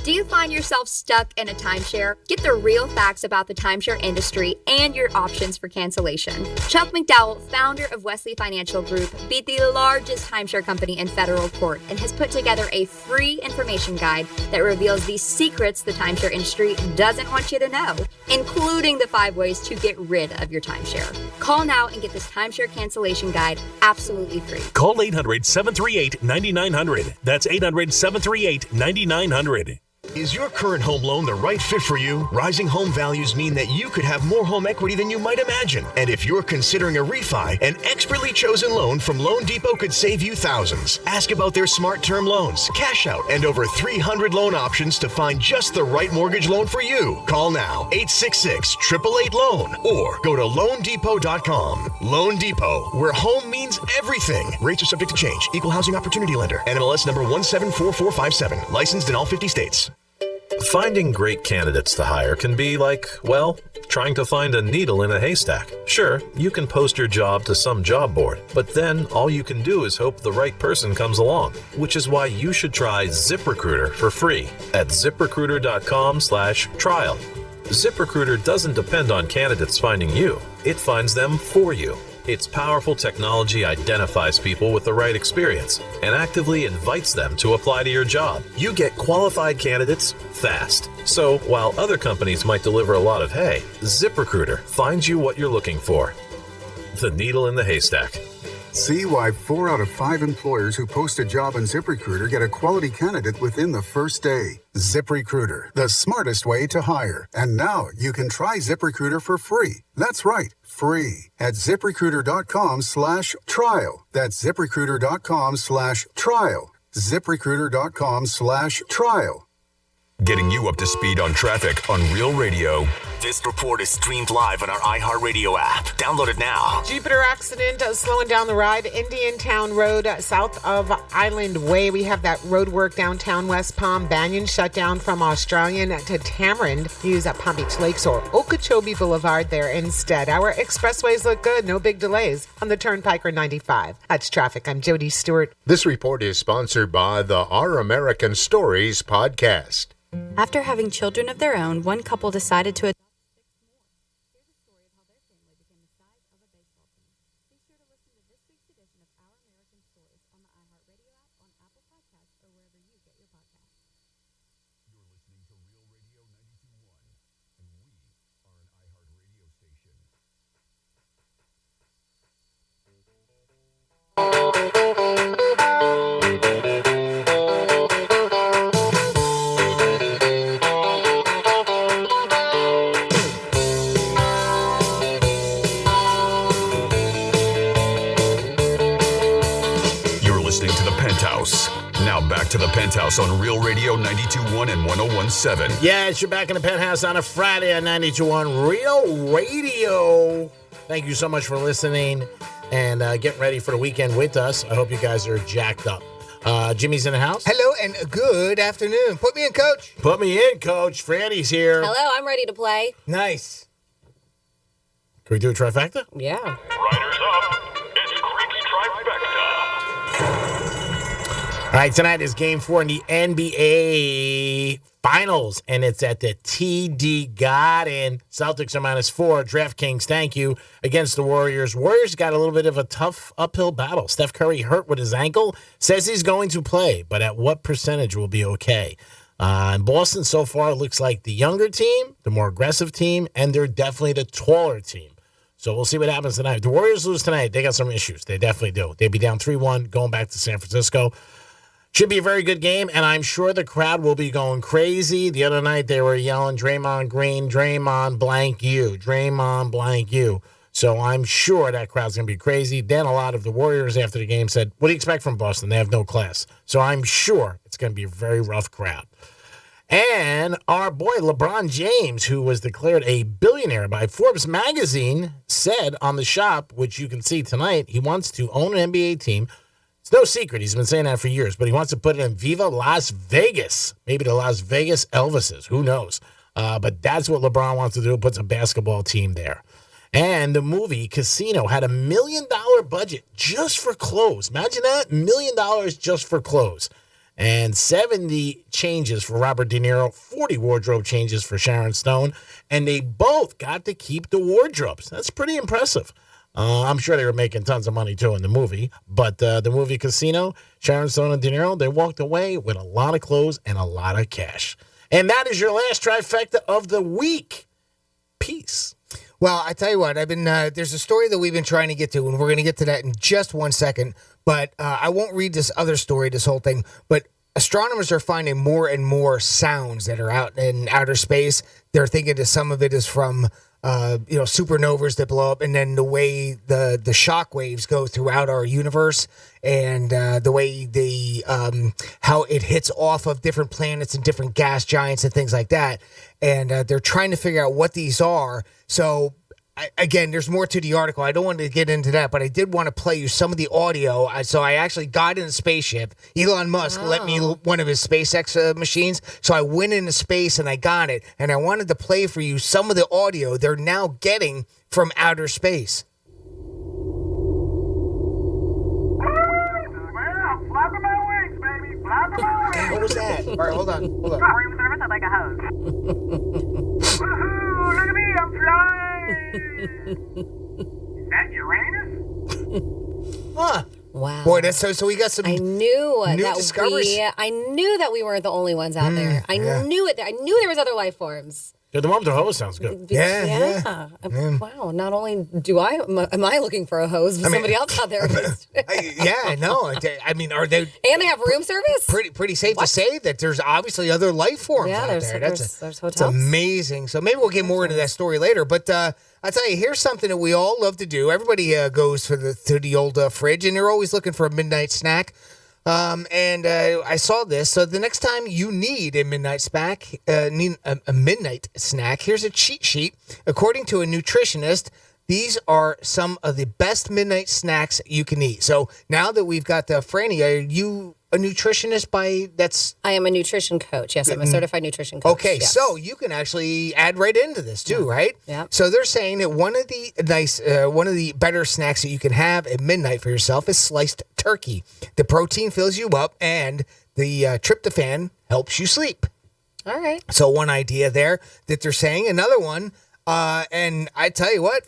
Do you find yourself stuck in a timeshare? Get the real facts about the timeshare industry and your options for cancellation. Chuck McDowell, founder of Wesley Financial Group, beat the largest timeshare company in federal court and has put together a free information guide that reveals the secrets the timeshare industry doesn't want you to know, including the 5 ways to get rid of your timeshare. Call now and get this timeshare cancellation guide absolutely free. Call 800-738-9900. That's 800-738-9900. Is your current home loan the right fit for you? Rising home values mean that you could have more home equity than you might imagine. And if you're considering a refi, an expertly chosen loan from Loan Depot could save you thousands. Ask about their smart term loans, cash out, and over 300 loan options to find just the right mortgage loan for you. Call now, 866-888-LOAN, or go to LoanDepot.com. Loan Depot, where home means everything. Rates are subject to change. Equal housing opportunity lender. NMLS number 174457. Licensed in all 50 states. Finding great candidates to hire can be like, well, trying to find a needle in a haystack. Sure, you can post your job to some job board, but then all you can do is hope the right person comes along, which is why you should try ZipRecruiter for free at ZipRecruiter.com/trial. ZipRecruiter doesn't depend on candidates finding you. It finds them for you. Its powerful technology identifies people with the right experience and actively invites them to apply to your job. You get qualified candidates fast. So, while other companies might deliver a lot of hay, ZipRecruiter finds you what you're looking for. The needle in the haystack. See why 4 out of 5 employers who post a job on ZipRecruiter get a quality candidate within the first day. ZipRecruiter, the smartest way to hire. And now you can try ZipRecruiter for free. That's right, free at ZipRecruiter.com/trial. That's ZipRecruiter.com/trial. ZipRecruiter.com/trial. Getting you up to speed on traffic on Real Radio. This report is streamed live on our iHeartRadio app. Download it now. Jupiter accident slowing down the ride. Indiantown Road, south of Island Way. We have that road work downtown West Palm. Banyan shut down from Australian to Tamarind. Use at Palm Beach Lakes or Okeechobee Boulevard there instead. Our expressways look good. No big delays on the Turnpike or 95. That's traffic. I'm Jody Stewart. This report is sponsored by the Our American Stories podcast. After having children of their own, one couple decided to adopt 6 more. Here's a story of how their family became the size of a baseball team. Be sure to listen to this week's edition of Our American Stories on the iHeartRadio app, on Apple Podcasts, or wherever you get your podcasts. You're listening to Real Radio 92.1, and we are an iHeartRadio station. Listening to the Penthouse. Now back to the Penthouse on Real Radio 92.1 and 101.7. Yes, you're back in the Penthouse on a Friday on 92.1 Real Radio. Thank you so much for listening and getting ready for the weekend with us. I hope you guys are jacked up. Jimmy's in the house. Hello and good afternoon. Put me in, Coach. Put me in, Coach. Franny's here. Hello, I'm ready to play. Nice. Can we do a trifecta? Yeah. Riders up. It's Creek's Trifecta. All right, tonight is Game 4 in the NBA Finals, and it's at the TD Garden. Celtics are -4. DraftKings, thank you, against the Warriors. Warriors got a little bit of a tough uphill battle. Steph Curry hurt with his ankle, says he's going to play, but at what percentage will be okay? And Boston so far looks like the younger team, the more aggressive team, and they're definitely the taller team. So we'll see what happens tonight. If the Warriors lose tonight, they got some issues. They definitely do. They'd be down 3-1 going back to San Francisco. Should be a very good game, and I'm sure the crowd will be going crazy. The other night they were yelling, Draymond Green, Draymond blank you, Draymond blank you. So I'm sure that crowd's going to be crazy. Then a lot of the Warriors after the game said, what do you expect from Boston? They have no class. So I'm sure it's going to be a very rough crowd. And our boy LeBron James, who was declared a billionaire by Forbes magazine, said on the shop, which you can see tonight, he wants to own an NBA team. It's no secret. He's been saying that for years, but he wants to put it in Viva Las Vegas. Maybe the Las Vegas Elvises. Who knows? But that's what LeBron wants to do, puts a basketball team there. And the movie Casino had $1 million budget just for clothes. Imagine that, $1 million just for clothes. And 70 changes for Robert De Niro, 40 wardrobe changes for Sharon Stone, and they both got to keep the wardrobes. That's pretty impressive. I'm sure they were making tons of money, too, in the movie. But the movie Casino, Sharon Stone and De Niro, they walked away with a lot of clothes and a lot of cash. And that is your last trifecta of the week. Peace. Well, I tell you what, I've been there's a story that we've been trying to get to, and we're going to get to that in just 1 second. But I won't read this other story, this whole thing. But astronomers are finding more and more sounds that are out in outer space. They're thinking that some of it is from supernovas that blow up, and then the way the shock waves go throughout our universe, and the way how it hits off of different planets and different gas giants and things like that. And they're trying to figure out what these are. So again, there's more to the article. I don't want to get into that, but I did want to play you some of the audio. So I actually got in a spaceship. Elon Musk let me one of his SpaceX machines. So I went into space and I got it. And I wanted to play for you some of the audio they're now getting from outer space. What was that? All right, hold on. Room service, I'd like a hose. Woohoo! Look at me, I'm flying! Is that Uranus? Huh. Wow. Boy, that's so we got some new discoveries. I knew that we weren't the only ones out there. I knew it. I knew there was other life forms. Yeah, the one with the hose sounds good. Yeah. Wow. Not only am I looking for a hose, but somebody else out there. I know. I mean, are they? And they have room service. Pretty safe to say that there's obviously other life forms out there. There's hotels. It's amazing. So maybe we'll get more into that story later. But I tell you, here's something that we all love to do. Everybody goes to the old fridge, and they're always looking for a midnight snack. And I saw this. So the next time you need a midnight snack, here's a cheat sheet. According to a nutritionist, these are some of the best midnight snacks you can eat. So now that we've got Franny, are you a nutritionist I am a nutrition coach. Yes, I'm a certified nutrition coach. Okay, yes. so you can actually add right into this too, right? Yeah. So they're saying that one of the better snacks that you can have at midnight for yourself is sliced turkey. The protein fills you up, and the tryptophan helps you sleep. All right. So one idea there that they're saying. Another one, and I tell you what,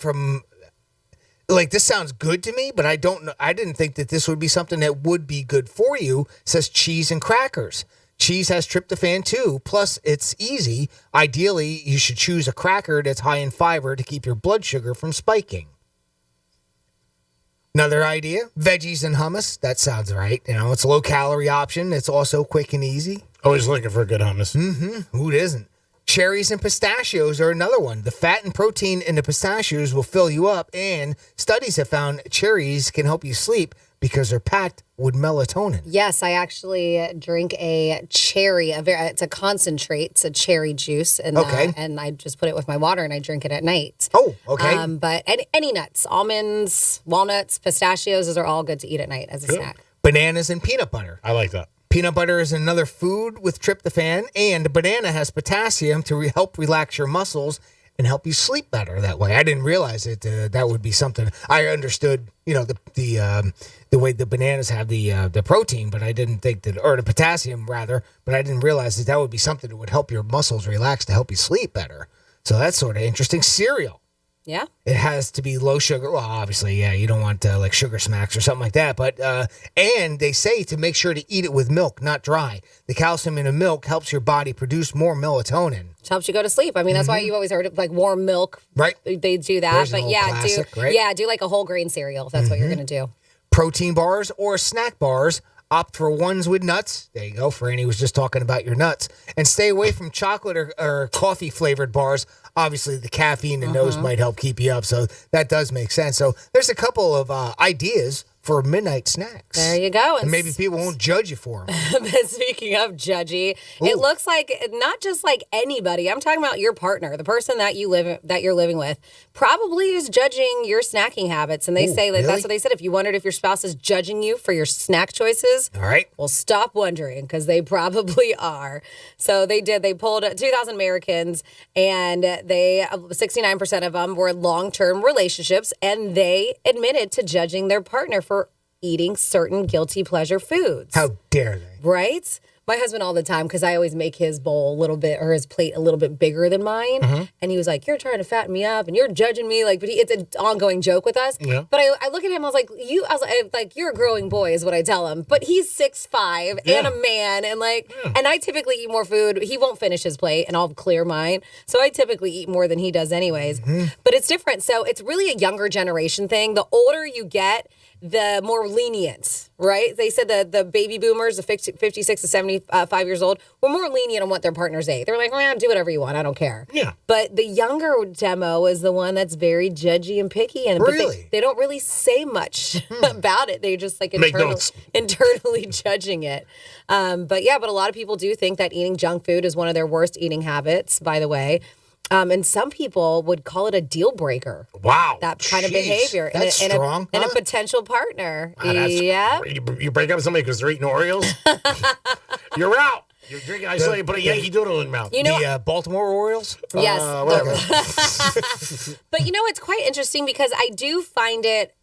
this sounds good to me, but I didn't think that this would be something that would be good for you, says cheese and crackers. Cheese has tryptophan too, plus it's easy. Ideally, you should choose a cracker that's high in fiber to keep your blood sugar from spiking. Another idea, veggies and hummus. That sounds right. It's a low-calorie option. It's also quick and easy. Always looking for good hummus. Mm-hmm. Who isn't? Cherries and pistachios are another one. The fat and protein in the pistachios will fill you up, and studies have found cherries can help you sleep because they're packed with melatonin. Yes, I actually drink a cherry. It's a concentrate. It's a cherry juice, and I just put it with my water, and I drink it at night. Oh, okay. But any nuts, almonds, walnuts, pistachios, those are all good to eat at night as a snack. Bananas and peanut butter. I like that. Peanut butter is another food with tryptophan, and banana has potassium to help relax your muscles and help you sleep better that way. I didn't realize that would be something. I understood, the way the bananas have the protein, but I didn't think that, or the potassium rather, but I didn't realize that would be something that would help your muscles relax to help you sleep better. So that's sort of interesting. Cereal. Yeah. It has to be low sugar. Well, obviously, yeah, you don't want like sugar smacks or something like that. But and they say to make sure to eat it with milk, not dry. The calcium in the milk helps your body produce more melatonin. Which helps you go to sleep. I mean, that's why you've always heard of like warm milk. Right. They do that. There's but an old yeah, classic, do right? do like a whole grain cereal if that's what you're gonna do. Protein bars or snack bars. Opt for ones with nuts. There you go. Franny was just talking about your nuts. And stay away from chocolate or coffee flavored bars. Obviously, the caffeine in those might help keep you up. So that does make sense. So there's a couple of ideas for midnight snacks. There you go. And maybe people won't judge you for them. Speaking of judgy, it looks like not just like anybody. I'm talking about your partner, the person that you're living with, probably is judging your snacking habits. And they say that that's what they said. If you wondered if your spouse is judging you for your snack choices, all right, well, stop wondering because they probably are. So they did. They polled 2,000 Americans, and 69% of them were long-term relationships, and they admitted to judging their partner for eating certain guilty pleasure foods. How dare they? Right? My husband all the time, because I always make his bowl a little bit, or his plate a little bit bigger than mine. And he was like, you're trying to fatten me up and you're judging me. Like, but it's an ongoing joke with us. Yeah. But I look at him, I was like, you're a growing boy is what I tell him. But he's 6'5" and a man. And and I typically eat more food. He won't finish his plate and I'll clear mine. So I typically eat more than he does anyways. But it's different. So it's really a younger generation thing. The older you get, the more lenient, right? They said that the baby boomers, the 56 to 75 years old, were more lenient on what their partners ate. They're like, do whatever you want. I don't care. Yeah. But the younger demo is the one that's very judgy and picky. And really? They don't really say much about it. They just like internally judging it. But a lot of people do think that eating junk food is one of their worst eating habits, by the way. And some people would call it a deal breaker. Wow. That kind of behavior. That's strong. And a potential partner. Yeah. You break up with somebody because they're eating Oreos? You're out. You're drinking. I saw you put a Yankee Doodle in your mouth. You know, the Baltimore Orioles? Yes. Okay. But it's quite interesting because I do find it.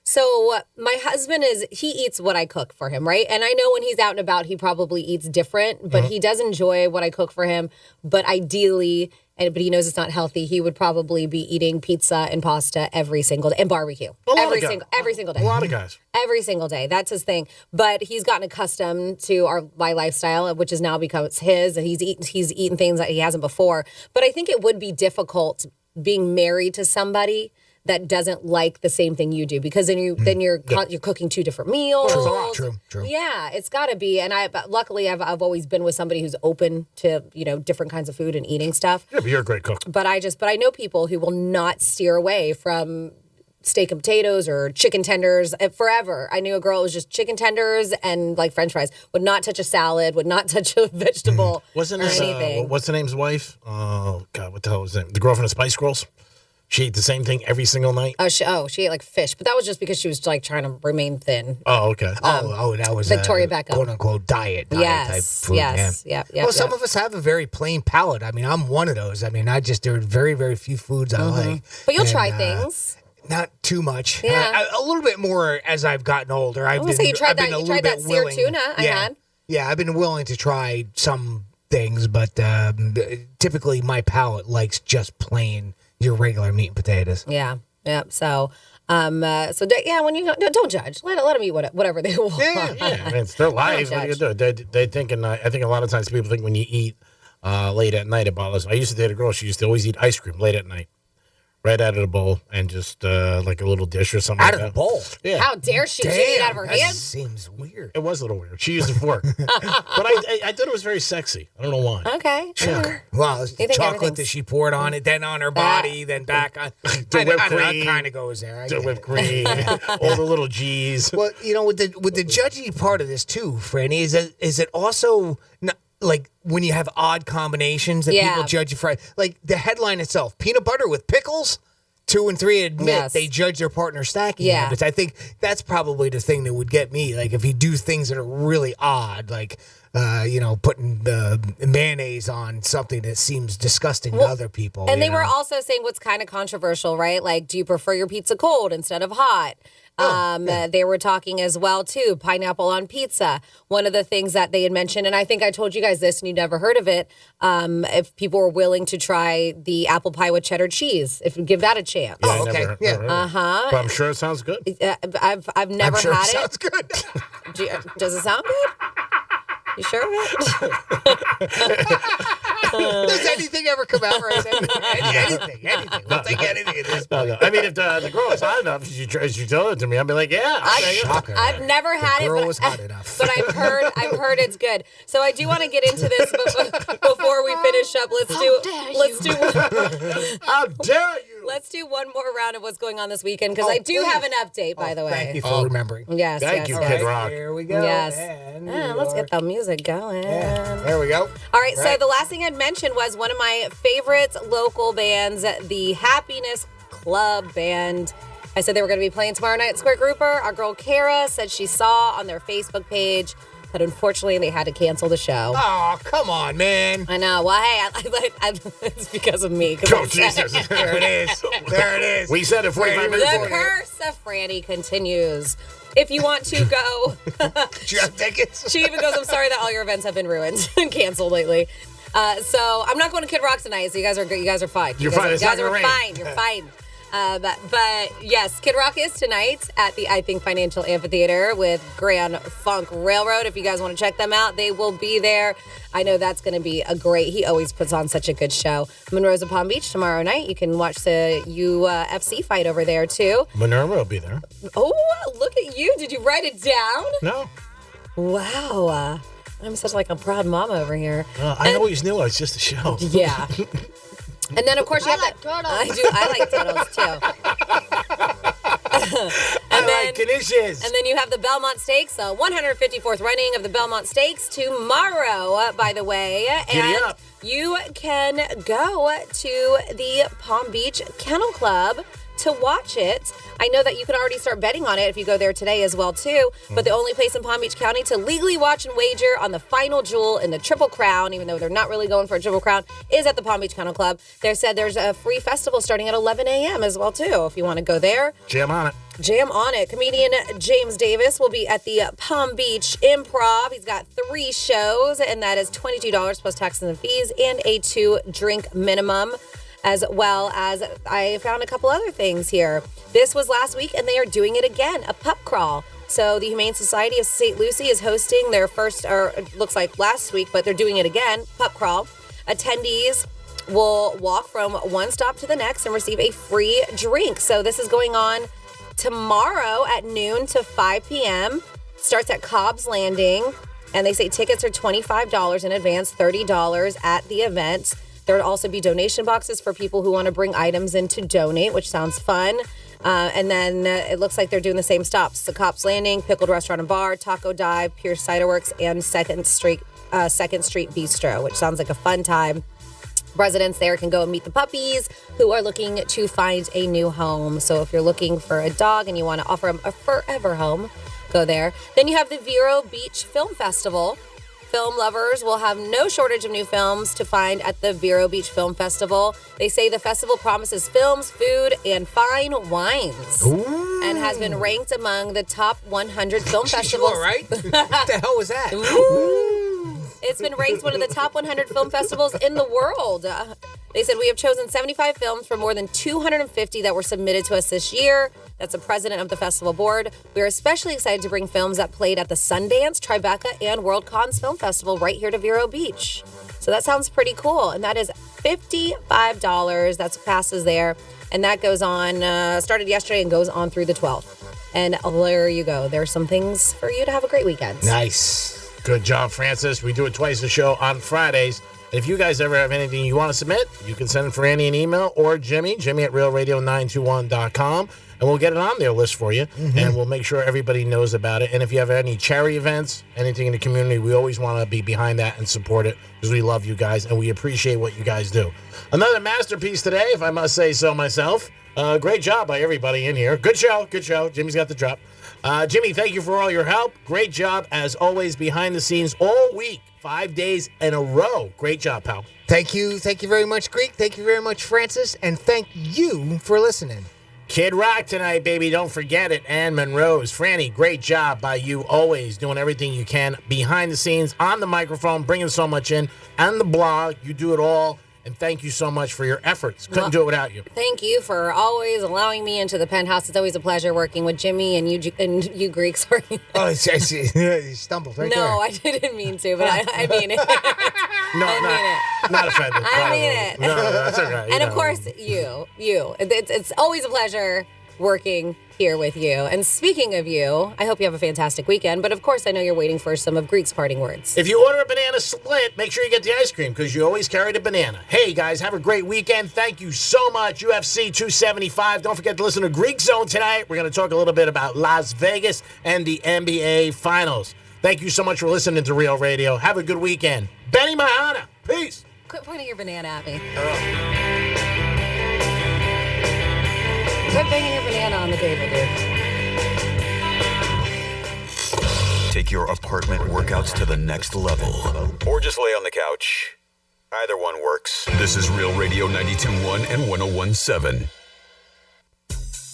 So my husband he eats what I cook for him, right? And I know when he's out and about, he probably eats different, but he does enjoy what I cook for him. But ideally, but he knows it's not healthy, he would probably be eating pizza and pasta every single day and barbecue. Every single day. A lot of guys. Every single day. That's his thing. But he's gotten accustomed to my lifestyle, which has now become his, and he's eaten things that he hasn't before. But I think it would be difficult being married to somebody that doesn't like the same thing you do, because then you're cooking two different meals. True. Yeah, it's got to be. And luckily I've always been with somebody who's open to different kinds of food and eating stuff. Yeah, but you're a great cook. But I know people who will not steer away from steak and potatoes or chicken tenders forever. I knew a girl who was just chicken tenders and like French fries. Would not touch a salad. Would not touch a vegetable. Wasn't or his, anything. what's the name's wife? Oh God, what the hell was his name? The girl from the Spice Girls. She ate the same thing every single night? She ate like fish, but that was just because she was like trying to remain thin. Oh, okay. That was Victoria Beckham. Quote unquote diet type food. Yeah. Well, some of us have a very plain palate. I mean, I'm one of those. I mean, there are very, very few foods I like. But you'll try things. Not too much. Yeah. A little bit more as I've gotten older. You tried that seared tuna I had. Yeah, I've been willing to try some things, but typically my palate likes just plain your regular meat and potatoes. Yeah. So, when you go, don't judge. Let them eat whatever they want. Yeah. I mean, it's their lives. What are you gonna do? They think, and I think a lot of times people think when you eat late at night, it bothers. I used to date a girl. She used to always eat ice cream late at night, right out of the bowl, and just like a little dish or something. Out of the bowl? Yeah. How dare she? She ate out of her that hands. Seems weird. It was a little weird. She used a fork, but I thought it was very sexy. I don't know why. Okay. Sure. Well, it's the chocolate that she poured on it, then on her body, then back on. The whipped cream kind of goes there. The whipped cream, all the little G's. Well, with the judgy part of this too, Franny, is it also like when you have odd combinations that people judge you for? Like the headline itself, peanut butter with pickles. 2 and 3 admit they judge their partner's stacking habits. I think that's probably the thing that would get me. Like if you do things that are really odd, like putting the mayonnaise on something that seems disgusting to other people. And they were also saying what's kind of controversial, right? Like, do you prefer your pizza cold instead of hot? They were talking as well, too, pineapple on pizza. One of the things that they had mentioned, and I think I told you guys this and you never heard of it, if people were willing to try the apple pie with cheddar cheese, if you give that a chance. Yeah, okay. Uh-huh. But I'm sure it sounds good. I've never had it. Sounds good. Does it sound good? You sure of it? Does anything ever come out right? Anything. We'll take anything at this point. No. I mean, if the girl is hot enough, as you told it to me, I'd be like, yeah. I've never had it. Girl was hot enough. But I've heard it's good. So I do want to get into this before we finish up. How dare you? Let's do one more round of what's going on this weekend because I do have an update, by the way. Thank you for remembering. Yes. Thank you, Kid Rock. Here we go. Yes. Let's get the music going. Yeah. There we go. All right, so the last thing I'd mentioned was one of my favorite local bands, the Happiness Club Band. I said they were going to be playing tomorrow night at Square Grouper. Our girl Kara said she saw on their Facebook page that unfortunately they had to cancel the show. Oh, come on, man. I know. Well, hey, it's because of me. Oh, Jesus. There it is. There it is. We said it 45 minutes The curse of Franny continues. If you want to go. Do you have tickets? She even goes, I'm sorry that all your events have been ruined and canceled lately. So I'm not going to Kid Rock tonight, so you guys are fine. You're fine. You guys are fine. You're fine. But yes, Kid Rock is tonight at the I Think Financial Amphitheater with Grand Funk Railroad. If you guys want to check them out, they will be there. I know that's going to be he always puts on such a good show. Monroe's at Palm Beach tomorrow night. You can watch the UFC fight over there too. Minerva will be there. Oh, look at you. Did you write it down? No. Wow. I'm such like a proud mama over here. I always knew it was just a show. Yeah. And then, of course, you have turtles. I like turtles, too. I like conditions. And then you have the Belmont Stakes, the 154th running of the Belmont Stakes tomorrow, by the way. Giddy up. You can go to the Palm Beach Kennel Club to watch it. I know that you can already start betting on it if you go there today as well, too. But the only place in Palm Beach County to legally watch and wager on the final jewel in the Triple Crown, even though they're not really going for a Triple Crown, is at the Palm Beach Kennel Club. They said there's a free festival starting at 11 a.m. as well, too, if you want to go there. Jam on it. Jam on it. Comedian James Davis will be at the Palm Beach Improv. He's got 3 shows, and that is $22 plus taxes and fees and a 2-drink minimum. As well as I found a couple other things here. This was last week, and they are doing it again, a pup crawl. So the Humane Society of St. Lucie is hosting their first, or it looks like last week, but they're doing it again, pup crawl. Attendees will walk from one stop to the next and receive a free drink. So this is going on tomorrow at noon to 5 p.m. Starts at Cobb's Landing, and they say tickets are $25 in advance, $30 at the event. There will also be donation boxes for people who want to bring items in to donate, which sounds fun. And then it looks like they're doing the same stops. The Cops Landing, Pickled Restaurant and Bar, Taco Dive, Pierce Cider Works, and Second Street Bistro, which sounds like a fun time. Residents there can go and meet the puppies who are looking to find a new home. So if you're looking for a dog and you want to offer them a forever home, go there. Then you have the Vero Beach Film Festival. Film lovers will have no shortage of new films to find at the Vero Beach Film Festival. They say the festival promises films, food, and fine wines. Ooh. And has been ranked among the top 100 film festivals. Sure, right? What the hell was that? Ooh. It's been ranked one of the top 100 film festivals in the world. They said we have chosen 75 films from more than 250 that were submitted to us this year. That's the president of the festival board. We are especially excited to bring films that played at the Sundance, Tribeca, and World Cons Film Festival right here to Vero Beach. So that sounds pretty cool. And that is $55. That's what passes there. And that goes on, started yesterday and goes on through the 12th. And there you go. There's some things for you to have a great weekend. Nice. Good job, Francis. We do it twice a show on Fridays. If you guys ever have anything you want to submit, you can send Franny an email or Jimmy at realradio921.com, and we'll get it on their list for you, and we'll make sure everybody knows about it. And if you have any charity events, anything in the community, we always want to be behind that and support it because we love you guys, and we appreciate what you guys do. Another masterpiece today, if I must say so myself, Great job by everybody in here. Good show. Jimmy's got the drop. Jimmy, thank you for all your help. Great job, as always, behind the scenes all week, 5 days in a row. Great job, pal. Thank you very much, Greek. Thank you very much, Francis, and thank you for listening. Kid Rock tonight, baby. Don't forget it. Ann Monroe's. Franny, great job by you, always doing everything you can behind the scenes, on the microphone, bringing so much in, and the blog. You do it all. And thank you so much for your efforts. Couldn't do it without you. Thank you for always allowing me into the Penthouse. It's always a pleasure working with Jimmy and you Greek. Sorry. Oh, I see. You stumbled right there. No, I didn't mean to, but I mean it. Not offended. I mean it. No, that's okay. And of course, you. It's always a pleasure working here with you. And speaking of you, I hope you have a fantastic weekend. But of course, I know you're waiting for some of Greek's parting words. If you order a banana split, make sure you get the ice cream because you always carry the banana. Hey, guys, have a great weekend. Thank you so much. UFC 275. Don't forget to listen to Greek Zone tonight. We're going to talk a little bit about Las Vegas and the NBA Finals. Thank you so much for listening to Real Radio. Have a good weekend. Benny Mahana. Peace. Quit pointing your banana at me. Quit banging your banana on the table, dude. Take your apartment workouts to the next level. Or just lay on the couch. Either one works. This is Real Radio 92.1 and 101.7.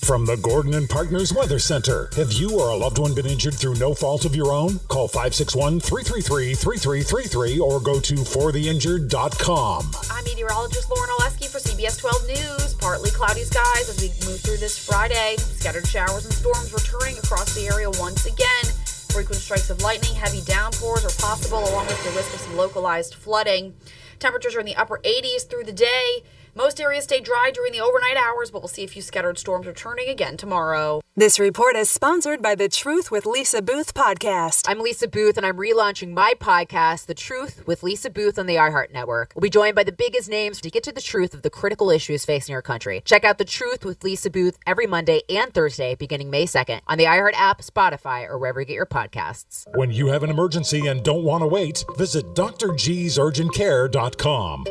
From the Gordon and Partners Weather Center. Have you or a loved one been injured through no fault of your own? Call 561-333-3333 or go to fortheinjured.com. I'm meteorologist Lauren Oleski for CBS 12 News. Partly cloudy skies as we move through this Friday. Scattered showers and storms returning across the area once again. Frequent strikes of lightning, heavy downpours are possible, along with the risk of some localized flooding. Temperatures are in the upper 80s through the day. Most areas stay dry during the overnight hours, but we'll see a few scattered storms returning again tomorrow. This report is sponsored by the Truth with Lisa Booth podcast. I'm Lisa Booth, and I'm relaunching my podcast, The Truth with Lisa Booth, on the iHeart Network. We'll be joined by the biggest names to get to the truth of the critical issues facing our country. Check out The Truth with Lisa Booth every Monday and Thursday beginning May 2nd on the iHeart app, Spotify, or wherever you get your podcasts. When you have an emergency and don't want to wait, visit drgsurgentcare.com.